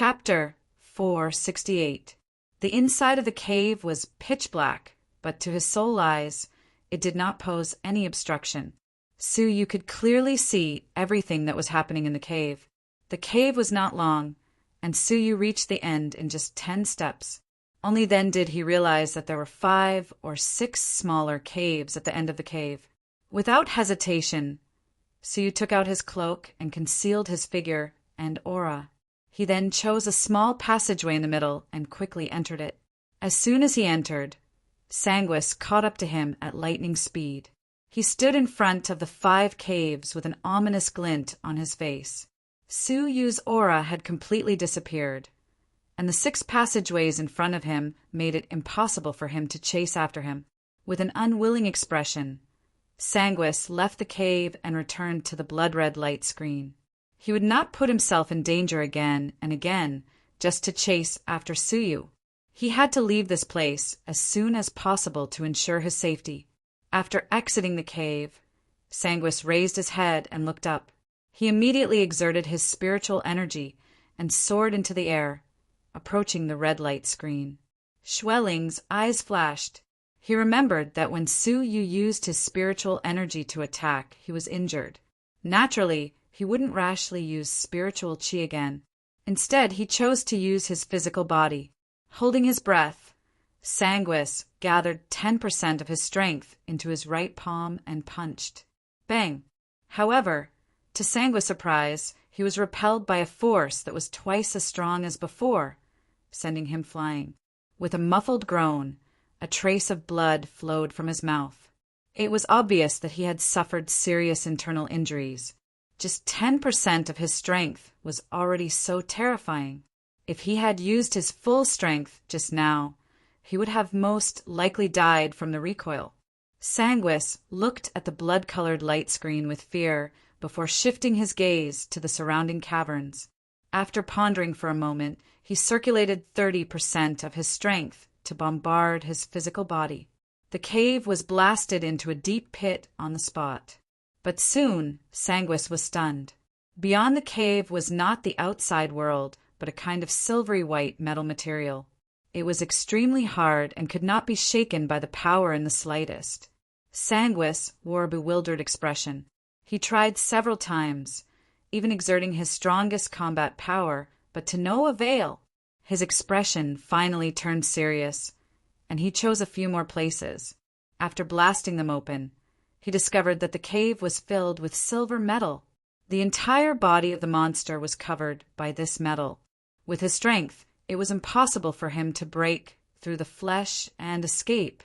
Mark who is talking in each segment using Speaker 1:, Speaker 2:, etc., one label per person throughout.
Speaker 1: Chapter 468. The inside of the cave was pitch black, but to his sole eyes, it did not pose any obstruction. You could clearly see everything that was happening in the cave. The cave was not long, and Suyu reached the end in just 10 steps. Only then did he realize that there were 5 or 6 smaller caves at the end of the cave. Without hesitation, Suyu took out his cloak and concealed his figure and aura. He then chose a small passageway in the middle and quickly entered it. As soon as he entered, Sanguis caught up to him at lightning speed. He stood in front of the 5 caves with an ominous glint on his face. Suyu's aura had completely disappeared, and the 6 passageways in front of him made it impossible for him to chase after him. With an unwilling expression, Sanguis left the cave and returned to the blood-red light screen. He would not put himself in danger again and again just to chase after Suyu. He had to leave this place as soon as possible to ensure his safety. After exiting the cave, Sanguis raised his head and looked up. He immediately exerted his spiritual energy and soared into the air, approaching the red light screen. Schwelling's eyes flashed. He remembered that when Suyu used his spiritual energy to attack, he was injured. Naturally, he wouldn't rashly use spiritual chi again. Instead, he chose to use his physical body. Holding his breath, Sanguis gathered 10% of his strength into his right palm and punched. Bang! However, to Sanguis' surprise, he was repelled by a force that was twice as strong as before, sending him flying. With a muffled groan, a trace of blood flowed from his mouth. It was obvious that he had suffered serious internal injuries. Just 10% of his strength was already so terrifying. If he had used his full strength just now, he would have most likely died from the recoil. Sanguis looked at the blood-colored light screen with fear before shifting his gaze to the surrounding caverns. After pondering for a moment, he circulated 30% of his strength to bombard his physical body. The cave was blasted into a deep pit on the spot. But soon, Sanguis was stunned. Beyond the cave was not the outside world, but a kind of silvery white metal material. It was extremely hard and could not be shaken by the power in the slightest. Sanguis wore a bewildered expression. He tried several times, even exerting his strongest combat power, but to no avail. His expression finally turned serious, and he chose a few more places. After blasting them open, he discovered that the cave was filled with silver metal. The entire body of the monster was covered by this metal. With his strength, it was impossible for him to break through the flesh and escape.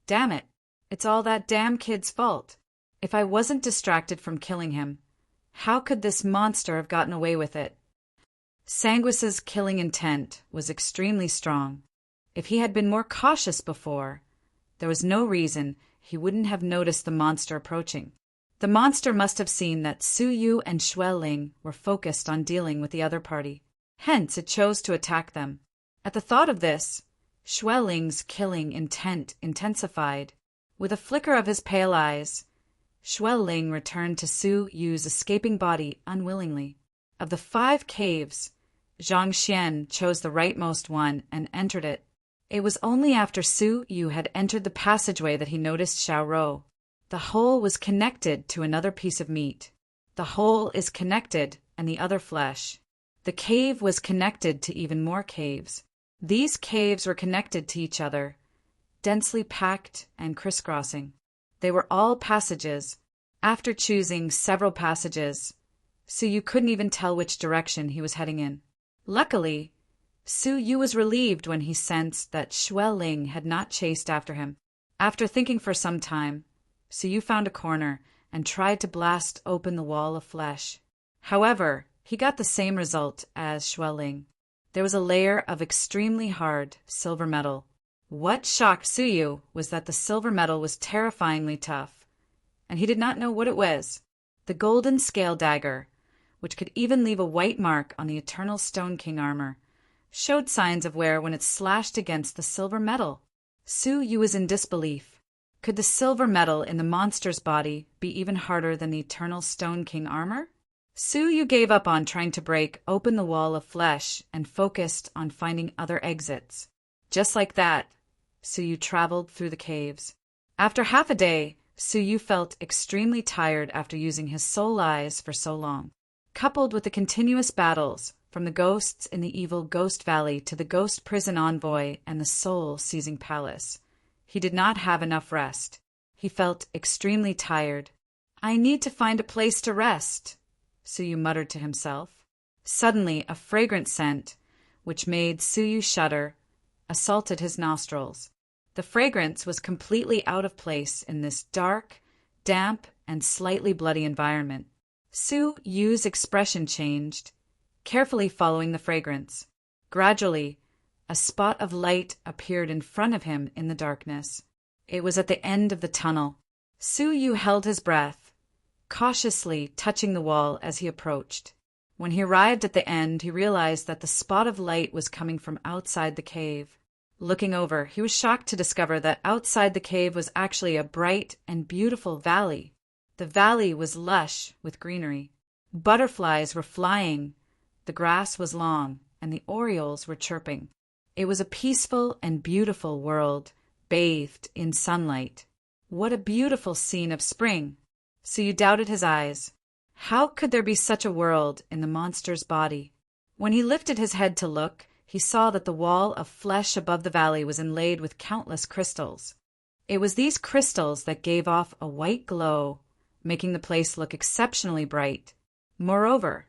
Speaker 1: Damn it, it's all that damn kid's fault. If I wasn't distracted from killing him, how could this monster have gotten away with it? Sanguis's killing intent was extremely strong. If he had been more cautious before, there was no reason he wouldn't have noticed the monster approaching. The monster must have seen that Suyu and Schwelling were focused on dealing with the other party. Hence, it chose to attack them. At the thought of this, Schwelling's killing intent intensified. With a flicker of his pale eyes, Schwelling returned to Suyu's escaping body unwillingly. Of the 5 caves, Zhang Xian chose the rightmost one and entered it. It was only after Suyu had entered the passageway that he noticed Xiaorou. The hole was connected to another piece of meat. The hole is connected, and the other flesh. The cave was connected to even more caves. These caves were connected to each other, densely packed and crisscrossing. They were all passages. After choosing several passages, Suyu couldn't even tell which direction he was heading in. Luckily, Suyu was relieved when he sensed that Schwelling had not chased after him. After thinking for some time, Suyu found a corner and tried to blast open the wall of flesh. However, he got the same result as Schwelling. There was a layer of extremely hard silver metal. What shocked Suyu was that the silver metal was terrifyingly tough, and he did not know what it was. The golden scale dagger, which could even leave a white mark on the eternal Stone King armor, showed signs of wear when it slashed against the silver metal. Suyu was in disbelief. Could the silver metal in the monster's body be even harder than the eternal Stone King armor? Suyu gave up on trying to break open the wall of flesh and focused on finding other exits. Just like that, Suyu traveled through the caves. After half a day, Suyu felt extremely tired after using his soul eyes for so long. Coupled with the continuous battles, from the ghosts in the evil Ghost Valley to the ghost prison envoy and the soul-seizing palace, he did not have enough rest. He felt extremely tired. "I need to find a place to rest," Suyu muttered to himself. Suddenly, a fragrant scent, which made Suyu shudder, assaulted his nostrils. The fragrance was completely out of place in this dark, damp, and slightly bloody environment. Suyu's expression changed, carefully following the fragrance. Gradually, a spot of light appeared in front of him in the darkness. It was at the end of the tunnel. Suyu held his breath, cautiously touching the wall as he approached. When he arrived at the end, he realized that the spot of light was coming from outside the cave. Looking over, he was shocked to discover that outside the cave was actually a bright and beautiful valley. The valley was lush with greenery. Butterflies were flying, the grass was long, and the orioles were chirping. It was a peaceful and beautiful world, bathed in sunlight. What a beautiful scene of spring! Suyu doubted his eyes. How could there be such a world in the monster's body? When he lifted his head to look, he saw that the wall of flesh above the valley was inlaid with countless crystals. It was these crystals that gave off a white glow, making the place look exceptionally bright. Moreover,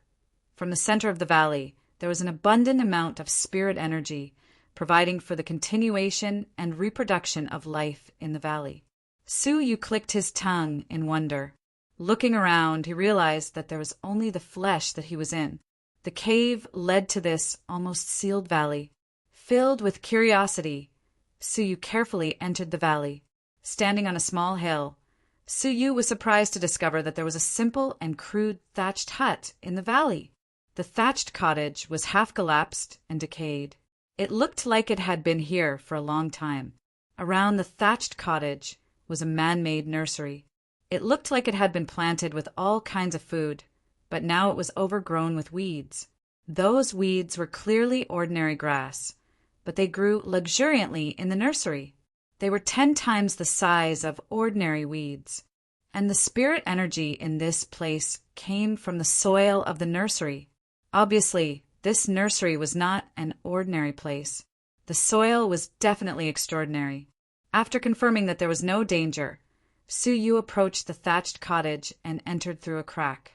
Speaker 1: from the center of the valley, there was an abundant amount of spirit energy, providing for the continuation and reproduction of life in the valley. Suyu clicked his tongue in wonder. Looking around, he realized that there was only the flesh that he was in. The cave led to this almost sealed valley. Filled with curiosity, Suyu carefully entered the valley. Standing on a small hill, Suyu was surprised to discover that there was a simple and crude thatched hut in the valley. The thatched cottage was half collapsed and decayed. It looked like it had been here for a long time. Around the thatched cottage was a man-made nursery. It looked like it had been planted with all kinds of food, but now it was overgrown with weeds. Those weeds were clearly ordinary grass, but they grew luxuriantly in the nursery. They were 10 times the size of ordinary weeds, and the spirit energy in this place came from the soil of the nursery. Obviously, this nursery was not an ordinary place. The soil was definitely extraordinary. After confirming that there was no danger, Suyu approached the thatched cottage and entered through a crack.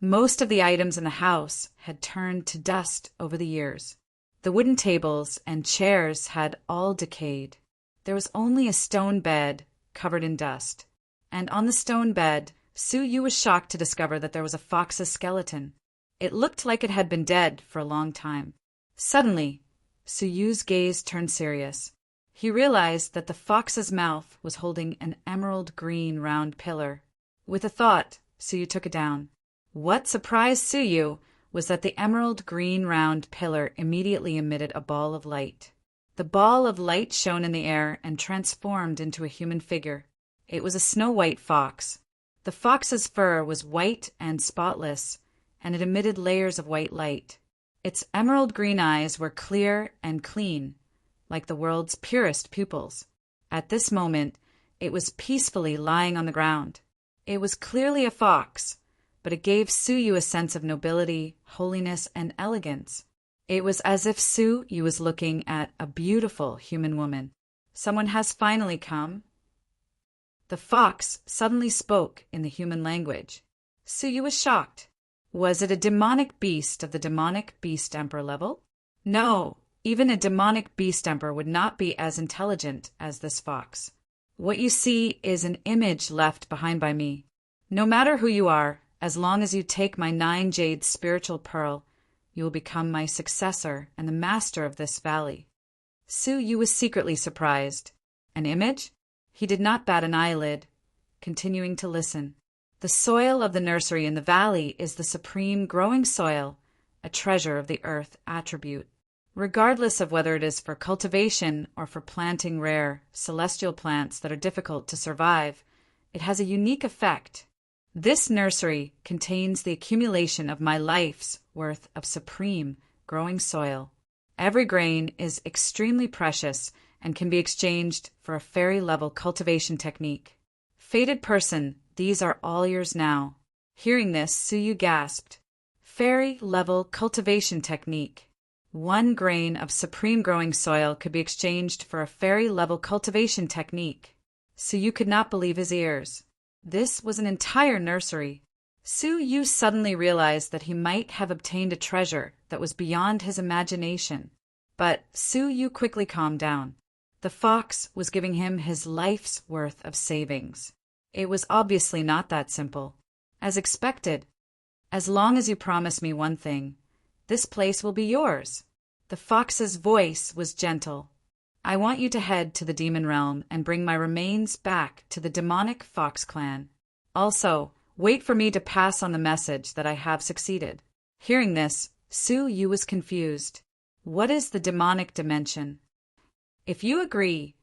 Speaker 1: Most of the items in the house had turned to dust over the years. The wooden tables and chairs had all decayed. There was only a stone bed covered in dust, and on the stone bed, Suyu was shocked to discover that there was a fox's skeleton. It looked like it had been dead for a long time. Suddenly, Suyu's gaze turned serious. He realized that the fox's mouth was holding an emerald green round pillar. With a thought, Suyu took it down. What surprised Suyu was that the emerald green round pillar immediately emitted a ball of light. The ball of light shone in the air and transformed into a human figure. It was a snow-white fox. The fox's fur was white and spotless, and it emitted layers of white light. Its emerald green eyes were clear and clean, like the world's purest pupils. At this moment, it was peacefully lying on the ground. It was clearly a fox, but it gave Suyu a sense of nobility, holiness, and elegance. It was as if Suyu was looking at a beautiful human woman. Someone has finally come. The fox suddenly spoke in the human language. Suyu was shocked. Was it a demonic beast of the demonic beast emperor level? No, even a demonic beast emperor would not be as intelligent as this fox. What you see is an image left behind by me. No matter who you are, as long as you take my 9 jade spiritual pearl, you will become my successor and the master of this valley. Suyu was secretly surprised. An image? He did not bat an eyelid, continuing to listen. The soil of the nursery in the valley is the supreme growing soil, a treasure of the earth attribute. Regardless of whether it is for cultivation or for planting rare, celestial plants that are difficult to survive, it has a unique effect. This nursery contains the accumulation of my life's worth of supreme growing soil. Every grain is extremely precious and can be exchanged for a fairy-level cultivation technique. Fated person, these are all yours now. Hearing this, Suyu gasped. Fairy-level cultivation technique. 1 grain of supreme growing soil could be exchanged for a fairy-level cultivation technique. Suyu could not believe his ears. This was an entire nursery. Suyu suddenly realized that he might have obtained a treasure that was beyond his imagination. But Suyu quickly calmed down. The fox was giving him his life's worth of savings. It was obviously not that simple. As expected, as long as you promise me one thing, this place will be yours. The fox's voice was gentle. I want you to head to the demon realm and bring my remains back to the demonic fox clan. Also, wait for me to pass on the message that I have succeeded. Hearing this, Suyu was confused. What is the demonic dimension? If you agree,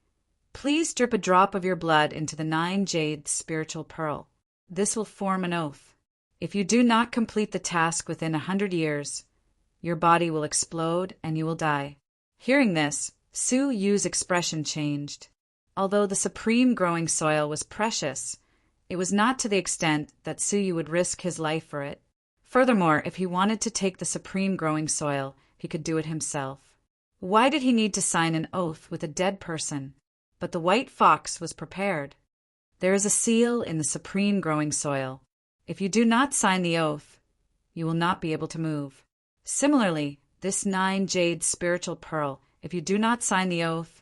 Speaker 1: please drip a drop of your blood into the 9 jade spiritual pearl. This will form an oath. If you do not complete the task within 100 years, your body will explode and you will die. Hearing this, Suyu's expression changed. Although the supreme growing soil was precious, it was not to the extent that Suyu would risk his life for it. Furthermore, if he wanted to take the supreme growing soil, he could do it himself. Why did he need to sign an oath with a dead person? But the white fox was prepared. There is a seal in the supreme growing soil. If you do not sign the oath, you will not be able to move. Similarly, this 9 jade spiritual pearl, if you do not sign the oath,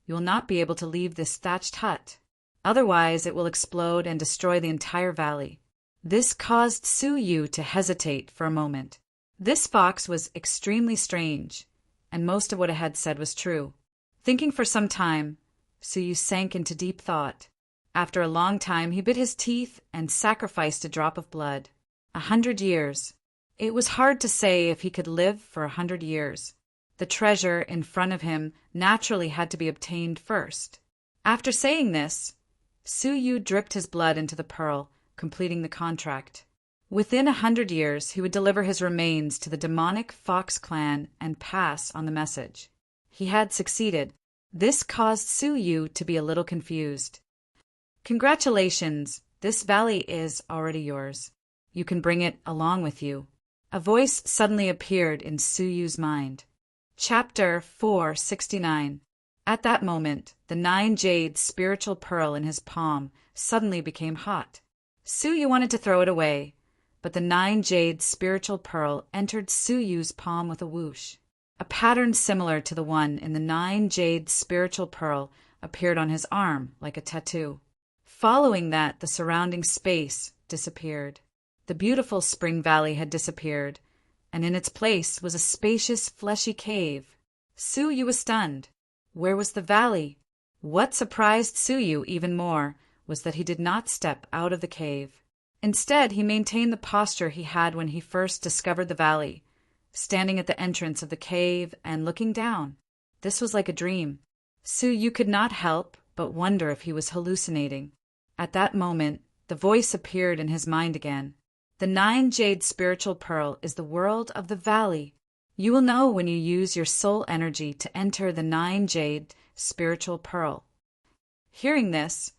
Speaker 1: you will not be able to leave this thatched hut. Otherwise, it will explode and destroy the entire valley. This caused Suyu to hesitate for a moment. This fox was extremely strange, and most of what it had said was true. Thinking for some time, Suyu sank into deep thought. After a long time, he bit his teeth and sacrificed a drop of blood. 100 years. It was hard to say if he could live for 100 years. The treasure in front of him naturally had to be obtained first. After saying this, Suyu dripped his blood into the pearl, completing the contract. Within 100 years, he would deliver his remains to the demonic fox clan and pass on the message. He had succeeded. This caused Suyu to be a little confused. Congratulations, this valley is already yours. You can bring it along with you. A voice suddenly appeared in Suyu's mind. Chapter 469. At that moment, the 9 jade spiritual pearl in his palm suddenly became hot. Suyu wanted to throw it away, but the 9 jade spiritual pearl entered Suyu's palm with a whoosh. A pattern similar to the one in the 9 jade spiritual pearl appeared on his arm like a tattoo. Following that, the surrounding space disappeared. The beautiful spring valley had disappeared, and in its place was a spacious, fleshy cave. Suyu was stunned. Where was the valley? What surprised Suyu even more was that he did not step out of the cave. Instead, he maintained the posture he had when he first discovered the valley, standing at the entrance of the cave and looking down. This was like a dream. Suyu could not help but wonder if he was hallucinating. At that moment, the voice appeared in his mind again. The 9 jade spiritual pearl is the world of the valley. You will know when you use your soul energy to enter the 9 jade spiritual pearl. Hearing this,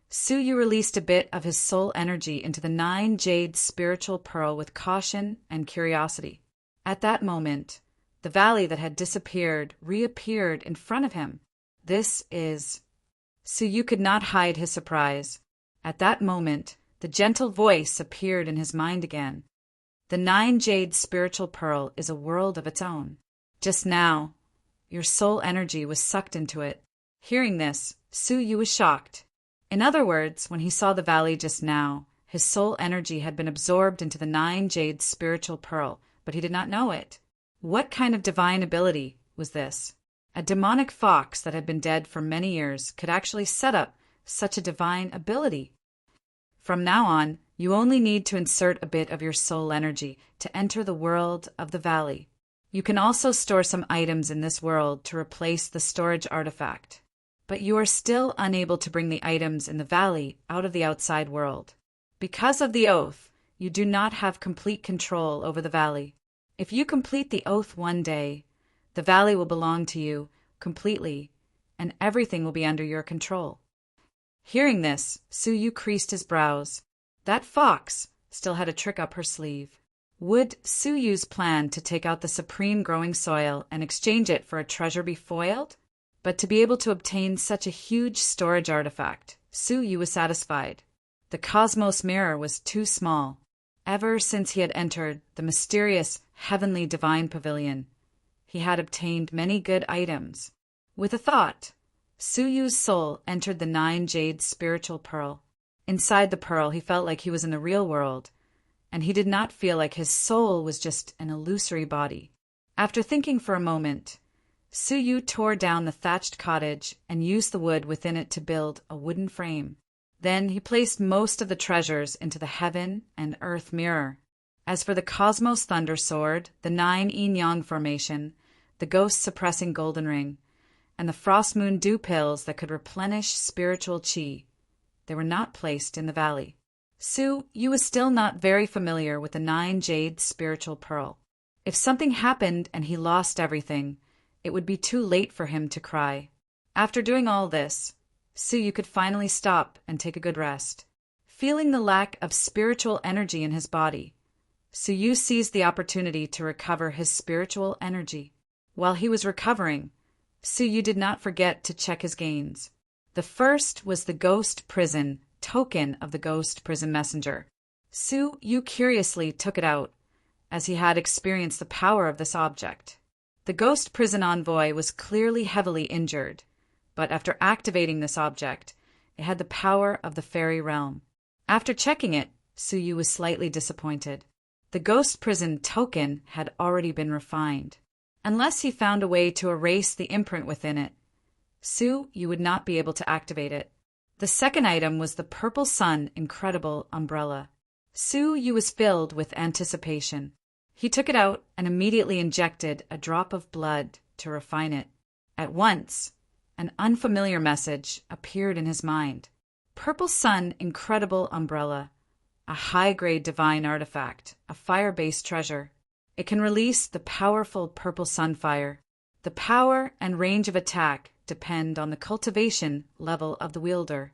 Speaker 1: Suyu released a bit of his soul energy into the 9 jade spiritual pearl with caution and curiosity. At that moment, the valley that had disappeared reappeared in front of him. Suyu could not hide his surprise. At that moment, the gentle voice appeared in his mind again. The 9 jade spiritual pearl is a world of its own. Just now, your soul energy was sucked into it. Hearing this, Suyu was shocked. In other words, when he saw the valley just now, his soul energy had been absorbed into the 9 jade spiritual pearl, but he did not know it. What kind of divine ability was this? A demonic fox that had been dead for many years could actually set up such a divine ability. From now on, you only need to insert a bit of your soul energy to enter the world of the valley. You can also store some items in this world to replace the storage artifact, but you are still unable to bring the items in the valley out of the outside world. Because of the oath, you do not have complete control over the valley. If you complete the oath one day, the valley will belong to you completely, and everything will be under your control. Hearing this, Suyu creased his brows. That fox still had a trick up her sleeve. Would Suyu's plan to take out the supreme growing soil and exchange it for a treasure be foiled? But to be able to obtain such a huge storage artifact, Suyu was satisfied. The cosmos mirror was too small. Ever since he had entered the mysterious heavenly divine pavilion, he had obtained many good items. With a thought, Suyu's soul entered the 9 jade spiritual pearl. Inside the pearl, he felt like he was in the real world, and he did not feel like his soul was just an illusory body. After thinking for a moment, Suyu tore down the thatched cottage and used the wood within it to build a wooden frame. Then he placed most of the treasures into the heaven and earth mirror. As for the cosmos thunder sword, the 9 yin-yang formation, the ghost-suppressing golden ring, and the frost moon dew pills that could replenish spiritual chi, they were not placed in the valley. Suyu was still not very familiar with the 9 jade spiritual pearl. If something happened and he lost everything, it would be too late for him to cry. After doing all this, Suyu could finally stop and take a good rest. Feeling the lack of spiritual energy in his body, Suyu seized the opportunity to recover his spiritual energy. While he was recovering, Suyu did not forget to check his gains. The first was the ghost prison token of the ghost prison messenger. Suyu curiously took it out, as he had experienced the power of this object. The ghost prison envoy was clearly heavily injured, but after activating this object, it had the power of the fairy realm. After checking it, Suyu was slightly disappointed. The ghost prison token had already been refined. Unless he found a way to erase the imprint within it, Suyu would not be able to activate it. The second item was the Purple Sun Incredible Umbrella. Suyu was filled with anticipation. He took it out and immediately injected a drop of blood to refine it. At once, an unfamiliar message appeared in his mind. Purple Sun Incredible Umbrella, a high-grade divine artifact, a fire-based treasure. It can release the powerful purple sunfire. The power and range of attack depend on the cultivation level of the wielder.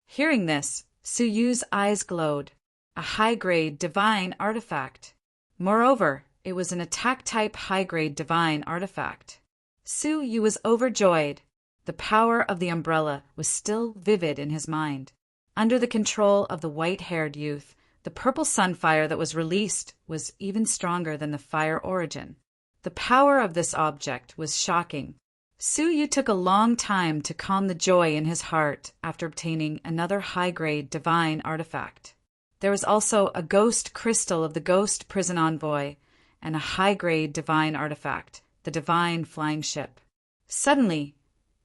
Speaker 1: Hearing this, Suyu's eyes glowed. A high-grade divine artifact. Moreover, it was an attack-type high-grade divine artifact. Suyu was overjoyed. The power of the umbrella was still vivid in his mind. Under the control of the white-haired youth, the purple sunfire that was released was even stronger than the fire origin. The power of this object was shocking. Suyu took a long time to calm the joy in his heart after obtaining another high-grade divine artifact. There was also a ghost crystal of the ghost prison envoy and a high-grade divine artifact, the divine flying ship. Suddenly,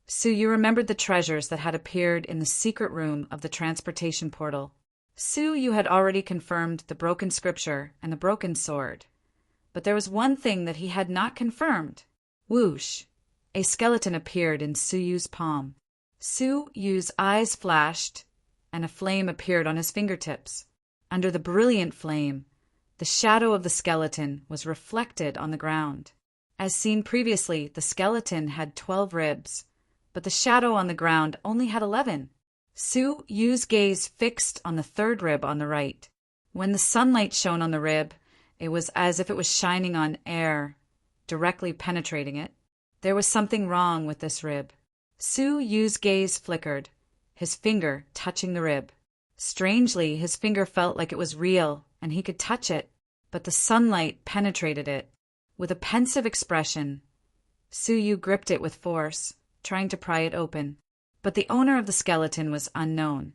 Speaker 1: Suyu remembered the treasures that had appeared in the secret room of the transportation portal. Suyu had already confirmed the broken scripture and the broken sword. But there was one thing that he had not confirmed. Whoosh! A skeleton appeared in Suyu's palm. Suyu's eyes flashed, and a flame appeared on his fingertips. Under the brilliant flame, the shadow of the skeleton was reflected on the ground. As seen previously, the skeleton had 12 ribs, but the shadow on the ground only had 11. Suyu's gaze fixed on the 3rd rib on the right. When the sunlight shone on the rib, it was as if it was shining on air, directly penetrating it. There was something wrong with this rib. Suyu's gaze flickered, his finger touching the rib. Strangely, his finger felt like it was real, and he could touch it, but the sunlight penetrated it. With a pensive expression, Suyu gripped it with force, trying to pry it open. But the owner of the skeleton was unknown,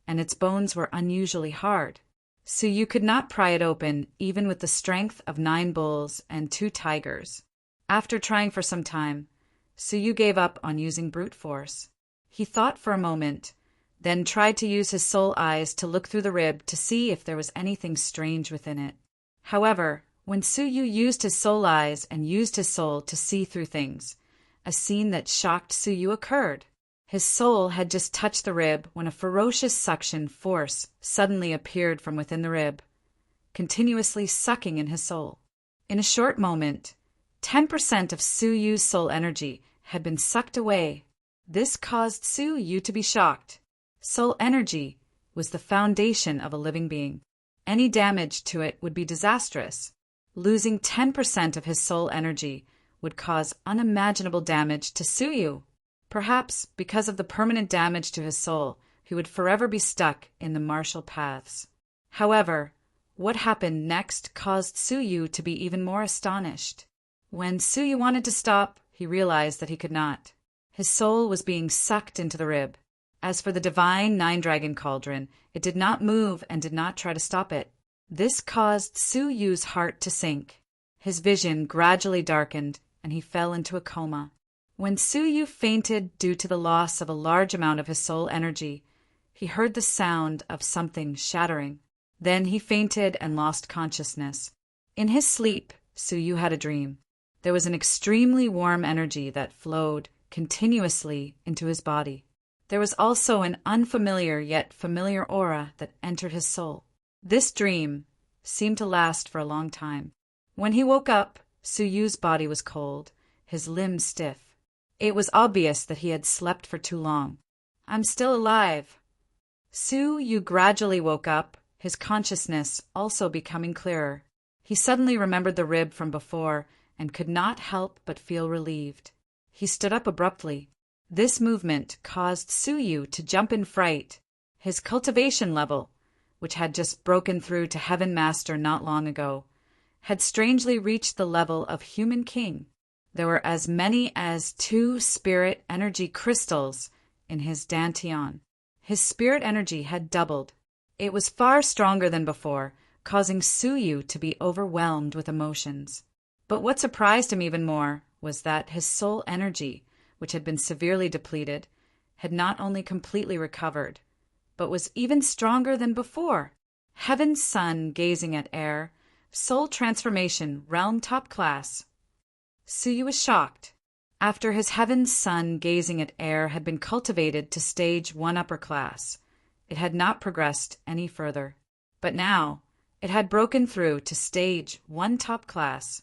Speaker 1: and its bones were unusually hard. Suyu could not pry it open even with the strength of 9 bulls and 2 tigers. After trying for some time, Suyu gave up on using brute force. He thought for a moment, then tried to use his soul eyes to look through the rib to see if there was anything strange within it. However, when Suyu used his soul eyes and used his soul to see through things, a scene that shocked Suyu occurred. His soul had just touched the rib when a ferocious suction force suddenly appeared from within the rib, continuously sucking in his soul. In a short moment, 10% of Su Yu's soul energy had been sucked away. This caused Su Yu to be shocked. Soul energy was the foundation of a living being. Any damage to it would be disastrous. Losing 10% of his soul energy would cause unimaginable damage to Su Yu. Perhaps because of the permanent damage to his soul, he would forever be stuck in the martial paths. However, what happened next caused Su Yu to be even more astonished. When Su Yu wanted to stop, he realized that he could not. His soul was being sucked into the rib. As for the divine nine-dragon cauldron, it did not move and did not try to stop it. This caused Su Yu's heart to sink. His vision gradually darkened, and he fell into a coma. When Su Yu fainted due to the loss of a large amount of his soul energy, he heard the sound of something shattering. Then he fainted and lost consciousness. In his sleep, Su Yu had a dream. There was an extremely warm energy that flowed continuously into his body. There was also an unfamiliar yet familiar aura that entered his soul. This dream seemed to last for a long time. When he woke up, Su Yu's body was cold, his limbs stiff. It was obvious that he had slept for too long. "I'm still alive." Su Yu gradually woke up, his consciousness also becoming clearer. He suddenly remembered the rib from before and could not help but feel relieved. He stood up abruptly. This movement caused Su Yu to jump in fright. His cultivation level, which had just broken through to Heaven Master not long ago, had strangely reached the level of Human King. There were as many as 2 spirit energy crystals in his dantian. His spirit energy had doubled. It was far stronger than before, causing Su Yu to be overwhelmed with emotions. But what surprised him even more was that his soul energy, which had been severely depleted, had not only completely recovered, but was even stronger than before. Heaven's sun gazing at air, soul transformation, realm top class. Su Yu was shocked. After his Heaven's sun gazing at air had been cultivated to stage 1 upper class, it had not progressed any further. But now, it had broken through to stage 1 top class.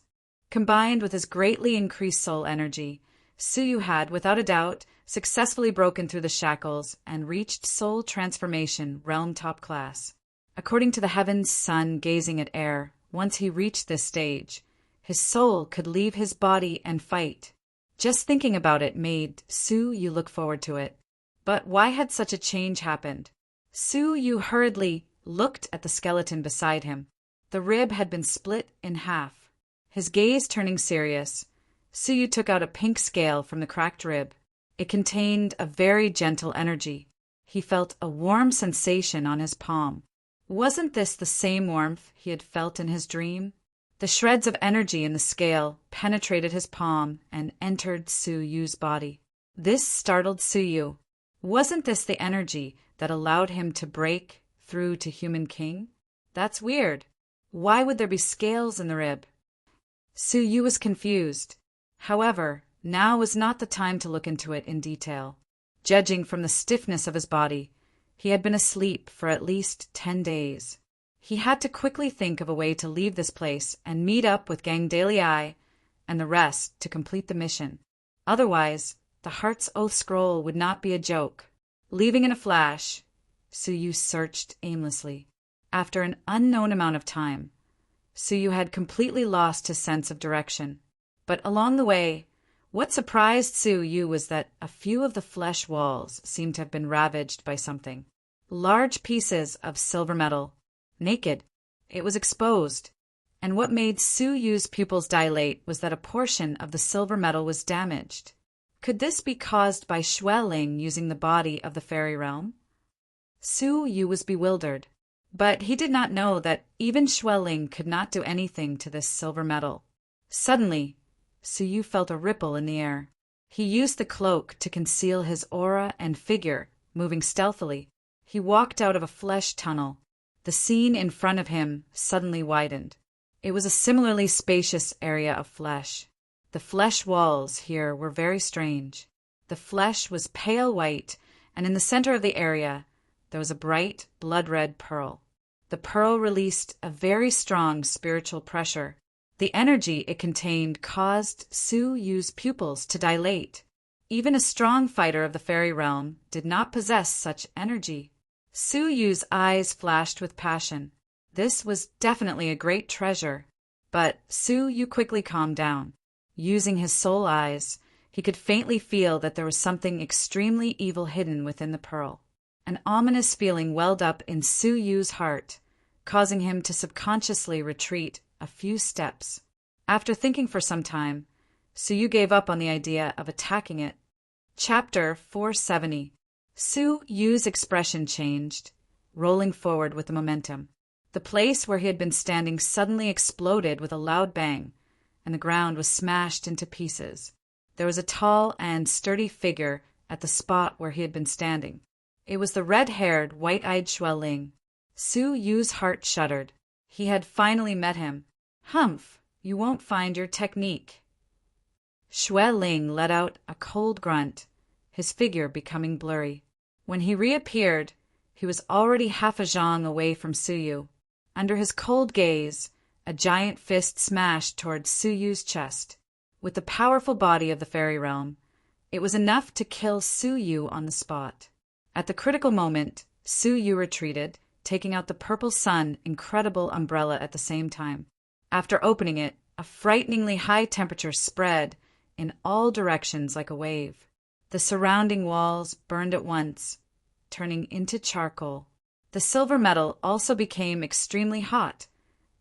Speaker 1: Combined with his greatly increased soul energy, Su Yu had, without a doubt, successfully broken through the shackles and reached soul transformation realm top class. According to the Heaven's sun gazing at air, once he reached this stage, his soul could leave his body and fight. Just thinking about it made Su Yu look forward to it. But why had such a change happened? Su Yu hurriedly looked at the skeleton beside him. The rib had been split in half. His gaze turning serious, Su Yu took out a pink scale from the cracked rib. It contained a very gentle energy. He felt a warm sensation on his palm. Wasn't this the same warmth he had felt in his dream? The shreds of energy in the scale penetrated his palm and entered Su Yu's body. This startled Su Yu. Wasn't this the energy that allowed him to break through to Human King? That's weird. Why would there be scales in the rib? Su Yu was confused. However, now was not the time to look into it in detail. Judging from the stiffness of his body, he had been asleep for at least 10 days. He had to quickly think of a way to leave this place and meet up with Gang Dalei and the rest to complete the mission. Otherwise, the Heart's Oath scroll would not be a joke. Leaving in a flash, Su Yu searched aimlessly. After an unknown amount of time, Su Yu had completely lost his sense of direction. But along the way, what surprised Su Yu was that a few of the flesh walls seemed to have been ravaged by something. Large pieces of silver metal. Naked. It was exposed. And what made Su Yu's pupils dilate was that a portion of the silver metal was damaged. Could this be caused by Xueling using the body of the fairy realm? Su Yu was bewildered. But he did not know that even Xueling could not do anything to this silver metal. Suddenly, Su Yu felt a ripple in the air. He used the cloak to conceal his aura and figure, moving stealthily. He walked out of a flesh tunnel. The scene in front of him suddenly widened. It was a similarly spacious area of flesh. The flesh walls here were very strange. The flesh was pale white, and in the center of the area, there was a bright, blood-red pearl. The pearl released a very strong spiritual pressure. The energy it contained caused Su Yu's pupils to dilate. Even a strong fighter of the fairy realm did not possess such energy. Su Yu's eyes flashed with passion. This was definitely a great treasure. But Su Yu quickly calmed down. Using his soul eyes, he could faintly feel that there was something extremely evil hidden within the pearl. An ominous feeling welled up in Su Yu's heart, causing him to subconsciously retreat a few steps. After thinking for some time, Su Yu gave up on the idea of attacking it. Chapter 470. Su Yu's expression changed, rolling forward with the momentum. The place where he had been standing suddenly exploded with a loud bang, and the ground was smashed into pieces. There was a tall and sturdy figure at the spot where he had been standing. It was the red-haired, white-eyed Xue Ling. Su Yu's heart shuddered. He had finally met him. "Humph, you won't find your technique." Xue Ling let out a cold grunt, his figure becoming blurry. When he reappeared, he was already half a zhang away from Su Yu. Under his cold gaze, a giant fist smashed towards Su Yu's chest. With the powerful body of the fairy realm, it was enough to kill Su Yu on the spot. At the critical moment, Su Yu retreated, taking out the purple sun incredible umbrella at the same time. After opening it, a frighteningly high temperature spread in all directions like a wave. The surrounding walls burned at once, turning into charcoal. The silver metal also became extremely hot,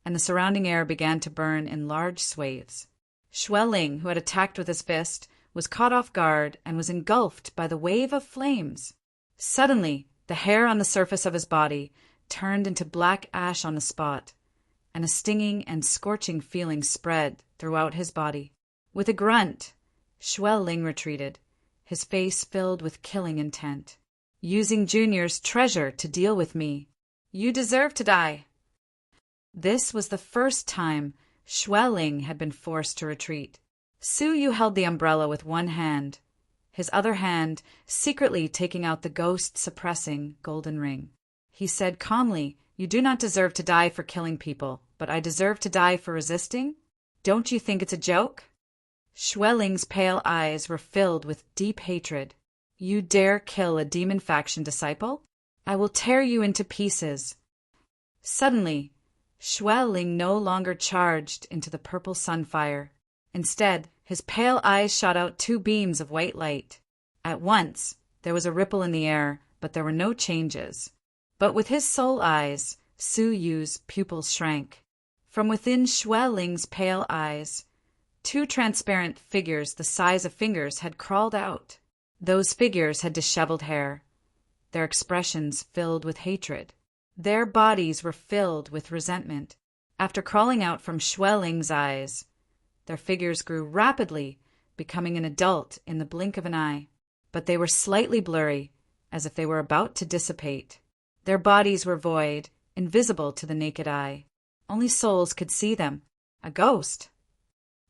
Speaker 1: and the surrounding air began to burn in large swathes. Xue Ling, who had attacked with his fist, was caught off guard and was engulfed by the wave of flames. Suddenly, the hair on the surface of his body turned into black ash on the spot, and a stinging and scorching feeling spread throughout his body. With a grunt, Xue Ling retreated, his face filled with killing intent. "Using Junior's treasure to deal with me. You deserve to die." This was the first time Xue Ling had been forced to retreat. Su Yu held the umbrella with one hand, his other hand secretly taking out the ghost-suppressing golden ring. He said calmly, "You do not deserve to die for killing people, but I deserve to die for resisting? Don't you think it's a joke?" Xue Ling's pale eyes were filled with deep hatred. "You dare kill a demon faction disciple? I will tear you into pieces." Suddenly, Xue Ling no longer charged into the purple sunfire. Instead, his pale eyes shot out two beams of white light. At once, there was a ripple in the air, but there were no changes. But with his soul eyes, Su Yu's pupils shrank. From within Xue Ling's pale eyes, two transparent figures the size of fingers had crawled out. Those figures had disheveled hair, their expressions filled with hatred. Their bodies were filled with resentment. After crawling out from Xue Ling's eyes, their figures grew rapidly, becoming an adult in the blink of an eye. But they were slightly blurry, as if they were about to dissipate. Their bodies were void, invisible to the naked eye. Only souls could see them. A ghost.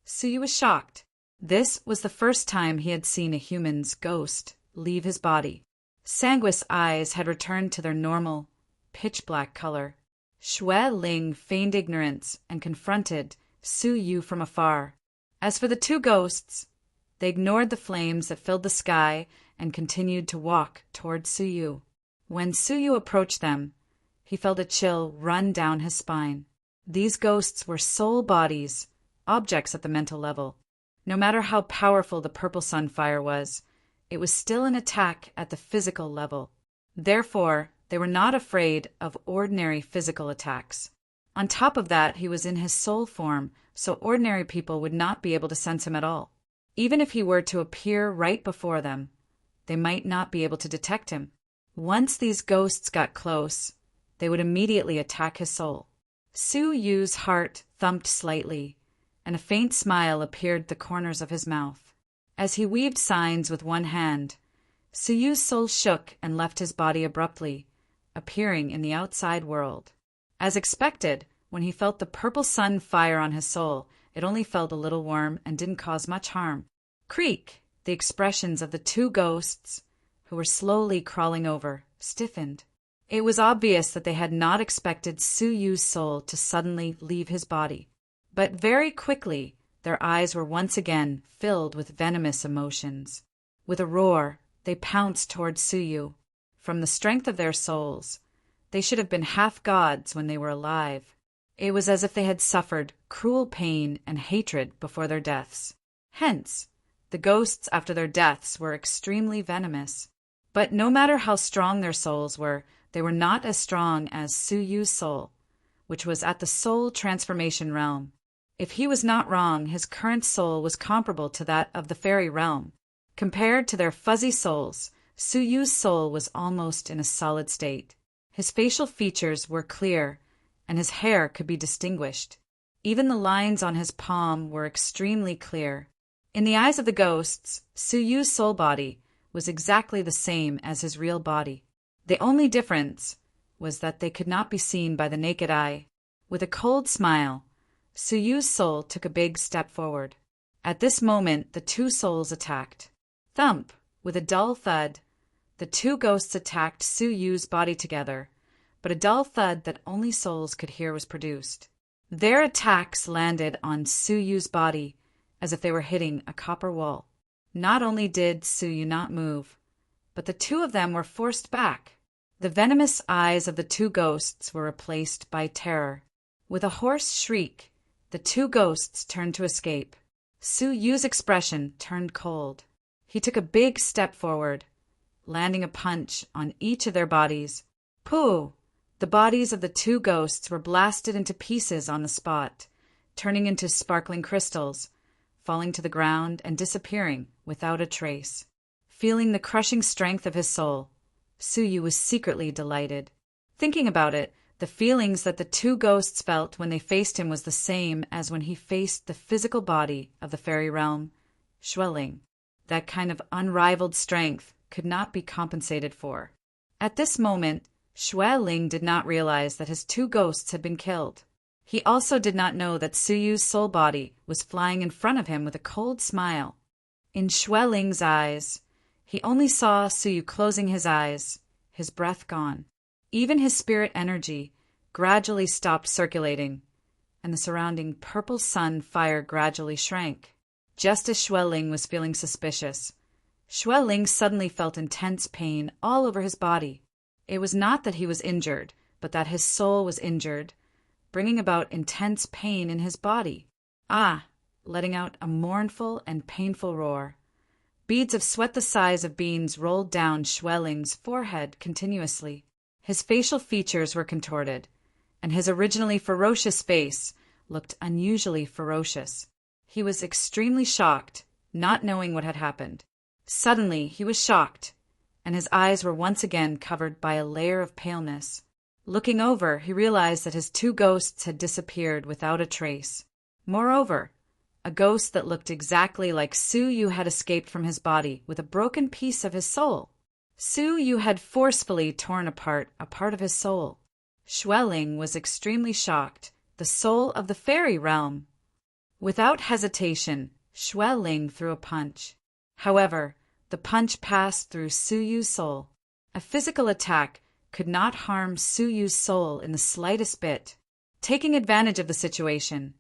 Speaker 1: Su Yu was shocked. This was the first time he had seen a human's ghost leave his body. Sangui's eyes had returned to their normal, pitch-black color. Xue Ling feigned ignorance and confronted Su Yu from afar. As for the two ghosts, they ignored the flames that filled the sky and continued to walk toward Su Yu. When Su Yu approached them, he felt a chill run down his spine. These ghosts were soul bodies, objects at the mental level. No matter how powerful the purple sunfire was, it was still an attack at the physical level. Therefore, they were not afraid of ordinary physical attacks. On top of that, he was in his soul form, so ordinary people would not be able to sense him at all. Even if he were to appear right before them, they might not be able to detect him. Once these ghosts got close, they would immediately attack his soul. Su Yu's heart thumped slightly, and a faint smile appeared at the corners of his mouth. As he weaved signs with one hand, Su Yu's soul shook and left his body abruptly, appearing in the outside world. As expected, when he felt the purple sun fire on his soul, it only felt a little warm and didn't cause much harm. Creak! The expressions of the two ghosts, who were slowly crawling over, stiffened. It was obvious that they had not expected Su Yu's soul to suddenly leave his body. But very quickly, their eyes were once again filled with venomous emotions. With a roar, they pounced toward Su Yu. From the strength of their souls, they should have been half gods when they were alive. It was as if they had suffered cruel pain and hatred before their deaths. Hence, the ghosts after their deaths were extremely venomous. But no matter how strong their souls were, they were not as strong as Su Yu's soul, which was at the soul transformation realm. If he was not wrong, his current soul was comparable to that of the fairy realm. Compared to their fuzzy souls, Su Yu's soul was almost in a solid state. His facial features were clear, and his hair could be distinguished. Even the lines on his palm were extremely clear. In the eyes of the ghosts, Su Yu's soul body was exactly the same as his real body. The only difference was that they could not be seen by the naked eye. With a cold smile, Su Yu's soul took a big step forward. At this moment, the two souls attacked. Thump! With a dull thud, the two ghosts attacked Su Yu's body together, but a dull thud that only souls could hear was produced. Their attacks landed on Su Yu's body as if they were hitting a copper wall. Not only did Su Yu not move, but the two of them were forced back. The venomous eyes of the two ghosts were replaced by terror. With a hoarse shriek, the two ghosts turned to escape. Su Yu's expression turned cold. He took a big step forward, landing a punch on each of their bodies. Pooh! The bodies of the two ghosts were blasted into pieces on the spot, turning into sparkling crystals, falling to the ground and disappearing without a trace. Feeling the crushing strength of his soul, Su Yu was secretly delighted. Thinking about it, the feelings that the two ghosts felt when they faced him was the same as when he faced the physical body of the fairy realm, Xueling. That kind of unrivaled strength could not be compensated for. At this moment, Xueling did not realize that his two ghosts had been killed. He also did not know that Su Yu's soul body was flying in front of him with a cold smile. In Xueling's eyes, he only saw Su Yu closing his eyes, his breath gone. Even his spirit energy gradually stopped circulating, and the surrounding purple sun fire gradually shrank. Just as Xueling was feeling suspicious, Xueling suddenly felt intense pain all over his body. It was not that he was injured, but that his soul was injured, bringing about intense pain in his body. Letting out a mournful and painful roar. Beads of sweat the size of beans rolled down Xueling's forehead continuously. His facial features were contorted, and his originally ferocious face looked unusually ferocious. He was extremely shocked, not knowing what had happened. Suddenly, he was shocked, and his eyes were once again covered by a layer of paleness. Looking over, he realized that his two ghosts had disappeared without a trace. Moreover, a ghost that looked exactly like Su Yu had escaped from his body with a broken piece of his soul. Su Yu had forcefully torn apart a part of his soul. Xueling was extremely shocked. The soul of the fairy realm. Without hesitation, Xueling threw a punch. However, the punch passed through Su Yu's soul. A physical attack could not harm Su Yu's soul in the slightest bit. Taking advantage of the situation,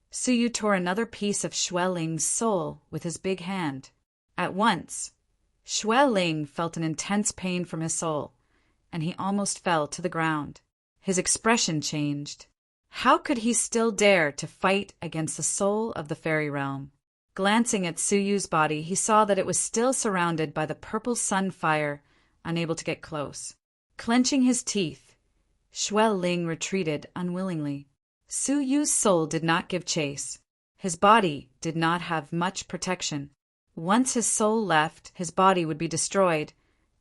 Speaker 1: Su Yu tore another piece of Xueling's soul with his big hand. At once, Xueling felt an intense pain from his soul, and he almost fell to the ground. His expression changed. How could he still dare to fight against the soul of the fairy realm? Glancing at Su Yu's body, he saw that it was still surrounded by the purple sun fire, unable to get close. Clenching his teeth, Xueling retreated unwillingly. Su Yu's soul did not give chase. His body did not have much protection. Once his soul left, his body would be destroyed,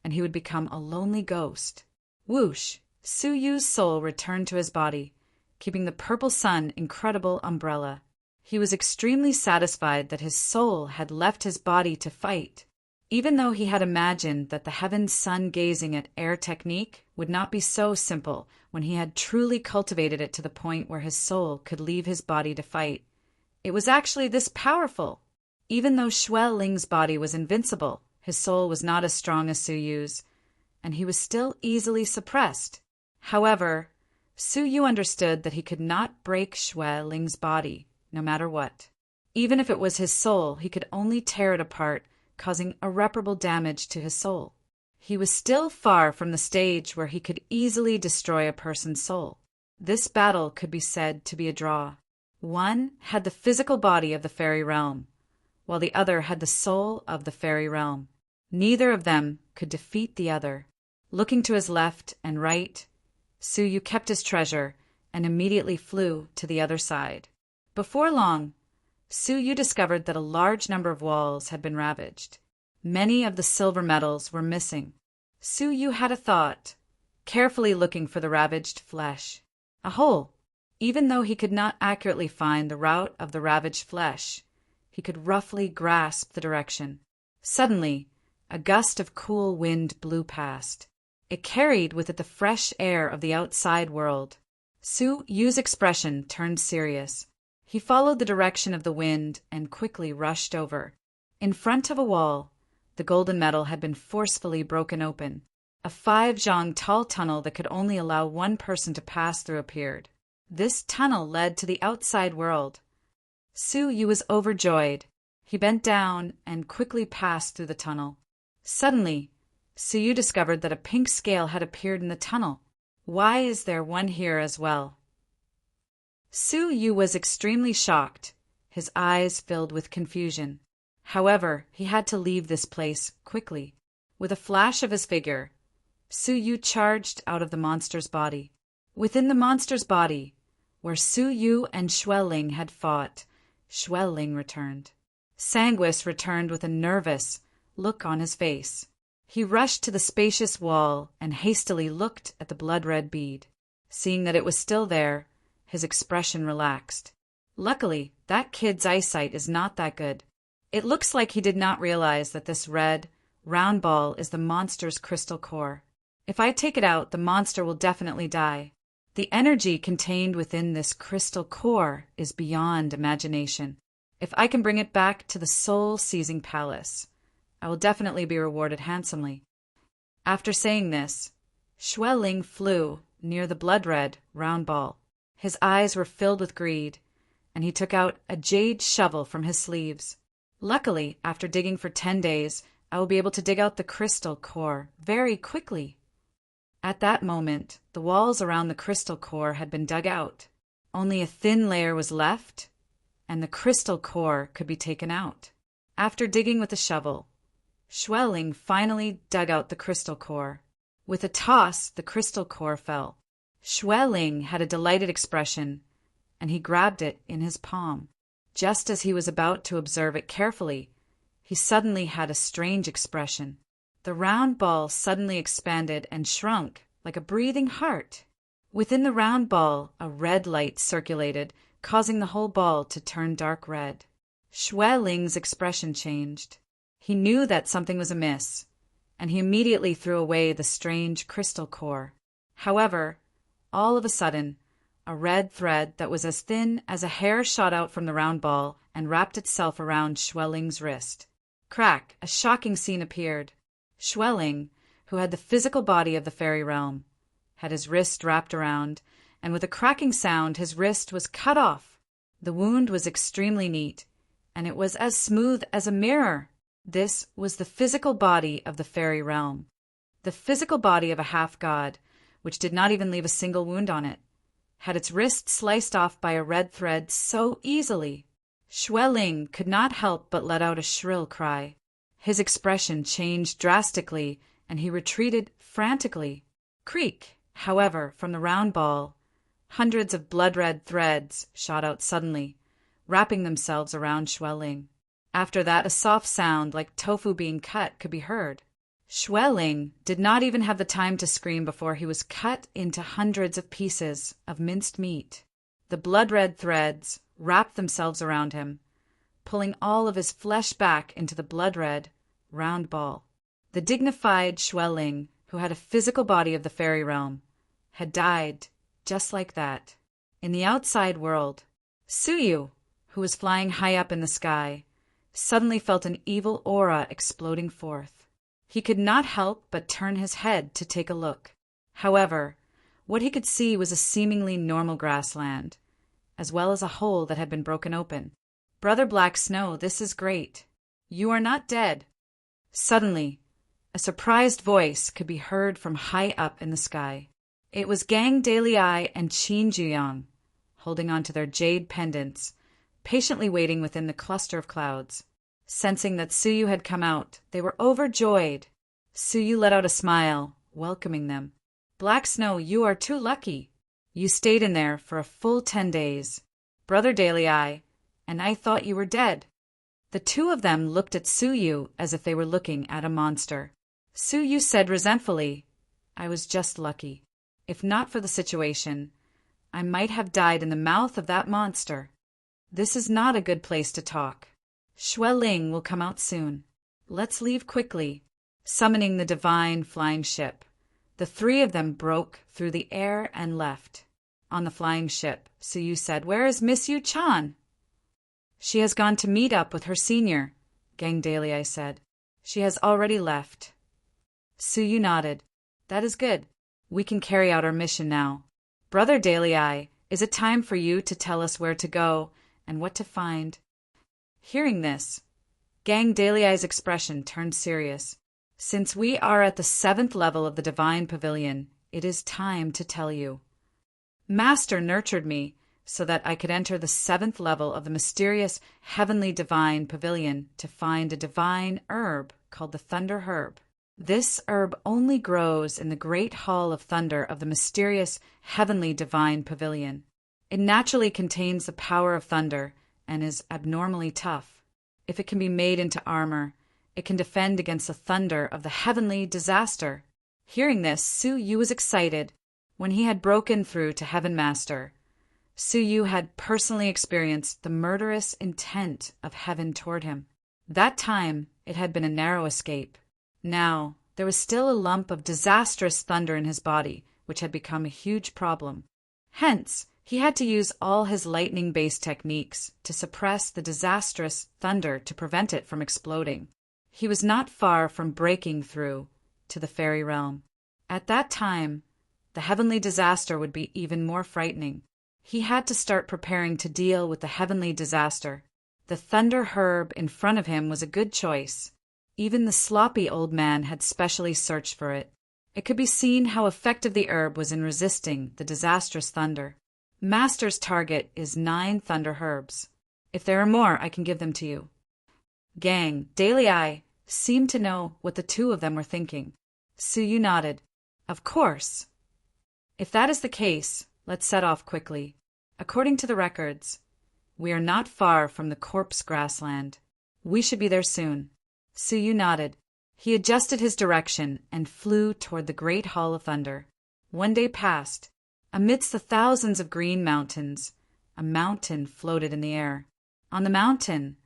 Speaker 1: and he would become a lonely ghost. Whoosh! Su Yu's soul returned to his body, keeping the purple sun incredible umbrella. He was extremely satisfied that his soul had left his body to fight. Even though he had imagined that the heaven's sun gazing at air technique would not be so simple when he had truly cultivated it to the point where his soul could leave his body to fight, it was actually this powerful. Even though Xue Ling's body was invincible, his soul was not as strong as Su Yu's, and he was still easily suppressed. However, Su Yu understood that he could not break Xue Ling's body, no matter what. Even if it was his soul, he could only tear it apart, causing irreparable damage to his soul. He was still far from the stage where he could easily destroy a person's soul. This battle could be said to be a draw. One had the physical body of the fairy realm, while the other had the soul of the fairy realm. Neither of them could defeat the other. Looking to his left and right, Su Yu kept his treasure and immediately flew to the other side. Before long, Su Yu discovered that a large number of walls had been ravaged. Many of the silver medals were missing. Su Yu had a thought, carefully looking for the ravaged flesh. A hole! Even though he could not accurately find the route of the ravaged flesh, he could roughly grasp the direction. Suddenly, a gust of cool wind blew past. It carried with it the fresh air of the outside world. Su Yu's expression turned serious. He followed the direction of the wind and quickly rushed over. In front of a wall, the golden metal had been forcefully broken open. A 5-zhang tall tunnel that could only allow one person to pass through appeared. This tunnel led to the outside world. Su Yu was overjoyed. He bent down and quickly passed through the tunnel. Suddenly, Su Yu discovered that a pink scale had appeared in the tunnel. Why is there one here as well? Su Yu was extremely shocked. His eyes filled with confusion. However, he had to leave this place quickly. With a flash of his figure, Su Yu charged out of the monster's body. Within the monster's body, where Su Yu and Xue Ling had fought, Xue Ling returned. Sanguis returned with a nervous look on his face. He rushed to the spacious wall and hastily looked at the blood-red bead. Seeing that it was still there, his expression relaxed. Luckily, that kid's eyesight is not that good. It looks like he did not realize that this red, round ball is the monster's crystal core. If I take it out, the monster will definitely die. The energy contained within this crystal core is beyond imagination. If I can bring it back to the soul-seizing palace, I will definitely be rewarded handsomely. After saying this, Xue Ling flew near the blood-red, round ball. His eyes were filled with greed, and he took out a jade shovel from his sleeves. Luckily, after digging for 10 days, I will be able to dig out the crystal core very quickly. At that moment, the walls around the crystal core had been dug out. Only a thin layer was left, and the crystal core could be taken out. After digging with a shovel, Xue Ling finally dug out the crystal core. With a toss, the crystal core fell. Xue Ling had a delighted expression, and he grabbed it in his palm. Just as he was about to observe it carefully, he suddenly had a strange expression. The round ball suddenly expanded and shrunk like a breathing heart. Within the round ball, a red light circulated, causing the whole ball to turn dark red. Xue Ling's expression changed. He knew that something was amiss, and he immediately threw away the strange crystal core. However, all of a sudden, a red thread that was as thin as a hair shot out from the round ball and wrapped itself around Xue Ling's wrist. Crack! A shocking scene appeared. Xue Ling, who had the physical body of the fairy realm, had his wrist wrapped around, and with a cracking sound his wrist was cut off. The wound was extremely neat, and it was as smooth as a mirror. This was the physical body of the fairy realm. The physical body of a half-god, which did not even leave a single wound on it, had its wrist sliced off by a red thread so easily. Xue Ling could not help but let out a shrill cry. His expression changed drastically, and he retreated frantically. Creak! However, from the round ball, hundreds of blood-red threads shot out suddenly, wrapping themselves around Xue Ling. After that, a soft sound like tofu being cut could be heard. Xue Ling did not even have the time to scream before he was cut into hundreds of pieces of minced meat. The blood-red threads wrapped themselves around him, pulling all of his flesh back into the blood-red, round ball. The dignified Xue Ling, who had a physical body of the fairy realm, had died just like that. In the outside world, Su Yu, who was flying high up in the sky, suddenly felt an evil aura exploding forth. He could not help but turn his head to take a look. However, what he could see was a seemingly normal grassland, as well as a hole that had been broken open. "Brother Black Snow, this is great. You are not dead." Suddenly, a surprised voice could be heard from high up in the sky. It was Gang Daliai and Qin Juyang, holding on to their jade pendants, patiently waiting within the cluster of clouds. Sensing that Suyu had come out, they were overjoyed. Suyu let out a smile, welcoming them. "Black Snow, you are too lucky. You stayed in there for a full 10 days. Brother Daliai, and I thought you were dead." The two of them looked at Suyu as if they were looking at a monster. Suyu said resentfully, "I was just lucky. If not for the situation, I might have died in the mouth of that monster. This is not a good place to talk. Xueling will come out soon. Let's leave quickly." Summoning the divine flying ship, the three of them broke through the air and left. On the flying ship, Suyu said, "Where is Miss Yu Chan?" "She has gone to meet up with her senior," Gang Daliai said. "She has already left." Suyu nodded. "That is good. We can carry out our mission now. Brother Daliai, is it time for you to tell us where to go and what to find?" Hearing this, Gang Daliai's expression turned serious. "Since we are at the 7th level of the Divine Pavilion, it is time to tell you. Master nurtured me so that I could enter the 7th level of the mysterious Heavenly Divine Pavilion to find a divine herb called the Thunder Herb. This herb only grows in the Great Hall of Thunder of the mysterious Heavenly Divine Pavilion. It naturally contains the power of thunder and is abnormally tough. If it can be made into armor, it can defend against the thunder of the heavenly disaster." Hearing this, Suyu was excited. When he had broken through to Heaven Master, Suyu had personally experienced the murderous intent of heaven toward him. That time, it had been a narrow escape. Now, there was still a lump of disastrous thunder in his body, which had become a huge problem. Hence, he had to use all his lightning-based techniques to suppress the disastrous thunder to prevent it from exploding. He was not far from breaking through to the fairy realm. At that time, the heavenly disaster would be even more frightening. He had to start preparing to deal with the heavenly disaster. The thunder herb in front of him was a good choice. Even the sloppy old man had specially searched for it. It could be seen how effective the herb was in resisting the disastrous thunder. Master's target is 9 thunder herbs. If there are more, I can give them to you. Gang Daliai seemed to know what the two of them were thinking. Suyu nodded. "Of course. If that is the case, let's set off quickly. According to the records, we are not far from the corpse grassland. We should be there soon." Suyu nodded. He adjusted his direction and flew toward the Great Hall of Thunder. 1 day passed. Amidst the thousands of green mountains, a mountain floated in the air. On the mountain,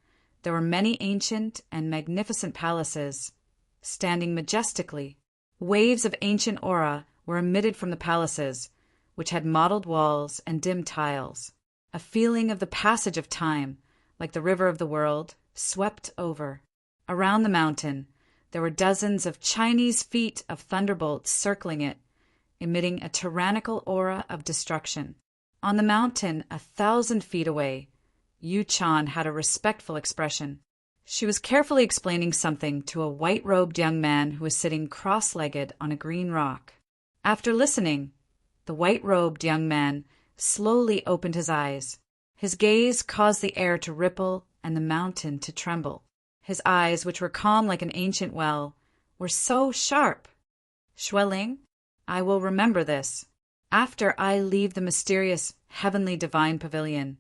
Speaker 1: there were many ancient and magnificent palaces, standing majestically. Waves of ancient aura were emitted from the palaces, which had mottled walls and dim tiles. A feeling of the passage of time, like the river of the world, swept over. Around the mountain, there were dozens of Chinese feet of thunderbolts circling it, emitting a tyrannical aura of destruction. On the mountain, 1,000 feet away, Yu Chan had a respectful expression. She was carefully explaining something to a white-robed young man who was sitting cross-legged on a green rock. After listening, the white-robed young man slowly opened his eyes. His gaze caused the air to ripple and the mountain to tremble. His eyes, which were calm like an ancient well, were so sharp. "Xueling, I will remember this. After I leave the mysterious Heavenly Divine Pavilion,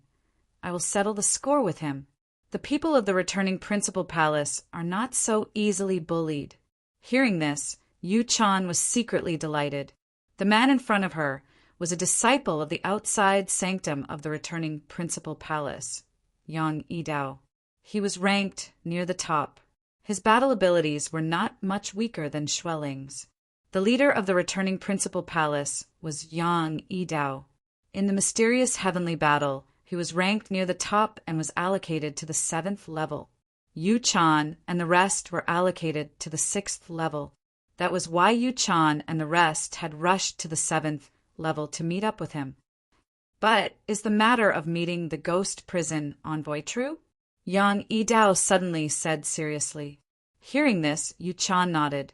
Speaker 1: I will settle the score with him. The people of the returning Principal Palace are not so easily bullied." Hearing this, Yu Chan was secretly delighted. The man in front of her was a disciple of the outside sanctum of the returning Principal Palace, Yang Yidao. He was ranked near the top. His battle abilities were not much weaker than Xueling's. The leader of the returning Principal Palace was Yang Yidao. In the mysterious heavenly battle, he was ranked near the top and was allocated to the 7th level. Yu Chan and the rest were allocated to the 6th level. That was why Yu Chan and the rest had rushed to the 7th level to meet up with him. But is the matter of meeting the ghost prison envoy true? Yang Yidao suddenly said seriously. Hearing this, Yu Chan nodded.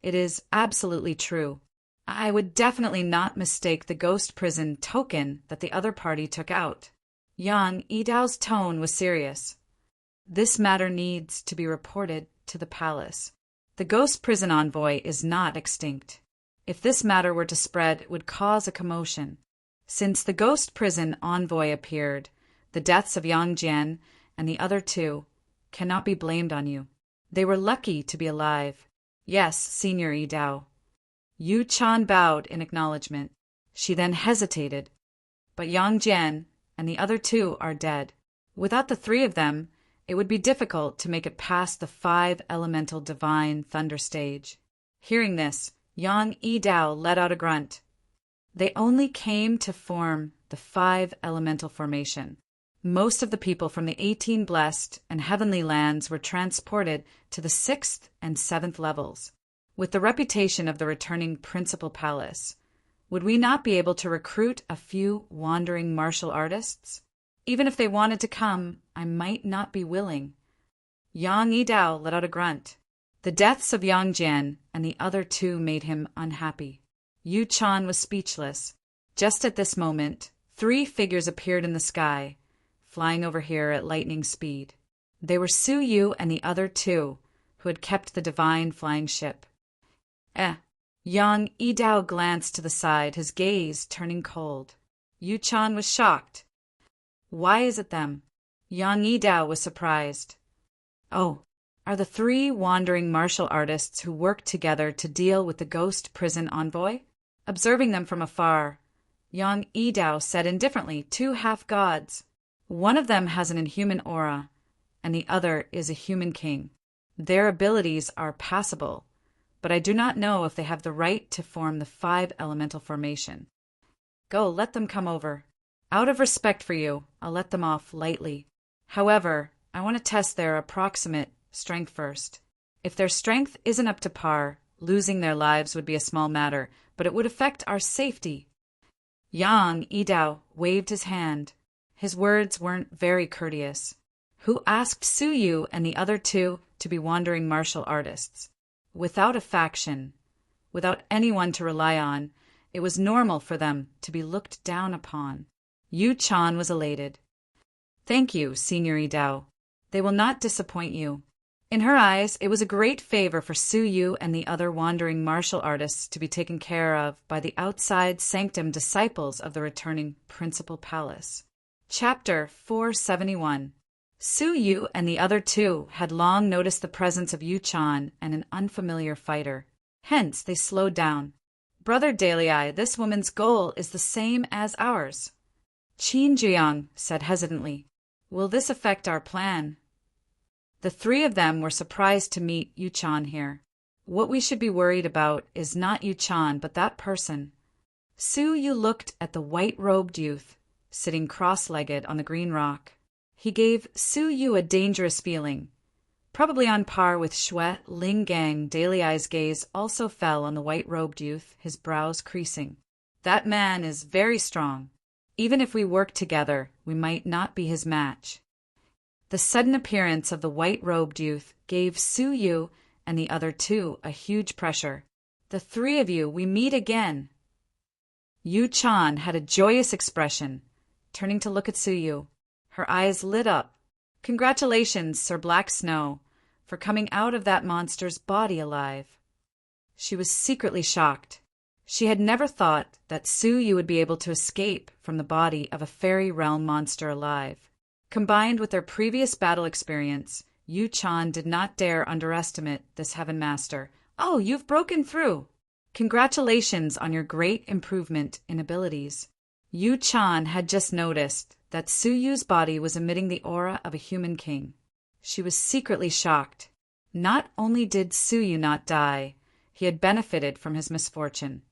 Speaker 1: It is absolutely true. I would definitely not mistake the ghost prison token that the other party took out. Yang Yidao's tone was serious. This matter needs to be reported to the palace. The ghost prison envoy is not extinct. If this matter were to spread, it would cause a commotion. Since the ghost prison envoy appeared, the deaths of Yang Jian and the other 2 cannot be blamed on you. They were lucky to be alive. Yes, Senior Yidao. Yu Chan bowed in acknowledgement. She then hesitated. But Yang Jian and the other 2 are dead. Without the 3 of them, it would be difficult to make it past the 5 elemental divine thunder stage. Hearing this, Yang Yidao let out a grunt. They only came to form the 5 elemental formation. Most of the people from the 18 blessed and heavenly lands were transported to the 6th and 7th levels. With the reputation of the returning principal palace, would we not be able to recruit a few wandering martial artists? Even if they wanted to come, I might not be willing. Yang Yidao let out a grunt. The deaths of Yang Jian and the other 2 made him unhappy. Yu Chan was speechless. Just at this moment, 3 figures appeared in the sky, flying over here at lightning speed. They were Su Yu and the other 2, who had kept the divine flying ship. Yang Yidao glanced to the side, his gaze turning cold. Yu Chan was shocked. Why is it them? Yang Yidao was surprised. Oh, are the 3 wandering martial artists who worked together to deal with the ghost prison envoy? Observing them from afar, Yang Yidao said indifferently, 2 half-gods. One of them has an inhuman aura, and the other is a human king. Their abilities are passable, but I do not know if they have the right to form the 5 elemental formation. Go, let them come over. Out of respect for you, I'll let them off lightly. However, I want to test their approximate strength first. If their strength isn't up to par, losing their lives would be a small matter, but it would affect our safety. Yang Yidao waved his hand. His words weren't very courteous. Who asked Su Yu and the other 2 to be wandering martial artists? Without a faction, without anyone to rely on, it was normal for them to be looked down upon. Yu Chan was elated. Thank you, Senior Yidao. They will not disappoint you. In her eyes, it was a great favor for Su Yu and the other wandering martial artists to be taken care of by the outside sanctum disciples of the returning principal palace. Chapter 471. Su Yu and the other 2 had long noticed the presence of Yu Chan and an unfamiliar fighter. Hence, they slowed down. Brother Dalei, this woman's goal is the same as ours. Qin Jiang said hesitantly, will this affect our plan? The 3 of them were surprised to meet Yu Chan here. What we should be worried about is not Yu Chan, but that person. Su Yu looked at the white-robed youth, sitting cross-legged on the green rock. He gave Su Yu a dangerous feeling. Probably on par with Xue Linggang, Dalei's gaze also fell on the white-robed youth, his brows creasing. That man is very strong. Even if we work together, we might not be his match. The sudden appearance of the white-robed youth gave Su Yu and the other 2 a huge pressure. The 3 of you, we meet again. Yu Chan had a joyous expression, turning to look at Su Yu. Her eyes lit up. Congratulations, Sir Black Snow, for coming out of that monster's body alive. She was secretly shocked. She had never thought that Su Yu would be able to escape from the body of a fairy realm monster alive. Combined with their previous battle experience, Yu Chan did not dare underestimate this heaven master. Oh, you've broken through! Congratulations on your great improvement in abilities. Yu Chan had just noticed that Su Yu's body was emitting the aura of a human king. She was secretly shocked. Not only did Su Yu not die, he had benefited from his misfortune.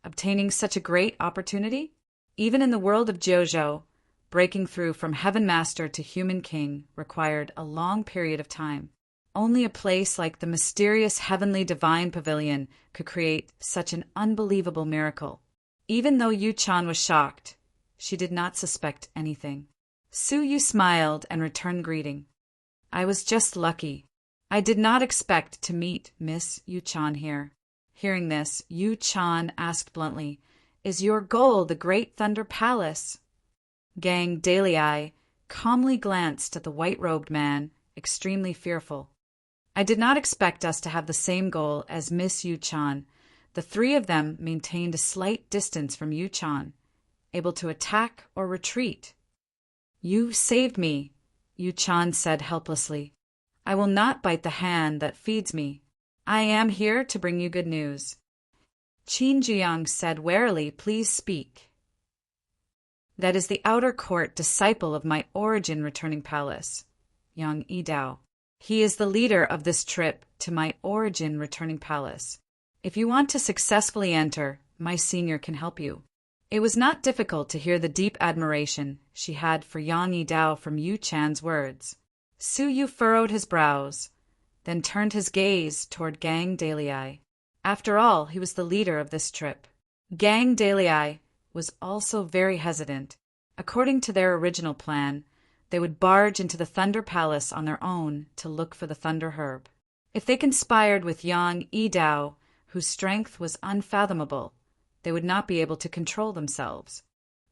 Speaker 1: Obtaining such a great opportunity? Even in the world of JoJo, Breaking through from Heaven Master to Human King required a long period of time. Only a place like the mysterious Heavenly Divine Pavilion could create such an unbelievable miracle. Even though Yu-chan was shocked, she did not suspect anything. Su-yu smiled and returned greeting. I was just lucky. I did not expect to meet Miss Yu-chan here. Hearing this, Yu-chan asked bluntly, Is your goal the Great Thunder Palace? Gang Daley calmly glanced at the white-robed man, extremely fearful. I did not expect us to have the same goal as Miss Yu-chan. The three of them maintained a slight distance from Yu-chan, able to attack or retreat. You saved me, Yu-chan said helplessly. I will not bite the hand that feeds me. I am here to bring you good news. Qin Jiyang said warily, Please speak. That is the outer court disciple of my origin returning palace, Yang Yidao. He is the leader of this trip to my origin returning palace. If you want to successfully enter, my senior can help you. It was not difficult to hear the deep admiration she had for Yang Yidao from Yu-chan's words. Su-yu furrowed his brows, then turned his gaze toward Gang Daley. After all, he was the leader of this trip. Gang Daley was also very hesitant. According to their original plan, they would barge into the Thunder Palace on their own to look for the Thunder Herb. If they conspired with Yang Yidao, whose strength was unfathomable, they would not be able to control themselves.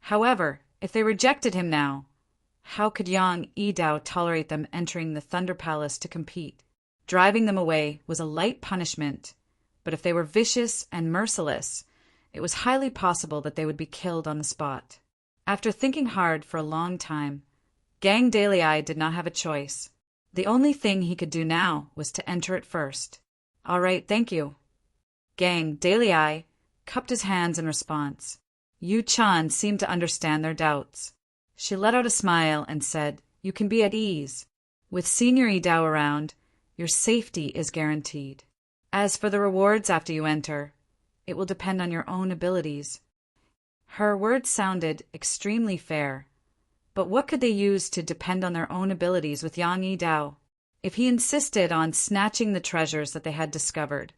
Speaker 1: However, if they rejected him now, how could Yang Yidao tolerate them entering the Thunder Palace to compete? Driving them away was a light punishment, but if they were vicious and merciless, it was highly possible that they would be killed on the spot. After thinking hard for a long time, Gang Daley did not have a choice. The only thing he could do now was to enter it first. All right, thank you. Gang Daley cupped his hands in response. Yu-chan seemed to understand their doubts. She let out a smile and said, You can be at ease. With Senior Yidao around, your safety is guaranteed. As for the rewards after you enter, it will depend on your own abilities. Her words sounded extremely fair. But what could they use to depend on their own abilities with Yang Yidao? If he insisted on snatching the treasures that they had discovered,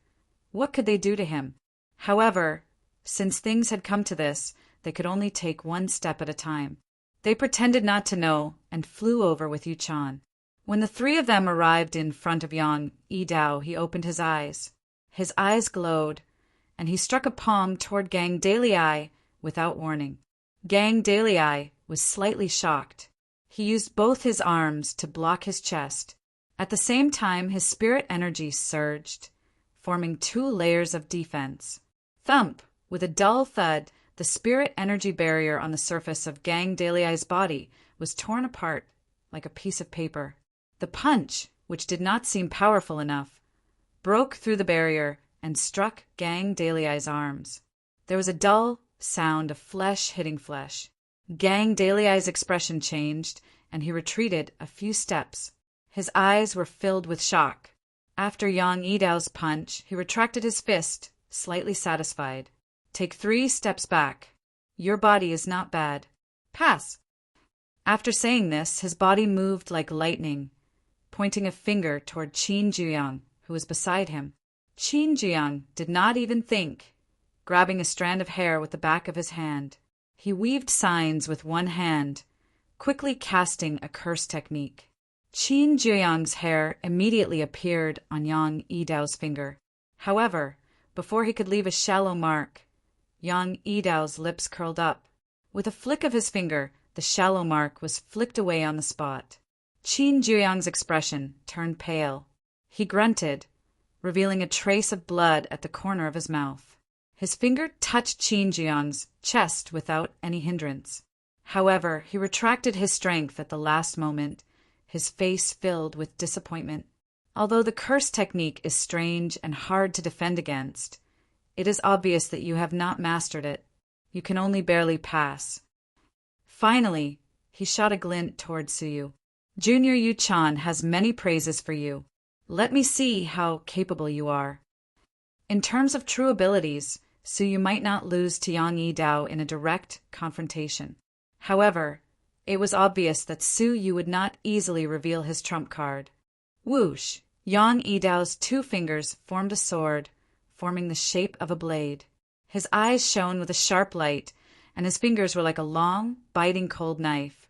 Speaker 1: what could they do to him? However, since things had come to this, they could only take one step at a time. They pretended not to know and flew over with Yu-chan. When the three of them arrived in front of Yang Yidao, he opened his eyes. His eyes glowed, and he struck a palm toward Gang Daley without warning. Gang Daley was slightly shocked. He used both his arms to block his chest. At the same time, his spirit energy surged, forming 2 layers of defense. Thump! With a dull thud, the spirit energy barrier on the surface of Gang Daley's body was torn apart like a piece of paper. The punch, which did not seem powerful enough, broke through the barrier and struck Gang Daley's arms. There was a dull sound of flesh hitting flesh. Gang Daley's expression changed, and he retreated a few steps. His eyes were filled with shock. After Yang Yidao's punch, he retracted his fist, slightly satisfied. Take 3 steps back. Your body is not bad. Pass. After saying this, his body moved like lightning, pointing a finger toward Qin Jiyang, who was beside him. Qin Jiyang did not even think. Grabbing a strand of hair with the back of his hand, he weaved signs with one hand, quickly casting a curse technique. Qin Jiyang's hair immediately appeared on Yang Yidao's finger. However, before he could leave a shallow mark, Yang Yidao's lips curled up. With a flick of his finger, the shallow mark was flicked away on the spot. Qin Jiyang's expression turned pale. He grunted, revealing a trace of blood at the corner of his mouth. His finger touched Qin Jiyang's chest without any hindrance. However, he retracted his strength at the last moment, his face filled with disappointment. Although the curse technique is strange and hard to defend against, it is obvious that you have not mastered it. You can only barely pass. Finally, he shot a glint toward Suyu. Junior Yu-chan has many praises for you. Let me see how capable you are. In terms of true abilities, Suyu might not lose to Yang Yidao in a direct confrontation. However, It was obvious that Su Yu would not easily reveal his trump card. Whoosh! Yang Yidao's 2 fingers formed a sword, forming the shape of a blade. His eyes shone with a sharp light, and his fingers were like a long, biting cold knife,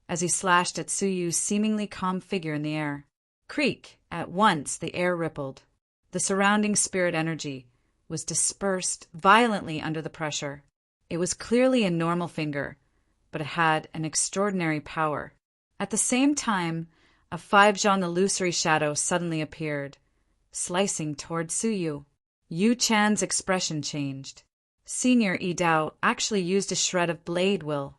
Speaker 1: as he slashed at Su Yu's seemingly calm figure in the air. Creak! At once the air rippled. The surrounding spirit energy was dispersed violently under the pressure. It was clearly a normal finger, but it had an extraordinary power. At the same time, a 5-zhang illusory shadow suddenly appeared, slicing toward Su Yu. Yu Chan's expression changed. Senior Yidao actually used a shred of blade will.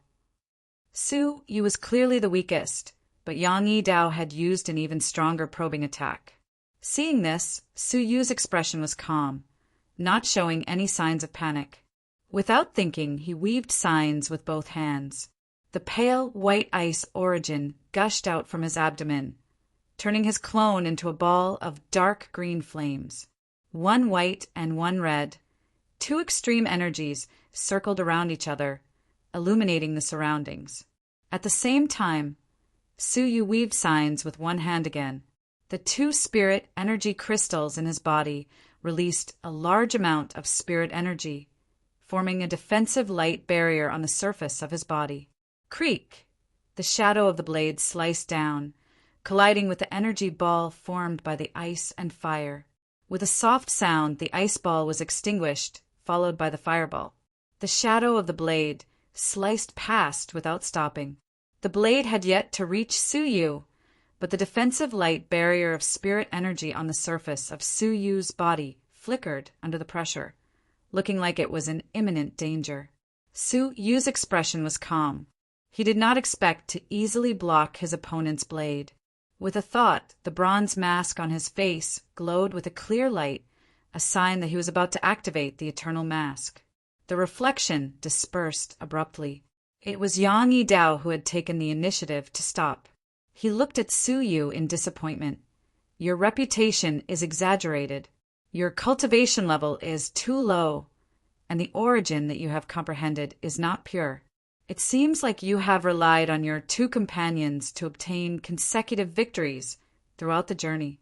Speaker 1: Su Yu was clearly the weakest, but Yang Yidao had used an even stronger probing attack. Seeing this, Su Yu's expression was calm, not showing any signs of panic. Without thinking, he weaved signs with both hands. The pale white ice origin gushed out from his abdomen, turning his clone into a ball of dark green flames. 1 white and 1 red, 2 extreme energies circled around each other, illuminating the surroundings. At the same time, Su Yu weaved signs with 1 hand again. The 2 spirit energy crystals in his body released a large amount of spirit energy, forming a defensive light barrier on the surface of his body. Creak! The shadow of the blade sliced down, colliding with the energy ball formed by the ice and fire. With a soft sound, the ice ball was extinguished, followed by the fireball. The shadow of the blade sliced past without stopping. The blade had yet to reach Su Yu, but the defensive light barrier of spirit energy on the surface of Su Yu's body flickered under the pressure, looking like it was in imminent danger. Su Yu's expression was calm. He did not expect to easily block his opponent's blade. With a thought, the bronze mask on his face glowed with a clear light, a sign that he was about to activate the eternal mask. The reflection dispersed abruptly. It was Yang Yidao who had taken the initiative to stop. He looked at Su Yu in disappointment. Your reputation is exaggerated. Your cultivation level is too low, and the origin that you have comprehended is not pure. It seems like you have relied on your 2 companions to obtain consecutive victories throughout the journey.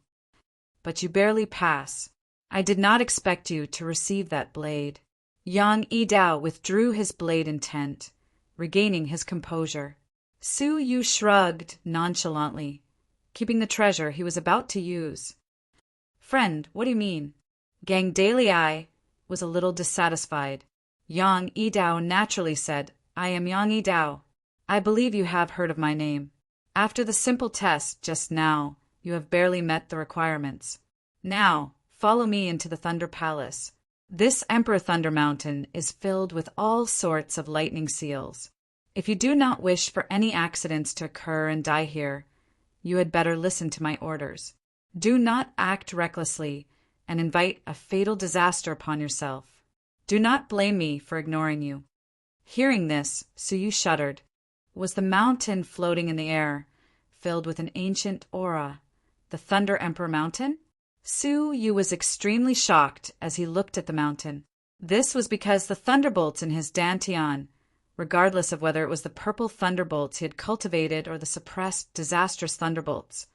Speaker 1: But you barely pass. I did not expect you to receive that blade. Yang Yidao withdrew his blade intent, regaining his composure. Su Yu shrugged nonchalantly, keeping the treasure he was about to use. Friend, what do you mean? Gang Dalei was a little dissatisfied. Yang Yidao naturally said, I am Yang Yidao. I believe you have heard of my name. After the simple test just now, you have barely met the requirements. Now, follow me into the Thunder Palace. This Emperor Thunder Mountain is filled with all sorts of lightning seals. If you do not wish for any accidents to occur and die here, you had better listen to my orders. Do not act recklessly and invite a fatal disaster upon yourself. Do not blame me for ignoring you. Hearing this, Su Yu shuddered. Was the mountain floating in the air, filled with an ancient aura, the Thunder Emperor Mountain? Su Yu was extremely shocked as he looked at the mountain. This was because the thunderbolts in his dantian, regardless of whether it was the purple thunderbolts he had cultivated or the suppressed, disastrous thunderbolts,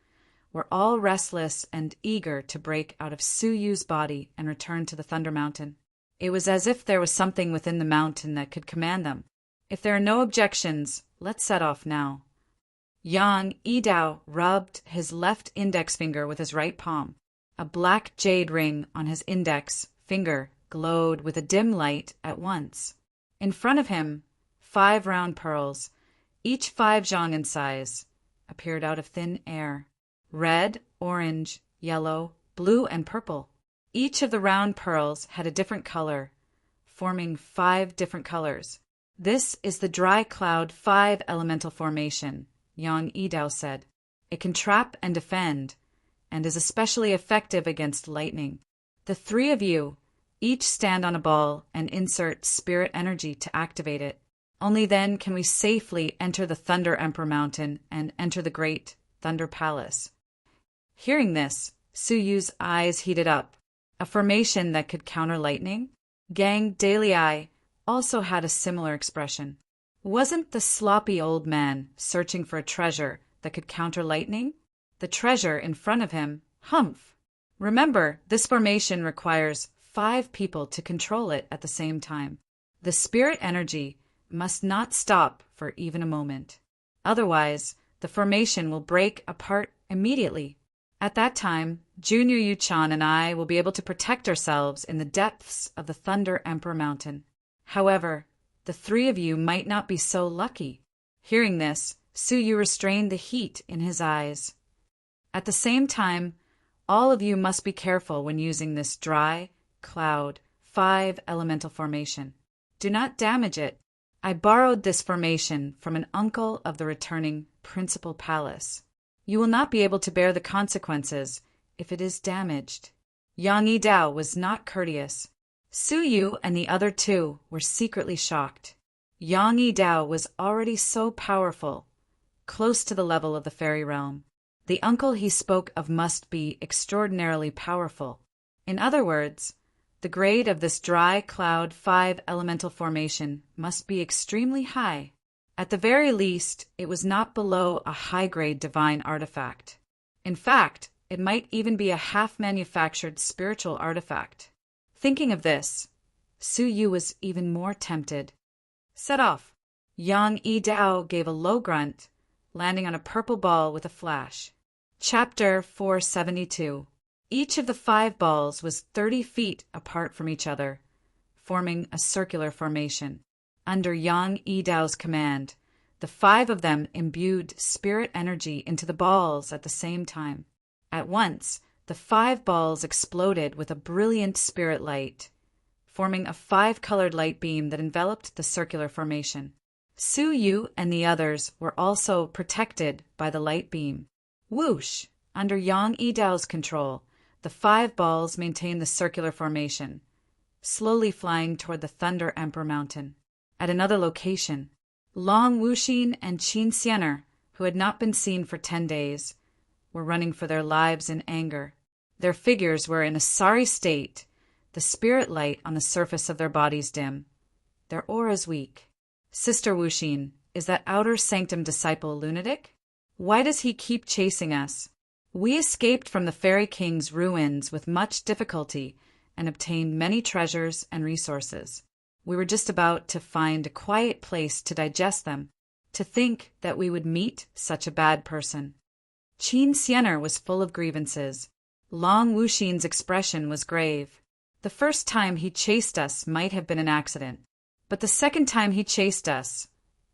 Speaker 1: were all restless and eager to break out of Su Yu's body and return to the Thunder Mountain. It was as if there was something within the mountain that could command them. If there are no objections, let's set off now. Yang Yidao rubbed his left index finger with his right palm. A black jade ring on his index finger glowed with a dim light at once. In front of him, 5 round pearls, each 5 zhang in size, appeared out of thin air. Red, orange, yellow, blue, and purple. Each of the round pearls had a different color, forming 5 different colors. This is the dry cloud 5 elemental formation, Yang Yidao said. It can trap and defend, and is especially effective against lightning. The 3 of you each stand on a ball and insert spirit energy to activate it. Only then can we safely enter the Thunder Emperor Mountain and enter the great Thunder Palace. Hearing this, Su Yu's eyes heated up. A formation that could counter lightning? Gang Dalei also had a similar expression. Wasn't the sloppy old man searching for a treasure that could counter lightning? The treasure in front of him, humph! Remember, this formation requires 5 people to control it at the same time. The spirit energy must not stop for even a moment. Otherwise, the formation will break apart immediately. At that time, Junior Yuchan and I will be able to protect ourselves in the depths of the Thunder Emperor Mountain. However, the 3 of you might not be so lucky. Hearing this, Suyu restrained the heat in his eyes. At the same time, all of you must be careful when using this dry, cloud, 5 elemental formation. Do not damage it. I borrowed this formation from an uncle of the returning Principal Palace. You will not be able to bear the consequences if it is damaged. Yang Yidao was not courteous. Suyu and the other 2 were secretly shocked. Yang Yidao was already so powerful, close to the level of the fairy realm. The uncle he spoke of must be extraordinarily powerful. In other words, the grade of this dry cloud 5 elemental formation must be extremely high. At the very least, it was not below a high-grade divine artifact. In fact, it might even be a half-manufactured spiritual artifact. Thinking of this, Suyu was even more tempted. Set off. Yang Yidao gave a low grunt, landing on a purple ball with a flash. Chapter 472. Each of the 5 balls was 30 feet apart from each other, forming a circular formation. Under Yang Yidao's command, the 5 of them imbued spirit energy into the balls at the same time. At once, the 5 balls exploded with a brilliant spirit light, forming a 5-colored light beam that enveloped the circular formation. Suyu and the others were also protected by the light beam. Whoosh! Under Yang Yidao's control, the 5 balls maintained the circular formation, slowly flying toward the Thunder Emperor Mountain. At another location, Long Wuxin and Qin Xianer, who had not been seen for 10 days, were running for their lives in anger. Their figures were in a sorry state, the spirit light on the surface of their bodies dim, their auras weak. Sister Wuxin, is that outer sanctum disciple a lunatic? Why does he keep chasing us? We escaped from the Fairy King's ruins with much difficulty and obtained many treasures and resources. We were just about to find a quiet place to digest them. To think that we would meet such a bad person. Qin Xianer was full of grievances. Long Wuxin's expression was grave. The first time he chased us might have been an accident, but the second time he chased us,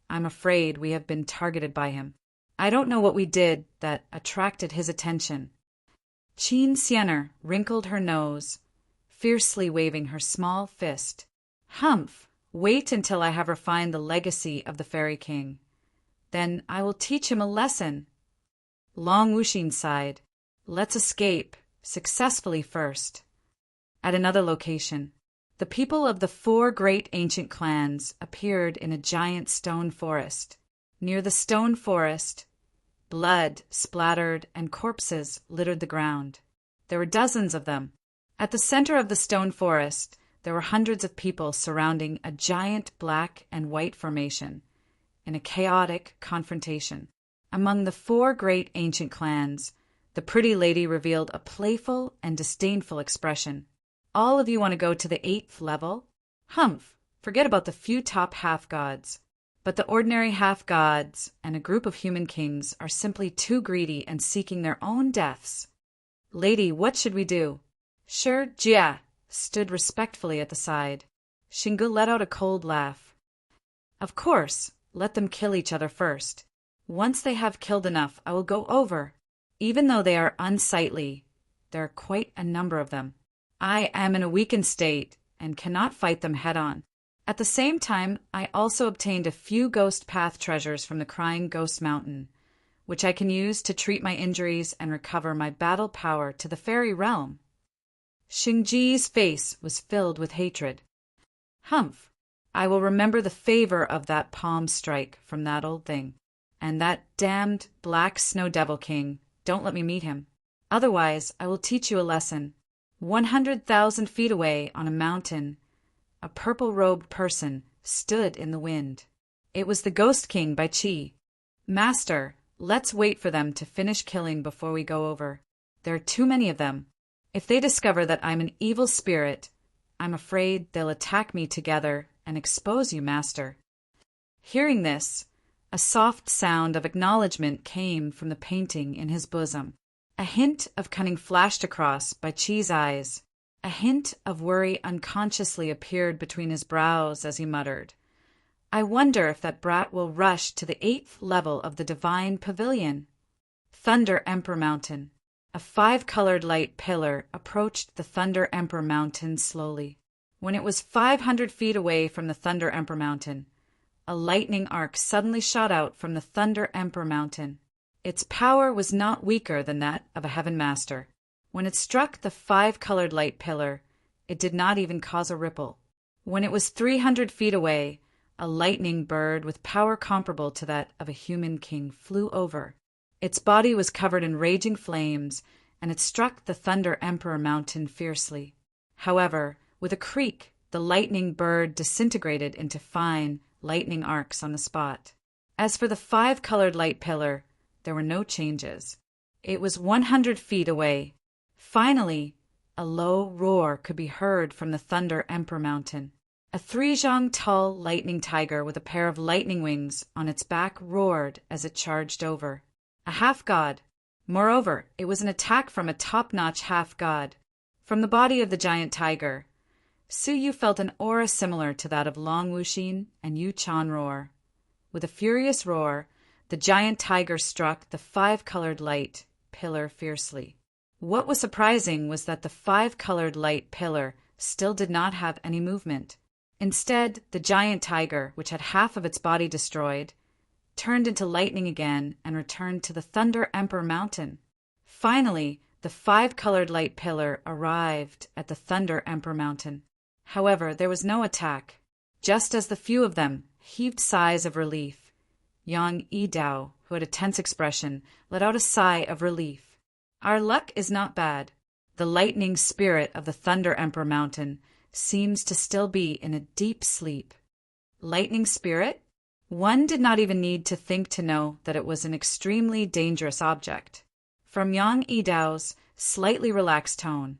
Speaker 1: I'm afraid we have been targeted by him. I don't know what we did that attracted his attention. Qin Xianer wrinkled her nose, fiercely waving her small fist. Humph! Wait until I have refined the legacy of the Fairy King. Then I will teach him a lesson. Long Wuxin sighed. Let's escape, successfully first. At another location, the people of the 4 great ancient clans appeared in a giant stone forest. Near the stone forest, blood splattered and corpses littered the ground. There were dozens of them. At the center of the stone forest, there were hundreds of people surrounding a giant black and white formation in a chaotic confrontation. Among the 4 great ancient clans, the pretty lady revealed a playful and disdainful expression. All of you want to go to the 8th level? Humph! Forget about the few top half-gods. But the ordinary half-gods and a group of human kings are simply too greedy and seeking their own deaths. Lady, what should we do? Sure, Jia stood respectfully at the side. Xingu let out a cold laugh. Of course, let them kill each other first. Once they have killed enough, I will go over. Even though they are unsightly, there are quite a number of them. I am in a weakened state and cannot fight them head-on. At the same time, I also obtained a few ghost path treasures from the Crying Ghost Mountain, which I can use to treat my injuries and recover my battle power to the fairy realm. Xingji's face was filled with hatred. Humph! I will remember the favor of that palm strike from that old thing. And that damned black snow devil king, don't let me meet him. Otherwise, I will teach you a lesson. 100,000 feet away on a mountain, a purple-robed person stood in the wind. It was the Ghost King by Chi. Master, let's wait for them to finish killing before we go over. There are too many of them. If they discover that I'm an evil spirit, I'm afraid they'll attack me together and expose you, Master. Hearing this, a soft sound of acknowledgement came from the painting in his bosom. A hint of cunning flashed across by Chi's eyes. A hint of worry unconsciously appeared between his brows as he muttered, I wonder if that brat will rush to the 8th level of the Divine Pavilion. Thunder Emperor Mountain. A 5-colored light pillar approached the Thunder Emperor Mountain slowly. When it was 500 feet away from the Thunder Emperor Mountain, a lightning arc suddenly shot out from the Thunder Emperor Mountain. Its power was not weaker than that of a Heaven Master. When it struck the 5-colored light pillar, it did not even cause a ripple. When it was 300 feet away, a lightning bird with power comparable to that of a human king flew over. Its body was covered in raging flames, and it struck the Thunder Emperor Mountain fiercely. However, with a creak, the lightning bird disintegrated into fine, lightning arcs on the spot. As for the 5-colored light pillar, there were no changes. It was 100 feet away. Finally, a low roar could be heard from the Thunder Emperor Mountain. A 3-zhang tall lightning tiger with a pair of lightning wings on its back roared as it charged over. A half-god. Moreover, it was an attack from a top-notch half-god. From the body of the giant tiger, Su Yu felt an aura similar to that of Long Wuxin and Yu Chanroar. With a furious roar, the giant tiger struck the 5-colored light pillar fiercely. What was surprising was that the 5-colored light pillar still did not have any movement. Instead, the giant tiger, which had half of its body destroyed, turned into lightning again and returned to the Thunder Emperor Mountain. Finally, the 5-colored light pillar arrived at the Thunder Emperor Mountain. However, there was no attack. Just as the few of them heaved sighs of relief, Yang Yidao, who had a tense expression, let out a sigh of relief. Our luck is not bad. The lightning spirit of the Thunder Emperor Mountain seems to still be in a deep sleep. Lightning spirit? One did not even need to think to know that it was an extremely dangerous object. From Yang Yidao's slightly relaxed tone,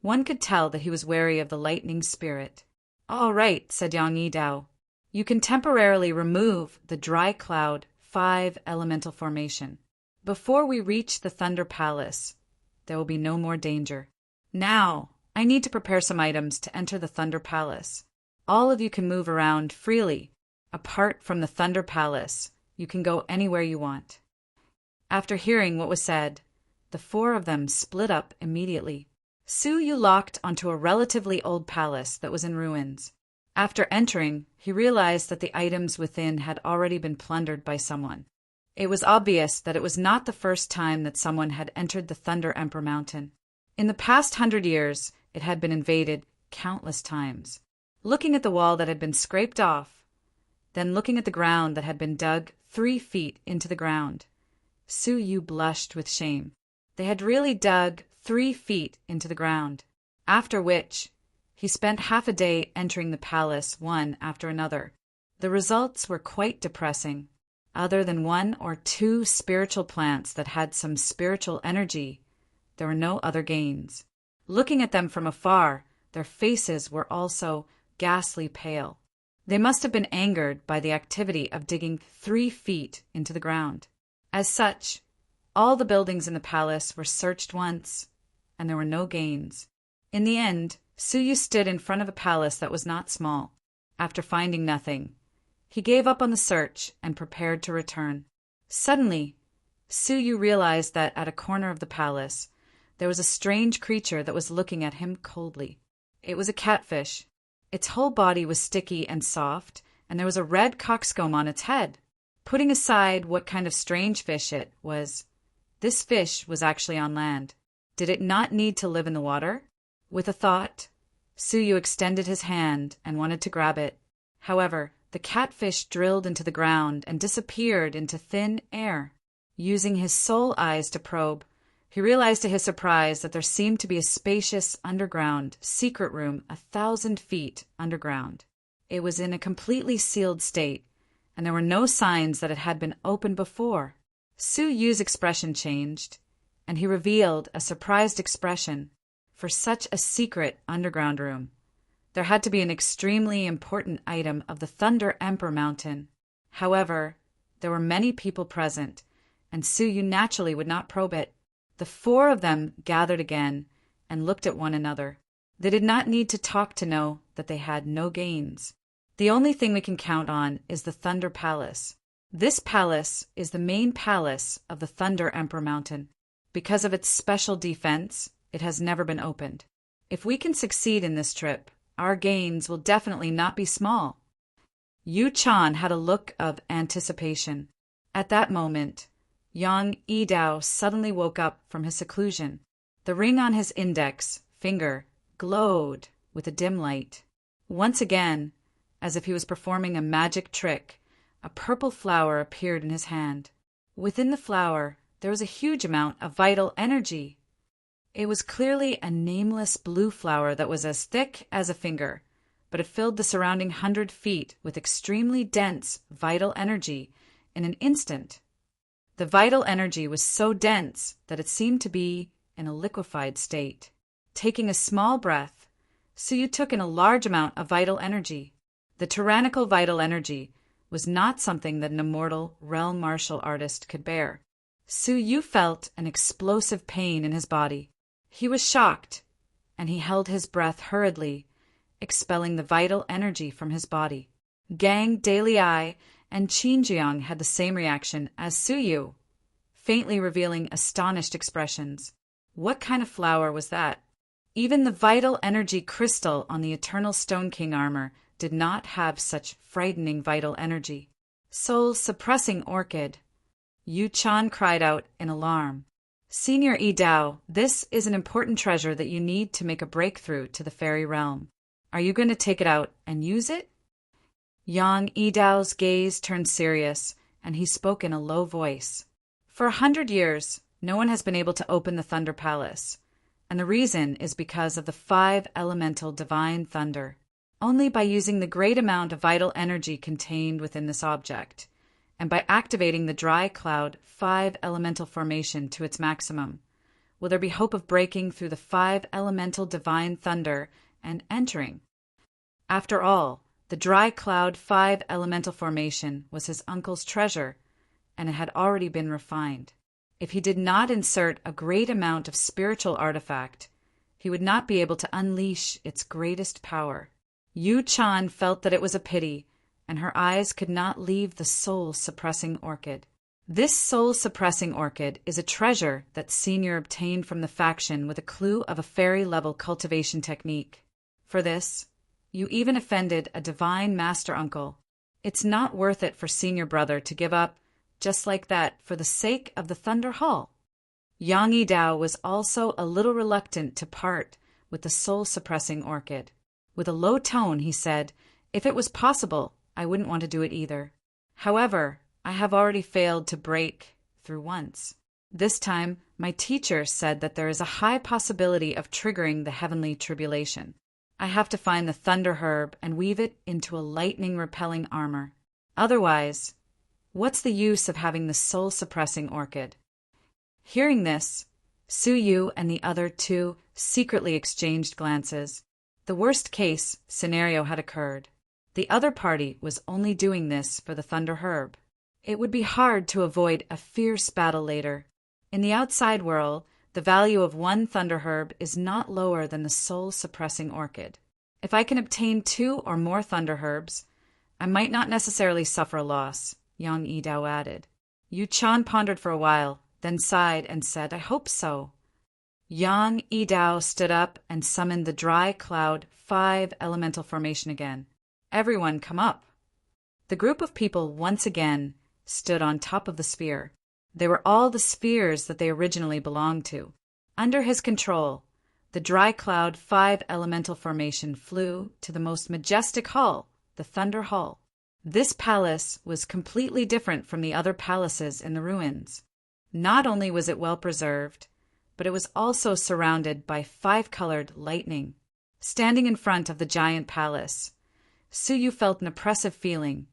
Speaker 1: one could tell that he was wary of the lightning spirit. All right, said Yang Yidao. You can temporarily remove the dry cloud 5 elemental formation. Before we reach the Thunder Palace, there will be no more danger. Now, I need to prepare some items to enter the Thunder Palace. All of you can move around freely. Apart from the Thunder Palace, you can go anywhere you want. After hearing what was said, the 4 of them split up immediately. Su Yu locked onto a relatively old palace that was in ruins. After entering, he realized that the items within had already been plundered by someone. It was obvious that it was not the first time that someone had entered the Thunder Emperor Mountain. In the past 100 years, it had been invaded countless times. Looking at the wall that had been scraped off, then looking at the ground that had been dug 3 feet into the ground, Su Yu blushed with shame. They had really dug 3 feet into the ground, after which he spent half a day entering the palace one after another. The results were quite depressing. Other than 1 or 2 spiritual plants that had some spiritual energy, there were no other gains. Looking at them from afar, their faces were also ghastly pale. They must have been angered by the activity of digging 3 feet into the ground. As such, all the buildings in the palace were searched once, and there were no gains. In the end, Su Yu stood in front of a palace that was not small. After finding nothing, he gave up on the search and prepared to return. Suddenly, Su Yu realized that at a corner of the palace, there was a strange creature that was looking at him coldly. It was a catfish. Its whole body was sticky and soft, and there was a red cockscomb on its head. Putting aside what kind of strange fish it was, this fish was actually on land. Did it not need to live in the water? With a thought, Su Yu extended his hand and wanted to grab it. However, the catfish drilled into the ground and disappeared into thin air. Using his soul eyes to probe, he realized to his surprise that there seemed to be a spacious underground secret room 1,000 feet underground. It was in a completely sealed state, and there were no signs that it had been opened before. Su Yu's expression changed, and he revealed a surprised expression. For such a secret underground room, there had to be an extremely important item of the Thunder Emperor Mountain. However, there were many people present, and Su Yu naturally would not probe it. The four of them gathered again and looked at one another. They did not need to talk to know that they had no gains. The only thing we can count on is the Thunder Palace. This palace is the main palace of the Thunder Emperor Mountain. Because of its special defense, it has never been opened. If we can succeed in this trip, our gains will definitely not be small. Yu Chan had a look of anticipation. At that moment, Yang Yidao suddenly woke up from his seclusion. The ring on his index finger glowed with a dim light. Once again, as if he was performing a magic trick, a purple flower appeared in his hand. Within the flower, there was a huge amount of vital energy. It was clearly a nameless blue flower that was as thick as a finger, but it filled the surrounding 100 feet with extremely dense vital energy in an instant. The vital energy was so dense that it seemed to be in a liquefied state. Taking a small breath, Su Yu took in a large amount of vital energy. The tyrannical vital energy was not something that an immortal realm martial artist could bear. Su Yu felt an explosive pain in his body. He was shocked, and he held his breath hurriedly, expelling the vital energy from his body. Gang Dalai and Qin Jiang had the same reaction as Su Yu, faintly revealing astonished expressions. What kind of flower was that? Even the vital energy crystal on the Eternal Stone King armor did not have such frightening vital energy. Soul-suppressing orchid. Yu Chan cried out in alarm. Senior Yidao, this is an important treasure that you need to make a breakthrough to the fairy realm. Are you going to take it out and use it? Yang Yidao's gaze turned serious, and he spoke in a low voice. For 100 years, no one has been able to open the Thunder Palace, and the reason is because of the 5 elemental divine thunder. Only by using the great amount of vital energy contained within this object, and by activating the dry cloud 5 elemental formation to its maximum, will there be hope of breaking through the 5 elemental divine thunder and entering. After all, the dry cloud 5 elemental formation was his uncle's treasure, and it had already been refined. If he did not insert a great amount of spiritual artifact, he would not be able to unleash its greatest power. Yu Chan felt that it was a pity, and her eyes could not leave the soul-suppressing orchid. This soul-suppressing orchid is a treasure that Senior obtained from the faction with a clue of a fairy-level cultivation technique. For this, you even offended a divine master uncle. It's not worth it for Senior brother to give up just like that for the sake of the Thunder Hall. Yang Yidao was also a little reluctant to part with the soul-suppressing orchid. With a low tone, he said, "If it was possible, I wouldn't want to do it either. However, I have already failed to break through once. This time, my teacher said that there is a high possibility of triggering the heavenly tribulation. I have to find the thunder herb and weave it into a lightning-repelling armor. Otherwise, what's the use of having the soul-suppressing orchid?" Hearing this, Su Yu and the other two secretly exchanged glances. The worst-case scenario had occurred. The other party was only doing this for the thunder herb. It would be hard to avoid a fierce battle later. In the outside world, the value of 1 thunder herb is not lower than the soul-suppressing orchid. If I can obtain 2 or more thunder herbs, I might not necessarily suffer a loss, Yang Yidao added. Yu Chan pondered for a while, then sighed and said, "I hope so." Yang Yidao stood up and summoned the dry cloud 5 elemental formation again. "Everyone come up." The group of people once again stood on top of the sphere. They were all the spheres that they originally belonged to. Under his control, the dry cloud 5 elemental formation flew to the most majestic hall, the Thunder Hall. This palace was completely different from the other palaces in the ruins. Not only was it well preserved, but it was also surrounded by 5-colored lightning. Standing in front of the giant palace, Su Yu felt an oppressive feeling,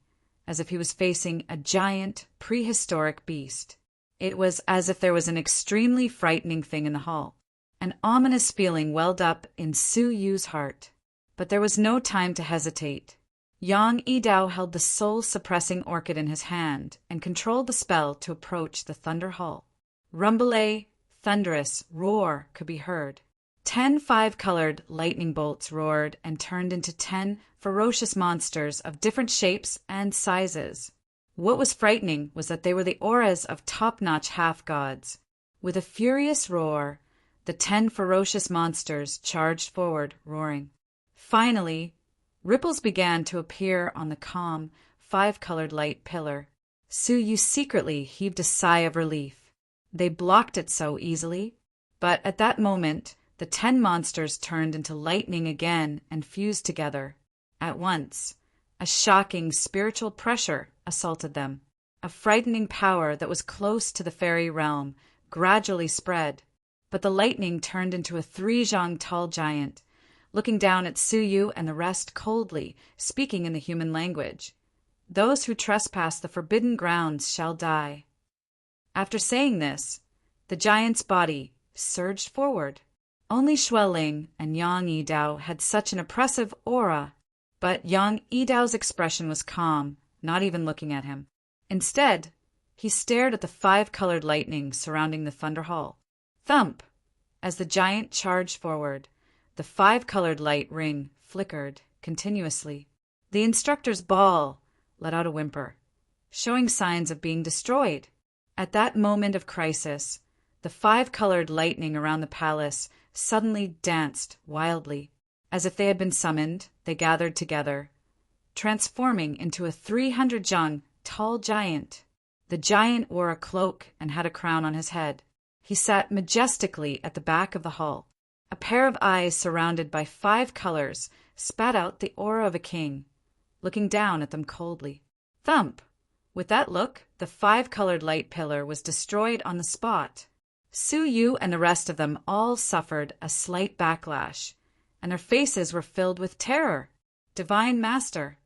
Speaker 1: as if he was facing a giant, prehistoric beast. It was as if there was an extremely frightening thing in the hall. An ominous feeling welled up in Su Yu's heart. But there was no time to hesitate. Yang Yidao held the soul-suppressing orchid in his hand and controlled the spell to approach the Thunder Hall. Rumble, thunderous roar could be heard. 10 five-colored lightning bolts roared and turned into 10 ferocious monsters of different shapes and sizes. What was frightening was that they were the auras of top-notch half-gods. With a furious roar, the 10 ferocious monsters charged forward, roaring. Finally, ripples began to appear on the calm, five-colored light pillar. Su Yu secretly heaved a sigh of relief. They blocked it so easily. But at that moment, the 10 monsters turned into lightning again and fused together. At once, a shocking spiritual pressure assaulted them. A frightening power that was close to the fairy realm gradually spread. But the lightning turned into a 3-zhang tall giant, looking down at Su Yu and the rest coldly, speaking in the human language. Those who trespass the forbidden grounds shall die. After saying this, the giant's body surged forward. Only Xueling and Yang Yidao had such an oppressive aura, but Yang Yidao's expression was calm, not even looking at him. Instead, he stared at the 5-colored lightning surrounding the Thunder Hall. Thump! As the giant charged forward, the 5-colored light ring flickered continuously. The instructor's ball let out a whimper, showing signs of being destroyed. At that moment of crisis, the 5-colored lightning around the palace suddenly danced wildly. As if they had been summoned, they gathered together, transforming into a 300-zhang tall giant. The giant wore a cloak and had a crown on his head. He sat majestically at the back of the hall. A pair of eyes surrounded by 5 colors spat out the aura of a king, looking down at them coldly. Thump! With that look, the 5-colored light pillar was destroyed on the spot. Su Yu and the rest of them all suffered a slight backlash, and their faces were filled with terror. Divine Master!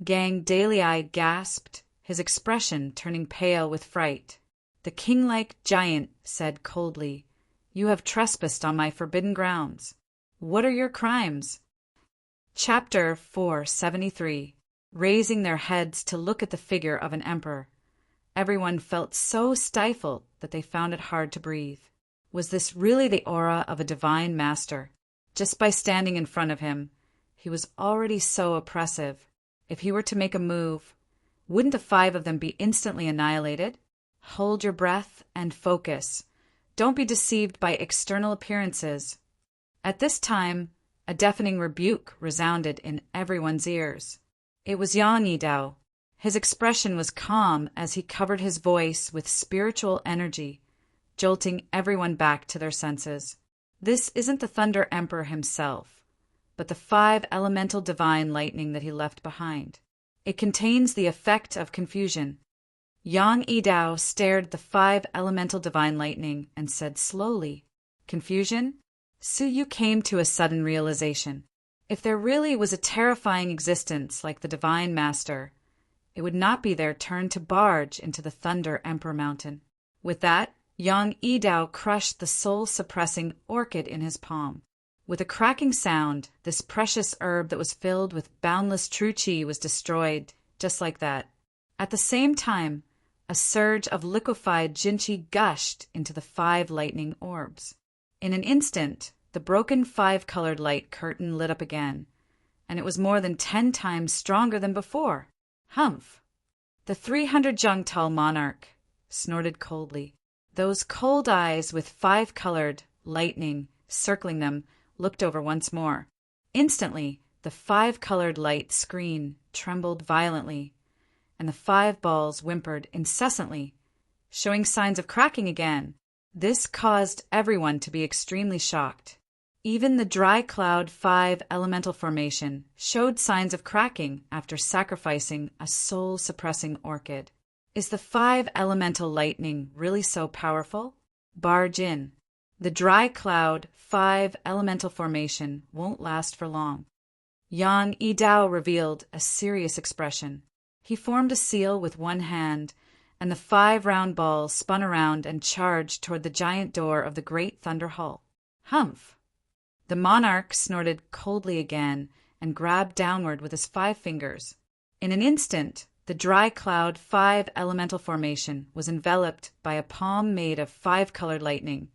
Speaker 1: Gang Dalei gasped, his expression turning pale with fright. The king-like giant said coldly, "You have trespassed on my forbidden grounds. What are your crimes?" Chapter 473. Raising their heads to look at the figure of an emperor. Everyone felt so stifled that they found it hard to breathe. Was this really the aura of a divine master? Just by standing in front of him, he was already so oppressive. If he were to make a move, wouldn't the 5 of them be instantly annihilated? Hold your breath and focus. Don't be deceived by external appearances. At this time, a deafening rebuke resounded in everyone's ears. It was Yang Yidao. His expression was calm as he covered his voice with spiritual energy, jolting everyone back to their senses. This isn't the Thunder Emperor himself, but the 5 elemental divine lightning that he left behind. It contains the effect of confusion. Yang Yidao stared at the 5 elemental divine lightning and said slowly, "Confusion?" Su Yu came to a sudden realization. If there really was a terrifying existence like the Divine Master, it would not be their turn to barge into the Thunder Emperor Mountain. With that, Yang Yidao crushed the soul-suppressing orchid in his palm. With a cracking sound, this precious herb that was filled with boundless true qi was destroyed, just like that. At the same time, a surge of liquefied jinqi gushed into the 5 lightning orbs. In an instant, the broken 5-colored light curtain lit up again, and it was more than 10 times stronger than before. Humph! The 300-zhang tall monarch snorted coldly. Those cold eyes with 5-colored lightning circling them looked over once more. Instantly, the 5-colored light screen trembled violently, and the 5 balls whimpered incessantly, showing signs of cracking again. This caused everyone to be extremely shocked. Even the dry cloud 5 elemental formation showed signs of cracking after sacrificing a soul-suppressing orchid. Is the 5 elemental lightning really so powerful? Barge in. The dry cloud 5 elemental formation won't last for long. Yang Yidao revealed a serious expression. He formed a seal with one hand, and the 5 round balls spun around and charged toward the giant door of the great Thunder Hall. Humph! The monarch snorted coldly again and grabbed downward with his 5 fingers. In an instant, the dry cloud 5 elemental formation was enveloped by a palm made of 5-colored lightning,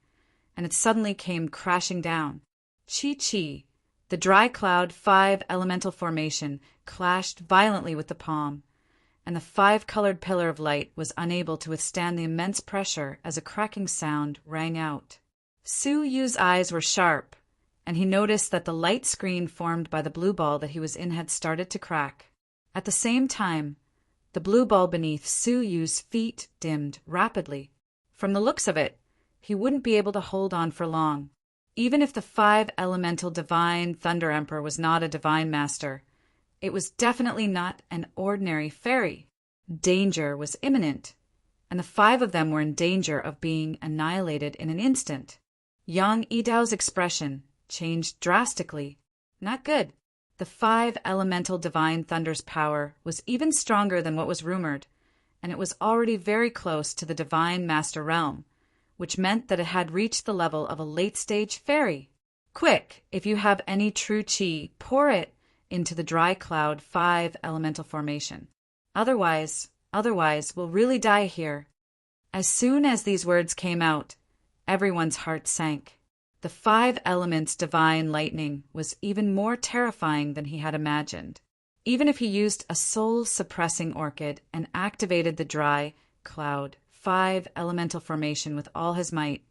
Speaker 1: and it suddenly came crashing down. Chi-chi! The dry cloud 5 elemental formation clashed violently with the palm, and the 5-colored pillar of light was unable to withstand the immense pressure as a cracking sound rang out. Su Yu's eyes were sharp, and he noticed that the light screen formed by the blue ball that he was in had started to crack. At the same time, the blue ball beneath Su Yu's feet dimmed rapidly. From the looks of it, he wouldn't be able to hold on for long. Even if the 5-elemental divine Thunder Emperor was not a divine master, it was definitely not an ordinary fairy. Danger was imminent, and the 5 of them were in danger of being annihilated in an instant. Yang Yidao's expression changed drastically. Not good. The 5-elemental divine thunder's power was even stronger than what was rumored, and it was already very close to the divine master realm, which meant that it had reached the level of a late-stage fairy. Quick, if you have any true chi, pour it into the dry cloud 5 elemental formation. Otherwise, we'll really die here. As soon as these words came out, everyone's heart sank. The 5 elements divine lightning was even more terrifying than he had imagined. Even if he used a soul-suppressing orchid and activated the dry cloud 5 elemental formation with all his might,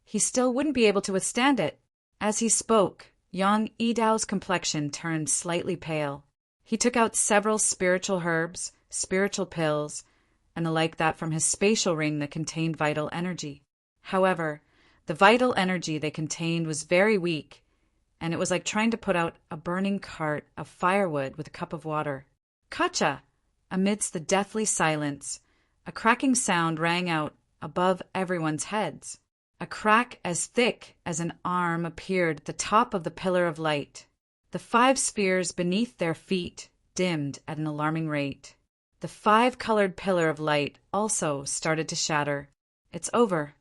Speaker 1: he still wouldn't be able to withstand it. As he spoke, Yang Yidao's complexion turned slightly pale. He took out several spiritual herbs, spiritual pills, and the like that from his spatial ring that contained vital energy. However, the vital energy they contained was very weak, and it was like trying to put out a burning cart of firewood with a cup of water. Kacha! Amidst the deathly silence, a cracking sound rang out above everyone's heads. A crack as thick as an arm appeared at the top of the pillar of light. The 5 spheres beneath their feet dimmed at an alarming rate. The 5-colored pillar of light also started to shatter. It's over.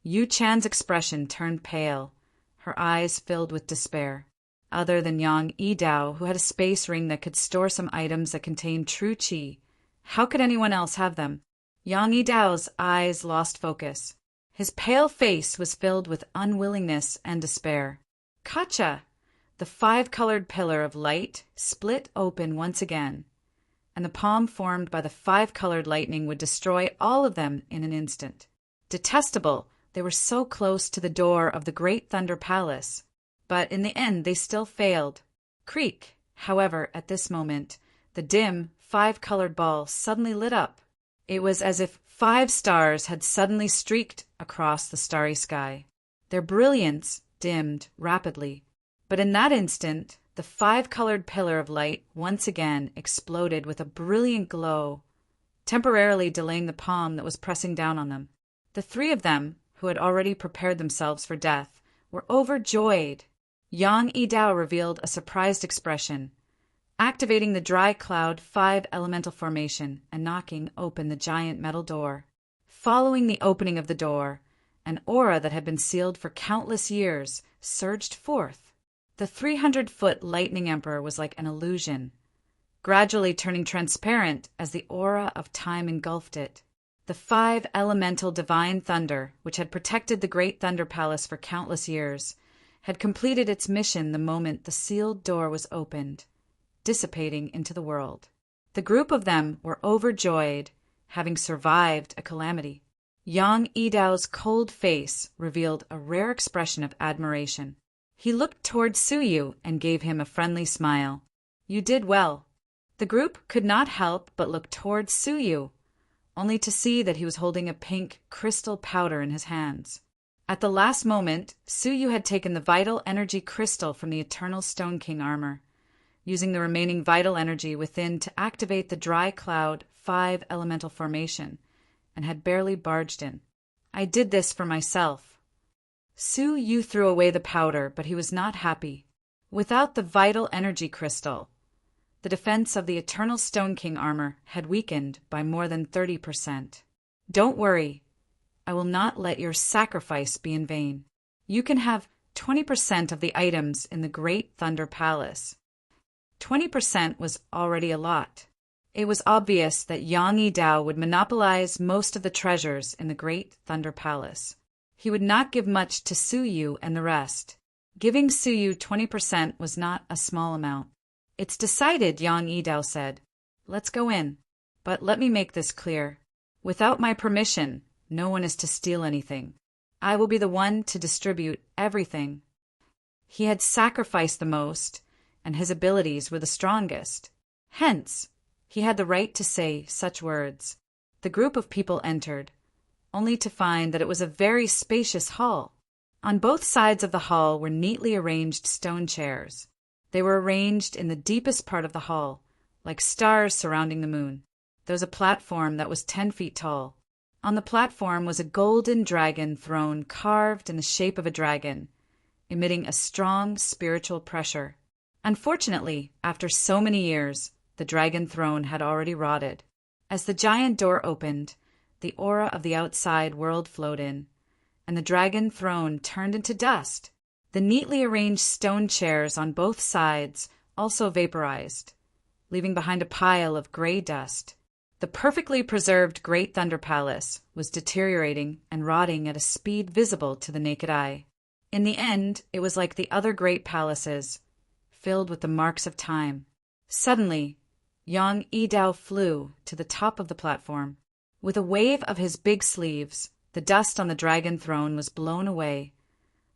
Speaker 1: Yu Chan's expression turned pale, her eyes filled with despair. Other than Yang Yidao, who had a space ring that could store some items that contained true chi, how could anyone else have them? Yang Yidao's eyes lost focus. His pale face was filled with unwillingness and despair. Kacha! The 5-colored pillar of light split open once again, and the palm formed by the 5-colored lightning would destroy all of them in an instant. Detestable! They were so close to the door of the Great Thunder Palace, but in the end they still failed. Creak! However, at this moment, the dim 5-colored ball suddenly lit up. It was as if 5 stars had suddenly streaked across the starry sky. Their brilliance dimmed rapidly, but in that instant, the 5-colored pillar of light once again exploded with a brilliant glow, temporarily delaying the palm that was pressing down on them. The 3 of them, who had already prepared themselves for death, were overjoyed. Yang Yidao revealed a surprised expression, activating the dry cloud 5 elemental formation and knocking open the giant metal door. Following the opening of the door, an aura that had been sealed for countless years surged forth. The 300-foot lightning emperor was like an illusion, gradually turning transparent as the aura of time engulfed it. The 5 elemental divine thunder, which had protected the Great Thunder Palace for countless years, had completed its mission the moment the sealed door was opened, dissipating into the world. The group of them were overjoyed, having survived a calamity. Yang Yidao's cold face revealed a rare expression of admiration. He looked toward Su Yu and gave him a friendly smile. You did well. The group could not help but look toward Su Yu, only to see that he was holding a pink crystal powder in his hands. At the last moment, Su Yu had taken the vital energy crystal from the Eternal Stone King armor, using the remaining vital energy within to activate the dry cloud 5 elemental formation, and had barely barged in. I did this for myself. Su Yu threw away the powder, but he was not happy. Without the vital energy crystal, The defense of the Eternal Stone King armor had weakened by more than 30%. Don't worry. I will not let your sacrifice be in vain. You can have 20% of the items in the Great Thunder Palace. 20% was already a lot. It was obvious that Yang Yidao would monopolize most of the treasures in the Great Thunder Palace. He would not give much to Su Yu and the rest. Giving Su Yu 20% was not a small amount. It's decided, Yang Yidao said. Let's go in. But let me make this clear. Without my permission, no one is to steal anything. I will be the one to distribute everything. He had sacrificed the most, and his abilities were the strongest. Hence, he had the right to say such words. The group of people entered, only to find that it was a very spacious hall. On both sides of the hall were neatly arranged stone chairs. They were arranged in the deepest part of the hall, like stars surrounding the moon. There was a platform that was 10 feet tall. On the platform was a golden dragon throne carved in the shape of a dragon, emitting a strong spiritual pressure. Unfortunately, after so many years, the dragon throne had already rotted. As the giant door opened, the aura of the outside world flowed in, and the dragon throne turned into dust. The neatly arranged stone chairs on both sides also vaporized, leaving behind a pile of gray dust. The perfectly preserved Great Thunder Palace was deteriorating and rotting at a speed visible to the naked eye. In the end, it was like the other great palaces, filled with the marks of time. Suddenly, Yang Yidao flew to the top of the platform. With a wave of his big sleeves, the dust on the dragon throne was blown away,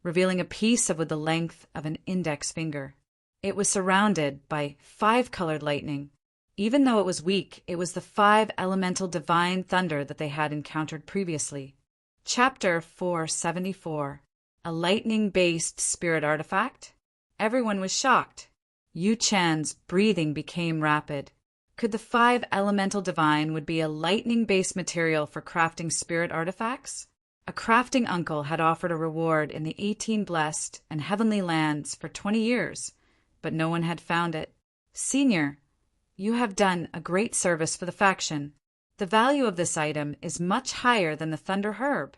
Speaker 1: revealing a piece of the length of an index finger. It was surrounded by 5-colored lightning. Even though it was weak, it was the 5 elemental divine thunder that they had encountered previously. Chapter 474. A lightning-based spirit artifact? Everyone was shocked. Yu Chan's breathing became rapid. Could the 5 elemental divine would be a lightning-based material for crafting spirit artifacts? A crafting uncle had offered a reward in the 18 blessed and heavenly lands for 20 years, but no one had found it. Senior, you have done a great service for the faction. The value of this item is much higher than the Thunder Herb.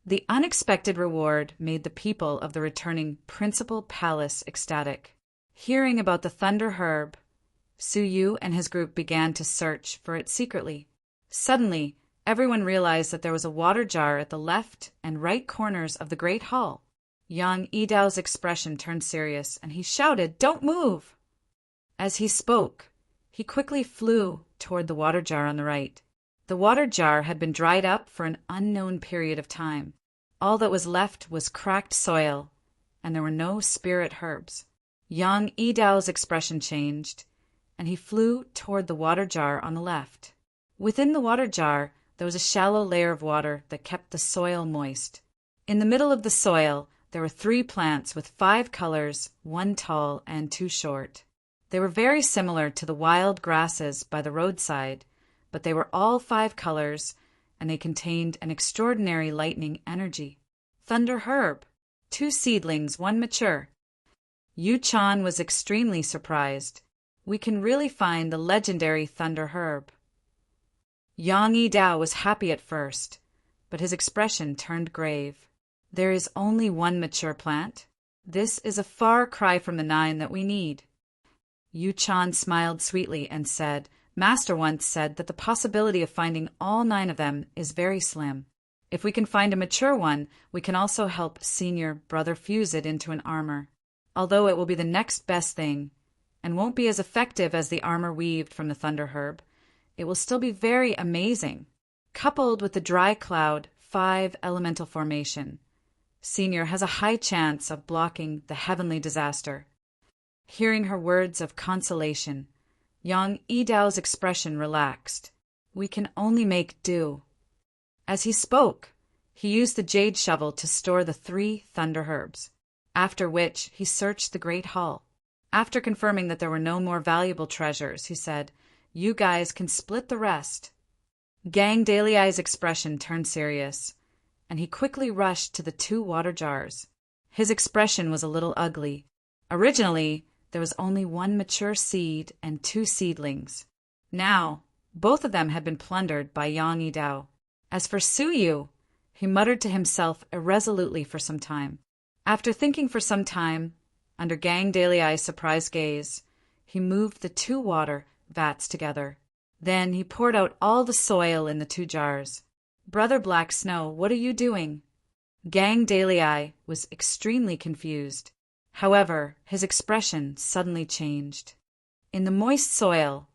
Speaker 1: The unexpected reward made the people of the returning Principal Palace ecstatic. Hearing about the Thunder Herb, Su Yu and his group began to search for it secretly. Suddenly, everyone realized that there was a water jar at the left and right corners of the great hall. Yang Yidao's expression turned serious, and he shouted, "Don't move!" As he spoke, he quickly flew toward the water jar on the right. The water jar had been dried up for an unknown period of time. All that was left was cracked soil, and there were no spirit herbs. Yang Yidao's expression changed, and he flew toward the water jar on the left. Within the water jar, there was a shallow layer of water that kept the soil moist. In the middle of the soil, there were 3 plants with 5 colors, 1 tall and 2 short. They were very similar to the wild grasses by the roadside, but they were all 5 colors, and they contained an extraordinary lightning energy. Thunder Herb. 2 seedlings, 1 mature. Yu Chan was extremely surprised. We can really find the legendary Thunder Herb. Yang Yidao was happy at first, but his expression turned grave. There is only 1 mature plant. This is a far cry from the 9 that we need. Yu Chan smiled sweetly and said, "Master once said that the possibility of finding all 9 of them is very slim. If we can find a mature one, we can also help Senior Brother fuse it into an armor. Although it will be the next best thing, and won't be as effective as the armor weaved from the Thunder Herb, it will still be very amazing. Coupled with the dry cloud 5 elemental formation, Senior has a high chance of blocking the heavenly disaster." Hearing her words of consolation, Yang Yidao's expression relaxed. "We can only make do." As he spoke, he used the jade shovel to store the 3 Thunder Herbs, after which he searched the great hall. After confirming that there were no more valuable treasures, he said, "You guys can split the rest." Gang Daliai's expression turned serious, and he quickly rushed to the 2 water jars. His expression was a little ugly. Originally, there was only one mature seed and 2 seedlings. Now, both of them had been plundered by Yang Yidao. As for Suyu, he muttered to himself irresolutely for some time. After thinking for some time, under Gang Daliai's surprised gaze, he moved the 2 water vats together. Then he poured out all the soil in the 2 jars. "Brother Black Snow, what are you doing?" Gang Daliai was extremely confused. However, his expression suddenly changed. In the moist soil,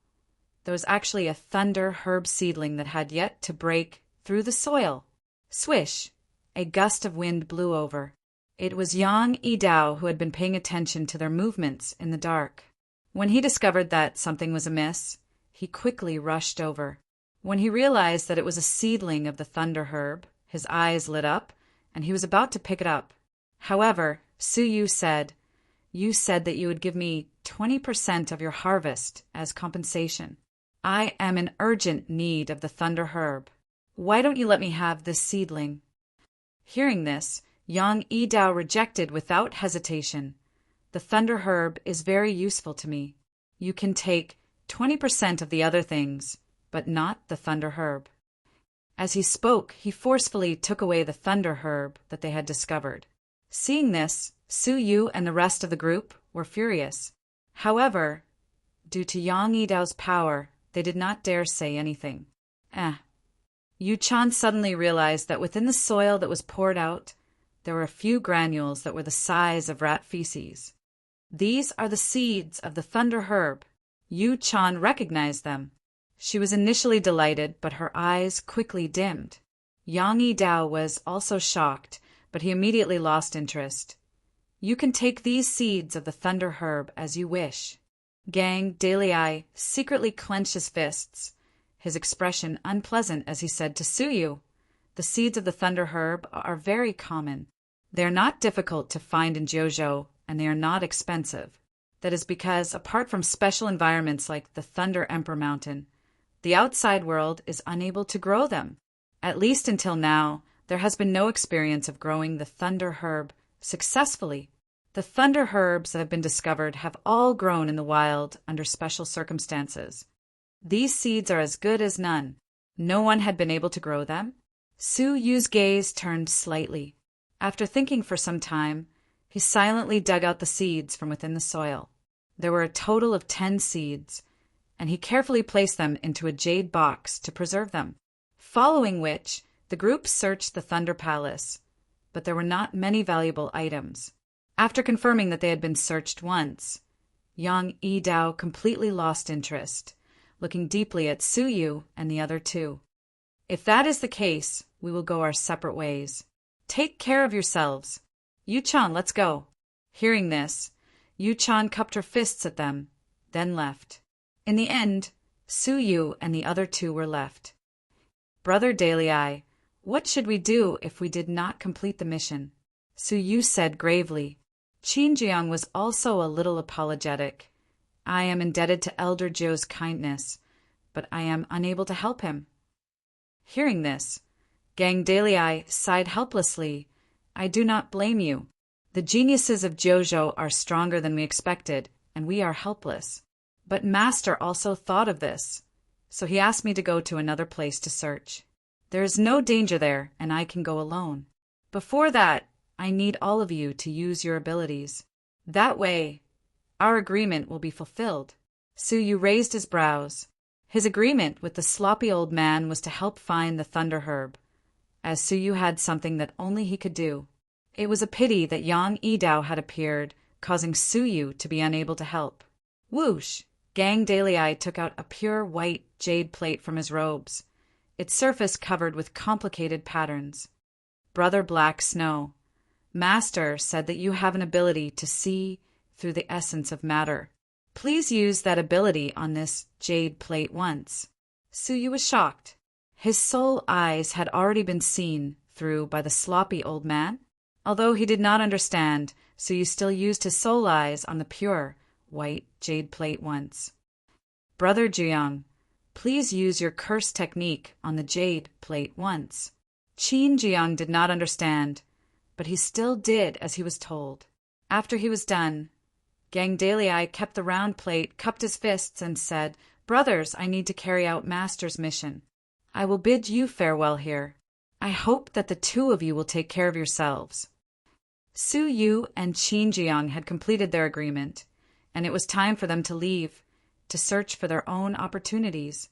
Speaker 1: there was actually a thunder herb seedling that had yet to break through the soil. Swish! A gust of wind blew over. It was Yang Yidao who had been paying attention to their movements in the dark. When he discovered that something was amiss, he quickly rushed over. When he realized that it was a seedling of the thunder herb, his eyes lit up, and he was about to pick it up. However, Suyu said, "You said that you would give me 20% of your harvest as compensation. I am in urgent need of the thunder herb. Why don't you let me have this seedling?" Hearing this, Yang Yidao rejected without hesitation. "The thunder herb is very useful to me. You can take 20% of the other things, but not the thunder herb." As he spoke, he forcefully took away the thunder herb that they had discovered. Seeing this, Suyu and the rest of the group were furious. However, due to Yang Yidao's power, they did not dare say anything. Yu-chan suddenly realized that within the soil that was poured out, there were a few granules that were the size of rat feces. "These are the seeds of the thunder herb." Yu-chan recognized them. She was initially delighted, but her eyes quickly dimmed. Yang Yidao was also shocked, but he immediately lost interest. "You can take these seeds of the thunder herb as you wish." Gang Daliai secretly clenched his fists, his expression unpleasant as he said to Suyu, "The seeds of the thunder herb are very common. They are not difficult to find in Jojo, and they are not expensive. That is because, apart from special environments like the Thunder Emperor Mountain, the outside world is unable to grow them. At least until now, there has been no experience of growing the thunder herb successfully. The thunder herbs that have been discovered have all grown in the wild under special circumstances. These seeds are as good as none. No one had been able to grow them." Suyu's gaze turned slightly. After thinking for some time, he silently dug out the seeds from within the soil. There were a total of 10 seeds, and he carefully placed them into a jade box to preserve them. Following which, the group searched the Thunder Palace, but there were not many valuable items. After confirming that they had been searched once, Yang Yidao completely lost interest, looking deeply at Suyu and the other 2. "If that is the case, we will go our separate ways. Take care of yourselves. Yu-chan, let's go." Hearing this, Yu-chan cupped her fists at them, then left. In the end, Suyu and the other 2 were left. "Brother Daliai, what should we do if we did not complete the mission?" Suyu said gravely. Qinjiang was also a little apologetic. "I am indebted to Elder Joe's kindness, but I am unable to help him." Hearing this, Gang Daliai sighed helplessly. "I do not blame you. The geniuses of Jojo are stronger than we expected, and we are helpless. But Master also thought of this, so he asked me to go to another place to search. There is no danger there, and I can go alone. Before that, I need all of you to use your abilities. That way, our agreement will be fulfilled." Suyu raised his brows. His agreement with the sloppy old man was to help find the thunder herb, as Suyu had something that only he could do. It was a pity that Yang Yidao had appeared, causing Suyu to be unable to help. Whoosh! Gang Daliai took out a pure white jade plate from his robes, its surface covered with complicated patterns. "Brother Black Snow, Master said that you have an ability to see through the essence of matter. Please use that ability on this jade plate once." Suyu was shocked. His soul eyes had already been seen through by the sloppy old man. Although he did not understand, Suyu still used his soul eyes on the pure, white jade plate once. "Brother Juyang, please use your curse technique on the jade plate once." Qin Jiang did not understand, but he still did as he was told. After he was done, Gang Dalei kept the round plate, cupped his fists, and said, "Brothers, I need to carry out Master's mission. I will bid you farewell here. I hope that the two of you will take care of yourselves." Su Yu and Qin Jiang had completed their agreement, and it was time for them to leave, to search for their own opportunities.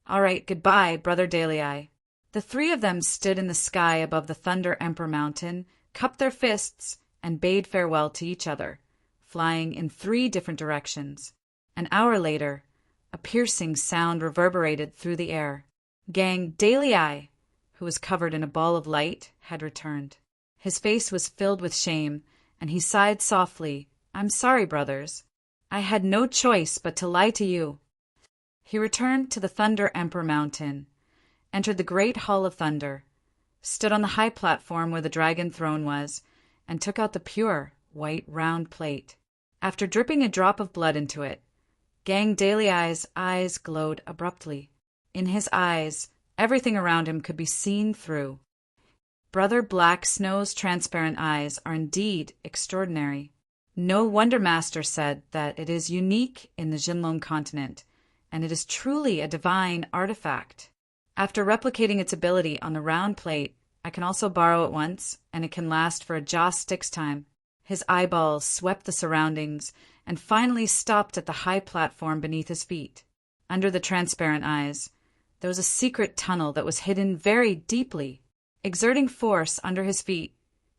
Speaker 1: "All right, goodbye, Brother Dalei." The three of them stood in the sky above the Thunder Emperor Mountain, cupped their fists, and bade farewell to each other, flying in 3 different directions. An hour later, a piercing sound reverberated through the air. Gang Dalei, who was covered in a ball of light, had returned. His face was filled with shame, and he sighed softly, "I'm sorry, brothers. I had no choice but to lie to you." He returned to the Thunder Emperor Mountain, entered the Great Hall of Thunder, stood on the high platform where the dragon throne was, and took out the pure, white round plate. After dripping a drop of blood into it, Gang Dalei's eyes glowed abruptly. In his eyes, everything around him could be seen through. Brother Black Snow's transparent eyes are indeed extraordinary. No wonder Master said that it is unique in the Jinlong continent, and it is truly a divine artifact. After replicating its ability on the round plate, I can also borrow it once, and it can last for a joss stick's time. His eyeballs swept the surroundings and finally stopped at the high platform beneath his feet. Under the transparent eyes, there was a secret tunnel that was hidden very deeply. Exerting force under his feet,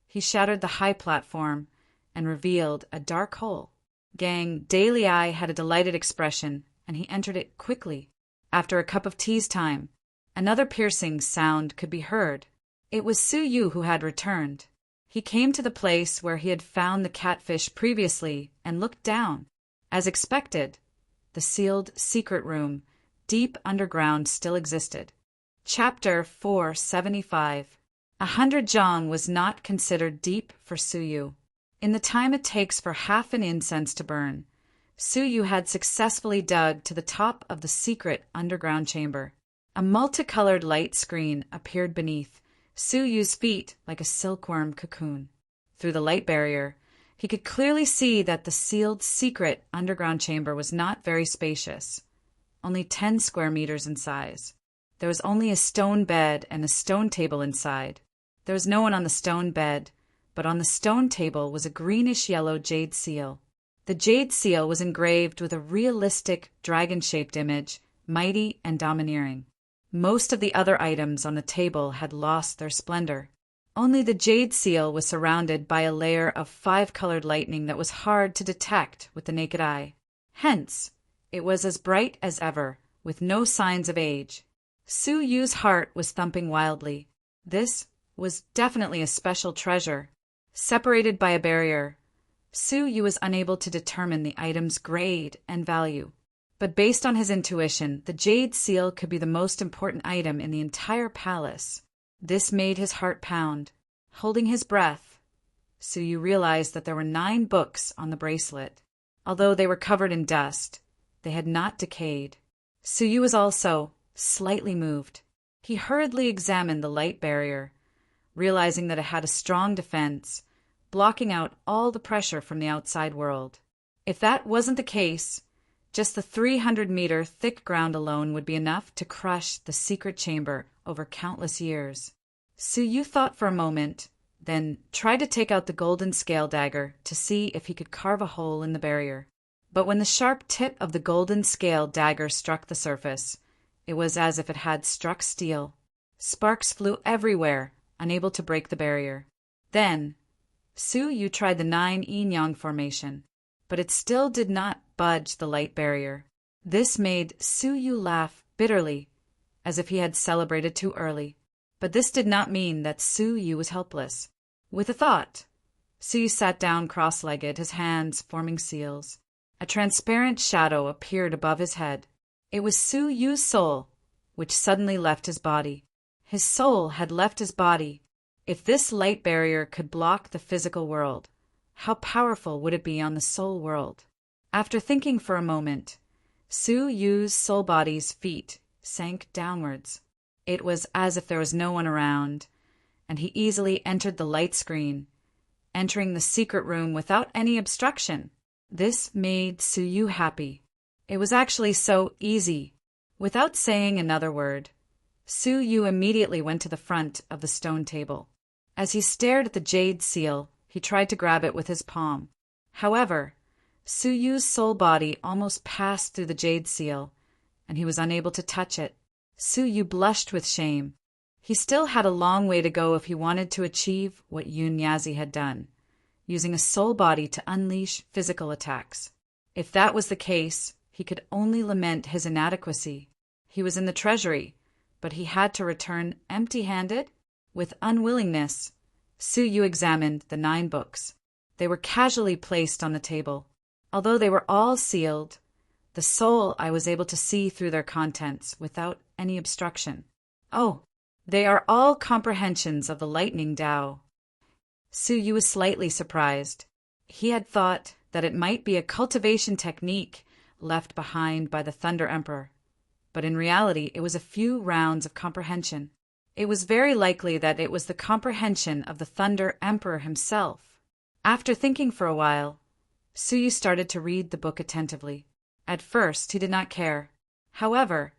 Speaker 1: he shattered the high platform and revealed a dark hole. Gang Dalei had a delighted expression, and he entered it quickly. After a cup of tea's time, another piercing sound could be heard. It was Su Yu who had returned. He came to the place where he had found the catfish previously and looked down. As expected, the sealed secret room, deep underground, still existed. Chapter 475. 100 zhang was not considered deep for Su Yu. In the time it takes for half an incense to burn, Su Yu had successfully dug to the top of the secret underground chamber. A multicolored light screen appeared beneath Su Yu's feet like a silkworm cocoon. Through the light barrier, he could clearly see that the sealed secret underground chamber was not very spacious, only 10 square meters in size. There was only a stone bed and a stone table inside. There was no one on the stone bed, but on the stone table was a greenish-yellow jade seal. The jade seal was engraved with a realistic dragon-shaped image, mighty and domineering. Most of the other items on the table had lost their splendor. Only the jade seal was surrounded by a layer of 5-colored lightning that was hard to detect with the naked eye. Hence, it was as bright as ever, with no signs of age. Su Yu's heart was thumping wildly. This was definitely a special treasure. Separated by a barrier, Su Yu was unable to determine the item's grade and value. But based on his intuition, the jade seal could be the most important item in the entire palace. This made his heart pound. Holding his breath, Su Yu realized that there were 9 books on the bracelet. Although they were covered in dust, they had not decayed. Su Yu was also slightly moved. He hurriedly examined the light barrier, realizing that it had a strong defense, blocking out all the pressure from the outside world. If that wasn't the case, just the 300-meter thick ground alone would be enough to crush the secret chamber over countless years. Su Yu thought for a moment, then tried to take out the golden scale dagger to see if he could carve a hole in the barrier. But when the sharp tip of the golden scale dagger struck the surface, it was as if it had struck steel. Sparks flew everywhere, unable to break the barrier. Then, Su Yu tried the 9 yin-yang formation, but it still did not budge the light barrier. This made Su Yu laugh bitterly, as if he had celebrated too early. But this did not mean that Su Yu was helpless. With a thought, Su Yu sat down cross-legged, his hands forming seals. A transparent shadow appeared above his head. It was Su Yu's soul, which suddenly left his body. His soul had left his body. If this light barrier could block the physical world, how powerful would it be on the soul world? After thinking for a moment, Su Yu's soul body's feet sank downwards. It was as if there was no one around, and he easily entered the light screen, entering the secret room without any obstruction. This made Suyu happy. It was actually so easy. Without saying another word, Suyu immediately went to the front of the stone table. As he stared at the jade seal, he tried to grab it with his palm. However, Suyu's soul body almost passed through the jade seal, and he was unable to touch it. Suyu blushed with shame. He still had a long way to go if he wanted to achieve what Yun Yazi had done, using a soul body to unleash physical attacks. If that was the case, he could only lament his inadequacy. He was in the treasury, but he had to return empty-handed? With unwillingness, Suyu examined the 9 books. They were casually placed on the table. Although they were all sealed, the soul I was able to see through their contents without any obstruction. Oh, they are all comprehensions of the lightning Tao. Suyu was slightly surprised. He had thought that it might be a cultivation technique left behind by the Thunder Emperor, but in reality it was a few rounds of comprehension. It was very likely that it was the comprehension of the Thunder Emperor himself. After thinking for a while, Suyu started to read the book attentively. At first, he did not care. However,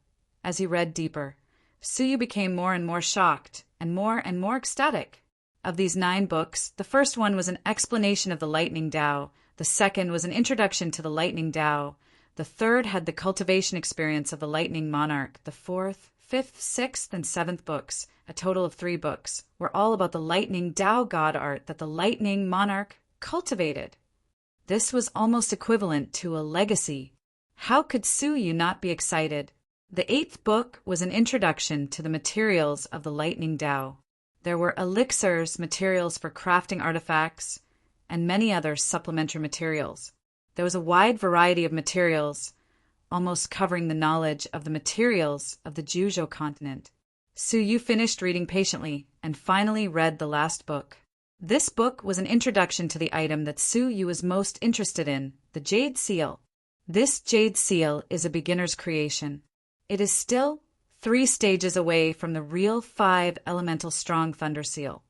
Speaker 1: as he read deeper, Suyu became more and more shocked and more ecstatic. Of these 9 books, the first one was an explanation of the lightning Tao, the second was an introduction to the lightning Tao, the third had the cultivation experience of the lightning monarch, the fourth, 5th, 6th, and 7th books, a total of 3 books, were all about the lightning Tao god art that the lightning monarch cultivated. This was almost equivalent to a legacy. How could Suyu not be excited? The 8th book was an introduction to the materials of the lightning Tao. There were elixirs, materials for crafting artifacts, and many other supplementary materials. There was a wide variety of materials, almost covering the knowledge of the materials of the Juzhou continent. Suyu finished reading patiently and finally read the last book. This book was an introduction to the item that Suyu was most interested in, the Jade Seal. This Jade Seal is a beginner's creation. It is still 3 stages away from the real 5 elemental strong Thunder Seal.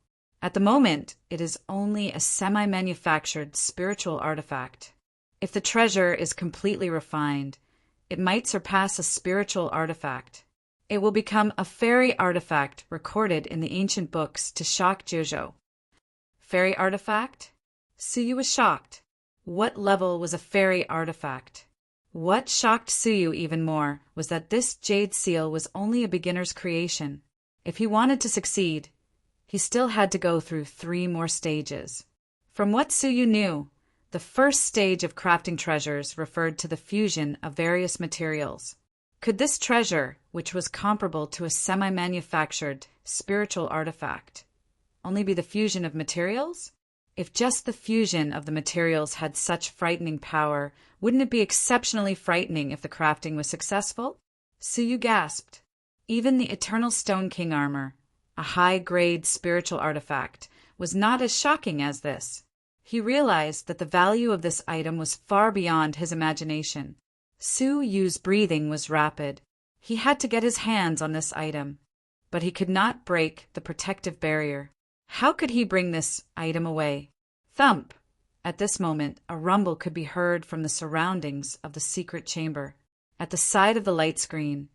Speaker 1: At the moment, it is only a semi-manufactured spiritual artifact. If the treasure is completely refined, it might surpass a spiritual artifact. It will become a fairy artifact recorded in the ancient books to shock Juzhou. Fairy artifact? Suyu was shocked. What level was a fairy artifact? What shocked Suyu even more was that this jade seal was only a beginner's creation. If he wanted to succeed, he still had to go through 3 more stages. From what Suyu knew, the first stage of crafting treasures referred to the fusion of various materials. Could this treasure, which was comparable to a semi-manufactured spiritual artifact, only be the fusion of materials? If just the fusion of the materials had such frightening power, wouldn't it be exceptionally frightening if the crafting was successful? Suyu gasped. Even the Eternal Stone King armor, a high-grade spiritual artifact, was not as shocking as this. He realized that the value of this item was far beyond his imagination. Suyu's breathing was rapid. He had to get his hands on this item, but he could not break the protective barrier. How could he bring this item away? Thump! At this moment, a rumble could be heard from the surroundings of the secret chamber. At the side of the light screen,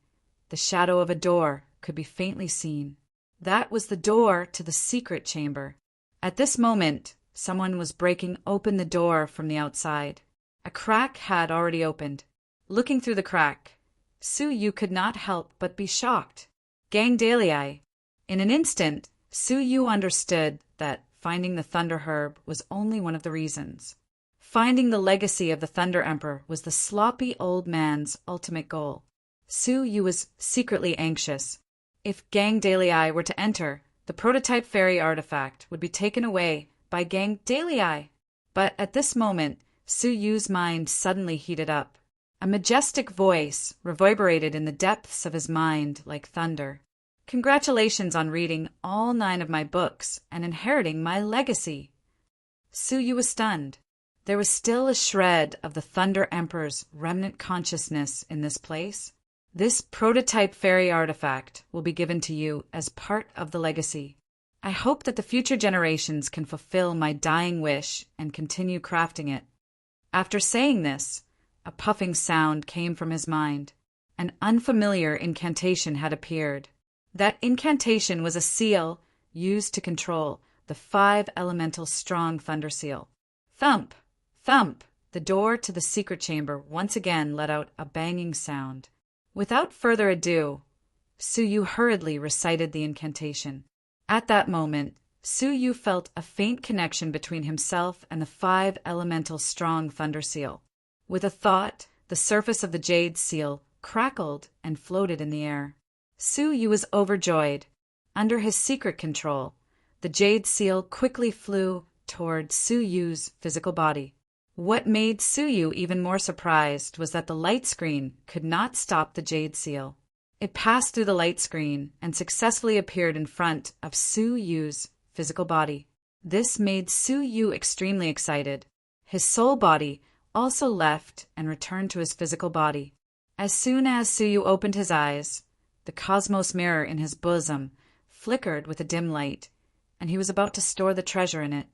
Speaker 1: the shadow of a door could be faintly seen. That was the door to the secret chamber. At this moment, someone was breaking open the door from the outside. A crack had already opened. Looking through the crack, Suyu could not help but be shocked. Gang Dalei. In an instant, Suyu understood that finding the Thunder Herb was only one of the reasons. Finding the legacy of the Thunder Emperor was the sloppy old man's ultimate goal. Suyu was secretly anxious. If Gang Dalei were to enter, the prototype fairy artifact would be taken away by Gang Dalei. But at this moment, Suyu's mind suddenly heated up. A majestic voice reverberated in the depths of his mind like thunder. Congratulations on reading all 9 of my books and inheriting my legacy. Suyu was stunned. There was still a shred of the Thunder Emperor's remnant consciousness in this place. This prototype fairy artifact will be given to you as part of the legacy. I hope that the future generations can fulfill my dying wish and continue crafting it. After saying this, a puffing sound came from his mind. An unfamiliar incantation had appeared. That incantation was a seal used to control the 5 elemental strong thunder seal. Thump! Thump! The door to the secret chamber once again let out a banging sound. Without further ado, Suyu hurriedly recited the incantation. At that moment, Suyu felt a faint connection between himself and the 5 elemental strong thunder seal. With a thought, the surface of the jade seal crackled and floated in the air. Suyu was overjoyed. Under his secret control, the jade seal quickly flew toward Suyu's physical body. What made Suyu even more surprised was that the light screen could not stop the jade seal. It passed through the light screen and successfully appeared in front of Suyu's physical body. This made Suyu extremely excited. His soul body also left and returned to his physical body. As soon as Suyu opened his eyes, the cosmos mirror in his bosom flickered with a dim light, and he was about to store the treasure in it.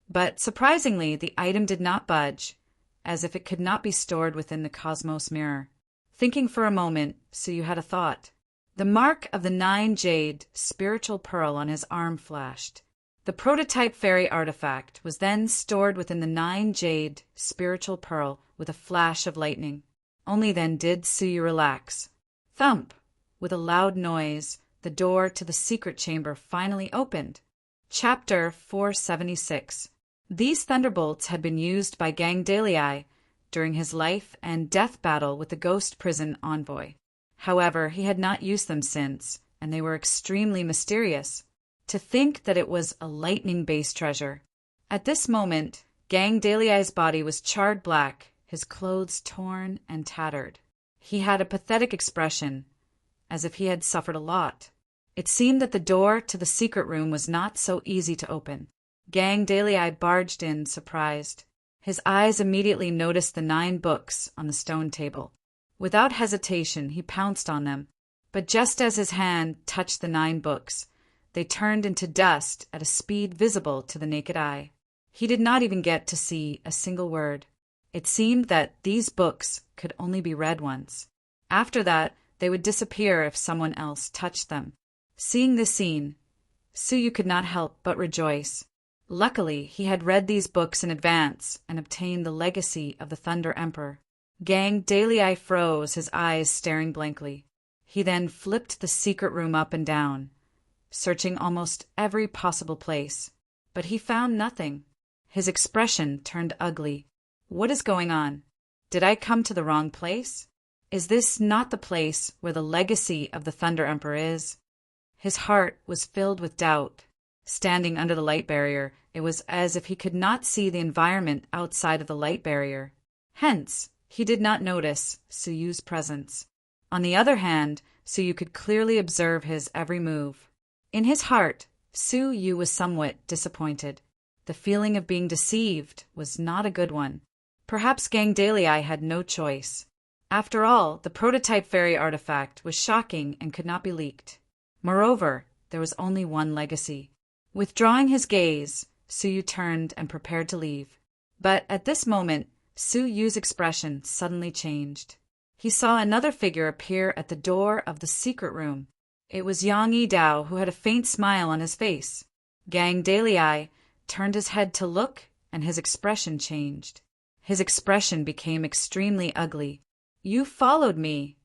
Speaker 1: But surprisingly, the item did not budge, as if it could not be stored within the cosmos mirror. Thinking for a moment, Suyu had a thought. The mark of the 9 jade spiritual pearl on his arm flashed. The prototype fairy artifact was then stored within the 9 jade spiritual pearl with a flash of lightning. Only then did Suyu relax. Thump! With a loud noise, the door to the secret chamber finally opened. Chapter 476. These thunderbolts had been used by Gangdalii during his life and death battle with the ghost prison envoy. However, he had not used them since, and they were extremely mysterious. To think that it was a lightning-based treasure. At this moment, Gangdalii's body was charred black, his clothes torn and tattered. He had a pathetic expression, as if he had suffered a lot. It seemed that the door to the secret room was not so easy to open. Gangdalii barged in, surprised. His eyes immediately noticed the 9 books on the stone table. Without hesitation, he pounced on them. But just as his hand touched the 9 books, they turned into dust at a speed visible to the naked eye. He did not even get to see a single word. It seemed that these books could only be read once. After that, they would disappear if someone else touched them. Seeing this scene, Suyu could not help but rejoice. Luckily, he had read these books in advance and obtained the legacy of the Thunder Emperor. Gangdalii froze, his eyes staring blankly. He then flipped the secret room up and down, searching almost every possible place. But he found nothing. His expression turned ugly. What is going on? Did I come to the wrong place? Is this not the place where the legacy of the Thunder Emperor is? His heart was filled with doubt. Standing under the light barrier, it was as if he could not see the environment outside of the light barrier. Hence, he did not notice Suyu's presence. On the other hand, Suyu could clearly observe his every move. In his heart, Suyu was somewhat disappointed. The feeling of being deceived was not a good one. Perhaps Gangdalii had no choice. After all, the prototype fairy artifact was shocking and could not be leaked. Moreover, there was only one legacy. Withdrawing his gaze, Suyu turned and prepared to leave. But at this moment, Suyu's expression suddenly changed. He saw another figure appear at the door of the secret room. It was Yang Yidao, who had a faint smile on his face. Gangdalii turned his head to look, and his expression changed. His expression became extremely ugly. "You followed me."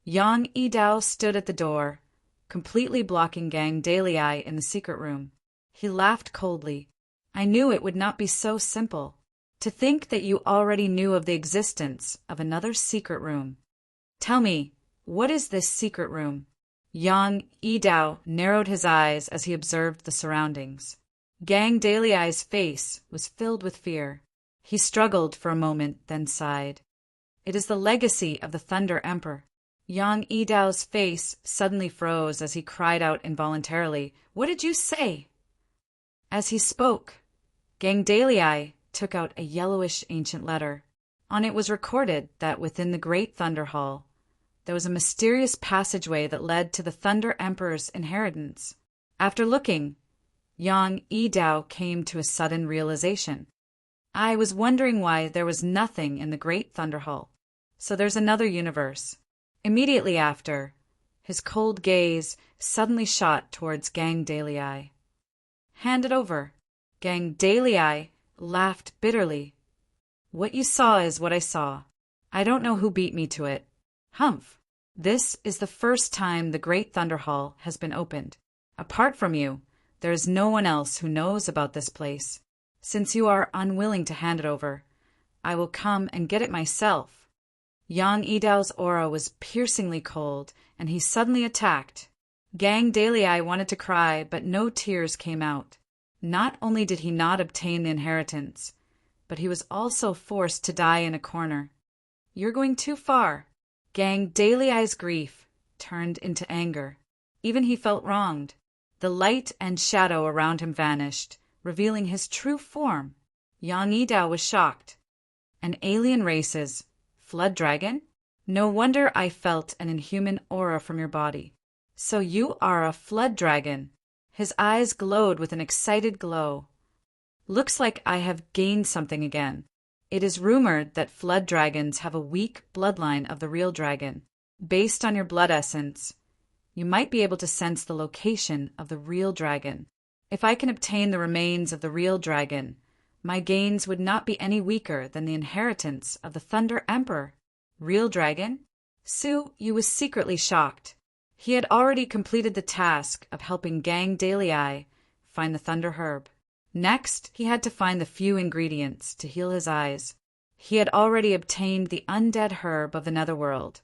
Speaker 1: Yang Yidao stood at the door, completely blocking Gangdalii in the secret room. He laughed coldly. "I knew it would not be so simple. To think that you already knew of the existence of another secret room. Tell me, what is this secret room?" Yang Yidao narrowed his eyes as he observed the surroundings. Gangdalii's face was filled with fear. He struggled for a moment, then sighed. "It is the legacy of the Thunder Emperor." Yang Yidao's face suddenly froze as he cried out involuntarily, "What did you say?" As he spoke, Gangdalii took out a yellowish ancient letter. On it was recorded that within the Great Thunder Hall, there was a mysterious passageway that led to the Thunder Emperor's inheritance. After looking, Yang Yidao came to a sudden realization. I was wondering why there was nothing in the Great Thunder Hall. So there's another universe. Immediately after, his cold gaze suddenly shot towards Gang Daley. Hand it over. Gang Daley laughed bitterly. What you saw is what I saw. I don't know who beat me to it. Humph. This is the first time the Great Thunder Hall has been opened. Apart from you, there is no one else who knows about this place. Since you are unwilling to hand it over, I will come and get it myself. Yang Yidao's aura was piercingly cold, and he suddenly attacked. Gang Daley wanted to cry, but no tears came out. Not only did he not obtain the inheritance, but he was also forced to die in a corner. You're going too far. Gang Daley's grief turned into anger. Even he felt wronged. The light and shadow around him vanished, revealing his true form. Yang Yidao was shocked. An alien race's flood dragon? No wonder I felt an inhuman aura from your body. So you are a flood dragon. His eyes glowed with an excited glow. Looks like I have gained something again. It is rumored that flood dragons have a weak bloodline of the real dragon. Based on your blood essence, you might be able to sense the location of the real dragon. If I can obtain the remains of the real dragon, my gains would not be any weaker than the inheritance of the Thunder Emperor. Real dragon? Su Yu was secretly shocked. He had already completed the task of helping Gang Daley find the Thunder Herb. Next, he had to find the few ingredients to heal his eyes. He had already obtained the undead herb of the netherworld,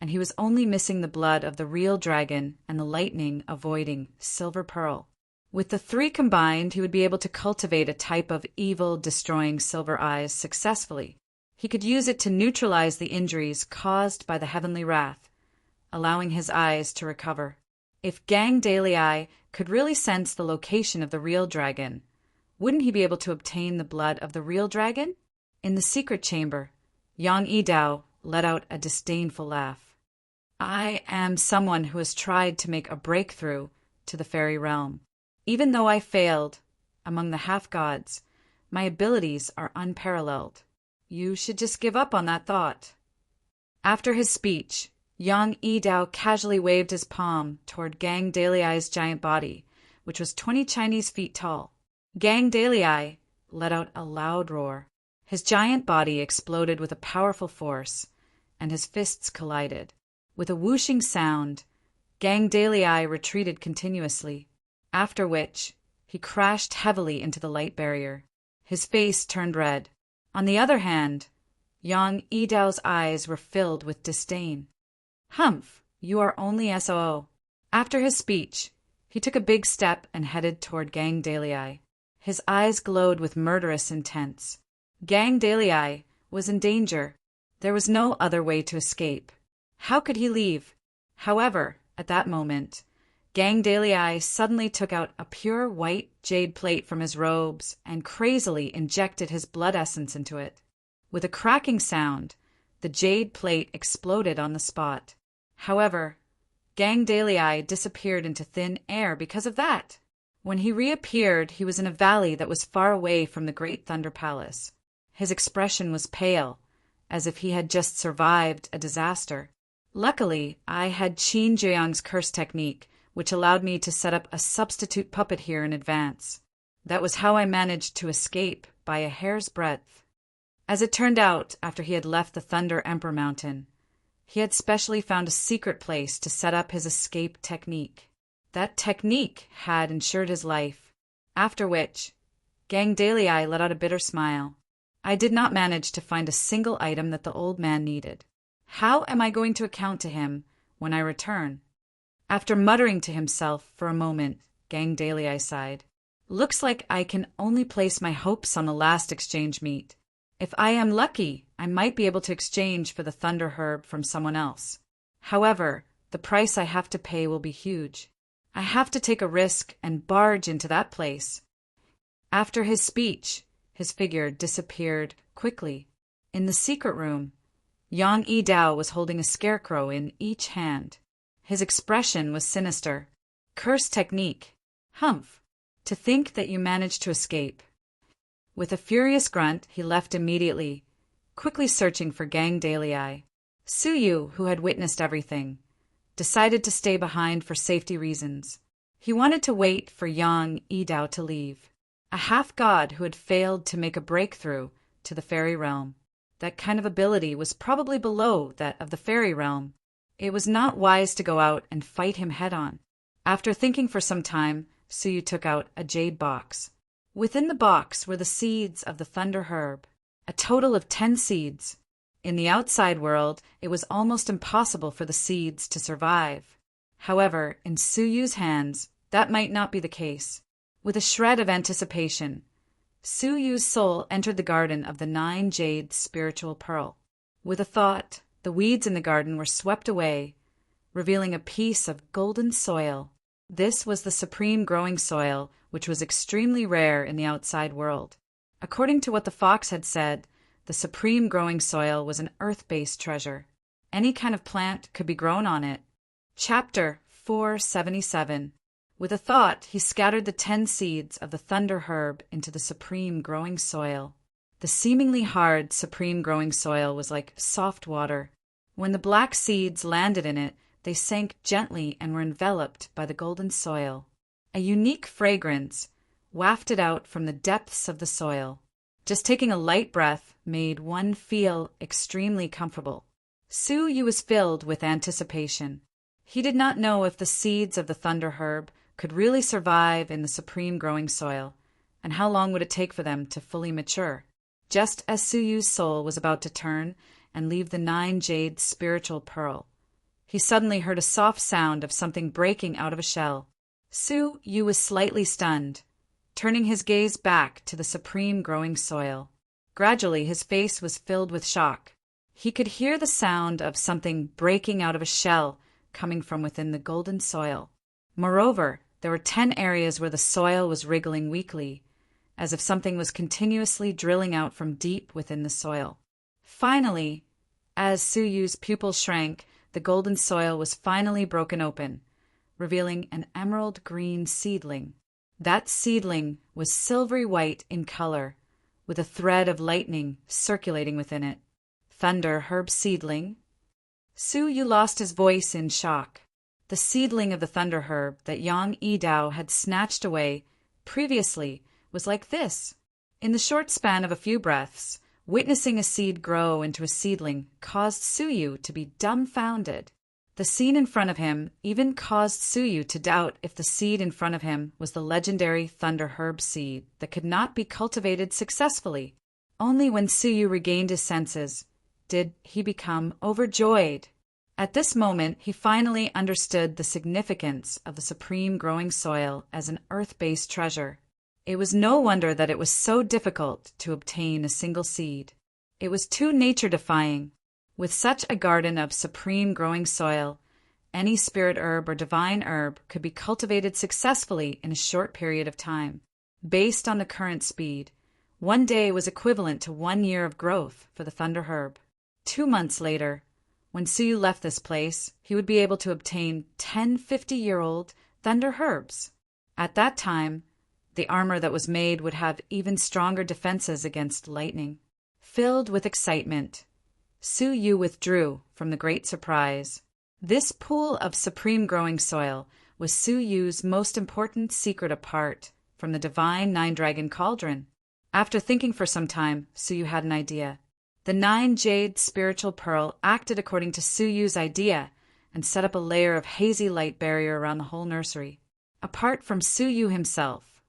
Speaker 1: and he was only missing the blood of the real dragon and the lightning avoiding silver pearl. With the three combined, he would be able to cultivate a type of evil destroying silver eyes successfully. He could use it to neutralize the injuries caused by the heavenly wrath, allowing his eyes to recover. If Gang Daley could really sense the location of the real dragon, wouldn't he be able to obtain the blood of the real dragon? In the secret chamber, Yang Yidao let out a disdainful laugh. I am someone who has tried to make a breakthrough to the fairy realm. Even though I failed among the half-gods, my abilities are unparalleled. You should just give up on that thought. After his speech, Yang Yidao casually waved his palm toward Gang Daley's giant body, which was 20 Chinese feet tall. Gang Daley let out a loud roar. His giant body exploded with a powerful force, and his fists collided. With a whooshing sound, Gang Daley retreated continuously, after which he crashed heavily into the light barrier. His face turned red. On the other hand, Yang Yidao's eyes were filled with disdain. Humph, you are only SOO. After his speech, he took a big step and headed toward Gang Daley. His eyes glowed with murderous intent. Gang Daley was in danger. There was no other way to escape. How could he leave? However, at that moment, Gang Daley suddenly took out a pure white jade plate from his robes and crazily injected his blood essence into it. With a cracking sound, the jade plate exploded on the spot. However, Gang Daley disappeared into thin air because of that. When he reappeared, he was in a valley that was far away from the Great Thunder Palace. His expression was pale, as if he had just survived a disaster. Luckily, I had Qin Jiang's curse technique, which allowed me to set up a substitute puppet here in advance. That was how I managed to escape by a hair's breadth. As it turned out, after he had left the Thunder Emperor Mountain, he had specially found a secret place to set up his escape technique. That technique had ensured his life, after which Gang Daley let out a bitter smile. I did not manage to find a single item that the old man needed. How am I going to account to him when I return? After muttering to himself for a moment, Gang Daley sighed. Looks like I can only place my hopes on the last exchange meet. If I am lucky, I might be able to exchange for the Thunder Herb from someone else. However, the price I have to pay will be huge. I have to take a risk and barge into that place. After his speech, his figure disappeared quickly. In the secret room, Yang Yidao was holding a scarecrow in each hand. His expression was sinister. Curse technique. Humph. To think that you managed to escape. With a furious grunt, he left immediately, quickly searching for Gang Dalei. Suyu, who had witnessed everything, decided to stay behind for safety reasons. He wanted to wait for Yang Yidao to leave, a half-god who had failed to make a breakthrough to the fairy realm. That kind of ability was probably below that of the fairy realm. It was not wise to go out and fight him head-on. After thinking for some time, Suyu took out a jade box. Within the box were the seeds of the thunder herb, a total of 10 seeds. In the outside world, it was almost impossible for the seeds to survive. However, in Suyu's hands, that might not be the case. With a shred of anticipation, Suyu's soul entered the garden of the 9 jade spiritual pearl. With a thought, the weeds in the garden were swept away, revealing a piece of golden soil. This was the supreme growing soil, which was extremely rare in the outside world. According to what the fox had said, the supreme growing soil was an earth-based treasure. Any kind of plant could be grown on it. Chapter 477. With a thought, he scattered the 10 seeds of the thunder herb into the supreme growing soil. The seemingly hard supreme growing soil was like soft water. When the black seeds landed in it, they sank gently and were enveloped by the golden soil. A unique fragrance wafted out from the depths of the soil. Just taking a light breath made one feel extremely comfortable. Suyu was filled with anticipation. He did not know if the seeds of the thunder herb could really survive in the supreme growing soil, and how long would it take for them to fully mature. Just as Suyu's soul was about to turn and leave the 9 jade spiritual pearl, he suddenly heard a soft sound of something breaking out of a shell. Suyu was slightly stunned, turning his gaze back to the supreme growing soil. Gradually, his face was filled with shock. He could hear the sound of something breaking out of a shell coming from within the golden soil. Moreover, there were 10 areas where the soil was wriggling weakly, as if something was continuously drilling out from deep within the soil. Finally, as Suyu's pupils shrank, the golden soil was finally broken open, revealing an emerald green seedling. That seedling was silvery white in color, with a thread of lightning circulating within it. Thunder herb seedling. Suyu lost his voice in shock. The seedling of the thunder herb that Yang Yidao had snatched away previously was like this. In the short span of a few breaths, witnessing a seed grow into a seedling caused Suyu to be dumbfounded. The scene in front of him even caused Suyu to doubt if the seed in front of him was the legendary thunder herb seed that could not be cultivated successfully. Only when Suyu regained his senses did he become overjoyed. At this moment, he finally understood the significance of the supreme growing soil as an earth-based treasure. It was no wonder that it was so difficult to obtain a single seed. It was too nature-defying. With such a garden of supreme growing soil, any spirit herb or divine herb could be cultivated successfully in a short period of time. Based on the current speed, 1 day was equivalent to 1 year of growth for the thunder herb. 2 months later, when Suyu left this place, he would be able to obtain 10 50-year-old thunder herbs. At that time, the armor that was made would have even stronger defenses against lightning. Filled with excitement, Suyu withdrew from the great surprise. This pool of supreme growing soil was Suyu's most important secret apart from the divine 9-dragon cauldron. After thinking for some time, Suyu had an idea. The 9 jade spiritual pearl acted according to Suyu's idea and set up a layer of hazy light barrier around the whole nursery. Apart from Suyu himself,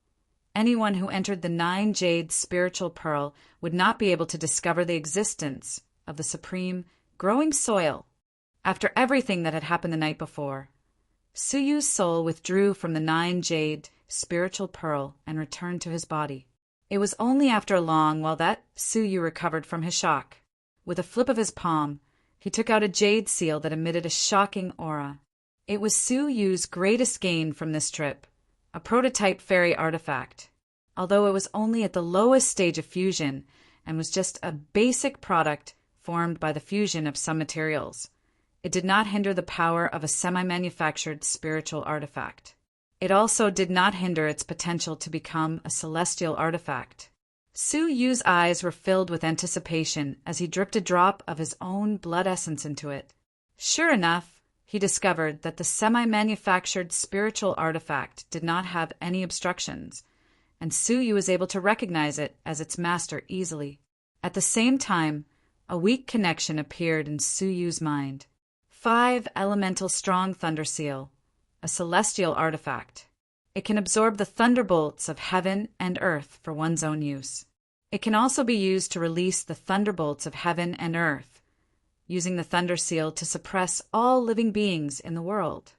Speaker 1: anyone who entered the 9 jade spiritual pearl would not be able to discover the existence of the supreme growing soil. After everything that had happened the night before, Suyu's soul withdrew from the 9 jade spiritual pearl and returned to his body. It was only after a long while that Suyu recovered from his shock. With a flip of his palm, he took out a jade seal that emitted a shocking aura. It was Suyu's greatest gain from this trip, a prototype fairy artifact. Although it was only at the lowest stage of fusion and was just a basic product formed by the fusion of some materials, it did not hinder the power of a semi-manufactured spiritual artifact. It also did not hinder its potential to become a celestial artifact. Su Yu's eyes were filled with anticipation as he dripped a drop of his own blood essence into it. Sure enough, he discovered that the semi-manufactured spiritual artifact did not have any obstructions, and Su Yu was able to recognize it as its master easily. At the same time, a weak connection appeared in Su Yu's mind. 5 elemental strong thunder seal, a celestial artifact. It can absorb the thunderbolts of heaven and earth for one's own use. It can also be used to release the thunderbolts of heaven and earth, using the thunder seal to suppress all living beings in the world.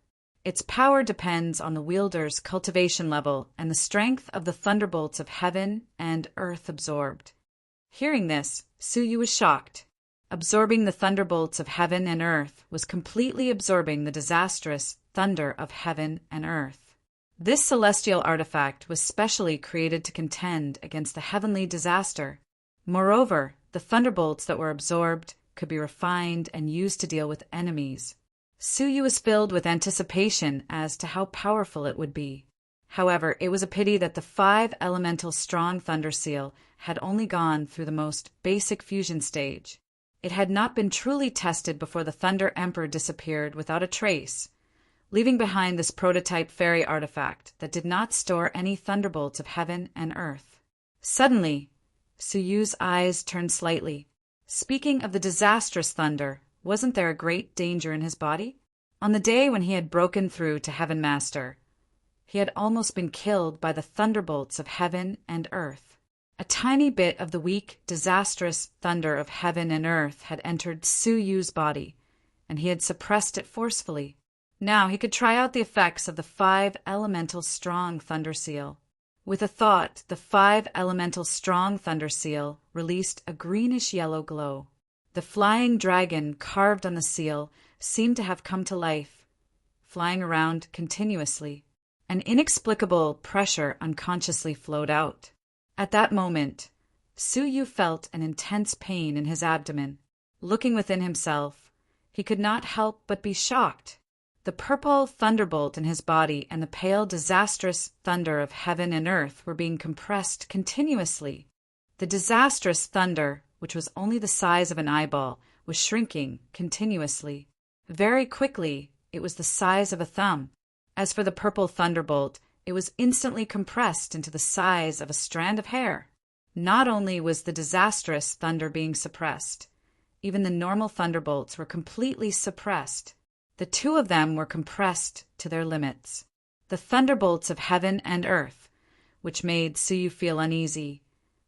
Speaker 1: Its power depends on the wielder's cultivation level and the strength of the thunderbolts of heaven and earth absorbed. Hearing this, Su Yu was shocked. Absorbing the thunderbolts of heaven and earth was completely absorbing the disastrous thunder of heaven and earth. This celestial artifact was specially created to contend against the heavenly disaster. Moreover, the thunderbolts that were absorbed could be refined and used to deal with enemies. Su Yu was filled with anticipation as to how powerful it would be. However, it was a pity that the 5 elemental strong thunder seal had only gone through the most basic fusion stage. It had not been truly tested before the Thunder Emperor disappeared without a trace, leaving behind this prototype fairy artifact that did not store any thunderbolts of heaven and earth. Suddenly, Su Yu's eyes turned slightly. Speaking of the disastrous thunder, wasn't there a great danger in his body? On the day when he had broken through to Heaven Master, he had almost been killed by the thunderbolts of heaven and earth. A tiny bit of the weak, disastrous thunder of heaven and earth had entered Su Yu's body, and he had suppressed it forcefully. Now he could try out the effects of the 5 elemental strong thunder seal. With a thought, the 5 elemental strong thunder seal released a greenish-yellow glow. The flying dragon carved on the seal seemed to have come to life, flying around continuously. An inexplicable pressure unconsciously flowed out. At that moment, Su Yu felt an intense pain in his abdomen. Looking within himself, he could not help but be shocked. The purple thunderbolt in his body and the pale, disastrous thunder of heaven and earth were being compressed continuously. The disastrous thunder, which was only the size of an eyeball, was shrinking continuously. Very quickly, it was the size of a thumb. As for the purple thunderbolt, it was instantly compressed into the size of a strand of hair. Not only was the disastrous thunder being suppressed, even the normal thunderbolts were completely suppressed. The 2 of them were compressed to their limits. The thunderbolts of heaven and earth, which made Su Yu feel uneasy,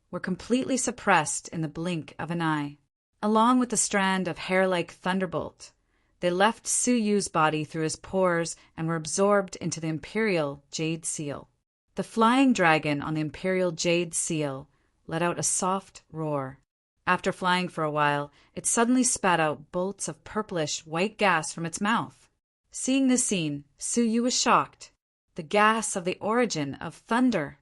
Speaker 1: were completely suppressed in the blink of an eye. Along with the strand of hair-like thunderbolt, they left Su Yu's body through his pores and were absorbed into the Imperial Jade Seal. The flying dragon on the Imperial Jade Seal let out a soft roar. After flying for a while, it suddenly spat out bolts of purplish white gas from its mouth. Seeing this scene, Su Yu was shocked. The gas of the origin of thunder.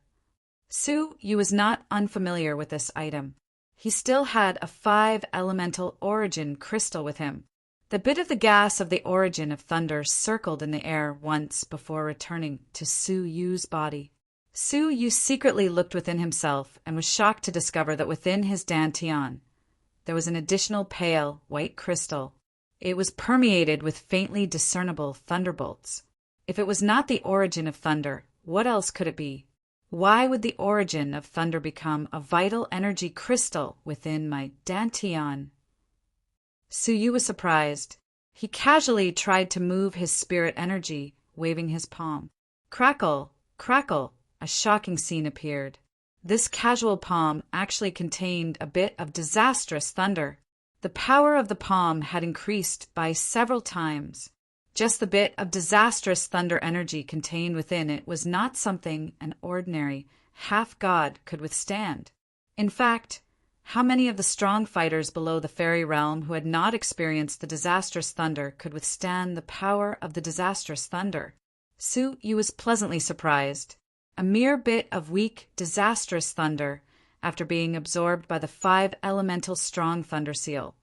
Speaker 1: Su Yu was not unfamiliar with this item. He still had a 5 elemental origin crystal with him. The bit of the gas of the origin of thunder circled in the air once before returning to Su Yu's body. Su Yu secretly looked within himself and was shocked to discover that within his dantian there was an additional pale white crystal. It was permeated with faintly discernible thunderbolts. If it was not the origin of thunder, what else could it be? Why would the origin of thunder become a vital energy crystal within my dantian? Su Yu was surprised. He casually tried to move his spirit energy, waving his palm. Crackle, crackle, a shocking scene appeared. This casual palm actually contained a bit of disastrous thunder. The power of the palm had increased by several times. Just the bit of disastrous thunder energy contained within it was not something an ordinary half-god could withstand. In fact, how many of the strong fighters below the fairy realm who had not experienced the disastrous thunder could withstand the power of the disastrous thunder? Su Yu was pleasantly surprised. A mere bit of weak, disastrous thunder, after being absorbed by the 5 elemental strong thunder seal,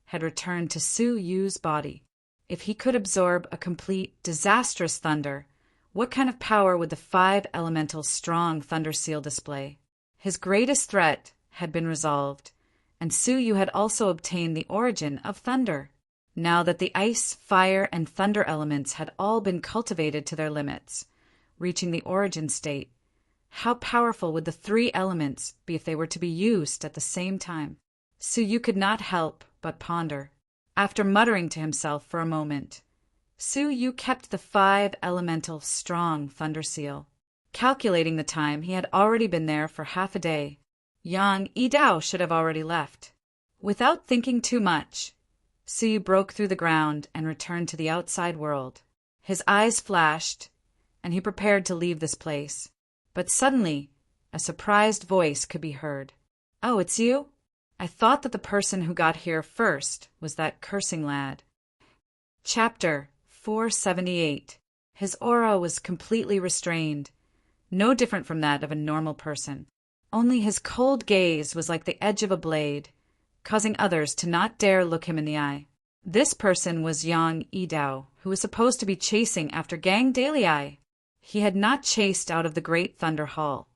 Speaker 1: had returned to Su Yu's body. If he could absorb a complete, disastrous thunder, what kind of power would the 5 elemental strong thunder seal display? His greatest threat had been resolved, and Suyu had also obtained the origin of thunder. Now that the ice, fire, and thunder elements had all been cultivated to their limits, reaching the origin state, how powerful would the three elements be if they were to be used at the same time? Suyu could not help but ponder. After muttering to himself for a moment, Suyu kept the 5-elemental strong thunder seal. Calculating the time, he had already been there for half a day. Yang Yidao should have already left. Without thinking too much, Suyu broke through the ground and returned to the outside world. His eyes flashed, and he prepared to leave this place. But suddenly, a surprised voice could be heard. "Oh, it's you? I thought that the person who got here first was that cursing lad." Chapter 478. His aura was completely restrained, no different from that of a normal person. Only his cold gaze was like the edge of a blade, causing others to not dare look him in the eye. This person was Yang Yidao, who was supposed to be chasing after Gang Dalei. He had not chased out of the Great Thunder Hall,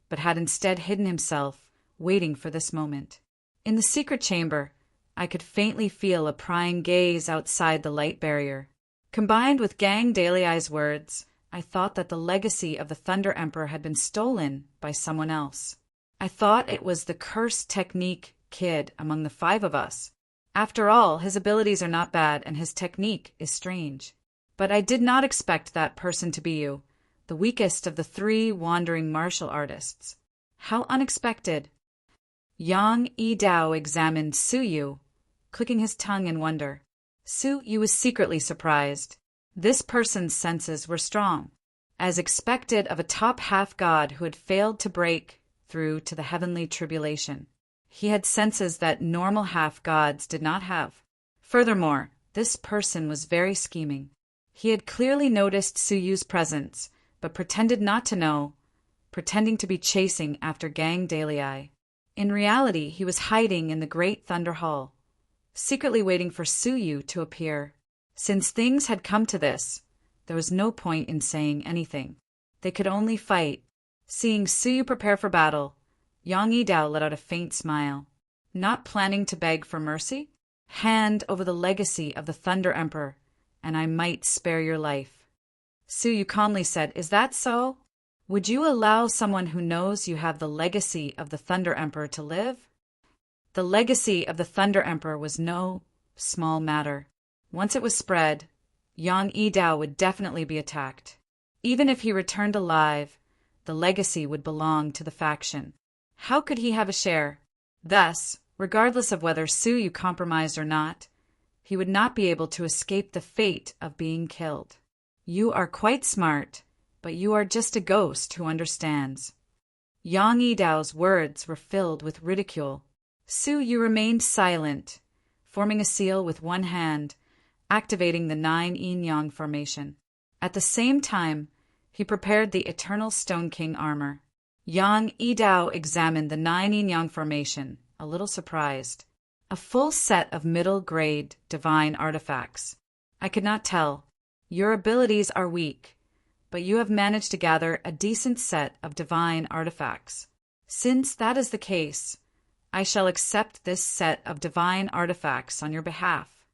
Speaker 1: but had instead hidden himself, waiting for this moment. In the secret chamber, I could faintly feel a prying gaze outside the light barrier. Combined with Gang Dalei's words, I thought that the legacy of the Thunder Emperor had been stolen by someone else. I thought it was the cursed technique kid among the 5 of us. After all, his abilities are not bad and his technique is strange. But I did not expect that person to be you, the weakest of the 3 wandering martial artists. How unexpected. Yang Yidao examined Suyu, clicking his tongue in wonder. Suyu was secretly surprised. This person's senses were strong, as expected of a top-half god who had failed to break through to the heavenly tribulation. He had senses that normal half-gods did not have. Furthermore, this person was very scheming. He had clearly noticed Suyu's presence, but pretended not to know, pretending to be chasing after Gang Dalei. In reality, he was hiding in the Great Thunder Hall, secretly waiting for Suyu to appear. Since things had come to this, there was no point in saying anything. They could only fight. Seeing Suyu prepare for battle, Yang Yidao let out a faint smile. Not planning to beg for mercy? Hand over the legacy of the Thunder Emperor, and I might spare your life. Suyu calmly said, "Is that so? Would you allow someone who knows you have the legacy of the Thunder Emperor to live?" The legacy of the Thunder Emperor was no small matter. Once it was spread, Yang Yidao would definitely be attacked. Even if he returned alive, the legacy would belong to the faction. How could he have a share? Thus, regardless of whether Suyu compromised or not, he would not be able to escape the fate of being killed. "You are quite smart, but you are just a ghost who understands." Yang Yidao's words were filled with ridicule. Suyu remained silent, forming a seal with one hand, activating the 9 yin-yang formation. At the same time, he prepared the Eternal Stone King armor. Yang Yidao examined the 9 yin-yang formation, a little surprised. A full set of middle-grade divine artifacts. "I could not tell. Your abilities are weak, but you have managed to gather a decent set of divine artifacts. Since that is the case, I shall accept this set of divine artifacts on your behalf."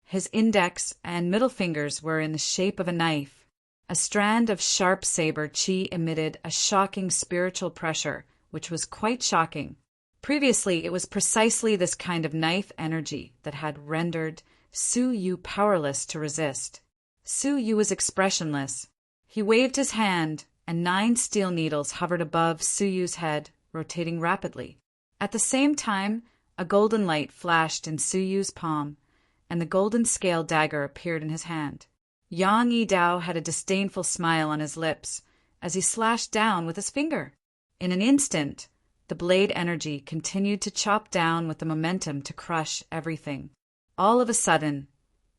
Speaker 1: His index and middle fingers were in the shape of a knife. A strand of sharp saber chi emitted a shocking spiritual pressure, which was quite shocking. Previously, it was precisely this kind of knife energy that had rendered Suyu powerless to resist. Suyu was expressionless. He waved his hand, and 9 steel needles hovered above Suyu's head, rotating rapidly. At the same time, a golden light flashed in Suyu's palm, and the golden scale dagger appeared in his hand. Yang Yidao had a disdainful smile on his lips as he slashed down with his finger. In an instant, the blade energy continued to chop down with the momentum to crush everything. All of a sudden,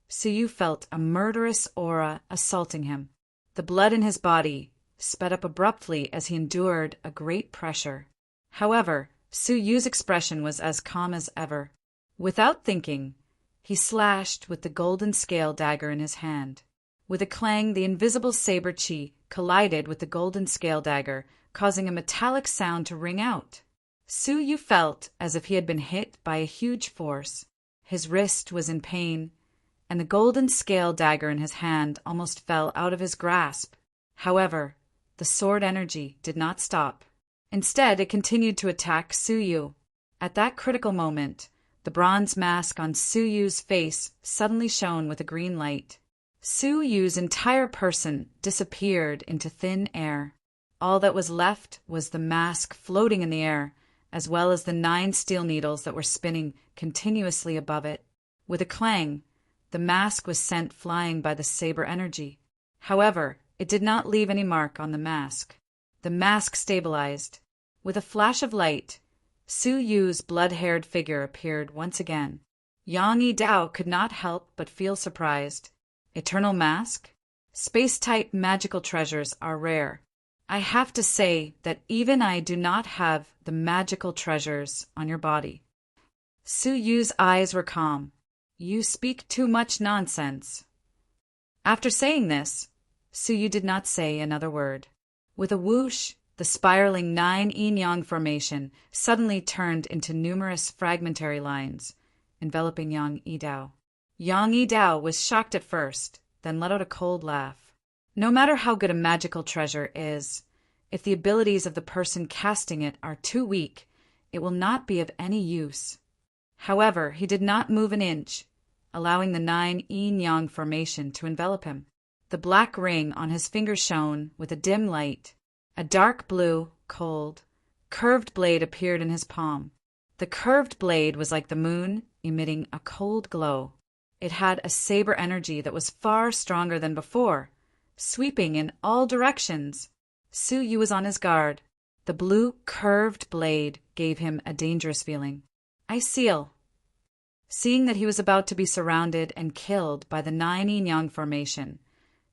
Speaker 1: Suyu felt a murderous aura assaulting him. The blood in his body sped up abruptly as he endured a great pressure. However, Suyu's expression was as calm as ever. Without thinking, he slashed with the golden scale dagger in his hand. With a clang, the invisible saber chi collided with the golden scale dagger, causing a metallic sound to ring out. Su Yu felt as if he had been hit by a huge force. His wrist was in pain, and the golden scale dagger in his hand almost fell out of his grasp. However, the sword energy did not stop. Instead, it continued to attack Su Yu. At that critical moment, the bronze mask on Su Yu's face suddenly shone with a green light. Su Yu's entire person disappeared into thin air. All that was left was the mask floating in the air, as well as the 9 steel needles that were spinning continuously above it. With a clang, the mask was sent flying by the saber energy. However, it did not leave any mark on the mask. The mask stabilized. With a flash of light, Su Yu's blood-haired figure appeared once again. Yang Yi-Dao could not help but feel surprised. Eternal mask? Space-type magical treasures are rare. I have to say that even I do not have the magical treasures on your body. Su Yu's eyes were calm. You speak too much nonsense. After saying this, Su Yu did not say another word. With a whoosh, the spiraling 9 yin-yang formation suddenly turned into numerous fragmentary lines, enveloping Yang Yi-Dao. Yang Yi-Dao was shocked at first, then let out a cold laugh. No matter how good a magical treasure is, if the abilities of the person casting it are too weak, it will not be of any use. However, he did not move an inch, allowing the 9 yin-yang formation to envelop him. The black ring on his finger shone with a dim light. A dark blue, cold, curved blade appeared in his palm. The curved blade was like the moon, emitting a cold glow. It had a saber energy that was far stronger than before, sweeping in all directions. Su Yu was on his guard. The blue, curved blade gave him a dangerous feeling. I seal. Seeing that he was about to be surrounded and killed by the 9 yin-yang formation,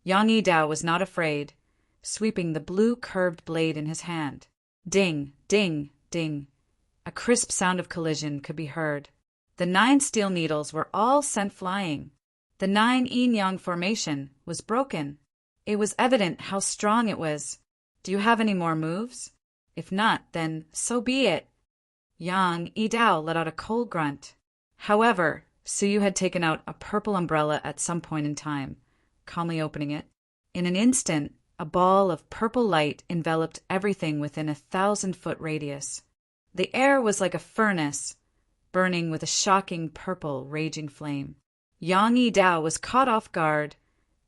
Speaker 1: Yang Yi-Dao was not afraid, sweeping the blue curved blade in his hand. Ding, ding, ding. A crisp sound of collision could be heard. The 9 steel needles were all sent flying. The 9 yin-yang formation was broken. It was evident how strong it was. Do you have any more moves? If not, then so be it. Yang Yi-Dao let out a cold grunt. However, Su Yu had taken out a purple umbrella at some point in time, calmly opening it. In an instant, a ball of purple light enveloped everything within a 1,000-foot radius. The air was like a furnace, burning with a shocking purple, raging flame. Yang Yi-Dao was caught off guard,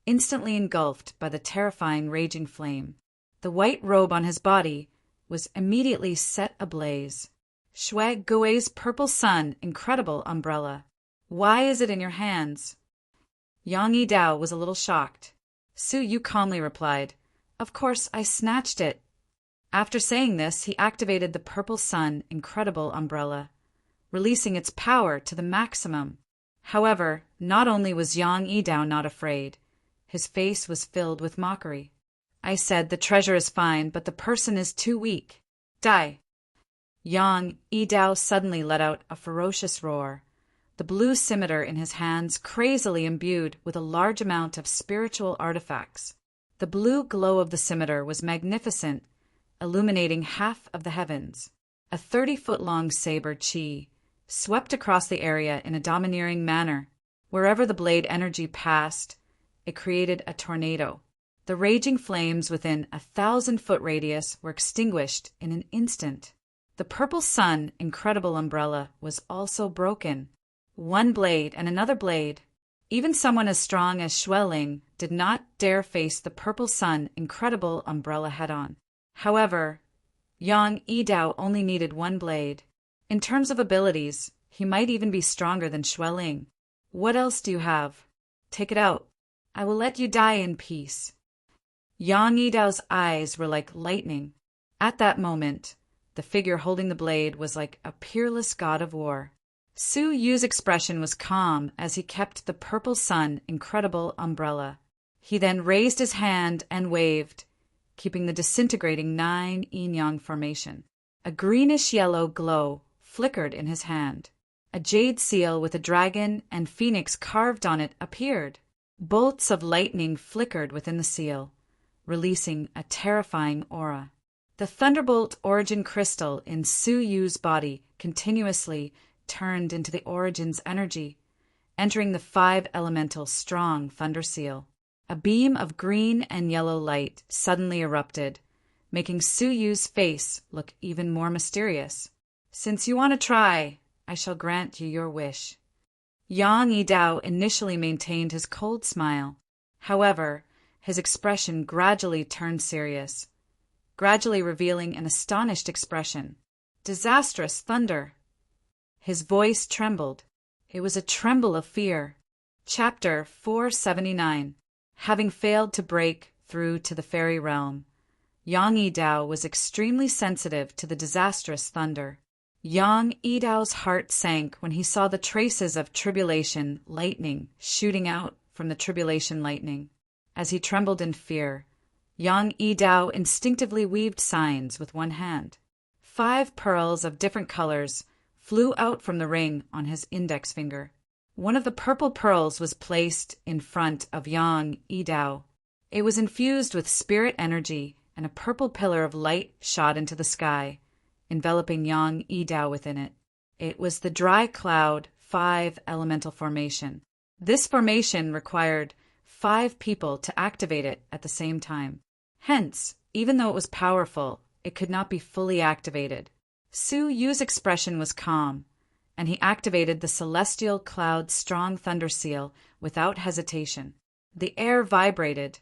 Speaker 1: instantly engulfed by the terrifying, raging flame. The white robe on his body was immediately set ablaze. Shui Gui's purple sun, incredible umbrella. Why is it in your hands? Yang Yi-Dao was a little shocked. Su Yu calmly replied, Of course, I snatched it. After saying this, he activated the purple sun, incredible umbrella, releasing its power to the maximum. However, not only was Yang Yi-Dao not afraid, his face was filled with mockery. I said, the treasure is fine, but the person is too weak. Die. Yang Yi-Dao suddenly let out a ferocious roar, the blue scimitar in his hands crazily imbued with a large amount of spiritual artifacts. The blue glow of the scimitar was magnificent, illuminating half of the heavens. A 30-foot-long saber chi swept across the area in a domineering manner. Wherever the blade energy passed, it created a tornado. The raging flames within a 1,000-foot radius were extinguished in an instant. The purple sun, incredible umbrella, was also broken. One blade and another blade. Even someone as strong as Xueling did not dare face the purple sun, incredible umbrella head-on. However, Yang Yi-Dao only needed one blade. In terms of abilities, he might even be stronger than Xueling. What else do you have? Take it out. I will let you die in peace. Yang Yi-Dao's eyes were like lightning. At that moment, the figure holding the blade was like a peerless god of war. Su Yu's expression was calm as he kept the purple sun, incredible umbrella. He then raised his hand and waved, keeping the disintegrating 9 yin-yang formation. A greenish-yellow glow flickered in his hand. A jade seal with a dragon and phoenix carved on it appeared. Bolts of lightning flickered within the seal, releasing a terrifying aura. The Thunderbolt Origin crystal in Su Yu's body continuously turned into the Origin's energy, entering the 5-elemental strong Thunder Seal. A beam of green and yellow light suddenly erupted, making Su Yu's face look even more mysterious. "Since you want to try, I shall grant you your wish." Yang Yidao initially maintained his cold smile. However, his expression gradually turned serious, gradually revealing an astonished expression. "Disastrous thunder!" His voice trembled. It was a tremble of fear. Chapter 479. Having failed to break through to the fairy realm, Yang Yidao was extremely sensitive to the disastrous thunder. Yang Yidao's heart sank when he saw the traces of tribulation lightning shooting out from the tribulation lightning. As he trembled in fear, Yang Yidao instinctively weaved signs with one hand. 5 pearls of different colors flew out from the ring on his index finger. One of the purple pearls was placed in front of Yang Yidao. It was infused with spirit energy, and a purple pillar of light shot into the sky, enveloping Yang Yidao within it. It was the Dry Cloud 5-elemental formation. This formation required 5 people to activate it at the same time. Hence, even though it was powerful, it could not be fully activated. Su Yu's expression was calm, and he activated the Celestial Cloud Strong Thunder Seal without hesitation. The air vibrated,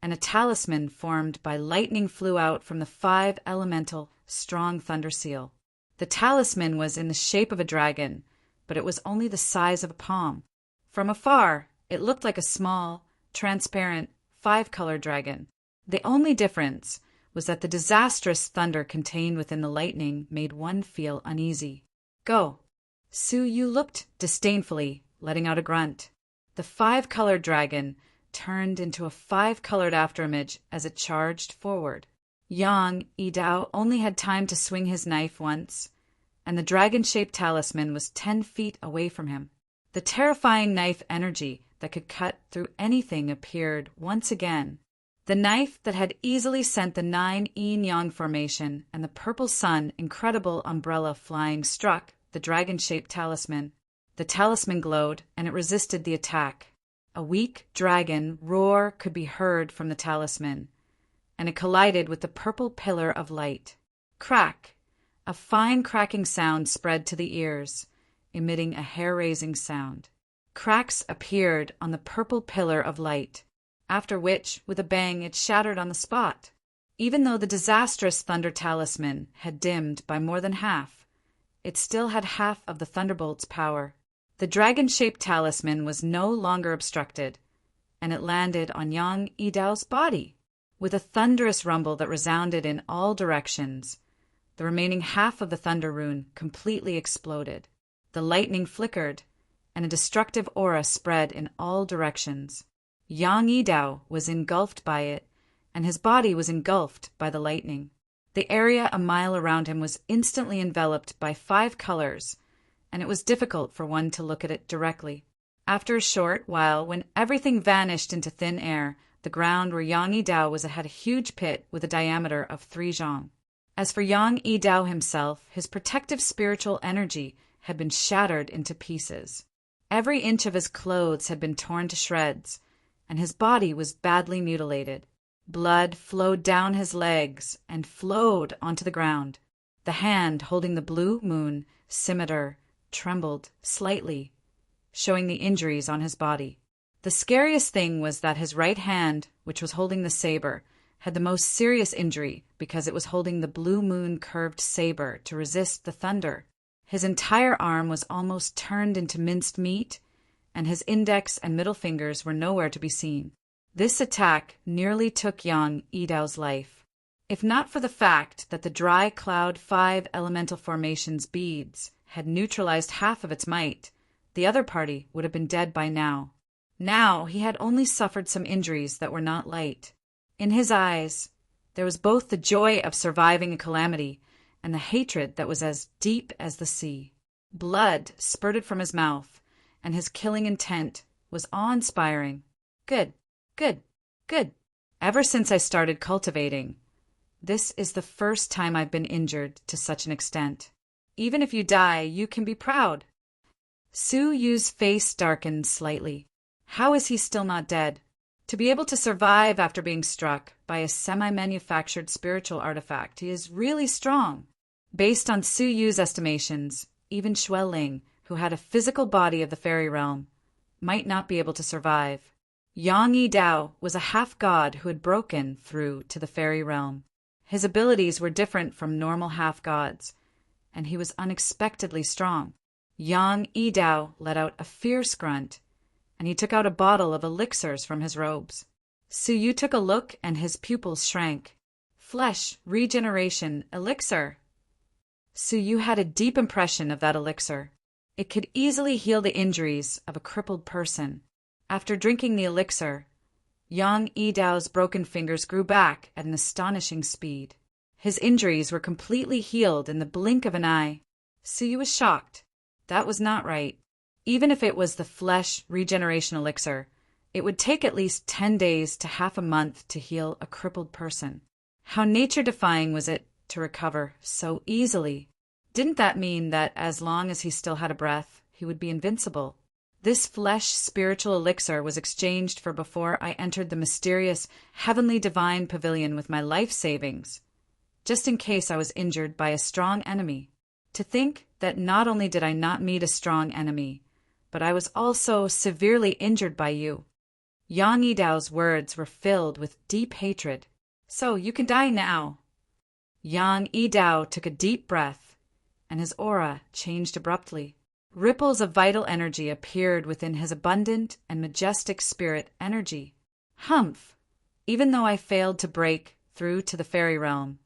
Speaker 1: and a talisman formed by lightning flew out from the 5-elemental Strong Thunder Seal. The talisman was in the shape of a dragon, but it was only the size of a palm. From afar, it looked like a small, transparent, 5-color dragon. The only difference was that the disastrous thunder contained within the lightning made one feel uneasy. "Go." Su Yu looked disdainfully, letting out a grunt. The 5-colored dragon turned into a 5-colored afterimage as it charged forward. Yang Yidao only had time to swing his knife once, and the dragon-shaped talisman was 10 feet away from him. The terrifying knife energy that could cut through anything appeared once again. The knife that had easily sent the 9 yin-yang formation and the purple sun incredible umbrella flying struck the dragon-shaped talisman. The talisman glowed, and it resisted the attack. A weak dragon roar could be heard from the talisman, and it collided with the purple pillar of light. Crack! A fine cracking sound spread to the ears, emitting a hair-raising sound. Cracks appeared on the purple pillar of light, after which, with a bang, it shattered on the spot. Even though the disastrous thunder talisman had dimmed by more than half, it still had half of the thunderbolt's power. The dragon-shaped talisman was no longer obstructed, and it landed on Yang Yidao's body. With a thunderous rumble that resounded in all directions, the remaining half of the thunder rune completely exploded. The lightning flickered, and a destructive aura spread in all directions. Yang Yidao was engulfed by it, and his body was engulfed by the lightning. The area a mile around him was instantly enveloped by 5 colors, and it was difficult for one to look at it directly. After a short while, when everything vanished into thin air, the ground where Yang Yidao was had a huge pit with a diameter of 3 zhang. As for Yang Yidao himself, his protective spiritual energy had been shattered into pieces. Every inch of his clothes had been torn to shreds, and his body was badly mutilated. Blood flowed down his legs and flowed onto the ground. The hand holding the blue moon scimitar trembled slightly, showing the injuries on his body. The scariest thing was that his right hand, which was holding the saber, had the most serious injury because it was holding the blue moon curved saber to resist the thunder. His entire arm was almost turned into minced meat, and his index and middle fingers were nowhere to be seen. This attack nearly took Yang Yidao's life. If not for the fact that the Dry Cloud 5 elemental formation's beads had neutralized half of its might, the other party would have been dead by now. Now he had only suffered some injuries that were not light. In his eyes, there was both the joy of surviving a calamity and the hatred that was as deep as the sea. Blood spurted from his mouth, and his killing intent was awe-inspiring. Good, good, good. Ever since I started cultivating, This is the first time I've been injured to such an extent. Even if you die, you can be proud." Su Yu's face darkened slightly. How is he still not dead? To be able to survive after being struck by a semi-manufactured spiritual artifact, he is really strong. Based on Su Yu's estimations, even Xue Ling, who had a physical body of the fairy realm, might not be able to survive. Yang Yi Dao was a half-god who had broken through to the fairy realm. His abilities were different from normal half-gods, and he was unexpectedly strong. Yang Yi Dao let out a fierce grunt, and he took out a bottle of elixirs from his robes. Su Yu took a look, and his pupils shrank. Flesh, regeneration, elixir. Su Yu had a deep impression of that elixir. It could easily heal the injuries of a crippled person. After drinking the elixir, Yang Yi Dao's broken fingers grew back at an astonishing speed. His injuries were completely healed in the blink of an eye. Su Yu was shocked. That was not right. Even if it was the flesh regeneration elixir, it would take at least 10 days to half a month to heal a crippled person. How nature-defying was it to recover so easily? Didn't that mean that as long as he still had a breath, he would be invincible? This flesh spiritual elixir was exchanged for before I entered the mysterious heavenly divine pavilion with my life savings, just in case I was injured by a strong enemy. To think that not only did I not meet a strong enemy, but I was also severely injured by you. Yang Yi Dao's words were filled with deep hatred. "So you can die now." Yang Yi Dao took a deep breath, and his aura changed abruptly. Ripples of vital energy appeared within his abundant and majestic spirit energy. Humph! Even though I failed to break through to the fairy realm,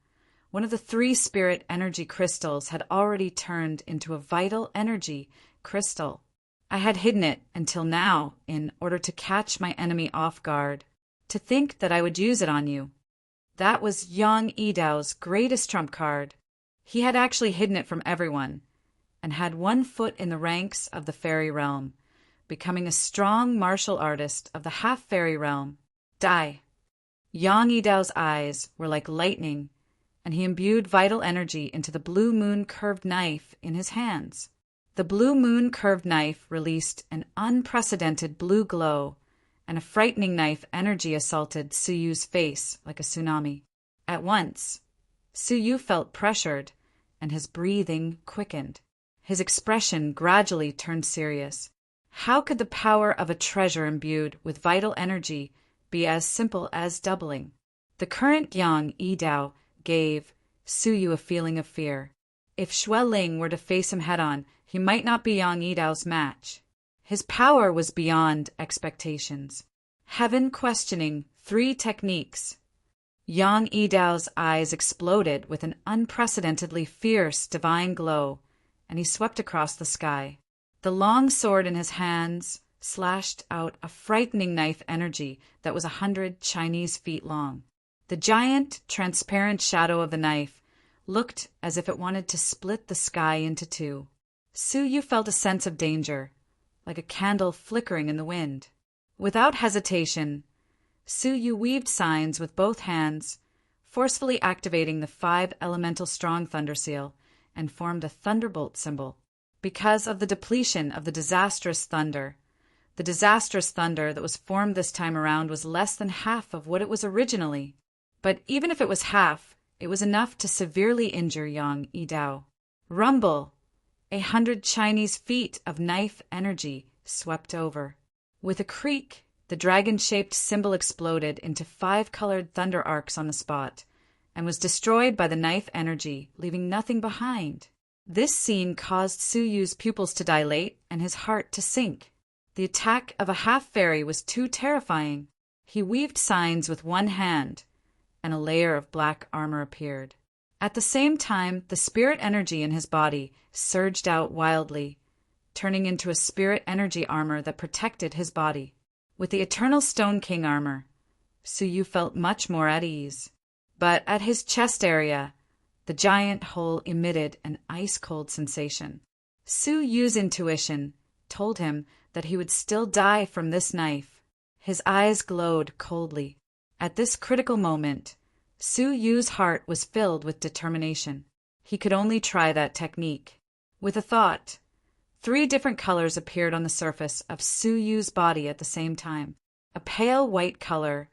Speaker 1: one of the 3 spirit energy crystals had already turned into a vital energy crystal. I had hidden it until now in order to catch my enemy off guard. To think that I would use it on you. That was Yang Yi Dao's greatest trump card. He had actually hidden it from everyone, and had one foot in the ranks of the fairy realm, becoming a strong martial artist of the half-fairy realm. Die! Yang Yi Dao's eyes were like lightning, and he imbued vital energy into the blue moon curved knife in his hands. The blue moon curved knife released an unprecedented blue glow, and a frightening knife energy assaulted Su Yu's face like a tsunami. At once, Su Yu felt pressured, and his breathing quickened. His expression gradually turned serious. How could the power of a treasure imbued with vital energy be as simple as doubling? The current Yang Yi Dao gave Su Yu a feeling of fear. If Xue Ling were to face him head-on, he might not be Yang Yi Dao's match. His power was beyond expectations. Heaven questioning 3 techniques. Yang Yi Dao's eyes exploded with an unprecedentedly fierce divine glow, and he swept across the sky. The long sword in his hands slashed out a frightening knife energy that was 100 Chinese feet long. The giant, transparent shadow of the knife looked as if it wanted to split the sky into 2. Su Yu felt a sense of danger, like a candle flickering in the wind. Without hesitation, Su Yu weaved signs with both hands, forcefully activating the 5 elemental strong thunder seal, and formed a thunderbolt symbol. Because of the depletion of the disastrous thunder that was formed this time around was less than half of what it was originally. But even if it was half, it was enough to severely injure Yang Yi Dao. Rumble! 100 Chinese feet of knife energy swept over. With a creak, the dragon-shaped symbol exploded into 5-colored thunder arcs on the spot, and was destroyed by the knife energy, leaving nothing behind. This scene caused Su Yu's pupils to dilate and his heart to sink. The attack of a half-fairy was too terrifying. He weaved signs with one hand, and a layer of black armor appeared. At the same time, the spirit energy in his body surged out wildly, turning into a spirit energy armor that protected his body. With the Eternal Stone King armor, Su Yu felt much more at ease. But at his chest area, the giant hole emitted an ice-cold sensation. Su Yu's intuition told him that he would still die from this knife. His eyes glowed coldly. At this critical moment, Su Yu's heart was filled with determination. He could only try that technique. With a thought, 3 different colors appeared on the surface of Su Yu's body at the same time. A pale white color,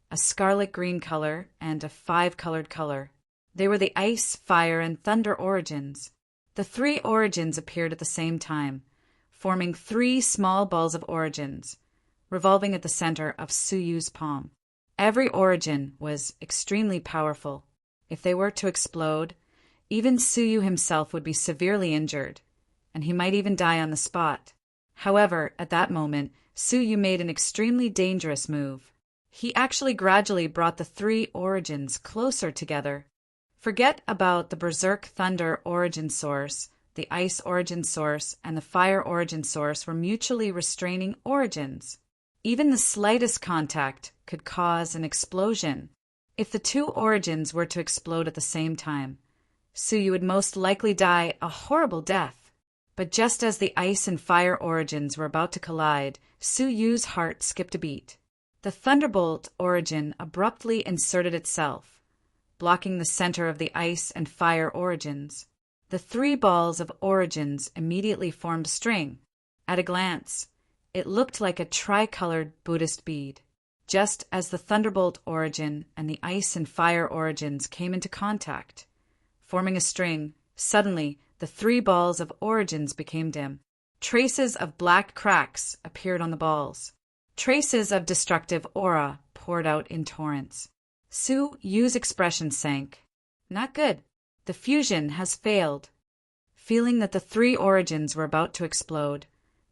Speaker 1: a scarlet green color, and a 5-colored color. They were the ice, fire, and thunder origins. The 3 origins appeared at the same time, forming 3 small balls of origins, revolving at the center of Su Yu's palm. Every origin was extremely powerful. If they were to explode, even Su Yu himself would be severely injured, and he might even die on the spot. However, at that moment, Su Yu made an extremely dangerous move. He actually gradually brought the 3 origins closer together. Forget about the Berserk Thunder origin source. The ice origin source and the fire origin source were mutually restraining origins. Even the slightest contact could cause an explosion. If the 2 origins were to explode at the same time, Su Yu would most likely die a horrible death. But just as the ice and fire origins were about to collide, Su Yu's heart skipped a beat. The Thunderbolt origin abruptly inserted itself, blocking the center of the ice and fire origins. The 3 balls of origins immediately formed a string. At a glance, it looked like a tricolored Buddhist bead. Just as the Thunderbolt origin and the ice and fire origins came into contact, forming a string, suddenly the 3 balls of origins became dim. Traces of black cracks appeared on the balls. Traces of destructive aura poured out in torrents. Su Yu's expression sank. Not good. The fusion has failed. Feeling that the 3 origins were about to explode,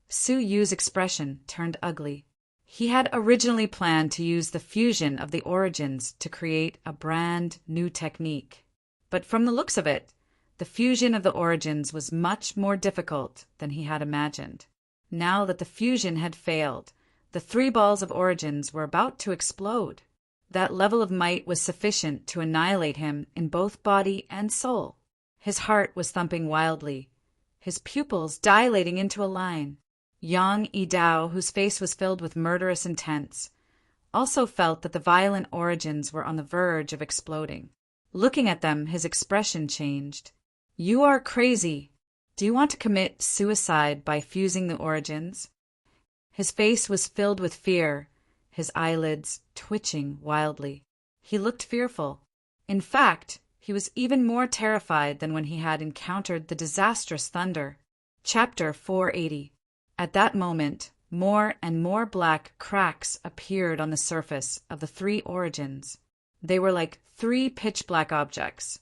Speaker 1: Su Yu's expression turned ugly. He had originally planned to use the fusion of the origins to create a brand new technique. But from the looks of it, the fusion of the origins was much more difficult than he had imagined. Now that the fusion had failed, the 3 balls of origins were about to explode. That level of might was sufficient to annihilate him in both body and soul. His heart was thumping wildly, his pupils dilating into a line. Yang Yidao, whose face was filled with murderous intent, also felt that the violent origins were on the verge of exploding. Looking at them, his expression changed. "You are crazy. Do you want to commit suicide by fusing the origins?" His face was filled with fear, his eyelids twitching wildly. He looked fearful. In fact, he was even more terrified than when he had encountered the disastrous thunder. Chapter 480. At that moment, more and more black cracks appeared on the surface of the 3 origins. They were like 3 pitch-black objects,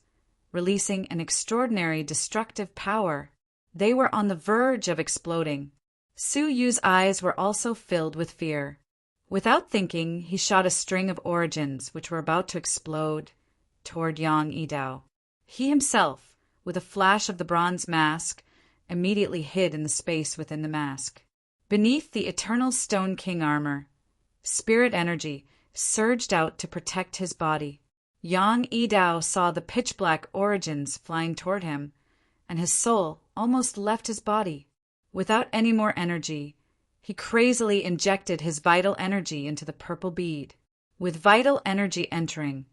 Speaker 1: releasing an extraordinary destructive power. They were on the verge of exploding. Su Yu's eyes were also filled with fear. Without thinking, he shot a string of origins which were about to explode toward Yang Yidao. He himself, with a flash of the bronze mask, immediately hid in the space within the mask. Beneath the eternal Stone King armor, spirit energy surged out to protect his body. Yang Yidao saw the pitch-black origins flying toward him, and his soul almost left his body. Without any more energy, he crazily injected his vital energy into the purple bead. With vital energy entering,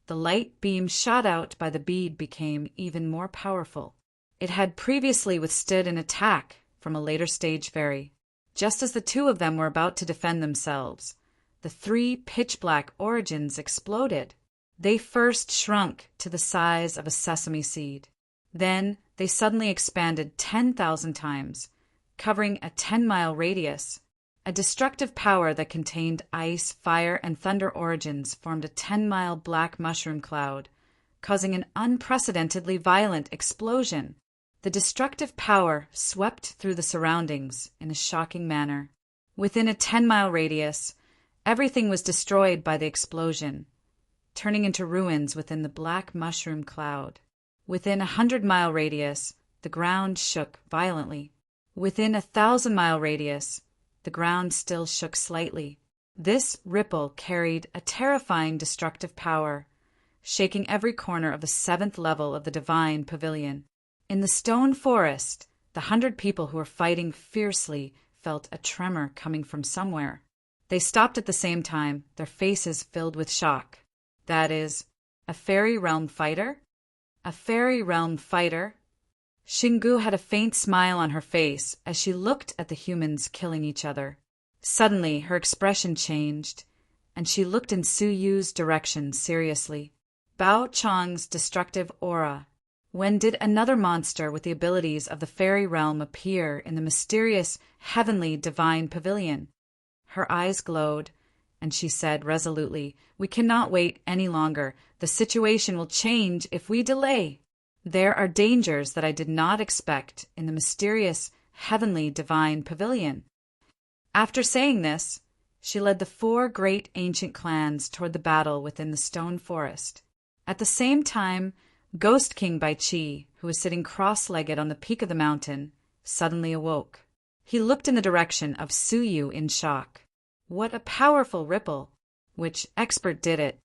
Speaker 1: the light beam shot out by the bead became even more powerful. It had previously withstood an attack from a later stage fairy. Just as the 2 of them were about to defend themselves, the 3 pitch-black origins exploded. They first shrunk to the size of a sesame seed. Then they suddenly expanded 10,000 times, covering a 10-mile radius. A destructive power that contained ice, fire, and thunder origins formed a 10-mile black mushroom cloud, causing an unprecedentedly violent explosion. The destructive power swept through the surroundings in a shocking manner. Within a 10-mile radius, everything was destroyed by the explosion, turning into ruins within the black mushroom cloud. Within a 100-mile radius, the ground shook violently. Within a 1,000-mile radius, the ground still shook slightly. This ripple carried a terrifying destructive power, shaking every corner of the 7th level of the Divine Pavilion. In the stone forest, the 100 people who were fighting fiercely felt a tremor coming from somewhere. They stopped at the same time, their faces filled with shock. That is, A fairy realm fighter? A fairy realm fighter? Xingu had a faint smile on her face as she looked at the humans killing each other. Suddenly, her expression changed, and she looked in Su Yu's direction seriously. Bao Chang's destructive aura. When did another monster with the abilities of the fairy realm appear in the mysterious, heavenly, divine pavilion? Her eyes glowed, and she said resolutely, "We cannot wait any longer. The situation will change if we delay. There are dangers that I did not expect in the mysterious, heavenly, divine pavilion." After saying this, she led the 4 great ancient clans toward the battle within the stone forest. At the same time, Ghost King Bai Chi, who was sitting cross-legged on the peak of the mountain, suddenly awoke. He looked in the direction of Su Yu in shock. What a powerful ripple! Which expert did it?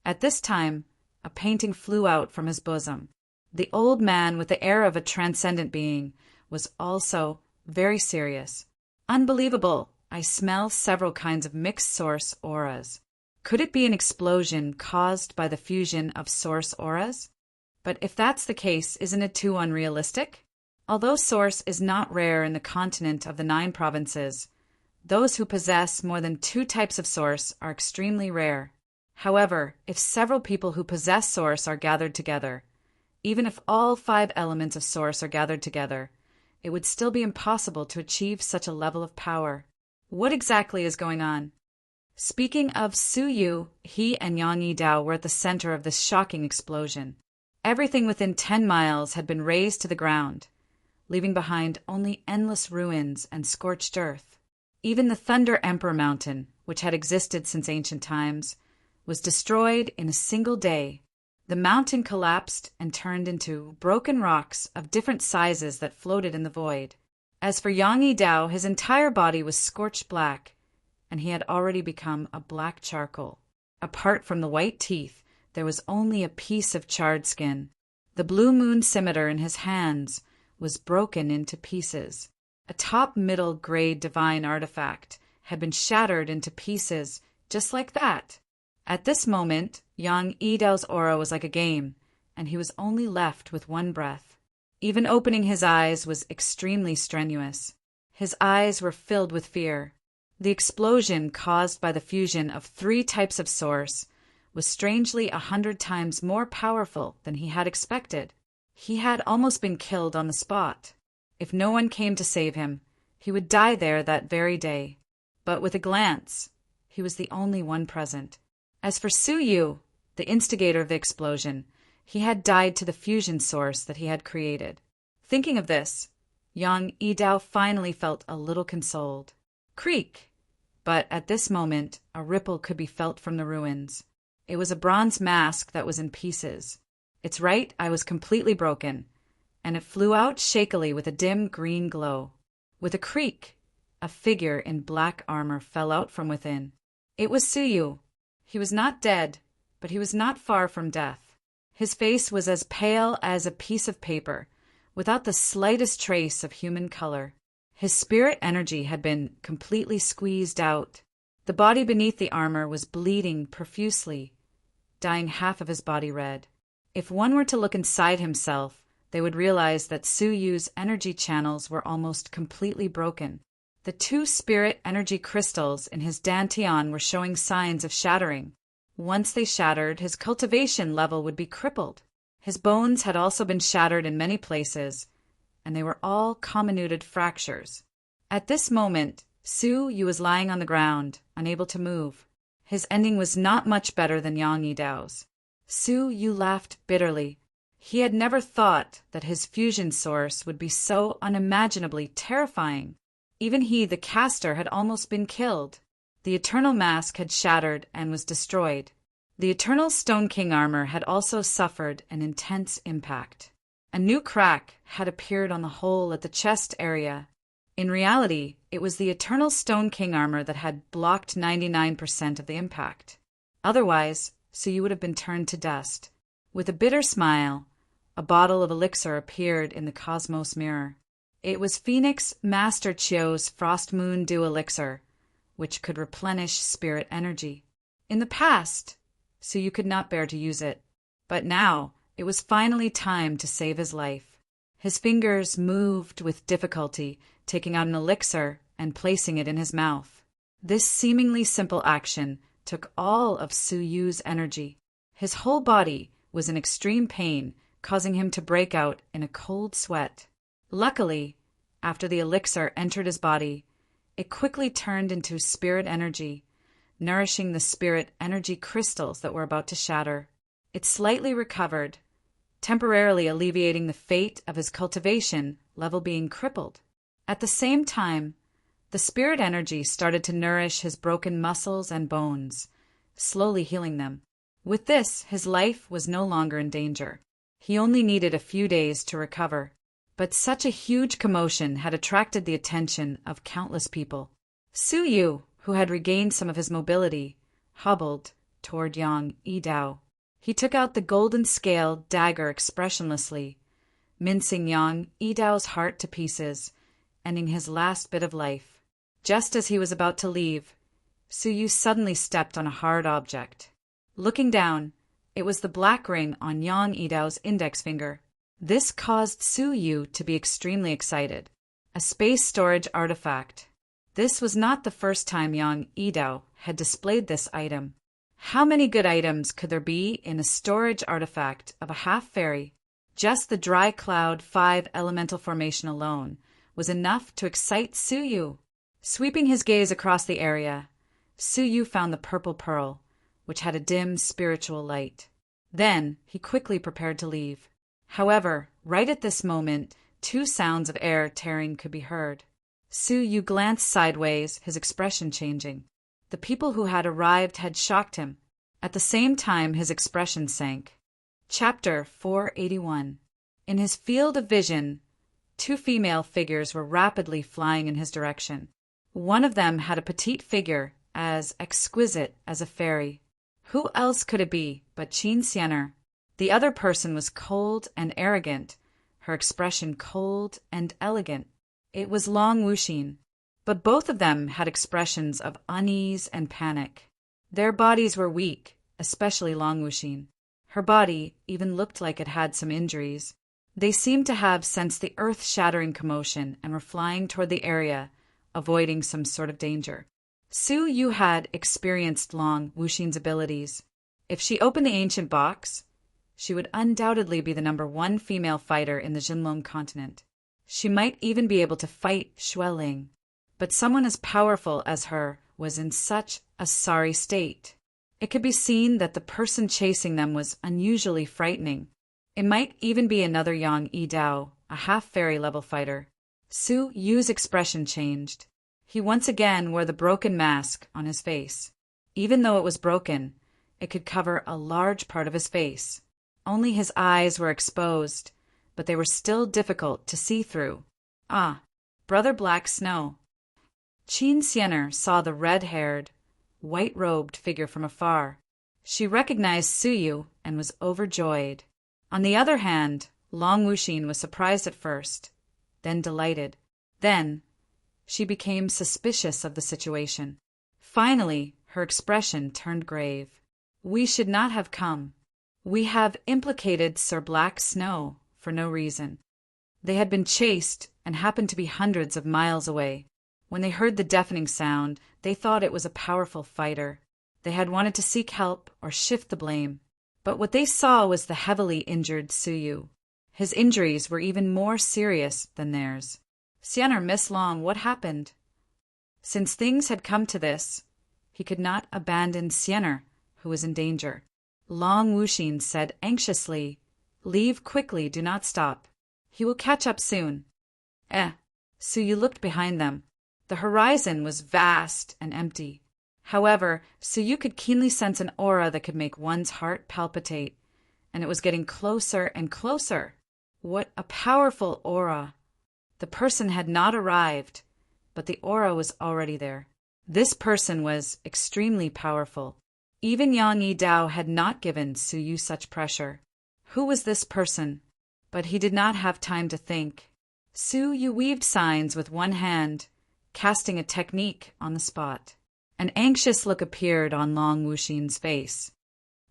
Speaker 1: At this time, a painting flew out from his bosom. The old man, with the air of a transcendent being, was also very serious. Unbelievable! I smell several kinds of mixed source auras. Could it be an explosion caused by the fusion of source auras? But if that's the case, isn't it too unrealistic? Although source is not rare in the continent of the 9 provinces, those who possess more than 2 types of source are extremely rare. However, if several people who possess source are gathered together, even if all 5 elements of source are gathered together, it would still be impossible to achieve such a level of power. What exactly is going on? Speaking of Su Yu, he and Yang Yidao were at the center of this shocking explosion. Everything within 10 miles had been razed to the ground, leaving behind only endless ruins and scorched earth. Even the Thunder Emperor Mountain, which had existed since ancient times, was destroyed in a single day. The mountain collapsed and turned into broken rocks of different sizes that floated in the void. As for Yang Yidao, his entire body was scorched black, and he had already become a black charcoal. Apart from the white teeth, there was only a piece of charred skin. The blue moon scimitar in his hands was broken into pieces. A top-middle grade divine artifact had been shattered into pieces just like that. At this moment, Yang Yidao's aura was like a game, and he was only left with 1 breath. Even opening his eyes was extremely strenuous. His eyes were filled with fear. The explosion caused by the fusion of 3 types of source was strangely 100 times more powerful than he had expected. He had almost been killed on the spot. If no one came to save him, he would die there that very day. But with a glance, he was the only one present. As for Su Yu, the instigator of the explosion, he had died to the fusion source that he had created. Thinking of this, Yang Yidao finally felt a little consoled. Creak! But at this moment, a ripple could be felt from the ruins. It was a bronze mask that was in pieces. Its right eye was completely broken, and it flew out shakily with a dim green glow. With a creak, a figure in black armor fell out from within. It was Su Yu. He was not dead, but he was not far from death. His face was as pale as a piece of paper, without the slightest trace of human color. His spirit energy had been completely squeezed out. The body beneath the armor was bleeding profusely, dyeing half of his body red. If one were to look inside himself, they would realize that Su Yu's energy channels were almost completely broken. The 2 spirit energy crystals in his dantian were showing signs of shattering. Once they shattered, his cultivation level would be crippled. His bones had also been shattered in many places, and they were all comminuted fractures. At this moment, Su Yu was lying on the ground, unable to move. His ending was not much better than Yang Yidao's. Su Yu laughed bitterly. He had never thought that his fusion source would be so unimaginably terrifying. Even he, the caster, had almost been killed. The Eternal Mask had shattered and was destroyed. The Eternal Stone King armor had also suffered an intense impact. A new crack had appeared on the hole at the chest area. In reality, it was the Eternal Stone King armor that had blocked 99% of the impact. Otherwise, Su Yu would have been turned to dust. With a bitter smile, a bottle of elixir appeared in the cosmos mirror. It was Phoenix Master Chio's Frost Moon Dew elixir, which could replenish spirit energy. In the past, so you could not bear to use it. But now, it was finally time to save his life. His fingers moved with difficulty, taking out an elixir and placing it in his mouth. This seemingly simple action took all of Su Yu's energy. His whole body was in extreme pain, causing him to break out in a cold sweat. Luckily, after the elixir entered his body, it quickly turned into spirit energy, nourishing the spirit energy crystals that were about to shatter. It slightly recovered, temporarily alleviating the fate of his cultivation level being crippled. At the same time, the spirit energy started to nourish his broken muscles and bones, slowly healing them. With this, his life was no longer in danger. He only needed a few days to recover. But such a huge commotion had attracted the attention of countless people. Su Yu, who had regained some of his mobility, hobbled toward Yang Yidao. He took out the golden scale dagger expressionlessly, mincing Yang Yidao's heart to pieces, ending his last bit of life. Just as he was about to leave, Su Yu suddenly stepped on a hard object. Looking down, it was the black ring on Yang Yidao's index finger. This caused Su Yu to be extremely excited. A space storage artifact. This was not the first time Yang Yidao had displayed this item. How many good items could there be in a storage artifact of a half-fairy? Just the dry cloud 5 elemental formation alone was enough to excite Su Yu. Sweeping his gaze across the area, Su Yu found the purple pearl, which had a dim spiritual light. Then he quickly prepared to leave. However, right at this moment, 2 sounds of air tearing could be heard. Su Yu glanced sideways, his expression changing. The people who had arrived had shocked him. At the same time, his expression sank. Chapter 481. In his field of vision, 2 female figures were rapidly flying in his direction. One of them had a petite figure, as exquisite as a fairy. Who else could it be but Qin Xianer? The other person was cold and arrogant, her expression cold and elegant. It was Long Wuxin. But both of them had expressions of unease and panic. Their bodies were weak, especially Long Wuxin. Her body even looked like it had some injuries. They seemed to have sensed the earth-shattering commotion and were flying toward the area, avoiding some sort of danger. Su Yu had experienced Long Wuxin's abilities. If she opened the ancient box, she would undoubtedly be the #1 female fighter in the Jinlong continent. She might even be able to fight Xueling. But someone as powerful as her was in such a sorry state. It could be seen that the person chasing them was unusually frightening. It might even be another Yang Yidao, a half-fairy level fighter. Su Yu's expression changed. He once again wore the broken mask on his face. Even though it was broken, it could cover a large part of his face. Only his eyes were exposed, but they were still difficult to see through. Ah, Brother Black Snow. Qin Xianer saw the red-haired, white-robed figure from afar. She recognized Su Yu and was overjoyed. On the other hand, Long Wuxin was surprised at first, then delighted. Then, she became suspicious of the situation. Finally, her expression turned grave. We should not have come. We have implicated Sir Black Snow for no reason. They had been chased and happened to be hundreds of miles away. When they heard the deafening sound, they thought it was a powerful fighter. They had wanted to seek help or shift the blame. But what they saw was the heavily injured Su Yu. His injuries were even more serious than theirs. Xianer, Miss Long, what happened? Since things had come to this, he could not abandon Xianer, who was in danger. Long Wuxin said anxiously, Leave quickly, do not stop. He will catch up soon. Su Yu looked behind them. The horizon was vast and empty. However, Su Yu could keenly sense an aura that could make one's heart palpitate, and it was getting closer and closer. What a powerful aura! The person had not arrived, but the aura was already there. This person was extremely powerful. Even Yang Yidao had not given Su Yu such pressure. Who was this person? But he did not have time to think. Su Yu weaved signs with one hand, casting a technique on the spot. An anxious look appeared on Long Wuxin's face.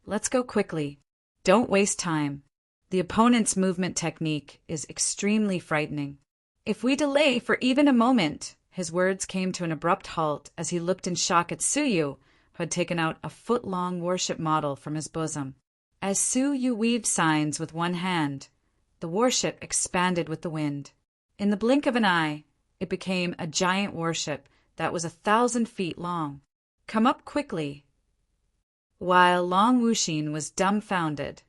Speaker 1: Let's go quickly. Don't waste time. The opponent's movement technique is extremely frightening. If we delay for even a moment, his words came to an abrupt halt as he looked in shock at Suyu, who had taken out a foot-long warship model from his bosom. As Suyu weaved signs with one hand, the warship expanded with the wind. In the blink of an eye, it became a giant warship that was 1,000 feet long. Come up quickly. While Long Wuxin was dumbfounded,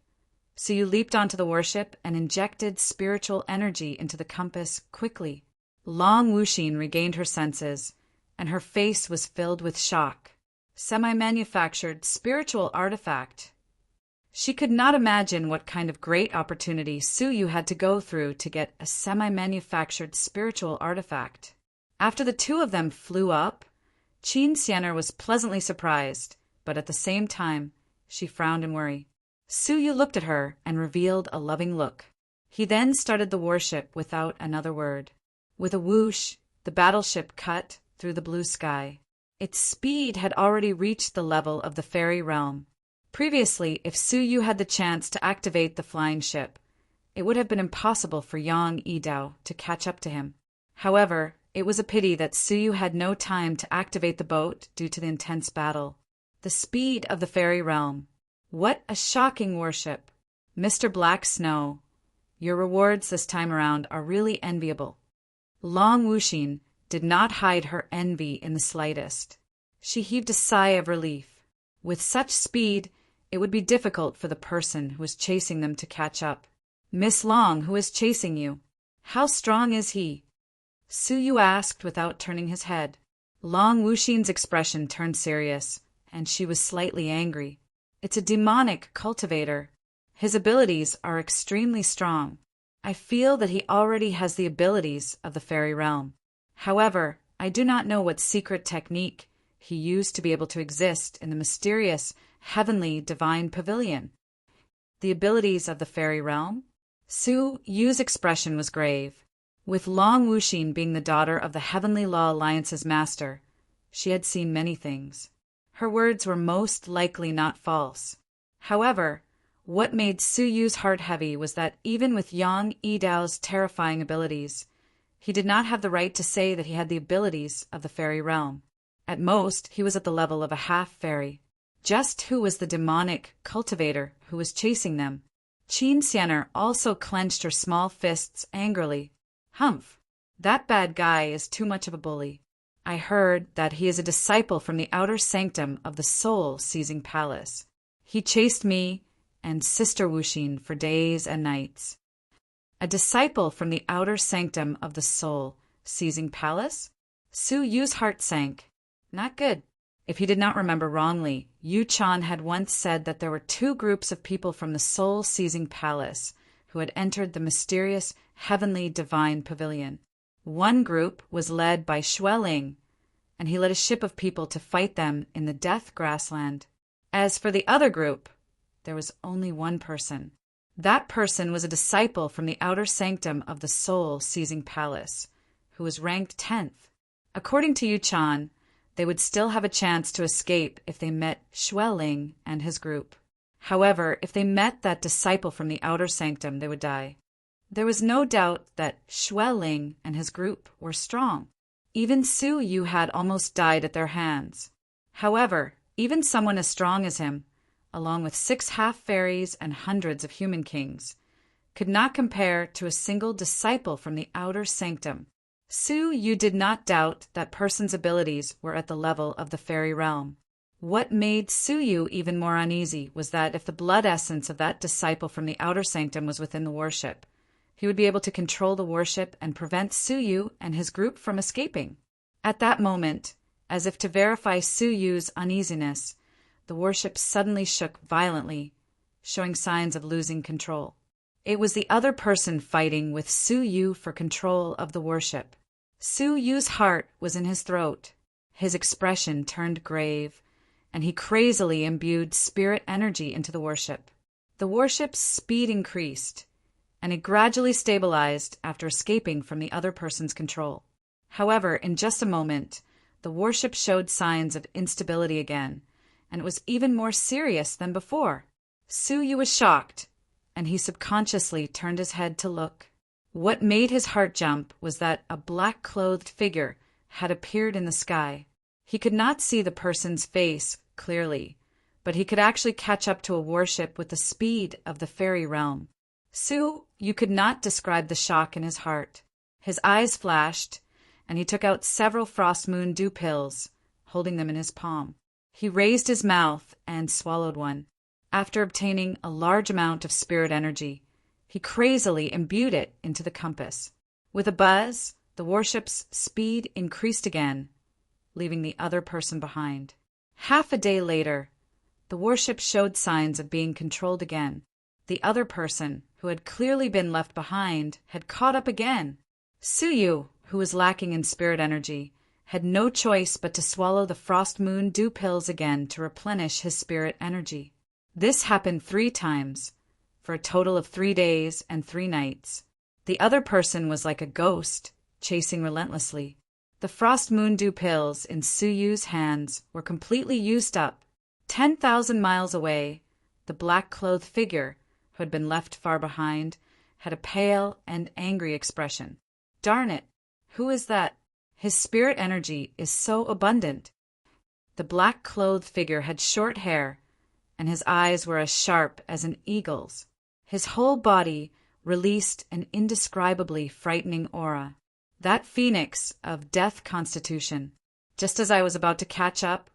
Speaker 1: Suyu leaped onto the warship and injected spiritual energy into the compass quickly. Long Wuxin regained her senses, and her face was filled with shock. Semi-manufactured spiritual artifact. She could not imagine what kind of great opportunity Suyu had to go through to get a semi-manufactured spiritual artifact. After the two of them flew up, Qin Xianer was pleasantly surprised, but at the same time, she frowned in worry. Suyu looked at her and revealed a loving look. He then started the warship without another word. With a whoosh, the battleship cut through the blue sky. Its speed had already reached the level of the fairy realm. Previously, if Suyu had the chance to activate the flying ship, it would have been impossible for Yang Yidao to catch up to him. However, it was a pity that Suyu had no time to activate the boat due to the intense battle. The speed of the fairy realm. What a shocking warship. Mr. Black Snow, your rewards this time around are really enviable. Long Wuxin did not hide her envy in the slightest. She heaved a sigh of relief. With such speed, it would be difficult for the person who was chasing them to catch up. Miss Long, who is chasing you, how strong is he? Suyu asked without turning his head. Long Wuxin's expression turned serious, and she was slightly angry. It's a demonic cultivator. His abilities are extremely strong. I feel that he already has the abilities of the fairy realm. However, I do not know what secret technique he used to be able to exist in the mysterious, heavenly, divine pavilion. The abilities of the fairy realm? Suyu's expression was grave. With Long Wuxin being the daughter of the Heavenly Law Alliance's master, she had seen many things. Her words were most likely not false. However, what made Suyu's heart heavy was that even with Yang Yidao's terrifying abilities, he did not have the right to say that he had the abilities of the fairy realm. At most, he was at the level of a half-fairy. Just who was the demonic cultivator who was chasing them? Qin Xianer also clenched her small fists angrily. Humph! That bad guy is too much of a bully. I heard that he is a disciple from the outer sanctum of the soul-seizing palace. He chased me and Sister Wuxin for days and nights. A disciple from the outer sanctum of the soul-seizing palace? Suyu's heart sank. Not good. If he did not remember wrongly, Yu Chan had once said that there were two groups of people from the soul-seizing palace who had entered the mysterious heavenly divine pavilion. One group was led by Xueling, and he led a ship of people to fight them in the death grassland. As for the other group, there was only one person. That person was a disciple from the outer sanctum of the soul-seizing palace, who was ranked 10th. According to Yu Chan, they would still have a chance to escape if they met Xueling and his group. However, if they met that disciple from the outer sanctum, they would die. There was no doubt that Xueling and his group were strong. Even Suyu had almost died at their hands. However, even someone as strong as him, along with 6 half-fairies and hundreds of human kings, could not compare to a single disciple from the outer sanctum. Suyu did not doubt that person's abilities were at the level of the fairy realm. What made Suyu even more uneasy was that if the blood essence of that disciple from the outer sanctum was within the warship, he would be able to control the warship and prevent Suyu and his group from escaping. At that moment, as if to verify Suyu's uneasiness, the warship suddenly shook violently, showing signs of losing control. It was the other person fighting with Suyu for control of the warship. Suyu's heart was in his throat. His expression turned grave, and he crazily imbued spirit energy into the warship. The warship's speed increased, and it gradually stabilized after escaping from the other person's control. However, in just a moment, the warship showed signs of instability again, and it was even more serious than before. Su Yu was shocked, and he subconsciously turned his head to look. What made his heart jump was that a black-clothed figure had appeared in the sky. He could not see the person's face clearly, but he could actually catch up to a warship with the speed of the fairy realm. Su Yu could not describe the shock in his heart. His eyes flashed, and he took out several Frost Moon Dew pills, holding them in his palm. He raised his mouth and swallowed one. After obtaining a large amount of spirit energy, he crazily imbued it into the compass. With a buzz, the warship's speed increased again, leaving the other person behind. Half a day later, the warship showed signs of being controlled again. The other person, who had clearly been left behind, had caught up again. Su Yu, who was lacking in spirit energy, had no choice but to swallow the Frost Moon Dew pills again to replenish his spirit energy. This happened 3 times, for a total of 3 days and 3 nights. The other person was like a ghost, chasing relentlessly. The Frost Moon Dew pills in Su Yu's hands were completely used up. 10,000 miles away, the black-clothed figure, who had been left far behind, had a pale and angry expression. Darn it! Who is that? His spirit energy is so abundant. The black-clothed figure had short hair, and his eyes were as sharp as an eagle's. His whole body released an indescribably frightening aura. That phoenix of death constitution. Just as I was about to catch up,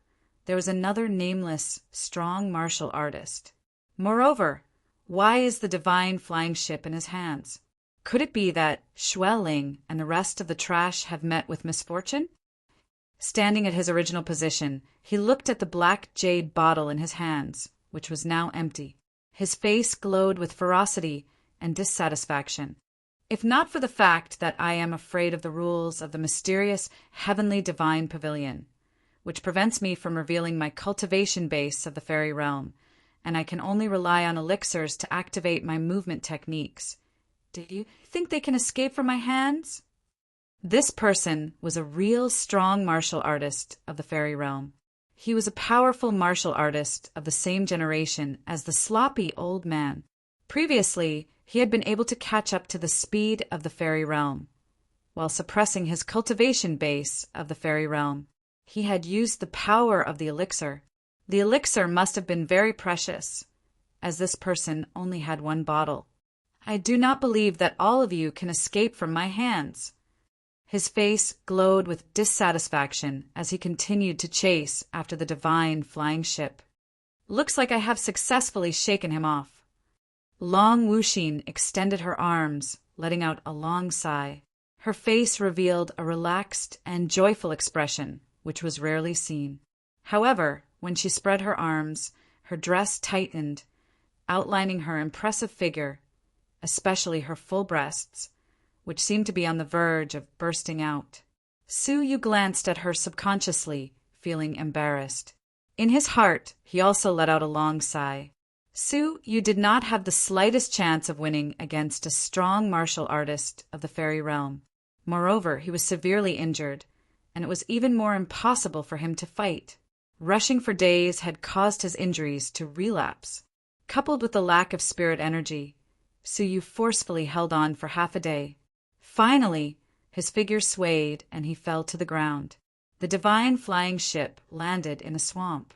Speaker 1: there was another nameless, strong martial artist. Moreover, why is the divine flying ship in his hands? Could it be that Xue Ling and the rest of the trash have met with misfortune? Standing at his original position, he looked at the black jade bottle in his hands, which was now empty. His face glowed with ferocity and dissatisfaction. If not for the fact that I am afraid of the rules of the mysterious heavenly divine pavilion, which prevents me from revealing my cultivation base of the fairy realm, and I can only rely on elixirs to activate my movement techniques, do you think they can escape from my hands? This person was a real strong martial artist of the fairy realm. He was a powerful martial artist of the same generation as the sloppy old man. Previously, he had been able to catch up to the speed of the fairy realm, while suppressing his cultivation base of the fairy realm. He had used the power of the elixir. The elixir must have been very precious, as this person only had 1 bottle. I do not believe that all of you can escape from my hands. His face glowed with dissatisfaction as he continued to chase after the divine flying ship. Looks like I have successfully shaken him off. Long Wuxin extended her arms, letting out a long sigh. Her face revealed a relaxed and joyful expression, which was rarely seen. However, when she spread her arms, her dress tightened, outlining her impressive figure, especially her full breasts, which seemed to be on the verge of bursting out. Su Yu glanced at her subconsciously, feeling embarrassed. In his heart, he also let out a long sigh. Su Yu did not have the slightest chance of winning against a strong martial artist of the fairy realm. Moreover, he was severely injured, and it was even more impossible for him to fight. Rushing for days had caused his injuries to relapse. Coupled with the lack of spirit energy, Su Yu forcefully held on for half a day. Finally, his figure swayed and he fell to the ground. The divine flying ship landed in a swamp.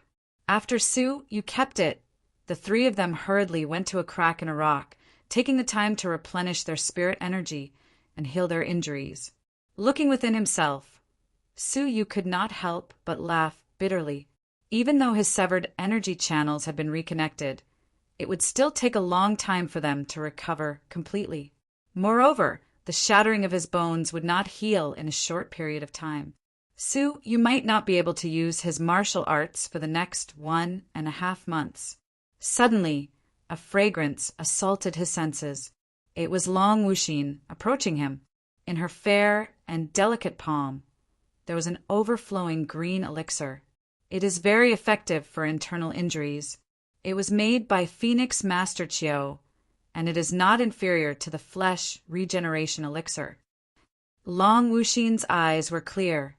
Speaker 1: After Su Yu kept it, the 3 of them hurriedly went to a crack in a rock, taking the time to replenish their spirit energy and heal their injuries. Looking within himself, Su Yu could not help but laugh bitterly. Even though his severed energy channels had been reconnected, it would still take a long time for them to recover completely. Moreover, the shattering of his bones would not heal in a short period of time. Su Yu might not be able to use his martial arts for the next 1.5 months. Suddenly, a fragrance assaulted his senses. It was Long Wuxin approaching him. In her fair and delicate palm, there was an overflowing green elixir. It is very effective for internal injuries. It was made by Phoenix Master Chiu, and it is not inferior to the flesh regeneration elixir. Long Wuxin's eyes were clear,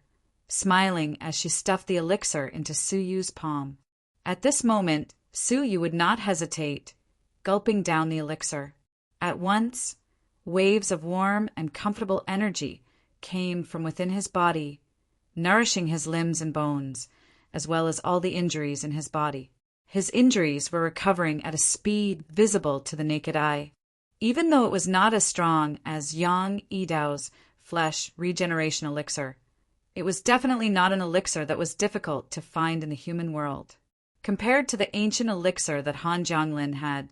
Speaker 1: smiling as she stuffed the elixir into Su Yu's palm. At this moment, Su Yu would not hesitate, gulping down the elixir. At once, waves of warm and comfortable energy came from within his body, nourishing his limbs and bones, as well as all the injuries in his body. His injuries were recovering at a speed visible to the naked eye. Even though it was not as strong as Yang Yidao's flesh regeneration elixir, it was definitely not an elixir that was difficult to find in the human world. Compared to the ancient elixir that Han Jianglin had,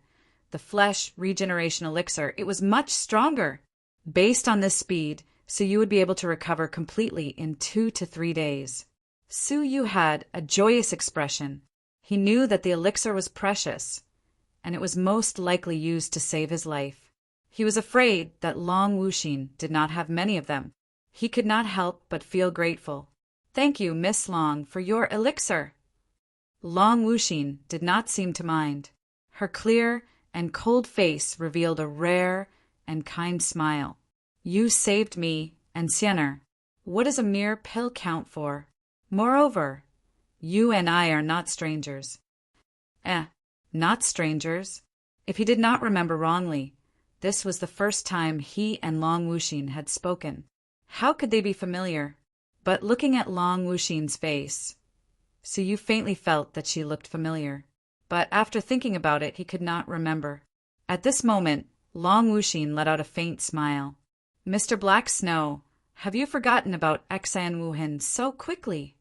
Speaker 1: the flesh regeneration elixir, it was much stronger. Based on this speed, Su Yu would be able to recover completely in 2 to 3 days. Su Yu had a joyous expression. He knew that the elixir was precious, and it was most likely used to save his life. He was afraid that Long Wuxin did not have many of them. He could not help but feel grateful. "Thank you, Miss Long, for your elixir." Long Wuxin did not seem to mind. Her clear and cold face revealed a rare and kind smile. "You saved me and Xiener. What does a mere pill count for? Moreover, you and I are not strangers." Not strangers. If he did not remember wrongly, this was the first time he and Long Wuxin had spoken. How could they be familiar? But looking at Long Wuxin's face, Su Yu faintly felt that she looked familiar. But after thinking about it, he could not remember. At this moment, Long Wuxin let out a faint smile. "Mr. Black Snow, have you forgotten about Xian Wuhan so quickly?"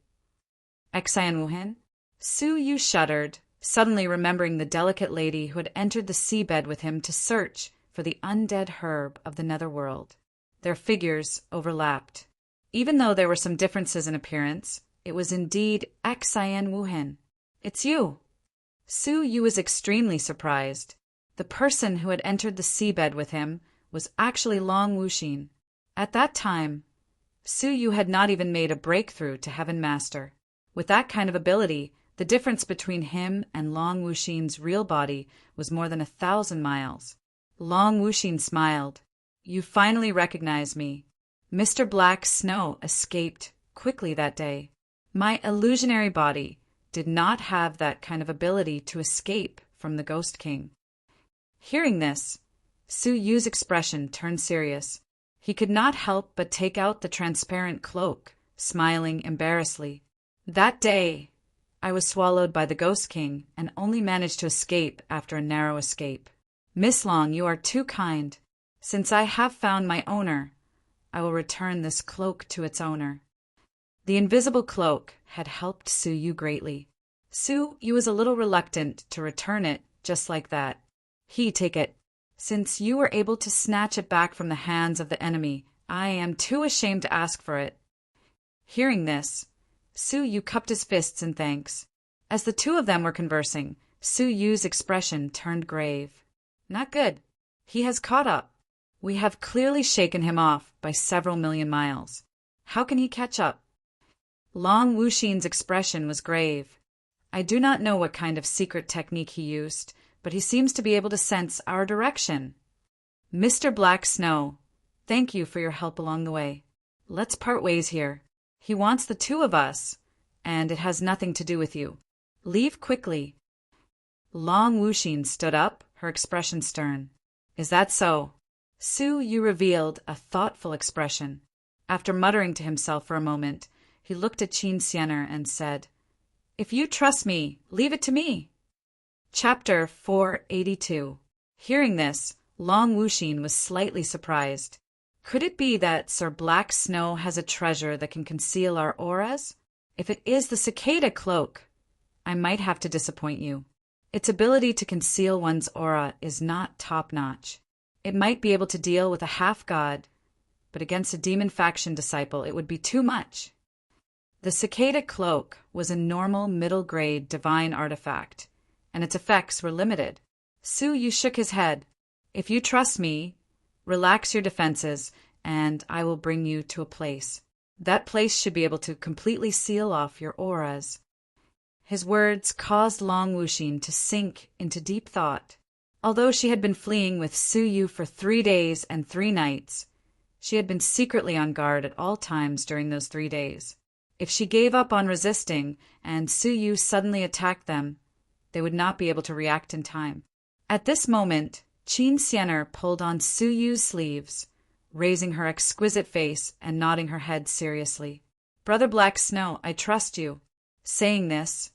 Speaker 1: Xian Wuhan? Su Yu shuddered, suddenly remembering the delicate lady who had entered the seabed with him to search for the undead herb of the netherworld. Their figures overlapped. Even though there were some differences in appearance, it was indeed Xian Wuhan. "It's you." Su Yu was extremely surprised. The person who had entered the seabed with him was actually Long Wuxin. At that time, Su Yu had not even made a breakthrough to Heaven Master. With that kind of ability, the difference between him and Long Wuxin's real body was more than 1,000 miles. Long Wuxin smiled. "You finally recognize me. Mr. Black Snow escaped quickly that day. My illusionary body did not have that kind of ability to escape from the Ghost King." Hearing this, Su Yu's expression turned serious. He could not help but take out the transparent cloak, smiling embarrassedly. "That day, I was swallowed by the Ghost King and only managed to escape after a narrow escape. Miss Long, you are too kind. Since I have found my owner, I will return this cloak to its owner." The invisible cloak had helped Su Yu greatly. Su Yu was a little reluctant to return it just like that. "Take it. Since you were able to snatch it back from the hands of the enemy, I am too ashamed to ask for it." Hearing this, Su Yu cupped his fists in thanks. As the two of them were conversing, Su Yu's expression turned grave. "Not good. He has caught up. We have clearly shaken him off by several million miles. How can he catch up?" Long Wuxin's expression was grave. "I do not know what kind of secret technique he used, but he seems to be able to sense our direction. Mr. Black Snow, thank you for your help along the way. Let's part ways here. He wants the two of us, and it has nothing to do with you. Leave quickly." Long Wuxin stood up, her expression stern. "Is that so?" Su Yu revealed a thoughtful expression. After muttering to himself for a moment, he looked at Qin Xiener and said, "If you trust me, leave it to me." Chapter 482. Hearing this, Long Wuxin was slightly surprised. Could it be that Sir Black Snow has a treasure that can conceal our auras? If it is the cicada cloak, I might have to disappoint you. Its ability to conceal one's aura is not top-notch. It might be able to deal with a half-god, but against a demon faction disciple it would be too much. The cicada cloak was a normal middle-grade divine artifact, and its effects were limited. Su Yu shook his head. "If you trust me, relax your defenses, and I will bring you to a place. That place should be able to completely seal off your auras." His words caused Long Wuxin to sink into deep thought. Although she had been fleeing with Su Yu for 3 days and 3 nights, she had been secretly on guard at all times during those 3 days. If she gave up on resisting and Suyu suddenly attacked them, they would not be able to react in time. At this moment, Qin Xianer pulled on Suyu's sleeves, raising her exquisite face and nodding her head seriously. "Brother Black Snow, I trust you." Saying this,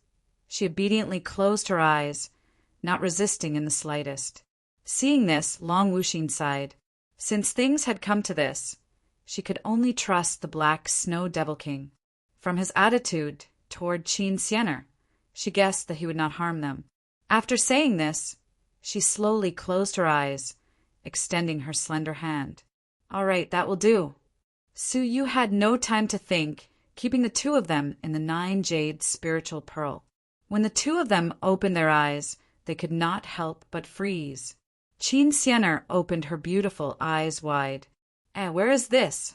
Speaker 1: she obediently closed her eyes, not resisting in the slightest. Seeing this, Long Wuxin sighed. Since things had come to this, she could only trust the Black Snow Devil King. From his attitude toward Qin Xianer, she guessed that he would not harm them. After saying this, she slowly closed her eyes, extending her slender hand. "All right, that will do." Suyu had no time to think, keeping the two of them in the 9 jade spiritual pearl. When the two of them opened their eyes, they could not help but freeze. Qin Xianer opened her beautiful eyes wide. Where is this?"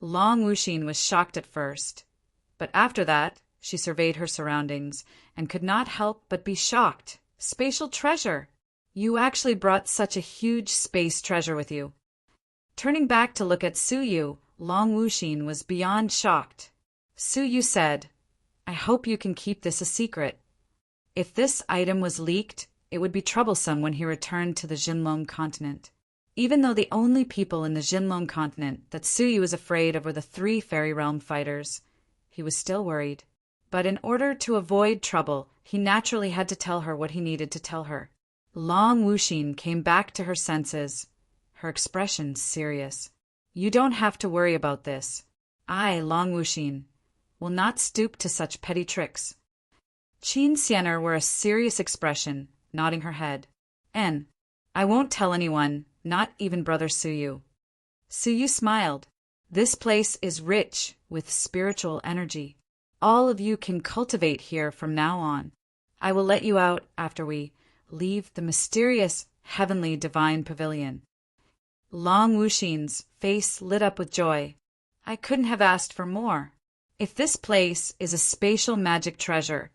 Speaker 1: Long Wuxin was shocked at first, but after that, she surveyed her surroundings and could not help but be shocked. "Spatial treasure! You actually brought such a huge space treasure with you." Turning back to look at Suyu, Long Wuxin was beyond shocked. Suyu said, "I hope you can keep this a secret. If this item was leaked, it would be troublesome when he returned to the Jinlong continent." Even though the only people in the Jinlong continent that Suyu was afraid of were the 3 Fairy Realm fighters, he was still worried. But in order to avoid trouble, he naturally had to tell her what he needed to tell her. Long Wuxin came back to her senses, her expression serious. "You don't have to worry about this. I, Long Wuxin, will not stoop to such petty tricks." Qin Xianer wore a serious expression, nodding her head. I won't tell anyone, not even Brother Suyu." Suyu smiled. "This place is rich with spiritual energy. All of you can cultivate here from now on. I will let you out after we leave the mysterious heavenly divine pavilion." Long Wuxin's face lit up with joy. "I couldn't have asked for more. If this place is a spatial magic treasure,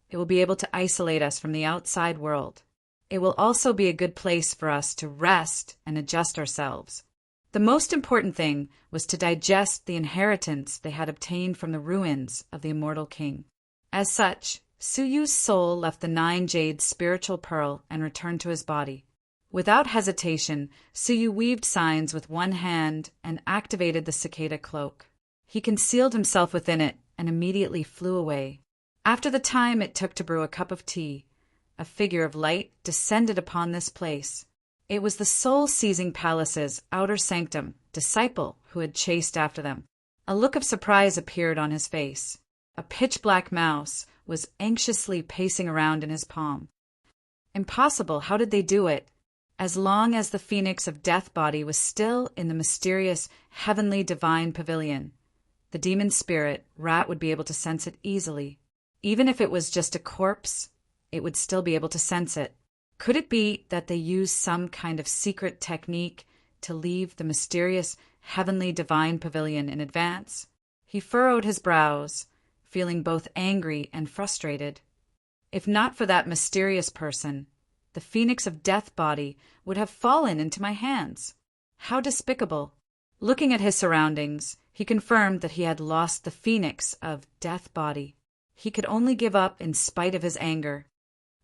Speaker 1: it will be able to isolate us from the outside world. It will also be a good place for us to rest and adjust ourselves." The most important thing was to digest the inheritance they had obtained from the ruins of the immortal king. As such, Suyu's soul left the 9 jade spiritual pearl and returned to his body. Without hesitation, Suyu weaved signs with one hand and activated the cicada cloak. He concealed himself within it and immediately flew away. After the time it took to brew a cup of tea, a figure of light descended upon this place. It was the soul-seizing palace's outer sanctum disciple who had chased after them. A look of surprise appeared on his face. A pitch-black mouse was anxiously pacing around in his palm. Impossible, how did they do it? As long as the phoenix of death body was still in the mysterious heavenly divine pavilion, the demon spirit, Rat, would be able to sense it easily. Even if it was just a corpse, it would still be able to sense it. Could it be that they used some kind of secret technique to leave the mysterious heavenly divine pavilion in advance? He furrowed his brows, feeling both angry and frustrated. If not for that mysterious person, the phoenix of death body would have fallen into my hands. How despicable! Looking at his surroundings, he confirmed that he had lost the phoenix of death body. He could only give up in spite of his anger.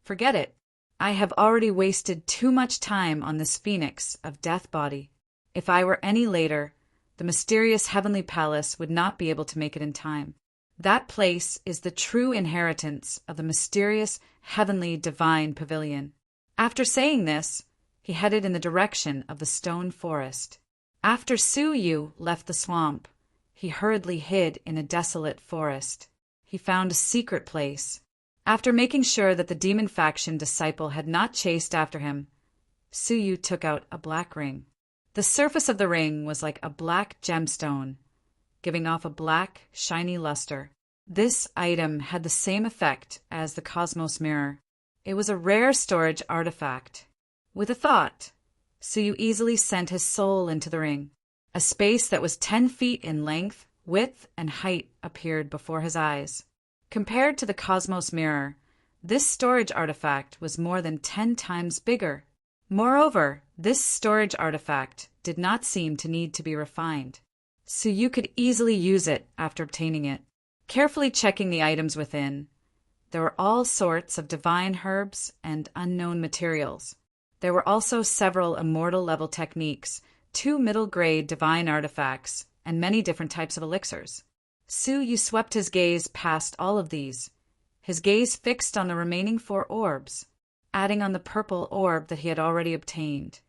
Speaker 1: Forget it. I have already wasted too much time on this phoenix of death body. If I were any later, the mysterious heavenly palace would not be able to make it in time. That place is the true inheritance of the mysterious heavenly divine pavilion. After saying this, he headed in the direction of the stone forest. After Suyu left the swamp, he hurriedly hid in a desolate forest. He found a secret place. After making sure that the demon faction disciple had not chased after him, Suyu took out a black ring. The surface of the ring was like a black gemstone, giving off a black, shiny luster. This item had the same effect as the Cosmos Mirror. It was a rare storage artifact. With a thought, Suyu easily sent his soul into the ring. A space that was 10 feet in length, width, and height appeared before his eyes. Compared to the Cosmos Mirror, this storage artifact was more than 10 times bigger. Moreover, this storage artifact did not seem to need to be refined. Suyu could easily use it after obtaining it. Carefully checking the items within, there were all sorts of divine herbs and unknown materials. There were also several immortal-level techniques, 2 middle-grade divine artifacts, and many different types of elixirs. Su Yu swept his gaze past all of these, his gaze fixed on the remaining 4 orbs, adding on the purple orb that he had already obtained.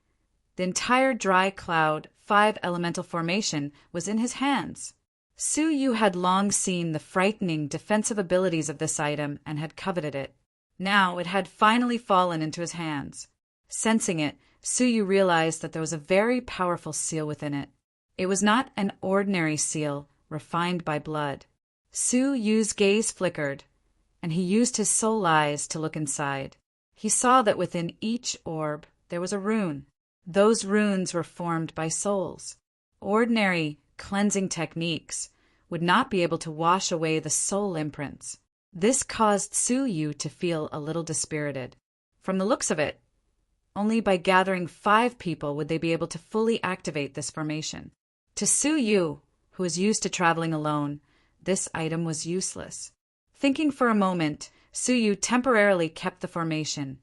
Speaker 1: The entire dry cloud 5 elemental formation was in his hands. Su Yu had long seen the frightening defensive abilities of this item and had coveted it. Now it had finally fallen into his hands. Sensing it, Su Yu realized that there was a very powerful seal within it. It was not an ordinary seal, refined by blood. Su Yu's gaze flickered, and he used his soul eyes to look inside. He saw that within each orb there was a rune. Those runes were formed by souls. Ordinary cleansing techniques would not be able to wash away the soul imprints. This caused Su Yu to feel a little dispirited. From the looks of it, only by gathering 5 people would they be able to fully activate this formation. To Su Yu, who was used to traveling alone, this item was useless. Thinking for a moment, Su Yu temporarily kept the formation,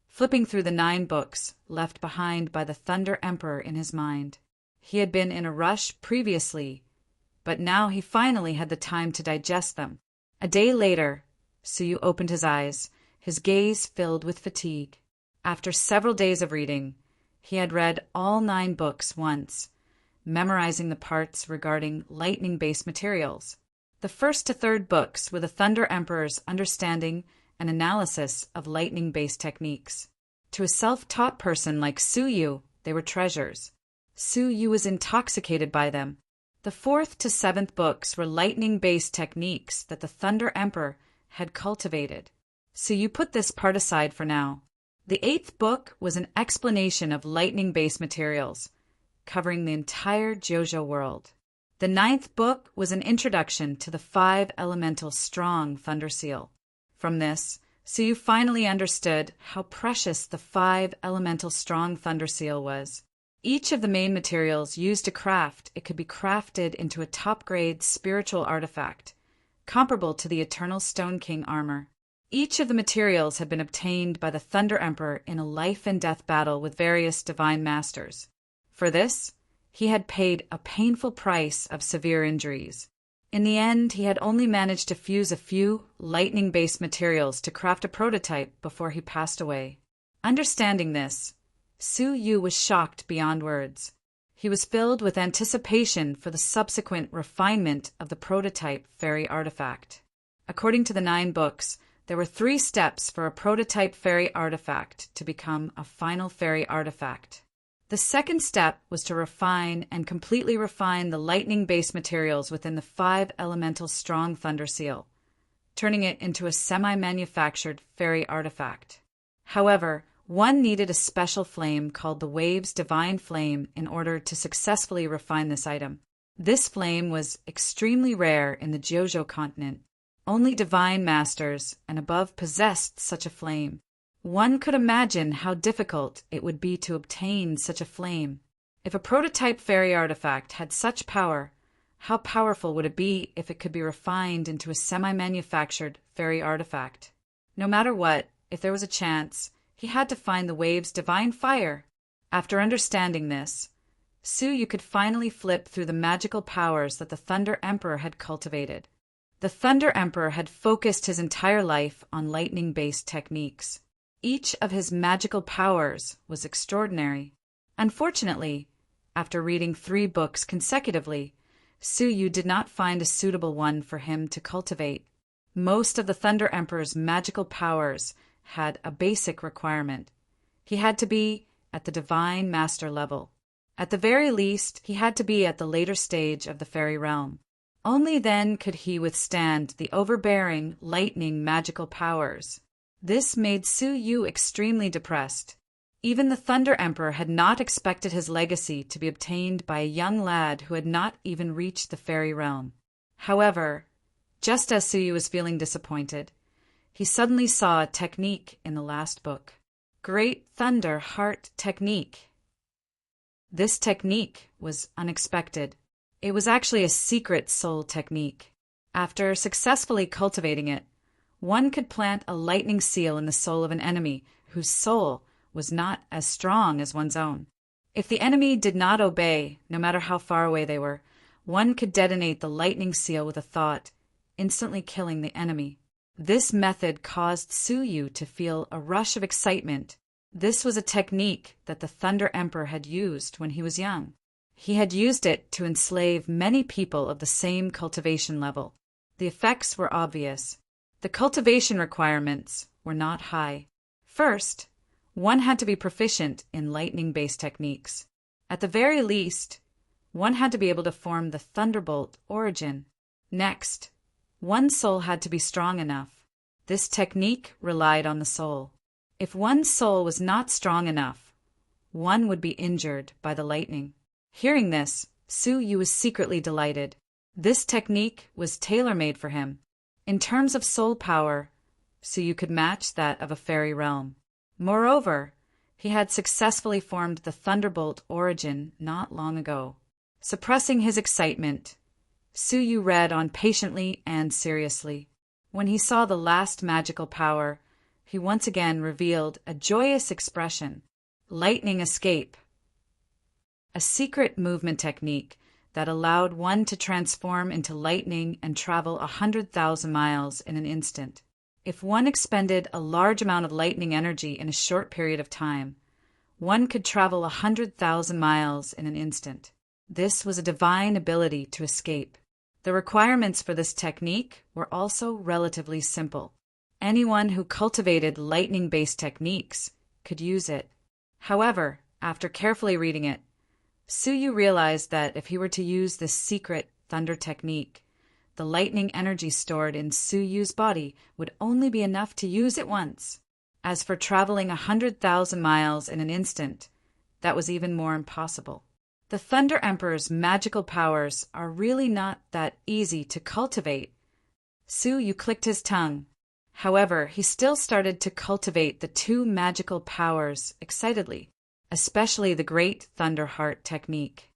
Speaker 1: flipping through the 9 books left behind by the Thunder Emperor in his mind. He had been in a rush previously, but now he finally had the time to digest them. A day later, Su Yu opened his eyes, his gaze filled with fatigue. After several days of reading, he had read all 9 books once, memorizing the parts regarding lightning-based materials. The first to 3rd books were the Thunder Emperor's understanding and analysis of lightning-based techniques. To a self-taught person like Su Yu, they were treasures. Su Yu was intoxicated by them. The 4th to 7th books were lightning-based techniques that the Thunder Emperor had cultivated. Su Yu put this part aside for now. The 8th book was an explanation of lightning-based materials, covering the entire JoJo world. The 9th book was an introduction to the 5 elemental strong Thunder Seal. From this, Su Yu finally understood how precious the 5 elemental strong Thunder Seal was. Each of the main materials used to craft it could be crafted into a top-grade spiritual artifact, comparable to the Eternal Stone King armor. Each of the materials had been obtained by the Thunder Emperor in a life-and-death battle with various divine masters. For this, he had paid a painful price of severe injuries. In the end, he had only managed to fuse a few lightning-based materials to craft a prototype before he passed away. Understanding this, Su Yu was shocked beyond words. He was filled with anticipation for the subsequent refinement of the prototype fairy artifact. According to the 9 books, there were 3 steps for a prototype fairy artifact to become a final fairy artifact. The second step was to refine and completely refine the lightning-based materials within the 5 elemental strong Thunder Seal, turning it into a semi-manufactured fairy artifact. However, one needed a special flame called the Wave's Divine Flame in order to successfully refine this item. This flame was extremely rare in the JoJo continent. Only divine masters and above possessed such a flame. One could imagine how difficult it would be to obtain such a flame. If a prototype fairy artifact had such power, how powerful would it be if it could be refined into a semi-manufactured fairy artifact? No matter what, if there was a chance, he had to find the Wave's divine fire. After understanding this, Su Yu could finally flip through the magical powers that the Thunder Emperor had cultivated. The Thunder Emperor had focused his entire life on lightning-based techniques. Each of his magical powers was extraordinary. Unfortunately, after reading 3 books consecutively, Su Yu did not find a suitable one for him to cultivate. Most of the Thunder Emperor's magical powers had a basic requirement. He had to be at the Divine Master level. At the very least, he had to be at the later stage of the fairy realm. Only then could he withstand the overbearing, lightning magical powers. This made Su Yu extremely depressed. Even the Thunder Emperor had not expected his legacy to be obtained by a young lad who had not even reached the fairy realm. However, just as Su Yu was feeling disappointed, he suddenly saw a technique in the last book. Great Thunder Heart Technique. This technique was unexpected. It was actually a secret soul technique. After successfully cultivating it, one could plant a lightning seal in the soul of an enemy whose soul was not as strong as one's own. If the enemy did not obey, no matter how far away they were, one could detonate the lightning seal with a thought, instantly killing the enemy. This method caused Suyu to feel a rush of excitement. This was a technique that the Thunder Emperor had used when he was young. He had used it to enslave many people of the same cultivation level. The effects were obvious. The cultivation requirements were not high. First, one had to be proficient in lightning-based techniques. At the very least, one had to be able to form the Thunderbolt origin. Next, one's soul had to be strong enough. This technique relied on the soul. If one's soul was not strong enough, one would be injured by the lightning. Hearing this, Suyu was secretly delighted. This technique was tailor-made for him. In terms of soul power, Suyu could match that of a fairy realm. Moreover, he had successfully formed the Thunderbolt origin not long ago. Suppressing his excitement, Suyu read on patiently and seriously. When he saw the last magical power, he once again revealed a joyous expression. Lightning escape. A secret movement technique that allowed one to transform into lightning and travel 100,000 miles in an instant. If one expended a large amount of lightning energy in a short period of time, one could travel 100,000 miles in an instant. This was a divine ability to escape. The requirements for this technique were also relatively simple. Anyone who cultivated lightning-based techniques could use it. However, after carefully reading it, Suyu realized that if he were to use this secret thunder technique, the lightning energy stored in Suyu's body would only be enough to use it once. As for traveling 100,000 miles in an instant, that was even more impossible. The Thunder Emperor's magical powers are really not that easy to cultivate. Suyu clicked his tongue. However, he still started to cultivate the two magical powers excitedly, especially the Great Thunder Heart technique.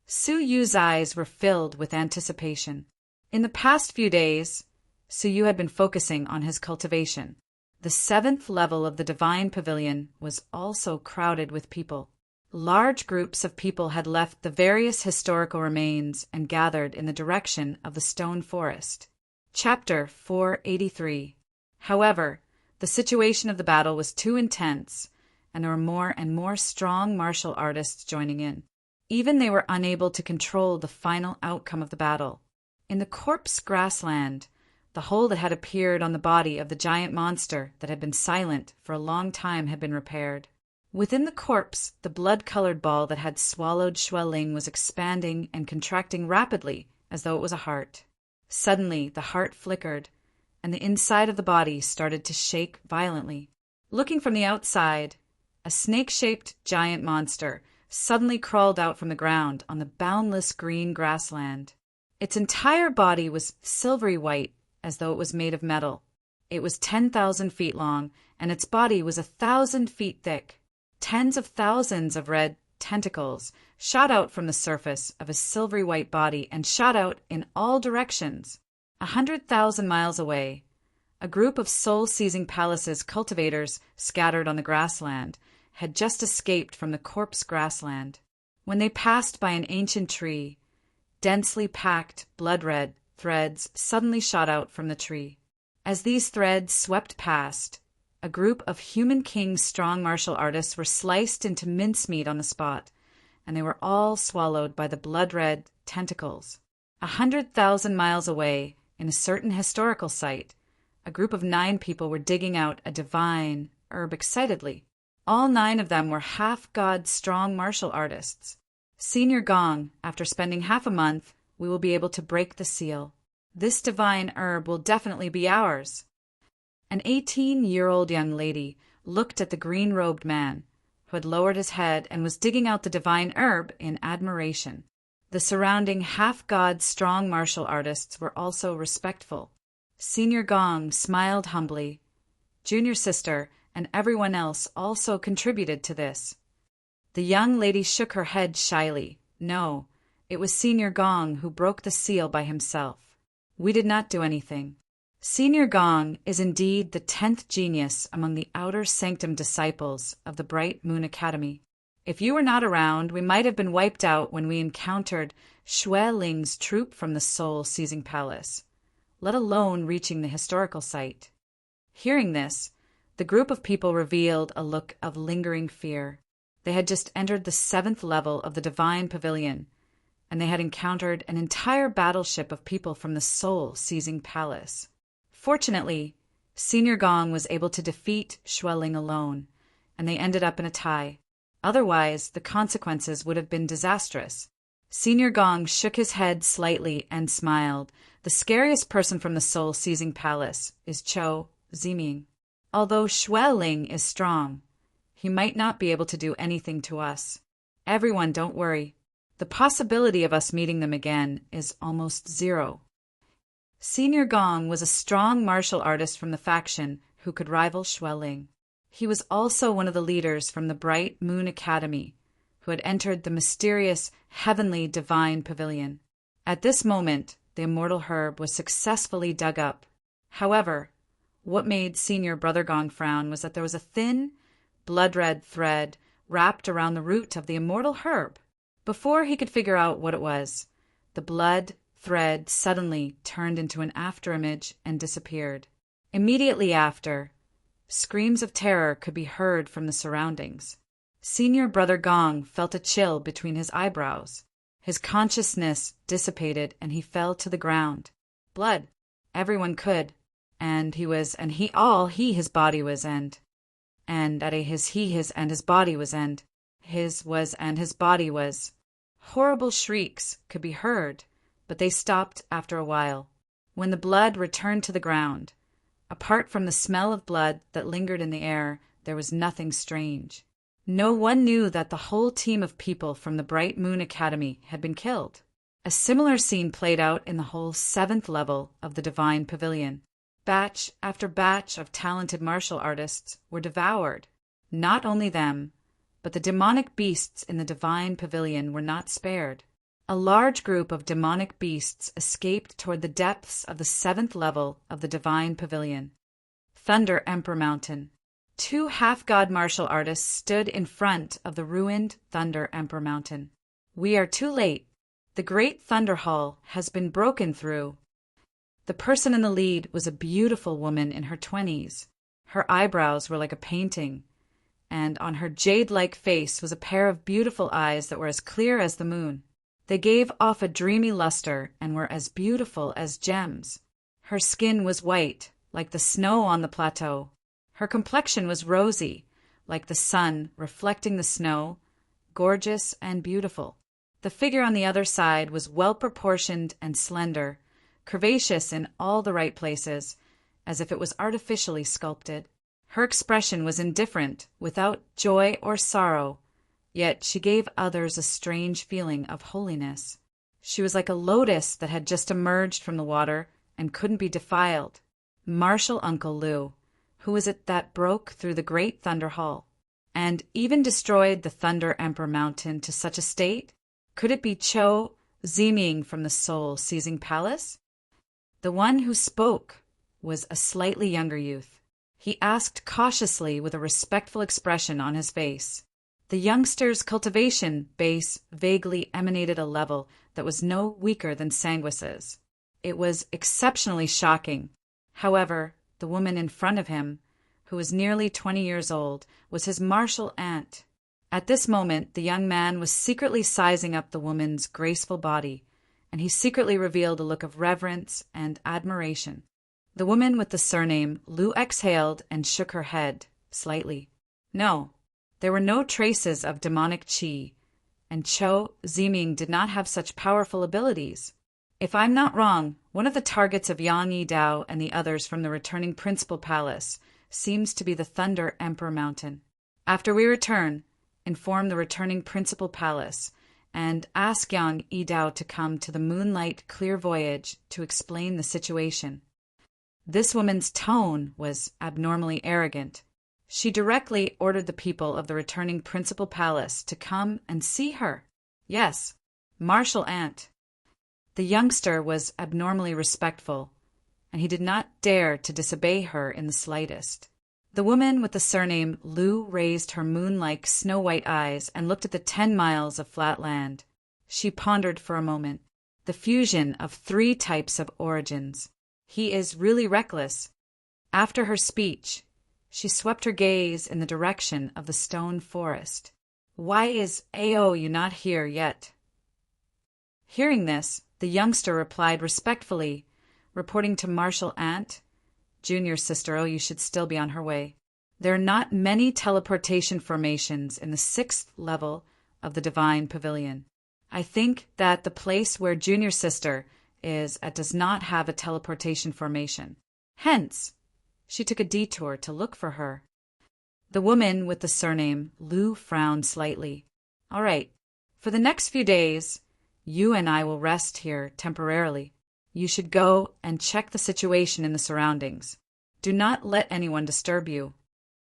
Speaker 1: Suyu's eyes were filled with anticipation. In the past few days, Suyu had been focusing on his cultivation. The 7th level of the Divine Pavilion was also crowded with people. Large groups of people had left the various historical remains and gathered in the direction of the stone forest. Chapter 483. However, the situation of the battle was too intense, and there were more and more strong martial artists joining in. Even they were unable to control the final outcome of the battle. In the corpse grassland, the hole that had appeared on the body of the giant monster that had been silent for a long time had been repaired. Within the corpse, the blood-colored ball that had swallowed Xueling was expanding and contracting rapidly as though it was a heart. Suddenly, the heart flickered, and the inside of the body started to shake violently. Looking from the outside, a snake-shaped giant monster suddenly crawled out from the ground on the boundless green grassland. Its entire body was silvery white, as though it was made of metal. It was 10,000 feet long, and its body was 1,000 feet thick. Tens of thousands of red tentacles shot out from the surface of his silvery white body and shot out in all directions. 100,000 miles away, a group of soul-seizing palaces cultivators scattered on the grassland had just escaped from the corpse grassland. When they passed by an ancient tree, densely packed blood-red threads suddenly shot out from the tree. As these threads swept past, a group of Human King's strong martial artists were sliced into mincemeat on the spot, and they were all swallowed by the blood-red tentacles. 100,000 miles away, in a certain historical site, a group of 9 people were digging out a divine herb excitedly. All 9 of them were half-god strong martial artists. Senior Gong, after spending half a month, we will be able to break the seal. This divine herb will definitely be ours. An 18-year-old young lady looked at the green-robed man, who had lowered his head and was digging out the divine herb in admiration. The surrounding half-god strong martial artists were also respectful. Senior Gong smiled humbly. Junior Sister and everyone else also contributed to this. The young lady shook her head shyly. No, it was Senior Gong who broke the seal by himself. We did not do anything. Senior Gong is indeed the 10th genius among the outer sanctum disciples of the Bright Moon Academy. If you were not around, we might have been wiped out when we encountered Xue Ling's troop from the soul-seizing palace, let alone reaching the historical site. Hearing this, the group of people revealed a look of lingering fear. They had just entered the 7th level of the Divine Pavilion, and they had encountered an entire battleship of people from the soul-seizing palace. Fortunately, Senior Gong was able to defeat Xue Ling alone, and they ended up in a tie. Otherwise, the consequences would have been disastrous. Senior Gong shook his head slightly and smiled. The scariest person from the soul-seizing palace is Zhou Ziming. Although Xue Ling is strong, he might not be able to do anything to us. Everyone, don't worry. The possibility of us meeting them again is almost zero. Senior Gong was a strong martial artist from the faction who could rival Xue Ling. He was also one of the leaders from the Bright Moon Academy, who had entered the mysterious Heavenly Divine Pavilion. At this moment, the immortal herb was successfully dug up. However, what made Senior Brother Gong frown was that there was a thin, blood-red thread wrapped around the root of the immortal herb. Before he could figure out what it was, the blood thread suddenly turned into an afterimage and disappeared. Immediately after, screams of terror could be heard from the surroundings. Senior Brother Gong felt a chill between his eyebrows. His consciousness dissipated and he fell to the ground. Blood. Everyone could. And his body was end. And at a his body was end. His was and his body was. Horrible shrieks could be heard, but they stopped after a while. When the blood returned to the ground, apart from the smell of blood that lingered in the air, there was nothing strange. No one knew that the whole team of people from the Bright Moon Academy had been killed. A similar scene played out in the whole 7th level of the Divine Pavilion. Batch after batch of talented martial artists were devoured. Not only them, but the demonic beasts in the Divine Pavilion were not spared. A large group of demonic beasts escaped toward the depths of the 7th level of the Divine Pavilion. Thunder Emperor Mountain. 2 half-god martial artists stood in front of the ruined Thunder Emperor Mountain. We are too late. The Great Thunder Hall has been broken through. The person in the lead was a beautiful woman in her 20s. Her eyebrows were like a painting, and on her jade-like face was a pair of beautiful eyes that were as clear as the moon. They gave off a dreamy luster and were as beautiful as gems. Her skin was white, like the snow on the plateau. Her complexion was rosy, like the sun reflecting the snow, gorgeous and beautiful. The figure on the other side was well-proportioned and slender, curvaceous in all the right places, as if it was artificially sculpted. Her expression was indifferent, without joy or sorrow, yet she gave others a strange feeling of holiness. She was like a lotus that had just emerged from the water and couldn't be defiled. Martial Uncle Liu, who was it that broke through the Great Thunder Hall, and even destroyed the Thunder Emperor Mountain to such a state? Could it be Zhou Ziming from the soul-seizing palace? The one who spoke was a slightly younger youth. He asked cautiously with a respectful expression on his face. The youngster's cultivation base vaguely emanated a level that was no weaker than Sanguis's. It was exceptionally shocking. However, the woman in front of him, who was nearly 20 years old, was his martial aunt. At this moment, the young man was secretly sizing up the woman's graceful body, and he secretly revealed a look of reverence and admiration. The woman with the surname Liu exhaled and shook her head slightly. No, there were no traces of demonic qi, and Zhou Ziming did not have such powerful abilities. If I'm not wrong, one of the targets of Yang Yi Dao and the others from the returning Principal Palace seems to be the Thunder Emperor Mountain. After we return, inform the returning Principal Palace and ask Yang Yi Dao to come to the Moonlight Clear Voyage to explain the situation. This woman's tone was abnormally arrogant. She directly ordered the people of the returning Principal Palace to come and see her. Yes, martial aunt. The youngster was abnormally respectful, and he did not dare to disobey her in the slightest. The woman with the surname Lu raised her moon-like snow-white eyes and looked at the 10 miles of flat land. She pondered for a moment. The fusion of 3 types of origins. He is really reckless. After her speech, she swept her gaze in the direction of the stone forest. Why is you not here yet? Hearing this, the youngster replied respectfully, reporting to Martial Aunt, Junior sister, you should still be on her way. There are not many teleportation formations in the 6th level of the Divine Pavilion. I think that the place where Junior sister is at does not have a teleportation formation. Hence, she took a detour to look for her. The woman with the surname Lu frowned slightly. All right, for the next few days, you and I will rest here temporarily. You should go and check the situation in the surroundings. Do not let anyone disturb you.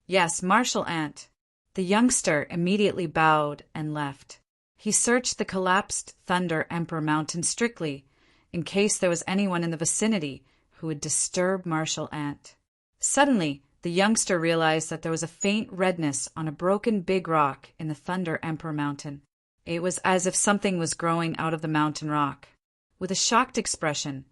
Speaker 1: Yes, Martial Aunt. The youngster immediately bowed and left. He searched the collapsed Thunder Emperor Mountain strictly, in case there was anyone in the vicinity who would disturb Martial Aunt. Suddenly, the youngster realized that there was a faint redness on a broken big rock in the Thunder Emperor Mountain. It was as if something was growing out of the mountain rock. With a shocked expression,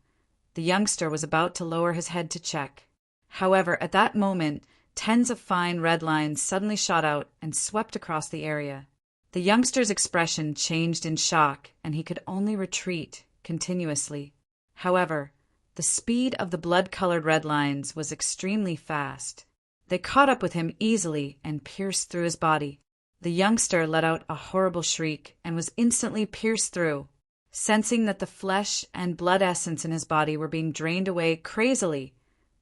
Speaker 1: the youngster was about to lower his head to check. However, at that moment, tens of fine red lines suddenly shot out and swept across the area. The youngster's expression changed in shock, and he could only retreat continuously. However, the speed of the blood-colored red lines was extremely fast. They caught up with him easily and pierced through his body. The youngster let out a horrible shriek and was instantly pierced through. Sensing that the flesh and blood essence in his body were being drained away crazily,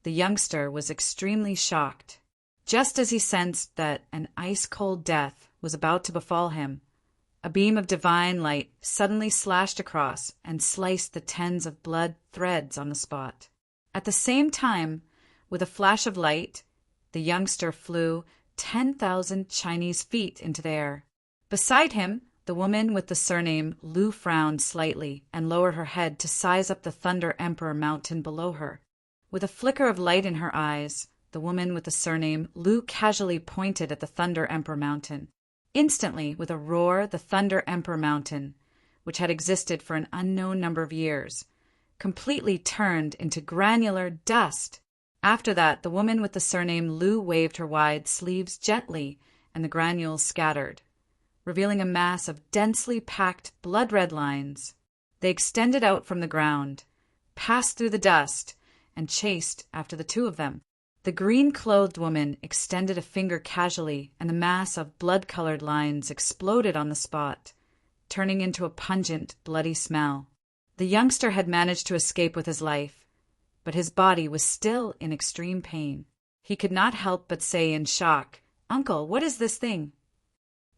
Speaker 1: the youngster was extremely shocked. Just as he sensed that an ice-cold death was about to befall him, a beam of divine light suddenly slashed across and sliced the tens of blood threads on the spot. At the same time, with a flash of light, the youngster flew 10,000 Chinese feet into the air. Beside him, the woman with the surname Lu frowned slightly and lowered her head to size up the Thunder Emperor Mountain below her. With a flicker of light in her eyes, the woman with the surname Lu casually pointed at the Thunder Emperor Mountain. Instantly, with a roar, the Thunder Emperor Mountain, which had existed for an unknown number of years, completely turned into granular dust. After that, the woman with the surname Lu waved her wide sleeves gently, and the granules scattered, revealing a mass of densely packed blood-red lines. They extended out from the ground, passed through the dust, and chased after the 2 of them. The green-clothed woman extended a finger casually, and the mass of blood-colored lines exploded on the spot, turning into a pungent, bloody smell. The youngster had managed to escape with his life, but his body was still in extreme pain. He could not help but say in shock, "Uncle, what is this thing?"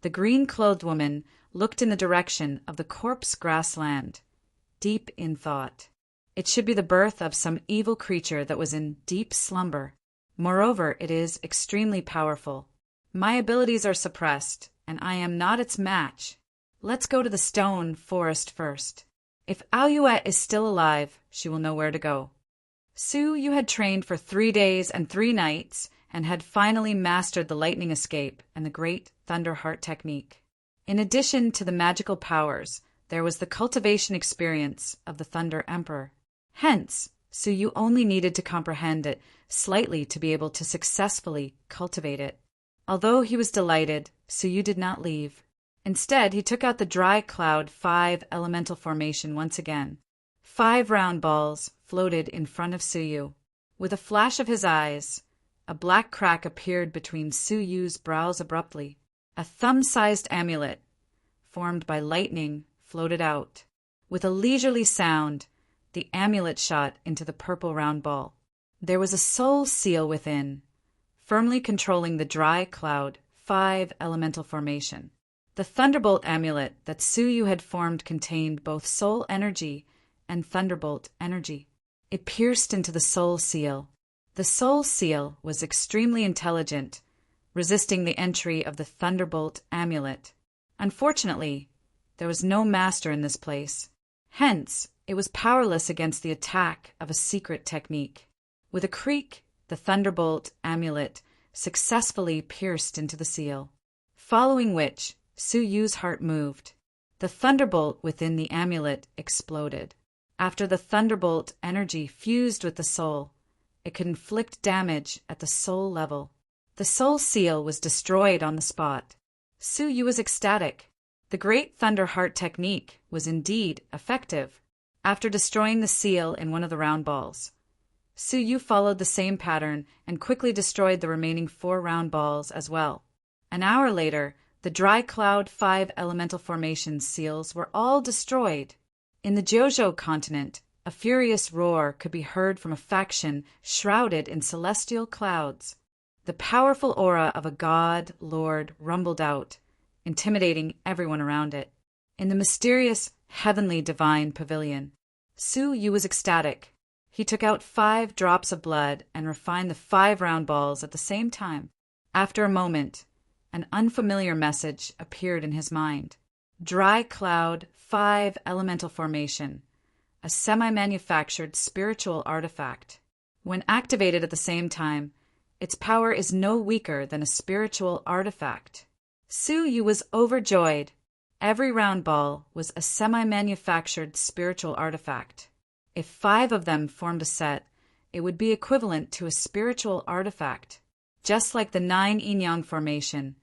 Speaker 1: The green-clothed woman looked in the direction of the corpse grassland, deep in thought. It should be the birth of some evil creature that was in deep slumber. Moreover, it is extremely powerful. My abilities are suppressed, and I am not its match. Let's go to the stone forest first. If Alouette is still alive, she will know where to go. Su, you had trained for 3 days and 3 nights, and had finally mastered the lightning escape and the great Thunder Heart technique. In addition to the magical powers, there was the cultivation experience of the Thunder Emperor. Hence, Su, you only needed to comprehend it slightly to be able to successfully cultivate it. Although he was delighted, Su Yu did not leave. Instead, he took out the dry cloud 5 elemental formation once again. 5 round balls floated in front of Su Yu. With a flash of his eyes, a black crack appeared between Su Yu's brows abruptly. A thumb-sized amulet, formed by lightning, floated out. With a leisurely sound, the amulet shot into the purple round ball. There was a soul seal within, firmly controlling the dry cloud 5 elemental formation. The thunderbolt amulet that Su Yu had formed contained both soul energy and thunderbolt energy. It pierced into the soul seal. The soul seal was extremely intelligent, resisting the entry of the thunderbolt amulet. Unfortunately, there was no master in this place. Hence, it was powerless against the attack of a secret technique. With a creak, the thunderbolt amulet successfully pierced into the seal, following which Su Yu's heart moved. The thunderbolt within the amulet exploded. After the thunderbolt energy fused with the soul, it could inflict damage at the soul level. The soul seal was destroyed on the spot. Su Yu was ecstatic. The Great Thunder Heart technique was indeed effective. After destroying the seal in one of the round balls, Su Yu followed the same pattern and quickly destroyed the remaining 4 round balls as well. An hour later, the Dry Cloud 5 elemental formation seals were all destroyed. In the Jojo continent, a furious roar could be heard from a faction shrouded in celestial clouds. The powerful aura of a god lord rumbled out, intimidating everyone around it. In the mysterious, heavenly divine pavilion, Su Yu was ecstatic. He took out 5 drops of blood and refined the 5 round balls at the same time. After a moment, an unfamiliar message appeared in his mind. Dry Cloud 5 elemental formation, a semi-manufactured spiritual artifact. When activated at the same time, its power is no weaker than a spiritual artifact. Su Yu was overjoyed. Every round ball was a semi-manufactured spiritual artifact. If 5 of them formed a set, it would be equivalent to a spiritual artifact. Just like the 9 yin-yang formation,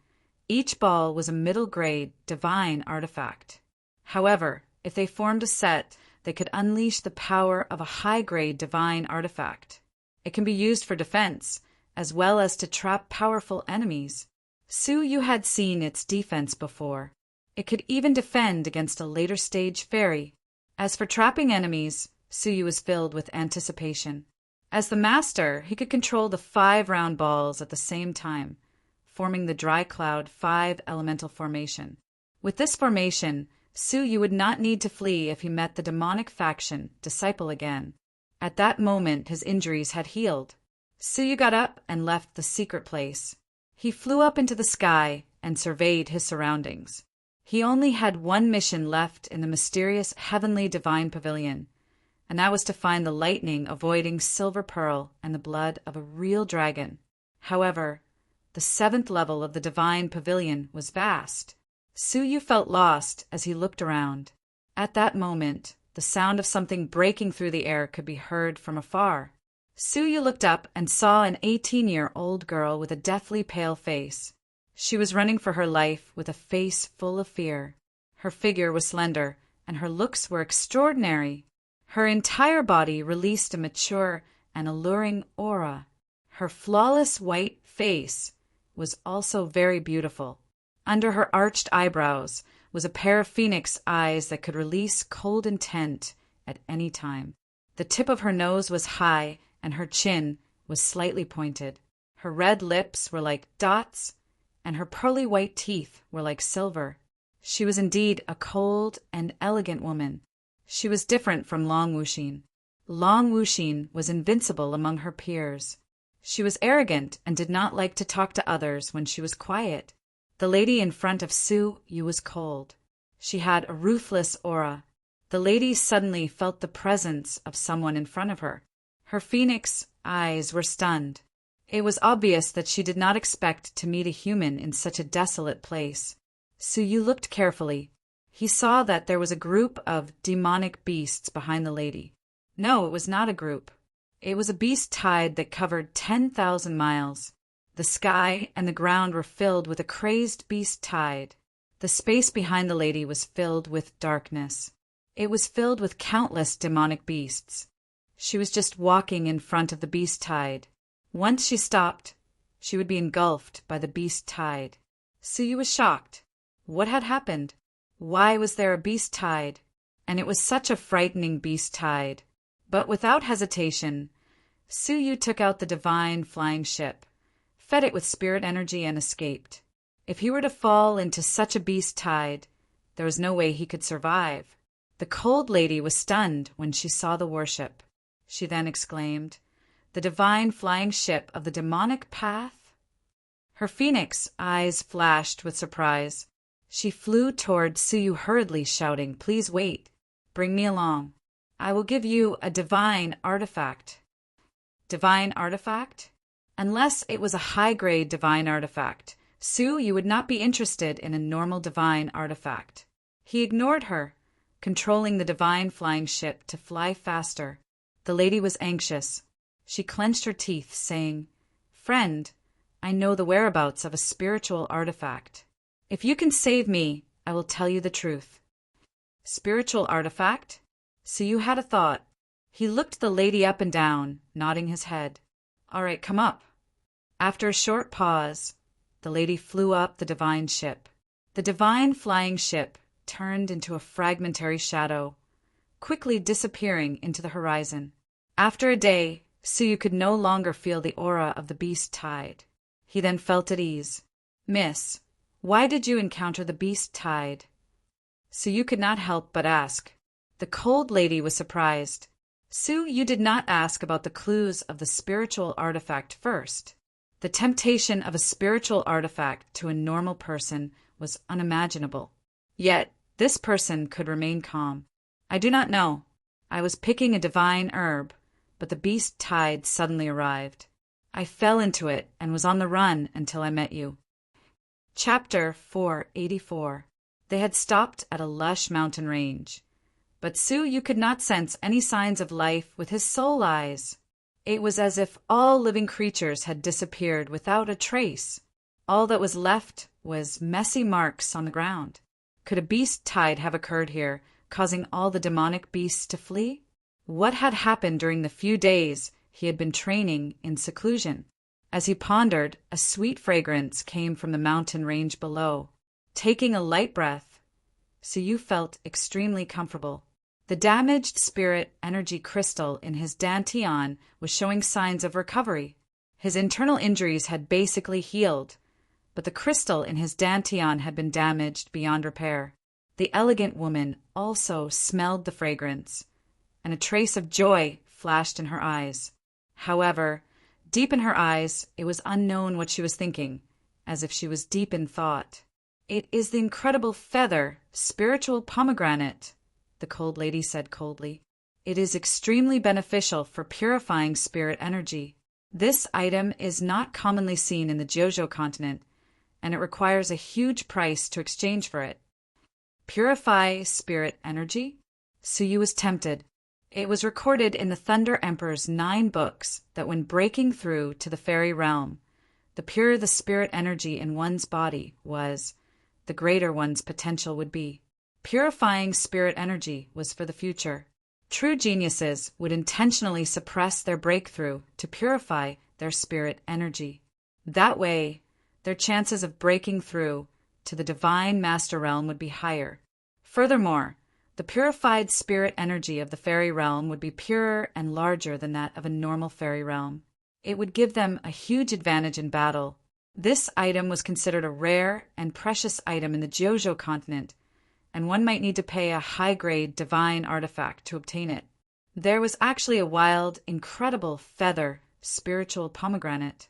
Speaker 1: each ball was a middle-grade divine artifact. However, if they formed a set, they could unleash the power of a high-grade divine artifact. It can be used for defense, as well as to trap powerful enemies. Su Yu had seen its defense before. It could even defend against a later-stage fairy. As for trapping enemies, Su Yu was filled with anticipation. As the master, he could control the 5 round balls at the same time, forming the Dry Cloud 5 elemental formation. With this formation, Su Yu would not need to flee if he met the demonic faction Disciple again. At that moment, his injuries had healed. Su Yu got up and left the secret place. He flew up into the sky and surveyed his surroundings. He only had one mission left in the mysterious heavenly divine pavilion, and that was to find the lightning avoiding Silver Pearl and the blood of a real dragon. However, the 7th level of the divine pavilion was vast. Su Yu felt lost as he looked around. At that moment, the sound of something breaking through the air could be heard from afar. Su Yu looked up and saw an 18-year-old girl with a deathly pale face. She was running for her life with a face full of fear. Her figure was slender, and her looks were extraordinary. Her entire body released a mature and alluring aura. Her flawless white face was also very beautiful. Under her arched eyebrows was a pair of phoenix eyes that could release cold intent at any time. The tip of her nose was high, and her chin was slightly pointed. Her red lips were like dots, and her pearly white teeth were like silver. She was indeed a cold and elegant woman. She was different from Long Wuxin. Long Wuxin was invincible among her peers. She was arrogant and did not like to talk to others when she was quiet. The lady in front of Su Yu was cold. She had a ruthless aura. The lady suddenly felt the presence of someone in front of her. Her phoenix eyes were stunned. It was obvious that she did not expect to meet a human in such a desolate place. Su Yu looked carefully. He saw that there was a group of demonic beasts behind the lady. No, it was not a group. It was a beast tide that covered 10,000 miles. The sky and the ground were filled with a crazed beast tide. The space behind the lady was filled with darkness. It was filled with countless demonic beasts. She was just walking in front of the beast tide. Once she stopped, she would be engulfed by the beast tide. Su Yu was shocked. What had happened? Why was there a beast tide? And it was such a frightening beast tide. But without hesitation, Su Yu took out the divine flying ship, fed it with spirit energy, and escaped. If he were to fall into such a beast tide, there was no way he could survive. The cold lady was stunned when she saw the warship. She then exclaimed, "The divine flying ship of the demonic path?" Her phoenix eyes flashed with surprise. She flew toward Su Yu hurriedly, shouting, "Please wait." Bring me along. I will give you a divine artifact. Divine artifact? Unless it was a high-grade divine artifact, Sue, you would not be interested in a normal divine artifact. He ignored her, controlling the divine flying ship to fly faster. The lady was anxious. She clenched her teeth, saying, "Friend, I know the whereabouts of a spiritual artifact. If you can save me, I will tell you the truth." Spiritual artifact? So you had a thought. He looked the lady up and down, nodding his head. "All right, come up." After a short pause, the lady flew up the divine ship. The divine flying ship turned into a fragmentary shadow, quickly disappearing into the horizon. After a day, Suyu could no longer feel the aura of the beast tide. He then felt at ease. "Miss, why did you encounter the beast tide?" Suyu could not help but ask. The cold lady was surprised. "Sue, you did not ask about the clues of the spiritual artifact first." The temptation of a spiritual artifact to a normal person was unimaginable. Yet, this person could remain calm. "I do not know. I was picking a divine herb, but the beast tide suddenly arrived. I fell into it and was on the run until I met you." Chapter 484. They had stopped at a lush mountain range. But Suyu could not sense any signs of life with his soul eyes. It was as if all living creatures had disappeared without a trace. All that was left was messy marks on the ground. Could a beast tide have occurred here, causing all the demonic beasts to flee? What had happened during the few days he had been training in seclusion? As he pondered, a sweet fragrance came from the mountain range below. Taking a light breath, Suyu felt extremely comfortable. The damaged spirit energy crystal in his dantian was showing signs of recovery. His internal injuries had basically healed, but the crystal in his dantian had been damaged beyond repair. The elegant woman also smelled the fragrance, and a trace of joy flashed in her eyes. However, deep in her eyes, it was unknown what she was thinking, as if she was deep in thought. "It is the incredible feather, spiritual pomegranate," the cold lady said coldly. "It is extremely beneficial for purifying spirit energy. This item is not commonly seen in the Jojo continent, and it requires a huge price to exchange for it." Purify spirit energy? Suyu was tempted. It was recorded in the Thunder Emperor's 9 books that when breaking through to the fairy realm, the purer the spirit energy in one's body was, the greater one's potential would be. Purifying spirit energy was for the future. True geniuses would intentionally suppress their breakthrough to purify their spirit energy. That way, their chances of breaking through to the divine master realm would be higher. Furthermore, the purified spirit energy of the fairy realm would be purer and larger than that of a normal fairy realm. It would give them a huge advantage in battle. This item was considered a rare and precious item in the Jojo continent, and one might need to pay a high-grade divine artifact to obtain it. There was actually a wild, incredible feather spiritual pomegranate.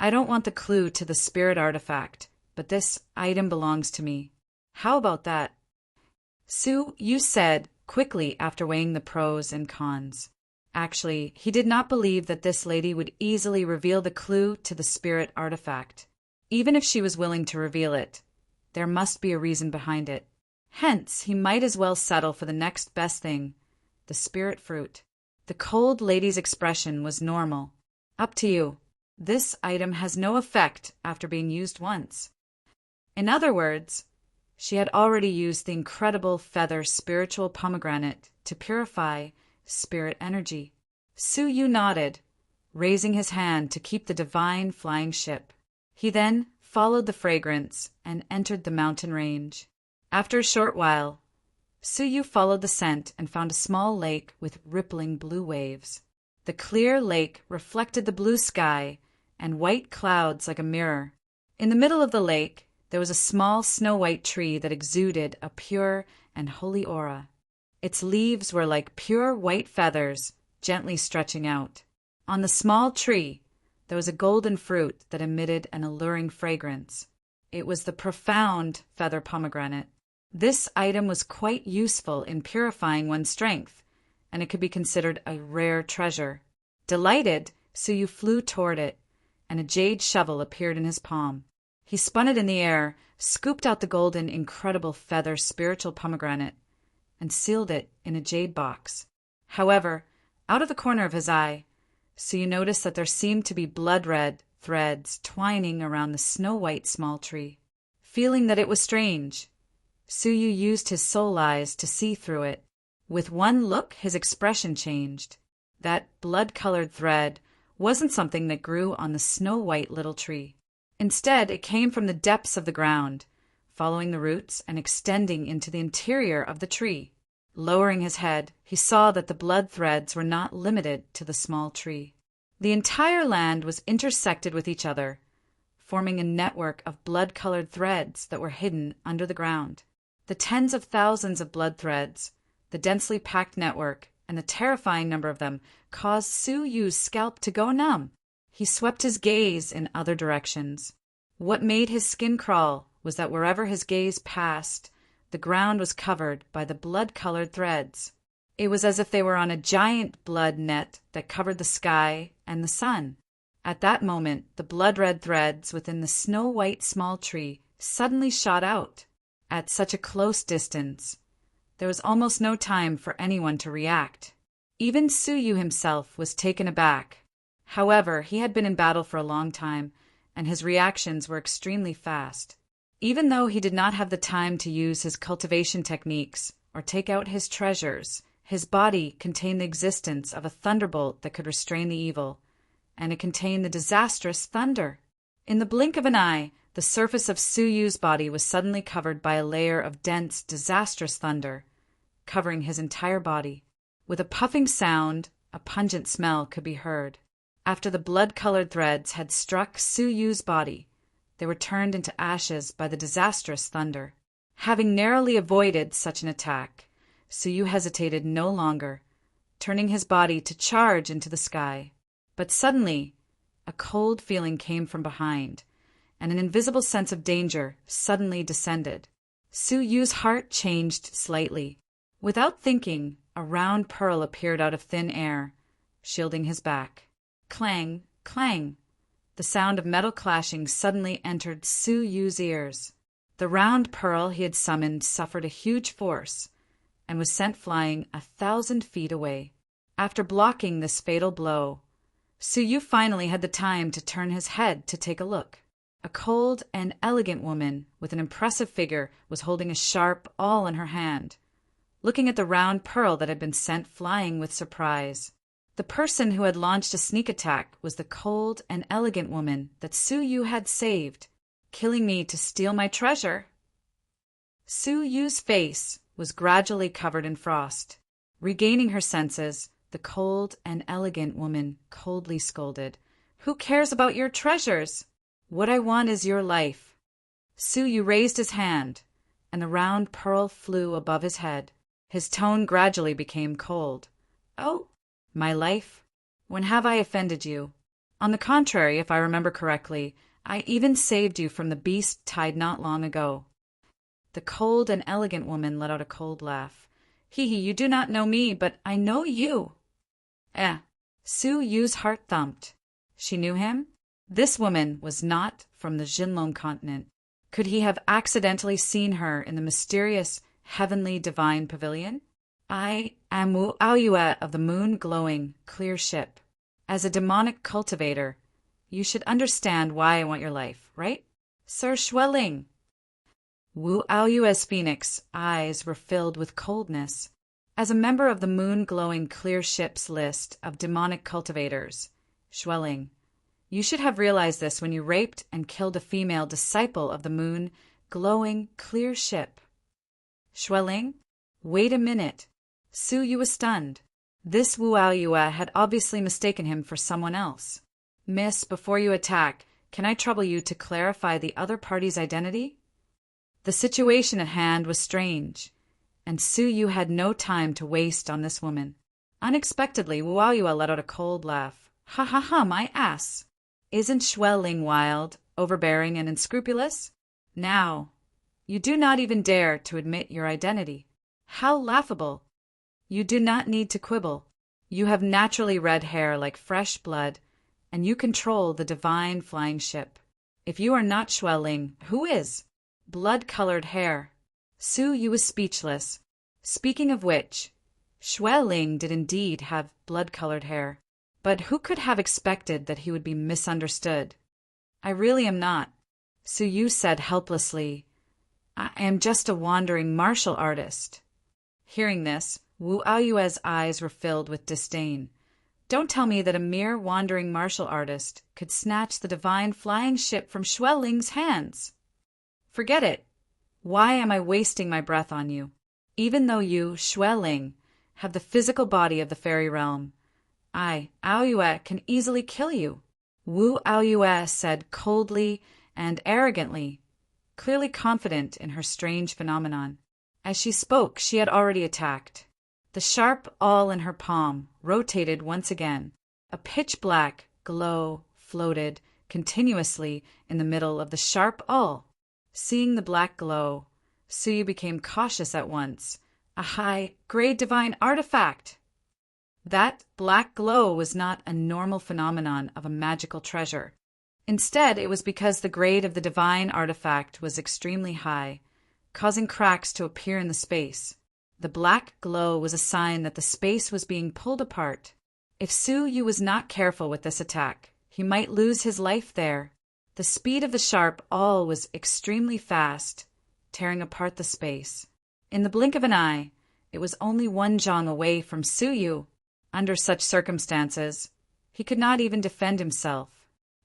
Speaker 1: "I don't want the clue to the spirit artifact, but this item belongs to me. How about that?" Sue, you said, quickly after weighing the pros and cons. Actually, he did not believe that this lady would easily reveal the clue to the spirit artifact. Even if she was willing to reveal it, there must be a reason behind it. Hence, he might as well settle for the next best thing, the spirit fruit. The cold lady's expression was normal. "Up to you. This item has no effect after being used once." In other words, she had already used the incredible feather spiritual pomegranate to purify spirit energy. Suyu nodded, raising his hand to keep the divine flying ship. He then followed the fragrance and entered the mountain range. After a short while, Suyu followed the scent and found a small lake with rippling blue waves. The clear lake reflected the blue sky and white clouds like a mirror. In the middle of the lake, there was a small snow-white tree that exuded a pure and holy aura. Its leaves were like pure white feathers, gently stretching out. On the small tree, there was a golden fruit that emitted an alluring fragrance. It was the profound feather pomegranate. This item was quite useful in purifying one's strength, and it could be considered a rare treasure. Delighted, Suyu flew toward it, and a jade shovel appeared in his palm. He spun it in the air, scooped out the golden, incredible feather spiritual pomegranate, and sealed it in a jade box. However, out of the corner of his eye, Suyu noticed that there seemed to be blood-red threads twining around the snow-white small tree. Feeling that it was strange, Suyu used his soul eyes to see through it. With one look, his expression changed. That blood-colored thread wasn't something that grew on the snow-white little tree. Instead, it came from the depths of the ground, following the roots and extending into the interior of the tree. Lowering his head, he saw that the blood threads were not limited to the small tree. The entire land was intersected with each other, forming a network of blood-colored threads that were hidden under the ground. The tens of thousands of blood threads, the densely packed network, and the terrifying number of them caused Suyu's scalp to go numb. He swept his gaze in other directions. What made his skin crawl was that wherever his gaze passed, the ground was covered by the blood-colored threads. It was as if they were on a giant blood net that covered the sky and the sun. At that moment, the blood-red threads within the snow-white small tree suddenly shot out. At such a close distance, there was almost no time for anyone to react. Even Suyu himself was taken aback. However, he had been in battle for a long time, and his reactions were extremely fast. Even though he did not have the time to use his cultivation techniques or take out his treasures, his body contained the existence of a thunderbolt that could restrain the evil, and it contained the disastrous thunder. In the blink of an eye, the surface of Suyu's body was suddenly covered by a layer of dense, disastrous thunder, covering his entire body. With a puffing sound, a pungent smell could be heard. After the blood-colored threads had struck Suyu's body, they were turned into ashes by the disastrous thunder. Having narrowly avoided such an attack, Suyu hesitated no longer, turning his body to charge into the sky. But suddenly, a cold feeling came from behind, and an invisible sense of danger suddenly descended. Suyu's heart changed slightly. Without thinking, a round pearl appeared out of thin air, shielding his back. Clang, clang. The sound of metal clashing suddenly entered Suyu's ears. The round pearl he had summoned suffered a huge force and was sent flying 1,000 feet away. After blocking this fatal blow, Suyu finally had the time to turn his head to take a look. A cold and elegant woman with an impressive figure was holding a sharp awl in her hand, looking at the round pearl that had been sent flying with surprise. The person who had launched a sneak attack was the cold and elegant woman that Suyu had saved, killing me to steal my treasure. Suyu's face was gradually covered in frost. Regaining her senses, the cold and elegant woman coldly scolded, "Who cares about your treasures? What I want is your life." Suyu raised his hand, and the round pearl flew above his head. His tone gradually became cold. "Oh, my life? When have I offended you? On the contrary, if I remember correctly, I even saved you from the beast tied not long ago." The cold and elegant woman let out a cold laugh. "Hee, you do not know me, but I know you." Suyu's heart thumped. She knew him? This woman was not from the Jinlong continent. Could he have accidentally seen her in the mysterious, heavenly divine pavilion? "I am Wu Aoyue of the moon-glowing, clear ship. As a demonic cultivator, you should understand why I want your life, right? Sir Schweling." Wu Aoyue's phoenix eyes were filled with coldness. As a member of the moon-glowing clear ship's list of demonic cultivators, Schweling, you should have realized this when you raped and killed a female disciple of the moon-glowing clear ship. Schweling? Wait a minute. Suyu was stunned. This Wu Aoyue had obviously mistaken him for someone else. "Miss, before you attack, can I trouble you to clarify the other party's identity?" The situation at hand was strange, and Suyu had no time to waste on this woman. Unexpectedly, Wu Aoyue let out a cold laugh. "Ha ha ha, my ass! Isn't Schweling wild, overbearing, and unscrupulous? Now, You do not even dare to admit your identity. How laughable! You do not need to quibble. You have naturally red hair like fresh blood, and you control the divine flying ship. If you are not Xueling, who is? Blood-colored hair. Su Yu was speechless. Speaking of which, Xueling did indeed have blood-colored hair. But who could have expected that he would be misunderstood? I really am not, Su Yu said helplessly. I am just a wandering martial artist. Hearing this, Wu Aoyue's eyes were filled with disdain. Don't tell me that a mere wandering martial artist could snatch the divine flying ship from Xueling's hands. Forget it. Why am I wasting my breath on you? Even though you, Xueling, have the physical body of the fairy realm, I, Aoyue, can easily kill you. Wu Aoyue said coldly and arrogantly, clearly confident in her strange phenomenon. As she spoke, she had already attacked. The sharp awl in her palm rotated once again. A pitch-black glow floated continuously in the middle of the sharp awl. Seeing the black glow, Su Yu became cautious at once. A high-grade divine artifact! That black glow was not a normal phenomenon of a magical treasure. Instead, it was because the grade of the divine artifact was extremely high, causing cracks to appear in the space. The black glow was a sign that the space was being pulled apart. If Su Yu was not careful with this attack, he might lose his life there. The speed of the sharp awl was extremely fast, tearing apart the space. In the blink of an eye, it was only 1 zhang away from Su Yu. Under such circumstances, he could not even defend himself.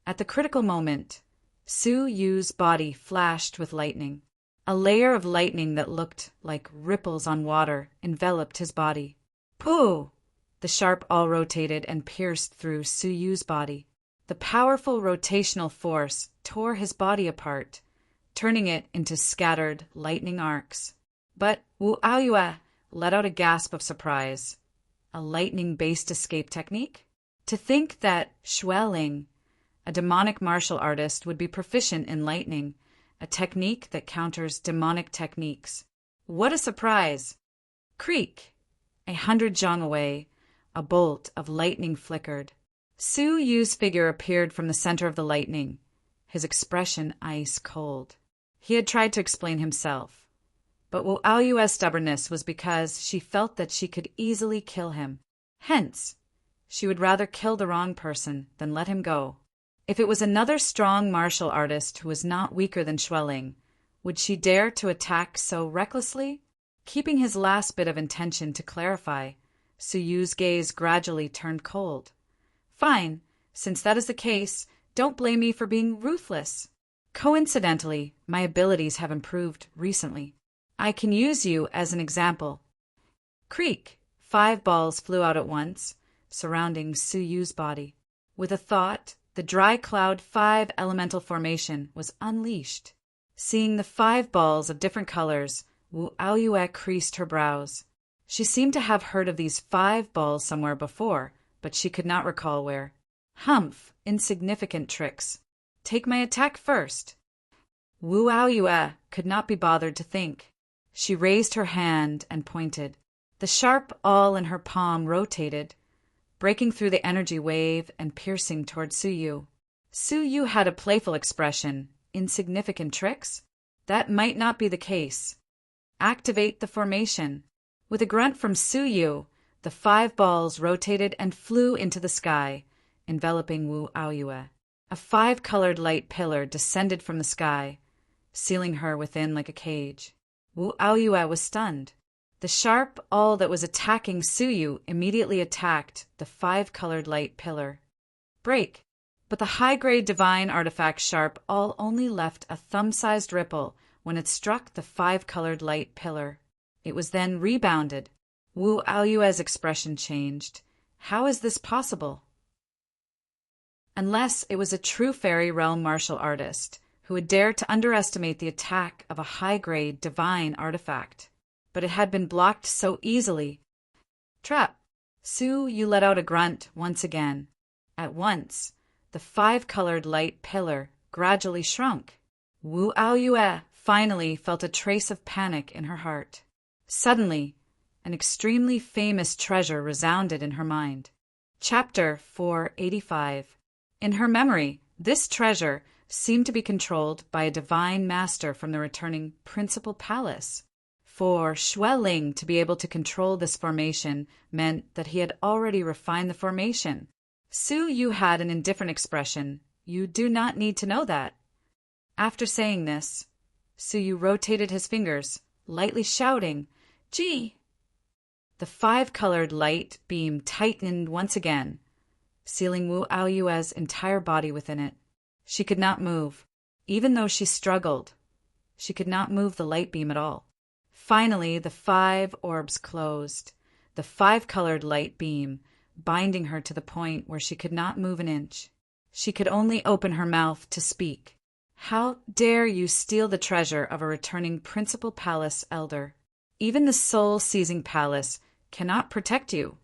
Speaker 1: At the critical moment, Su Yu's body flashed with lightning. A layer of lightning that looked like ripples on water enveloped his body. Pooh! The sharp awl rotated and pierced through Su Yu's body. The powerful rotational force tore his body apart, turning it into scattered lightning arcs. But Wu Aoyue let out a gasp of surprise. A lightning-based escape technique? To think that Xueling, a demonic martial artist, would be proficient in lightning, a technique that counters demonic techniques. What a surprise! Creak! 100 zhang away, a bolt of lightning flickered. Su Yu's figure appeared from the center of the lightning, his expression ice cold. He had tried to explain himself, but Wu Aoyue's stubbornness was because she felt that she could easily kill him. Hence, she would rather kill the wrong person than let him go. If it was another strong martial artist who was not weaker than Xueling, would she dare to attack so recklessly? Keeping his last bit of intention to clarify, Su Yu's gaze gradually turned cold. Fine, since that is the case, don't blame me for being ruthless. Coincidentally, my abilities have improved recently. I can use you as an example. Creak! 5 balls flew out at once, surrounding Su Yu's body. With a thought, the dry cloud 5 elemental formation was unleashed. Seeing the 5 balls of different colors, Wu Aoyue creased her brows. She seemed to have heard of these 5 balls somewhere before, but she could not recall where. Humph, insignificant tricks. Take my attack first. Wu Aoyue could not be bothered to think. She raised her hand and pointed. The sharp awl in her palm rotated, breaking through the energy wave and piercing toward Su Yu. Su Yu had a playful expression. Insignificant tricks? That might not be the case. Activate the formation. With a grunt from Su Yu, the 5 balls rotated and flew into the sky, enveloping Wu Aoyue. A 5-colored light pillar descended from the sky, sealing her within like a cage. Wu Aoyue was stunned. The sharp awl that was attacking Su Yu immediately attacked the 5-colored light pillar. Break! But the high-grade divine artifact sharp awl only left a thumb-sized ripple when it struck the 5-colored light pillar. It was then rebounded. Wu Aoyue's expression changed. How is this possible? Unless it was a true fairy realm martial artist who would dare to underestimate the attack of a high-grade divine artifact. But it had been blocked so easily. Trap! Su Yu let out a grunt once again. At once, the 5-colored light pillar gradually shrunk. Wu Aoyue finally felt a trace of panic in her heart. Suddenly, an extremely famous treasure resounded in her mind. Chapter 485. In her memory, this treasure seemed to be controlled by a divine master from the returning principal palace. For Xue Ling to be able to control this formation meant that he had already refined the formation. Su Yu had an indifferent expression. You do not need to know that. After saying this, Su Yu rotated his fingers, lightly shouting, "Gee!" The five-colored light beam tightened once again, sealing Wu Aoyue's entire body within it. She could not move. Even though she struggled, she could not move the light beam at all. Finally, the five orbs closed, the five-colored light beam binding her to the point where she could not move an inch. She could only open her mouth to speak. How dare you steal the treasure of a returning principal palace elder? Even the soul-seizing palace cannot protect you.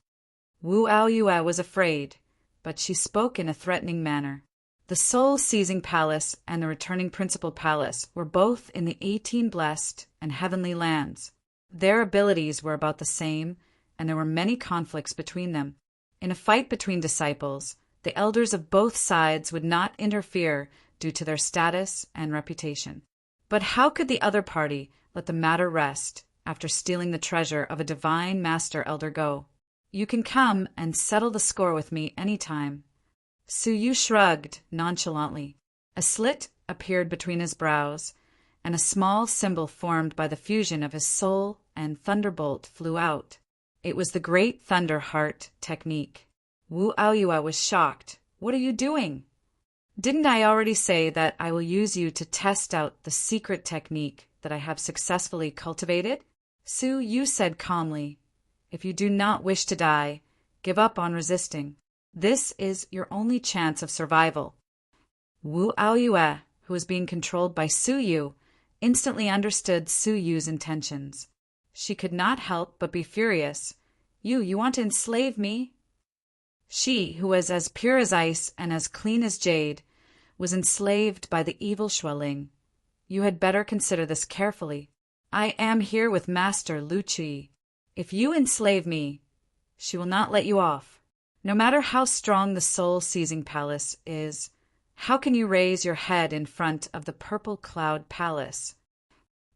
Speaker 1: Wu Aoyue was afraid, but she spoke in a threatening manner. The soul-seizing palace and the returning principal palace were both in the 18 blessed and heavenly lands. Their abilities were about the same, and there were many conflicts between them. In a fight between disciples, the elders of both sides would not interfere due to their status and reputation. But how could the other party let the matter rest after stealing the treasure of a divine master elder go? You can come and settle the score with me any time. Su Yu shrugged nonchalantly. A slit appeared between his brows, and a small symbol formed by the fusion of his soul and thunderbolt flew out. It was the Great Thunder Heart technique. Wu Aoyue was shocked. What are you doing? Didn't I already say that I will use you to test out the secret technique that I have successfully cultivated? Su Yu said calmly, if you do not wish to die, give up on resisting. This is your only chance of survival. Wu Aoyue, who was being controlled by Su Yu, instantly understood Su Yu's intentions. She could not help but be furious. You want to enslave me? She, who was as pure as ice and as clean as jade, was enslaved by the evil Xue Ling. You had better consider this carefully. I am here with Master Lu Qi. If you enslave me, she will not let you off. No matter how strong the soul-seizing palace is, how can you raise your head in front of the Purple Cloud Palace?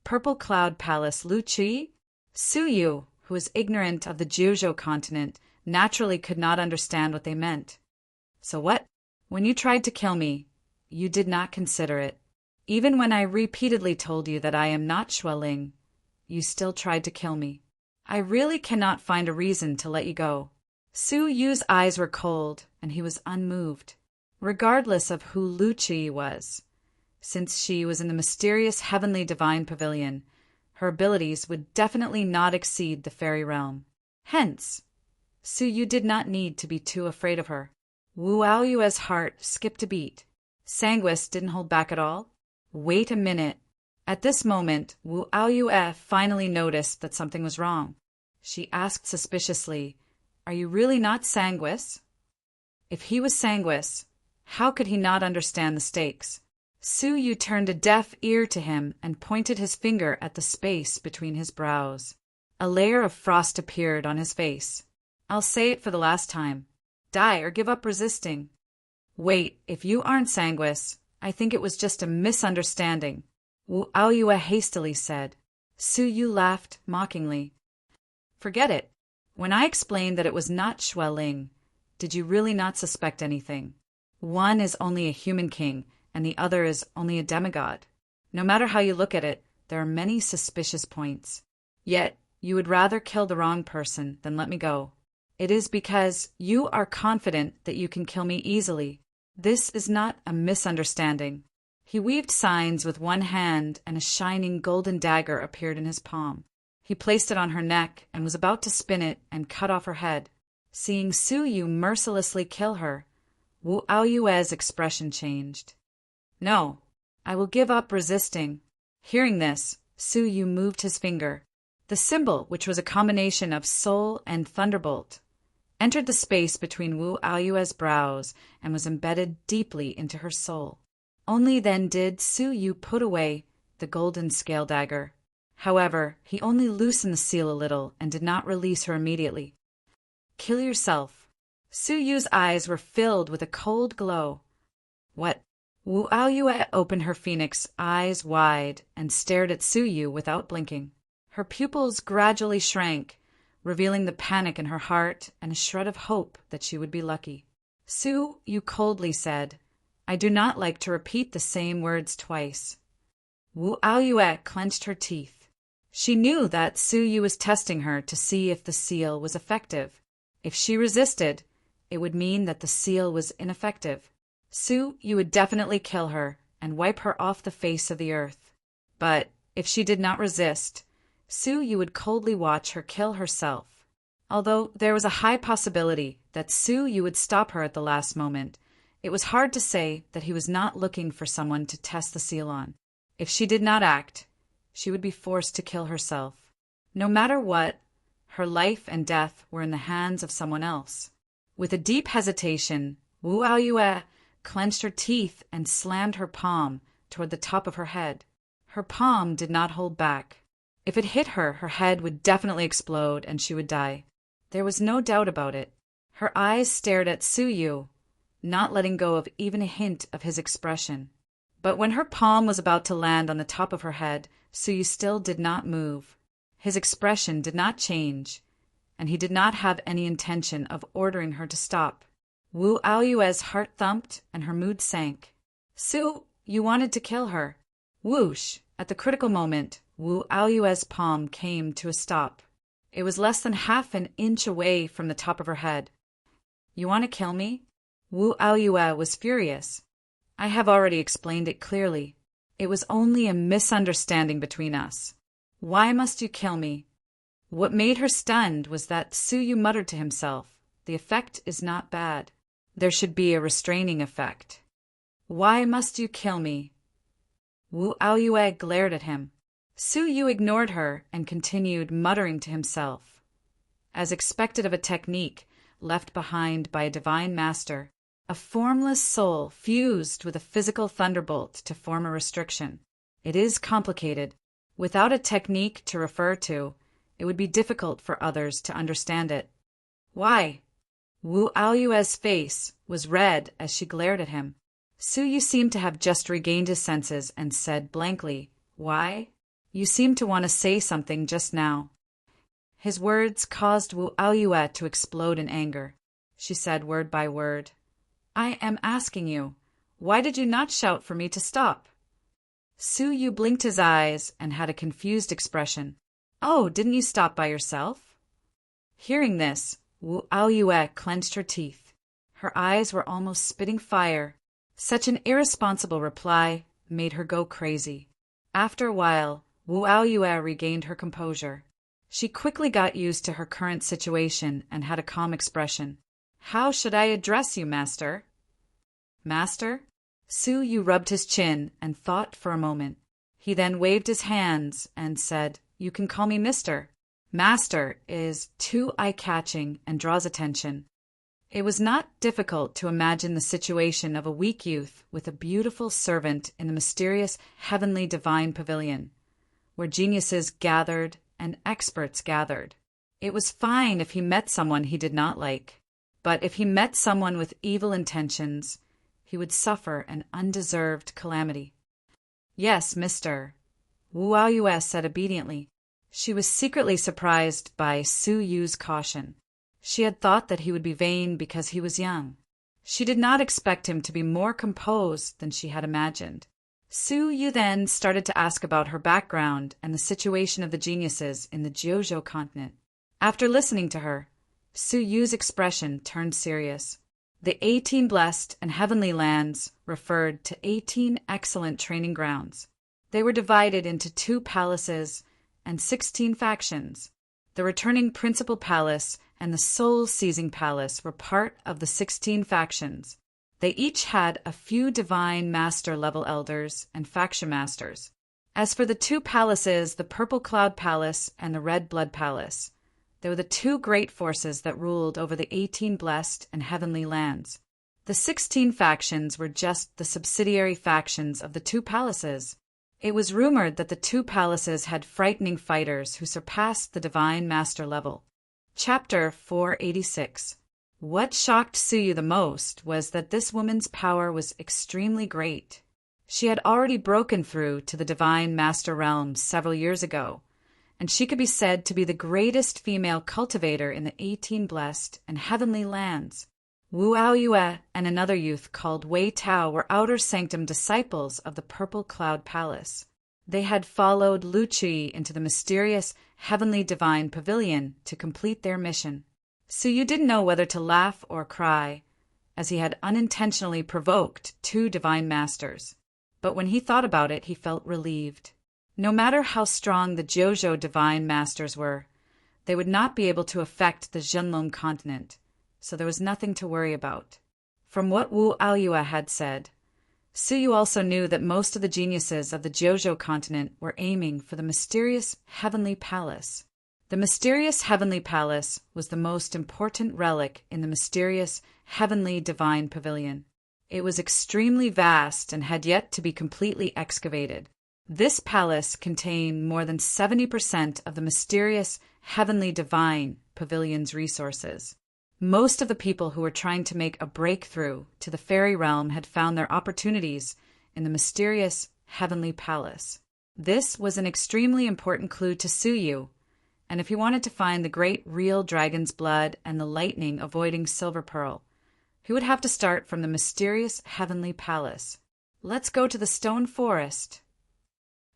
Speaker 1: Purple Cloud Palace Lu Qi? Su Yu, who was ignorant of the Jiuzhou continent, naturally could not understand what they meant. So what? When you tried to kill me, you did not consider it. Even when I repeatedly told you that I am not Xue Ling, you still tried to kill me. I really cannot find a reason to let you go. Su Yu's eyes were cold, and he was unmoved. Regardless of who Lu Qi was, since she was in the mysterious heavenly divine pavilion, her abilities would definitely not exceed the fairy realm. Hence, Su Yu did not need to be too afraid of her. Wu Aoyue's heart skipped a beat. Sanguis didn't hold back at all. Wait a minute. At this moment, Wu Aoyue finally noticed that something was wrong. She asked suspiciously, "Are you really not Sanguis?" If he was Sanguis, how could he not understand the stakes? Su Yu turned a deaf ear to him and pointed his finger at the space between his brows. A layer of frost appeared on his face. I'll say it for the last time. Die or give up resisting. Wait, if you aren't Sanguis, I think it was just a misunderstanding, Wu Aoyue hastily said. Su Yu laughed mockingly. Forget it. When I explained that it was not Xue Ling, did you really not suspect anything? One is only a human king, and the other is only a demigod. No matter how you look at it, there are many suspicious points. Yet, you would rather kill the wrong person than let me go. It is because you are confident that you can kill me easily. This is not a misunderstanding. He weaved signs with one hand, and a shining golden dagger appeared in his palm. He placed it on her neck and was about to spin it and cut off her head. Seeing Su Yu mercilessly kill her, Wu Aoyue's expression changed. No, I will give up resisting. Hearing this, Su Yu moved his finger. The symbol, which was a combination of soul and thunderbolt, entered the space between Wu Aoyue's brows and was embedded deeply into her soul. Only then did Su Yu put away the the golden scale dagger. However, he only loosened the seal a little and did not release her immediately. "Kill yourself." Su Yu's eyes were filled with a cold glow. "What?" Wu Aoyue opened her phoenix eyes wide and stared at Su Yu without blinking. Her pupils gradually shrank, revealing the panic in her heart and a shred of hope that she would be lucky. Su Yu coldly said, "I do not like to repeat the same words twice." Wu Aoyue clenched her teeth. She knew that Su Yu was testing her to see if the seal was effective. If she resisted, it would mean that the seal was ineffective. Su Yu would definitely kill her and wipe her off the face of the earth. But if she did not resist, Su Yu would coldly watch her kill herself. Although there was a high possibility that Su Yu would stop her at the last moment, it was hard to say that he was not looking for someone to test the seal on. If she did not act, she would be forced to kill herself. No matter what, her life and death were in the hands of someone else. With a deep hesitation, Wu Aoyue clenched her teeth and slammed her palm toward the top of her head. Her palm did not hold back. If it hit her, her head would definitely explode and she would die. There was no doubt about it. Her eyes stared at Su Yu, not letting go of even a hint of his expression. But when her palm was about to land on the top of her head, Su Yu still did not move. His expression did not change, and he did not have any intention of ordering her to stop. Wu Aoyue's heart thumped and her mood sank. "Su, you wanted to kill her." Whoosh! At the critical moment, Wu Aoyue's palm came to a stop. It was less than half an inch away from the top of her head. "You want to kill me?" Wu Aoyue was furious. "I have already explained it clearly. It was only a misunderstanding between us. Why must you kill me?" What made her stunned was that Su Yu muttered to himself, "The effect is not bad. There should be a restraining effect. Why must you kill me?" Wu Aoyue glared at him. Su Yu ignored her and continued muttering to himself. As expected of a technique left behind by a divine master, a formless soul fused with a physical thunderbolt to form a restriction. It is complicated. Without a technique to refer to, it would be difficult for others to understand it. "Why?" Wu Aoyue's face was red as she glared at him. Su Yu seemed to have just regained his senses and said blankly, "Why? You seemed to want to say something just now." His words caused Wu Aoyue to explode in anger. She said word by word, "I am asking you, why did you not shout for me to stop?" Su Yu blinked his eyes and had a confused expression. "Oh, didn't you stop by yourself?" Hearing this, Wu Aoyue clenched her teeth. Her eyes were almost spitting fire. Such an irresponsible reply made her go crazy. After a while, Wu Aoyue regained her composure. She quickly got used to her current situation and had a calm expression. "How should I address you, master?" "Master?" Su Yu rubbed his chin and thought for a moment. He then waved his hands and said, "You can call me Mister." Master is too eye-catching and draws attention. It was not difficult to imagine the situation of a weak youth with a beautiful servant in the mysterious heavenly divine pavilion, where geniuses gathered and experts gathered. It was fine if he met someone he did not like, but if he met someone with evil intentions, he would suffer an undeserved calamity. "Yes, mister," Wu Aoyue said obediently. She was secretly surprised by Su Yu's caution. She had thought that he would be vain because he was young. She did not expect him to be more composed than she had imagined. Su Yu then started to ask about her background and the situation of the geniuses in the Jiuzhou continent. After listening to her, Su Yu's expression turned serious. The 18 blessed and heavenly lands referred to 18 excellent training grounds. They were divided into 2 palaces and 16 factions. The returning principal palace and the soul-seizing palace were part of the 16 factions. They each had a few divine master-level elders and faction masters. As for the 2 palaces, the Purple Cloud Palace and the Red Blood Palace, they were the 2 great forces that ruled over the 18 blessed and heavenly lands. The 16 factions were just the subsidiary factions of the 2 palaces. It was rumored that the two palaces had frightening fighters who surpassed the Divine Master level. Chapter 486. What shocked Suyu the most was that this woman's power was extremely great. She had already broken through to the Divine Master realm several years ago, and she could be said to be the greatest female cultivator in the 18 blessed and heavenly lands. Wu Aoyue and another youth called Wei Tao were outer sanctum disciples of the Purple Cloud Palace. They had followed Lu Qi into the mysterious heavenly divine pavilion to complete their mission. Suyu didn't know whether to laugh or cry, as he had unintentionally provoked two divine masters. But when he thought about it, he felt relieved. No matter how strong the Jojo divine masters were, they would not be able to affect the Zhenlong continent, so there was nothing to worry about. From what Wu Aoyue had said, Suyu also knew that most of the geniuses of the Jojo continent were aiming for the mysterious heavenly palace. The mysterious heavenly palace was the most important relic in the mysterious heavenly divine pavilion. It was extremely vast and had yet to be completely excavated. This palace contained more than 70% of the mysterious heavenly divine pavilion's resources. Most of the people who were trying to make a breakthrough to the fairy realm had found their opportunities in the mysterious heavenly palace. This was an extremely important clue to Suyu, and if he wanted to find the great real dragon's blood and the lightning avoiding silver pearl, he would have to start from the mysterious heavenly palace. Let's go to the stone forest.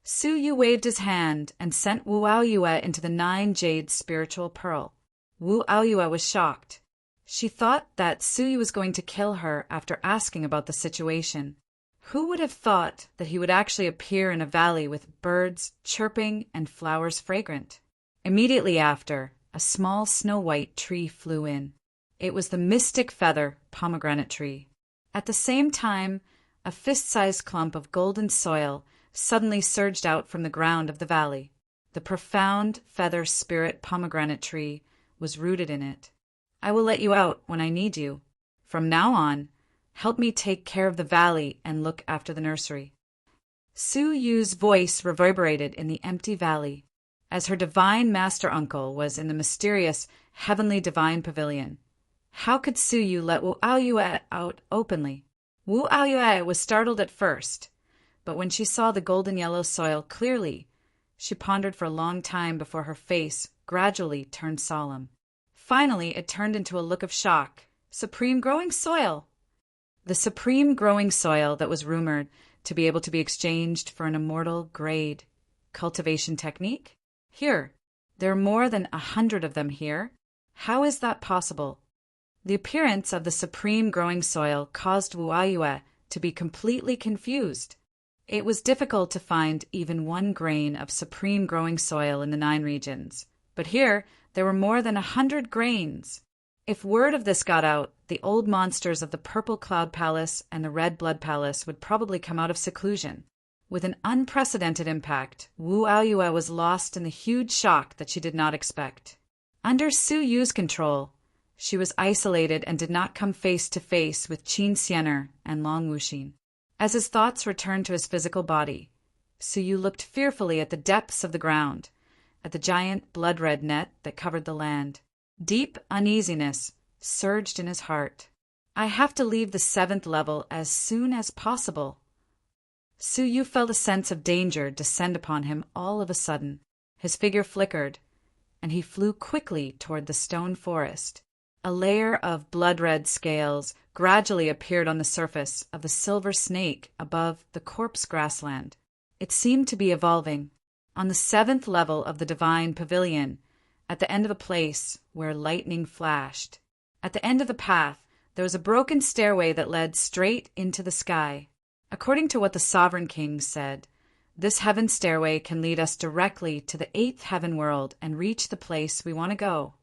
Speaker 1: Suyu waved his hand and sent Wu Aoyue into the 9 jade spiritual pearl. Wu Aoyue was shocked. She thought that Suyu was going to kill her after asking about the situation. Who would have thought that he would actually appear in a valley with birds chirping and flowers fragrant? Immediately after, a small snow-white tree flew in. It was the mystic feather pomegranate tree. At the same time, a fist-sized clump of golden soil suddenly surged out from the ground of the valley. The profound feather spirit pomegranate tree was rooted in it. I will let you out when I need you. From now on, help me take care of the valley and look after the nursery. Suyu's voice reverberated in the empty valley, as her divine master uncle was in the mysterious heavenly divine pavilion. How could Suyu let Wu Aoyue out openly? Wu Aoyue was startled at first, but when she saw the golden yellow soil clearly, she pondered for a long time before her face gradually turned solemn. Finally, it turned into a look of shock. Supreme growing soil! The supreme growing soil that was rumored to be able to be exchanged for an immortal grade cultivation technique? Here, there are more than 100 of them here. How is that possible? The appearance of the supreme growing soil caused Wu Aoyue to be completely confused. It was difficult to find even 1 grain of supreme growing soil in the 9 regions, but here there were more than 100 grains. If word of this got out, the old monsters of the Purple Cloud Palace and the Red Blood Palace would probably come out of seclusion. With an unprecedented impact, Wu Aoyue was lost in the huge shock that she did not expect. Under Suyu's control, she was isolated and did not come face to face with Qin Xianer and Long Wuxin. As his thoughts returned to his physical body, Suyu looked fearfully at the depths of the ground, at the giant blood-red net that covered the land. Deep uneasiness surged in his heart. I have to leave the 7th level as soon as possible. Suyu felt a sense of danger descend upon him all of a sudden. His figure flickered, and he flew quickly toward the stone forest. A layer of blood-red scales gradually appeared on the surface of the silver snake above the corpse grassland. It seemed to be evolving. On the 7th level of the divine pavilion, at the end of a place where lightning flashed, at the end of the path, there was a broken stairway that led straight into the sky. According to what the Sovereign King said, this heaven stairway can lead us directly to the 8th heaven world and reach the place we want to go.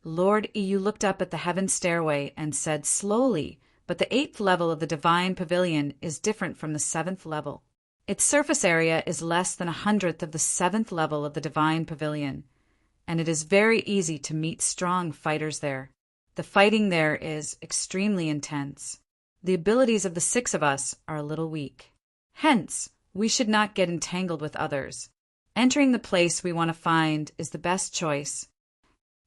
Speaker 1: Lord Yu looked up at the heaven stairway and said slowly, but the 8th level of the divine pavilion is different from the 7th level. Its surface area is less than 100th of the 7th level of the divine pavilion, and it is very easy to meet strong fighters there. The fighting there is extremely intense. The abilities of the 6 of us are a little weak. Hence, We should not get entangled with others. Entering the place we want to find is the best choice.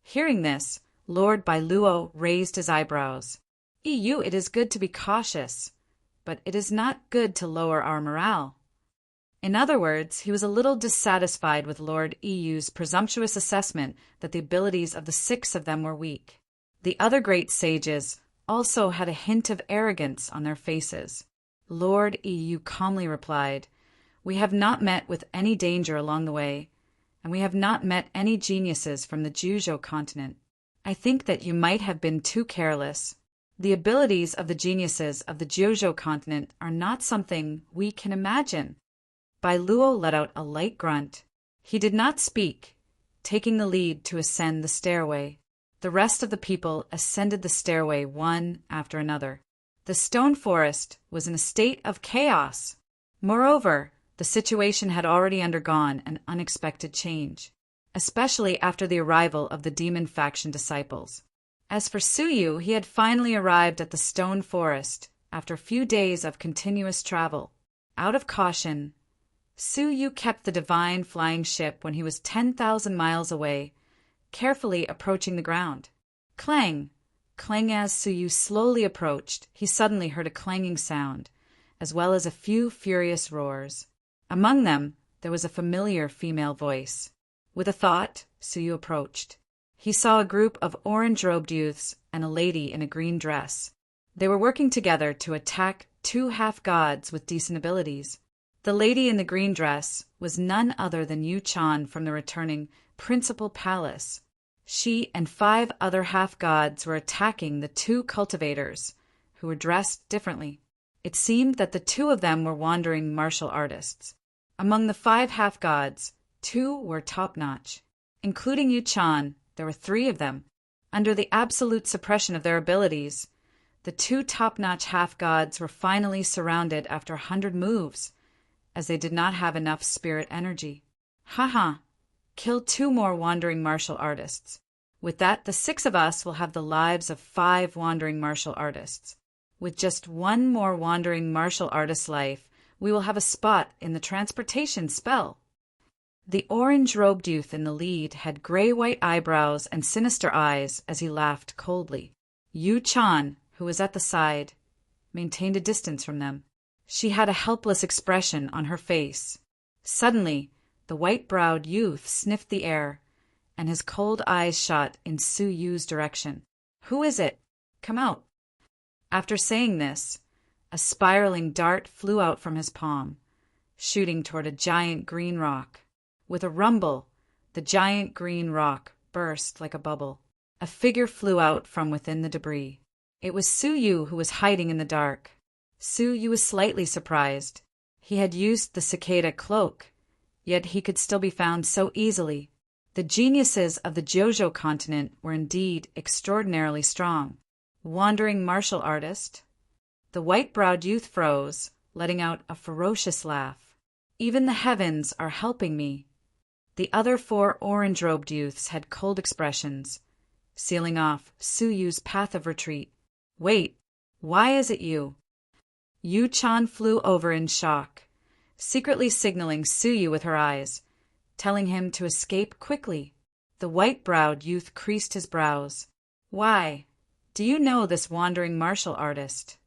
Speaker 1: Hearing this, Lord Bailuo raised his eyebrows. It is good to be cautious, but it is not good to lower our morale. In other words, he was a little dissatisfied with Lord Yu's presumptuous assessment that the abilities of the 6 of them were weak. The other great sages also had a hint of arrogance on their faces. Lord Yu calmly replied, "We have not met with any danger along the way, and we have not met any geniuses from the Juzhou continent. I think that you might have been too careless. The abilities of the geniuses of the Juzhou continent are not something we can imagine." Bailuo let out a light grunt. He did not speak, taking the lead to ascend the stairway. The rest of the people ascended the stairway one after another. The stone forest was in a state of chaos. Moreover, the situation had already undergone an unexpected change, especially after the arrival of the demon faction disciples. As for Suyu, he had finally arrived at the stone forest after a few days of continuous travel. Out of caution, Suyu kept the divine flying ship when he was 10,000 miles away, carefully approaching the ground. Clang! Clang! As Suyu slowly approached, he suddenly heard a clanging sound, as well as a few furious roars. Among them, there was a familiar female voice. With a thought, Suyu approached. He saw a group of orange-robed youths and a lady in a green dress. They were working together to attack 2 half-gods with decent abilities. The lady in the green dress was none other than Yu Chan from the returning Principal Palace. She and 5 other half-gods were attacking the 2 cultivators, who were dressed differently. It seemed that the 2 of them were wandering martial artists. Among the 5 half-gods, 2 were top-notch. Including Yu Chan, there were 3 of them. Under the absolute suppression of their abilities, the 2 top-notch half-gods were finally surrounded after 100 moves, as they did not have enough spirit energy. Haha! Kill 2 more wandering martial artists. With that, the 6 of us will have the lives of 5 wandering martial artists. With just 1 more wandering martial artist's life, we will have a spot in the transportation spell. The orange-robed youth in the lead had gray-white eyebrows and sinister eyes as he laughed coldly. Yu Chan, who was at the side, maintained a distance from them. She had a helpless expression on her face. Suddenly, the white-browed youth sniffed the air, and his cold eyes shot in Suyu's direction. "Who is it? Come out." After saying this, a spiraling dart flew out from his palm, shooting toward a giant green rock. With a rumble, the giant green rock burst like a bubble. A figure flew out from within the debris. It was Suyu who was hiding in the dark. Suyu was slightly surprised. He had used the cicada cloak, yet he could still be found so easily. The geniuses of the Juzhou continent were indeed extraordinarily strong. Wandering martial artist? The white-browed youth froze, letting out a ferocious laugh. "Even the heavens are helping me." The other 4 orange-robed youths had cold expressions, sealing off Suyu's path of retreat. "Wait, why is it you?" Yu Chan flew over in shock, secretly signaling Suyu with her eyes, telling him to escape quickly. The white-browed youth creased his brows. "Why? Do you know this wandering martial artist?"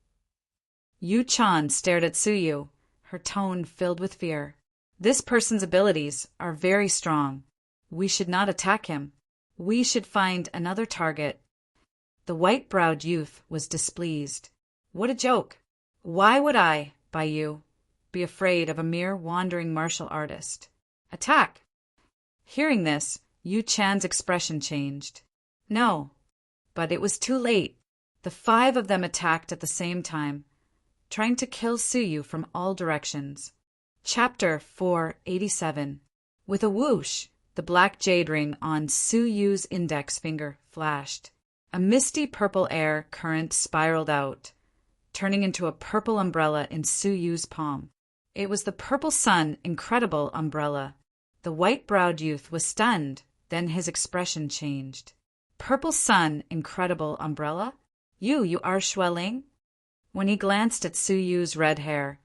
Speaker 1: Yu Chan stared at Suyu, her tone filled with fear. "This person's abilities are very strong. We should not attack him. We should find another target." The white-browed youth was displeased. "What a joke! Why would I, by you, be afraid of a mere wandering martial artist? Attack!" Hearing this, Yu Chan's expression changed. No, but it was too late. The 5 of them attacked at the same time, trying to kill Suyu from all directions. Chapter 487. With a whoosh, the black jade ring on Suyu's index finger flashed. A misty purple air current spiraled out, turning into a purple umbrella in Suyu's palm. It was the purple sun incredible umbrella. The white-browed youth was stunned, then his expression changed. "Purple sun incredible umbrella? You are Xueling?" When he glanced at Suyu's red hair,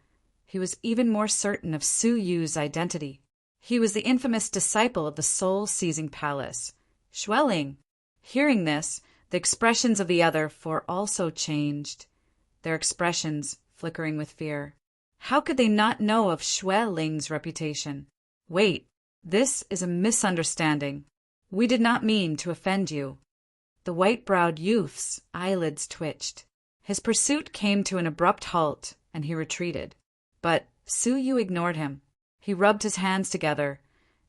Speaker 1: he was even more certain of Su Yu's identity. He was the infamous disciple of the soul-seizing palace, Xue Ling. Hearing this, the expressions of the other four also changed, their expressions flickering with fear. How could they not know of Xue Ling's reputation? Wait, this is a misunderstanding. We did not mean to offend you. The white-browed youth's eyelids twitched. His pursuit came to an abrupt halt, and he retreated. But Su Yu ignored him. He rubbed his hands together,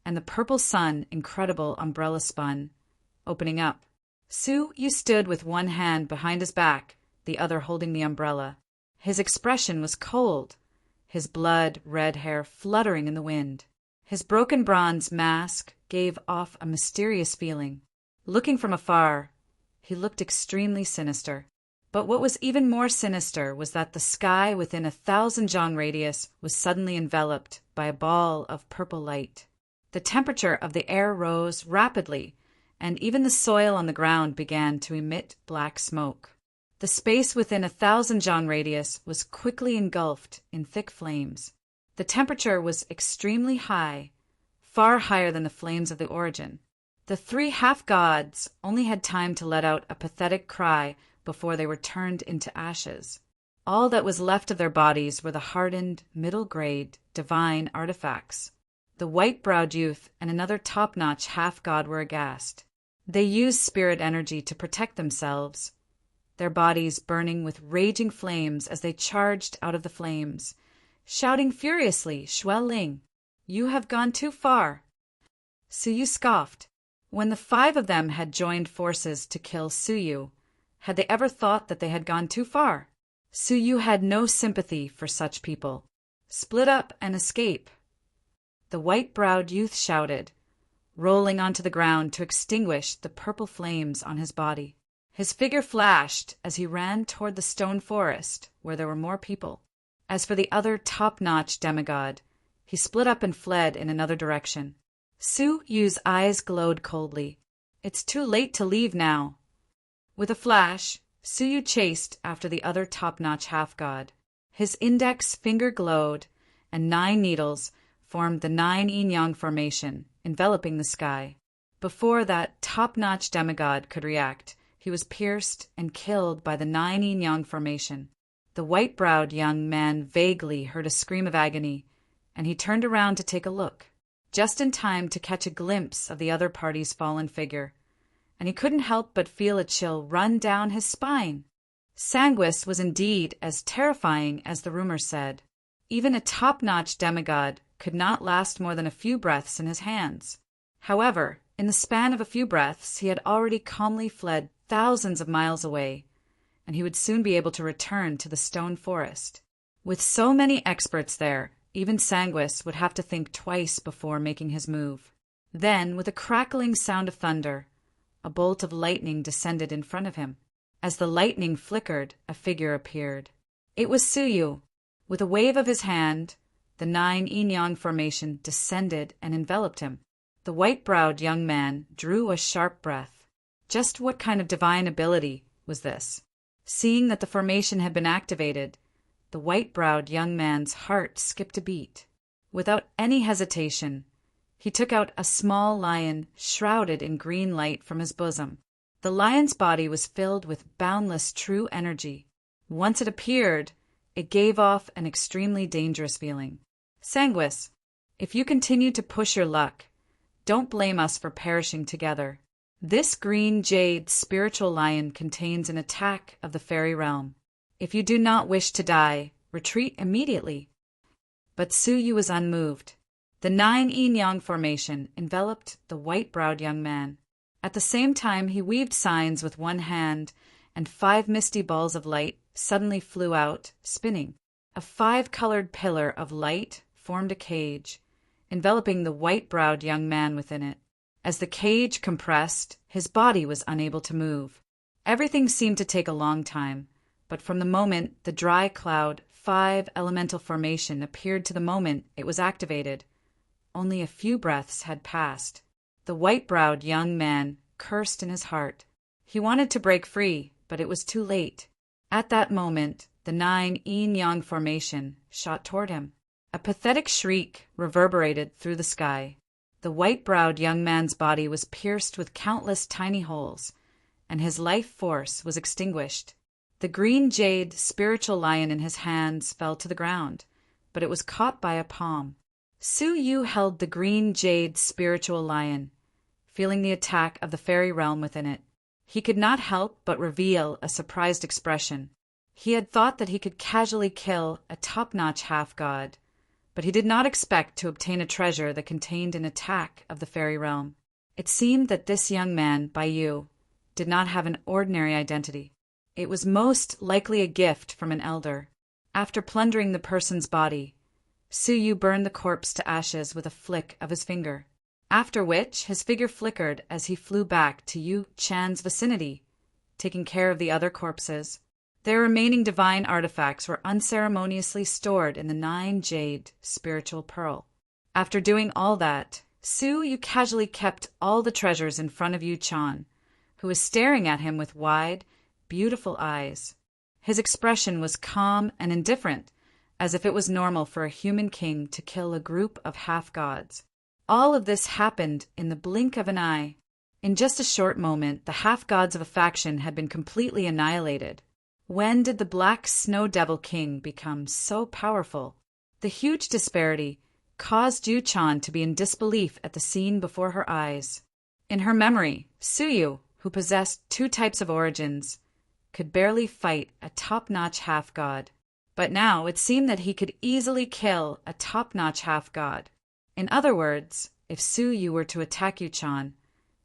Speaker 1: and the purple sun, incredible umbrella spun, opening up. Su Yu stood with one hand behind his back, the other holding the umbrella. His expression was cold, his blood-red hair fluttering in the wind. His broken bronze mask gave off a mysterious feeling. Looking from afar, he looked extremely sinister. But what was even more sinister was that the sky within 1,000 radius was suddenly enveloped by a ball of purple light. The temperature of the air rose rapidly, and even the soil on the ground began to emit black smoke. The space within 1,000 radius was quickly engulfed in thick flames. The temperature was extremely high, far higher than the flames of the origin. The three half-gods only had time to let out a pathetic cry before they were turned into ashes. All that was left of their bodies were the hardened, middle-grade, divine artifacts. The white-browed youth and another top-notch half-god were aghast. They used spirit energy to protect themselves, their bodies burning with raging flames as they charged out of the flames, shouting furiously, "Xue Ling, you have gone too far." Su Yu scoffed. When the five of them had joined forces to kill Su Yu, had they ever thought that they had gone too far? Su Yu had no sympathy for such people. "Split up and escape," the white-browed youth shouted, rolling onto the ground to extinguish the purple flames on his body. His figure flashed as he ran toward the stone forest, where there were more people. As for the other top-notch demigod, he split up and fled in another direction. Su Yu's eyes glowed coldly. "It's too late to leave now." With a flash, Su Yu chased after the other top-notch half-god. His index finger glowed, and 9 needles formed the 9 yin-yang formation, enveloping the sky. Before that top-notch demigod could react, he was pierced and killed by the 9 yin-yang formation. The white-browed young man vaguely heard a scream of agony, and he turned around to take a look, just in time to catch a glimpse of the other party's fallen figure, and he couldn't help but feel a chill run down his spine. Sanguis was indeed as terrifying as the rumor said. Even a top-notch demigod could not last more than a few breaths in his hands. However, in the span of a few breaths, he had already calmly fled thousands of miles away, and he would soon be able to return to the stone forest. With so many experts there, even Sanguis would have to think twice before making his move. Then, with a crackling sound of thunder, a bolt of lightning descended in front of him. As the lightning flickered, a figure appeared. It was Su Yu. With a wave of his hand, the 9 yin-yang formation descended and enveloped him. The white-browed young man drew a sharp breath. Just what kind of divine ability was this? Seeing that the formation had been activated, the white-browed young man's heart skipped a beat. Without any hesitation, he took out a small lion shrouded in green light from his bosom. The lion's body was filled with boundless true energy. Once it appeared, it gave off an extremely dangerous feeling. "Sanguis, if you continue to push your luck, don't blame us for perishing together. This green jade spiritual lion contains an attack of the fairy realm. If you do not wish to die, retreat immediately." But Su Yu was unmoved. The 9 yin-yang formation enveloped the white-browed young man. At the same time, he weaved signs with one hand, and 5 misty balls of light suddenly flew out, spinning. A 5-colored pillar of light formed a cage, enveloping the white-browed young man within it. As the cage compressed, his body was unable to move. Everything seemed to take a long time, but from the moment the dry cloud 5 elemental formation appeared to the moment it was activated, only a few breaths had passed. The white-browed young man cursed in his heart. He wanted to break free, but it was too late. At that moment, the 9 yin-yang formation, shot toward him. A pathetic shriek reverberated through the sky. The white-browed young man's body was pierced with countless tiny holes, and his life force was extinguished. The green jade spiritual lion in his hands fell to the ground, but it was caught by a palm. Su Yu held the green jade spiritual lion, feeling the attack of the fairy realm within it. He could not help but reveal a surprised expression. He had thought that he could casually kill a top-notch half-god, but he did not expect to obtain a treasure that contained an attack of the fairy realm. It seemed that this young man, Baiyu, did not have an ordinary identity. It was most likely a gift from an elder. After plundering the person's body, Su Yu burned the corpse to ashes with a flick of his finger, after which his figure flickered as he flew back to Yu Chan's vicinity, taking care of the other corpses. Their remaining divine artifacts were unceremoniously stored in the 9 jade spiritual pearl. After doing all that, Su Yu casually kept all the treasures in front of Yu Chan, who was staring at him with wide, beautiful eyes. His expression was calm and indifferent, as if it was normal for a human king to kill a group of half-gods. All of this happened in the blink of an eye. In just a short moment, the half-gods of a faction had been completely annihilated. When did the Black Snow Devil King become so powerful? The huge disparity caused Yu Chan to be in disbelief at the scene before her eyes. In her memory, Su Yu, who possessed 2 types of origins, could barely fight a top-notch half-god. But now it seemed that he could easily kill a top-notch half-god. In other words, if Su Yu were to attack Yu Chan,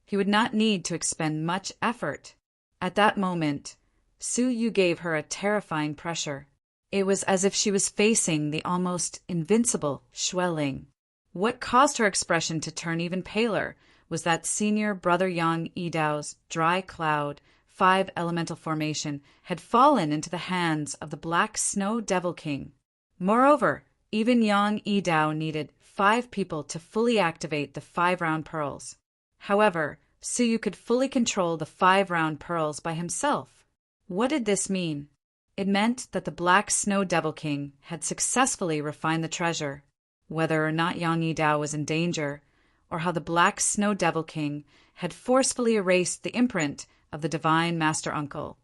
Speaker 1: he would not need to expend much effort. At that moment, Su Yu gave her a terrifying pressure. It was as if she was facing the almost invincible Shui Ling. What caused her expression to turn even paler was that senior brother Yang Yidao's dry cloud 5 elemental formation had fallen into the hands of the Black Snow Devil King. Moreover, even Yang Yidao needed 5 people to fully activate the 5 round pearls. However, Su Yu could fully control the 5 round pearls by himself. What did this mean? It meant that the Black Snow Devil King had successfully refined the treasure. Whether or not Yang Yidao was in danger, or how the Black Snow Devil King had forcefully erased the imprint of the Divine Master Uncle,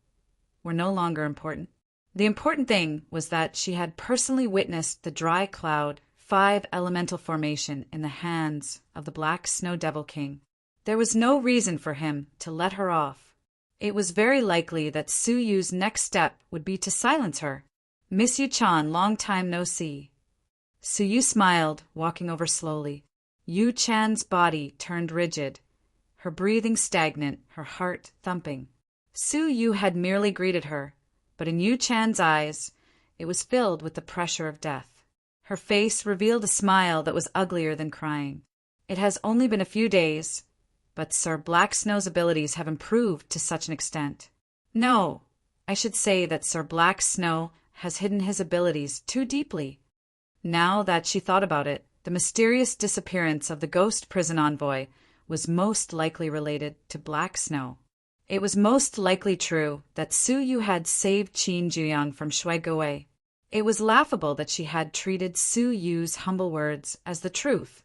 Speaker 1: were no longer important. The important thing was that she had personally witnessed the dry cloud 5 elemental formation in the hands of the Black Snow Devil King. There was no reason for him to let her off. It was very likely that Su Yu's next step would be to silence her. Miss Yu Chan, long time no see. Su Yu smiled, walking over slowly. Yu Chan's body turned rigid, her breathing stagnant, her heart thumping. Su Yu had merely greeted her, but in Yu Chan's eyes, it was filled with the pressure of death. Her face revealed a smile that was uglier than crying. It has only been a few days, but Sir Black Snow's abilities have improved to such an extent. No, I should say that Sir Black Snow has hidden his abilities too deeply. Now that she thought about it, the mysterious disappearance of the ghost prison envoy was most likely related to Black Snow. It was most likely true that Su Yu had saved Qin Juyang from Shui Guowei. It was laughable that she had treated Su Yu's humble words as the truth,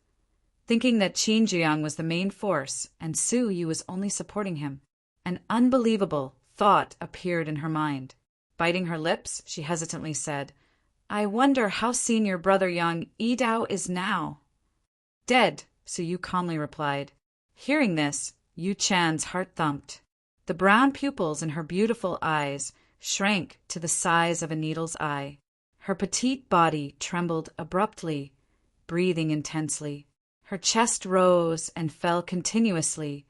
Speaker 1: thinking that Qin Juyang was the main force and Su Yu was only supporting him. An unbelievable thought appeared in her mind. Biting her lips, she hesitantly said, "I wonder how senior brother Yang Yidao is now." "Dead," Su Yu calmly replied. Hearing this, Yu Chan's heart thumped. The brown pupils in her beautiful eyes shrank to the size of a needle's eye. Her petite body trembled abruptly, breathing intensely. Her chest rose and fell continuously,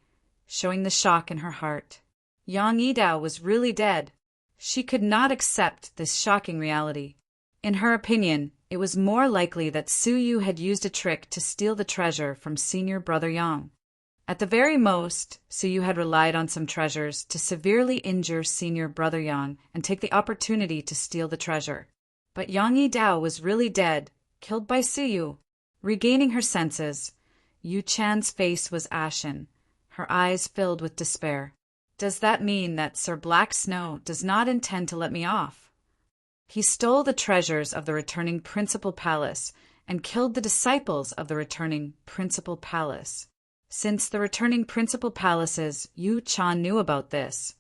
Speaker 1: showing the shock in her heart. Yang Yidao was really dead. She could not accept this shocking reality. In her opinion, it was more likely that Su Yu had used a trick to steal the treasure from senior brother Yang. At the very most, Su Yu had relied on some treasures to severely injure senior brother Yang and take the opportunity to steal the treasure. But Yang Yidao was really dead, killed by Su Yu. Regaining her senses, Yu Chan's face was ashen, her eyes filled with despair. "Does that mean that Sir Black Snow does not intend to let me off?" He stole the treasures of the returning principal palace and killed the disciples of the returning principal palace. Since the returning principal palaces, Yu Chan knew about this.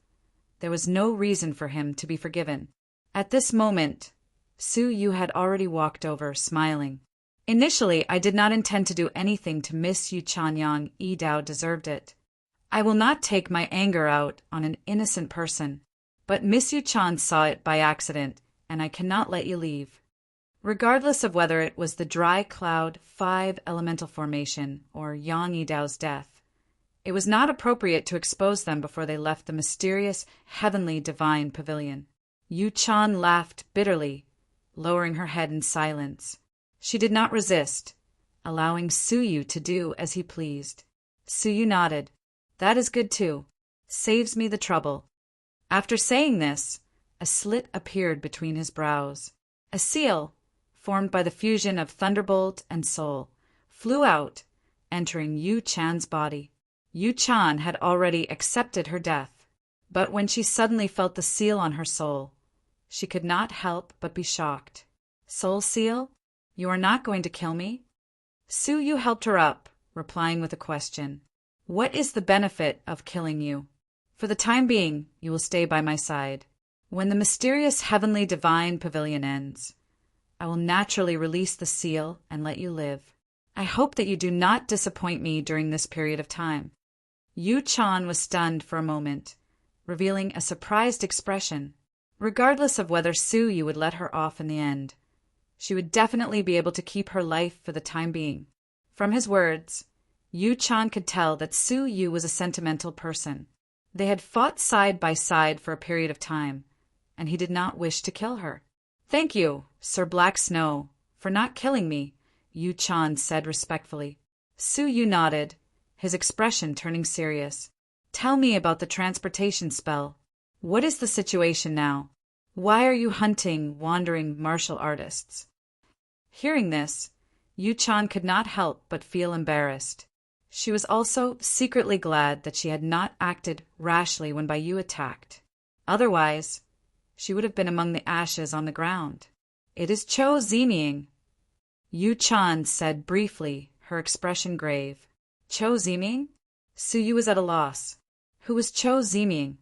Speaker 1: There was no reason for him to be forgiven. At this moment, Su Yu had already walked over, smiling. Initially, I did not intend to do anything to Miss Yu Chan. Yang Yi Dao deserved it. I will not take my anger out on an innocent person. But Miss Yu Chan saw it by accident, and I cannot let you leave. Regardless of whether it was the dry cloud 5 elemental formation or Yang Yi Dao's death, it was not appropriate to expose them before they left the mysterious heavenly divine pavilion. Yu Chan laughed bitterly, lowering her head in silence. She did not resist, allowing Su Yu to do as he pleased. Su Yu nodded. That is good too. Saves me the trouble. After saying this, a slit appeared between his brows. A seal, formed by the fusion of thunderbolt and soul, flew out, entering Yu Chan's body. Yu Chan had already accepted her death, but when she suddenly felt the seal on her soul, she could not help but be shocked. Soul seal? You are not going to kill me? Su Yu helped her up, replying with a question. What is the benefit of killing you? For the time being, you will stay by my side. When the mysterious heavenly divine pavilion ends, I will naturally release the seal and let you live. I hope that you do not disappoint me during this period of time. Yu Chan was stunned for a moment, revealing a surprised expression. Regardless of whether Su Yu would let her off in the end, she would definitely be able to keep her life for the time being. From his words, Yu Chan could tell that Su Yu was a sentimental person. They had fought side by side for a period of time, and he did not wish to kill her. Thank you, Sir Black Snow, for not killing me, Yu Chan said respectfully. Su Yu nodded, his expression turning serious. Tell me about the transportation spell. What is the situation now? Why are you hunting wandering martial artists? Hearing this, Yu Chan could not help but feel embarrassed. She was also secretly glad that she had not acted rashly when Baiyu attacked. Otherwise, she would have been among the ashes on the ground. It is Cho Ziming, Yu Chan said briefly, her expression grave. Cho Ziming? Su Yu was at a loss. Who was Cho Ziming?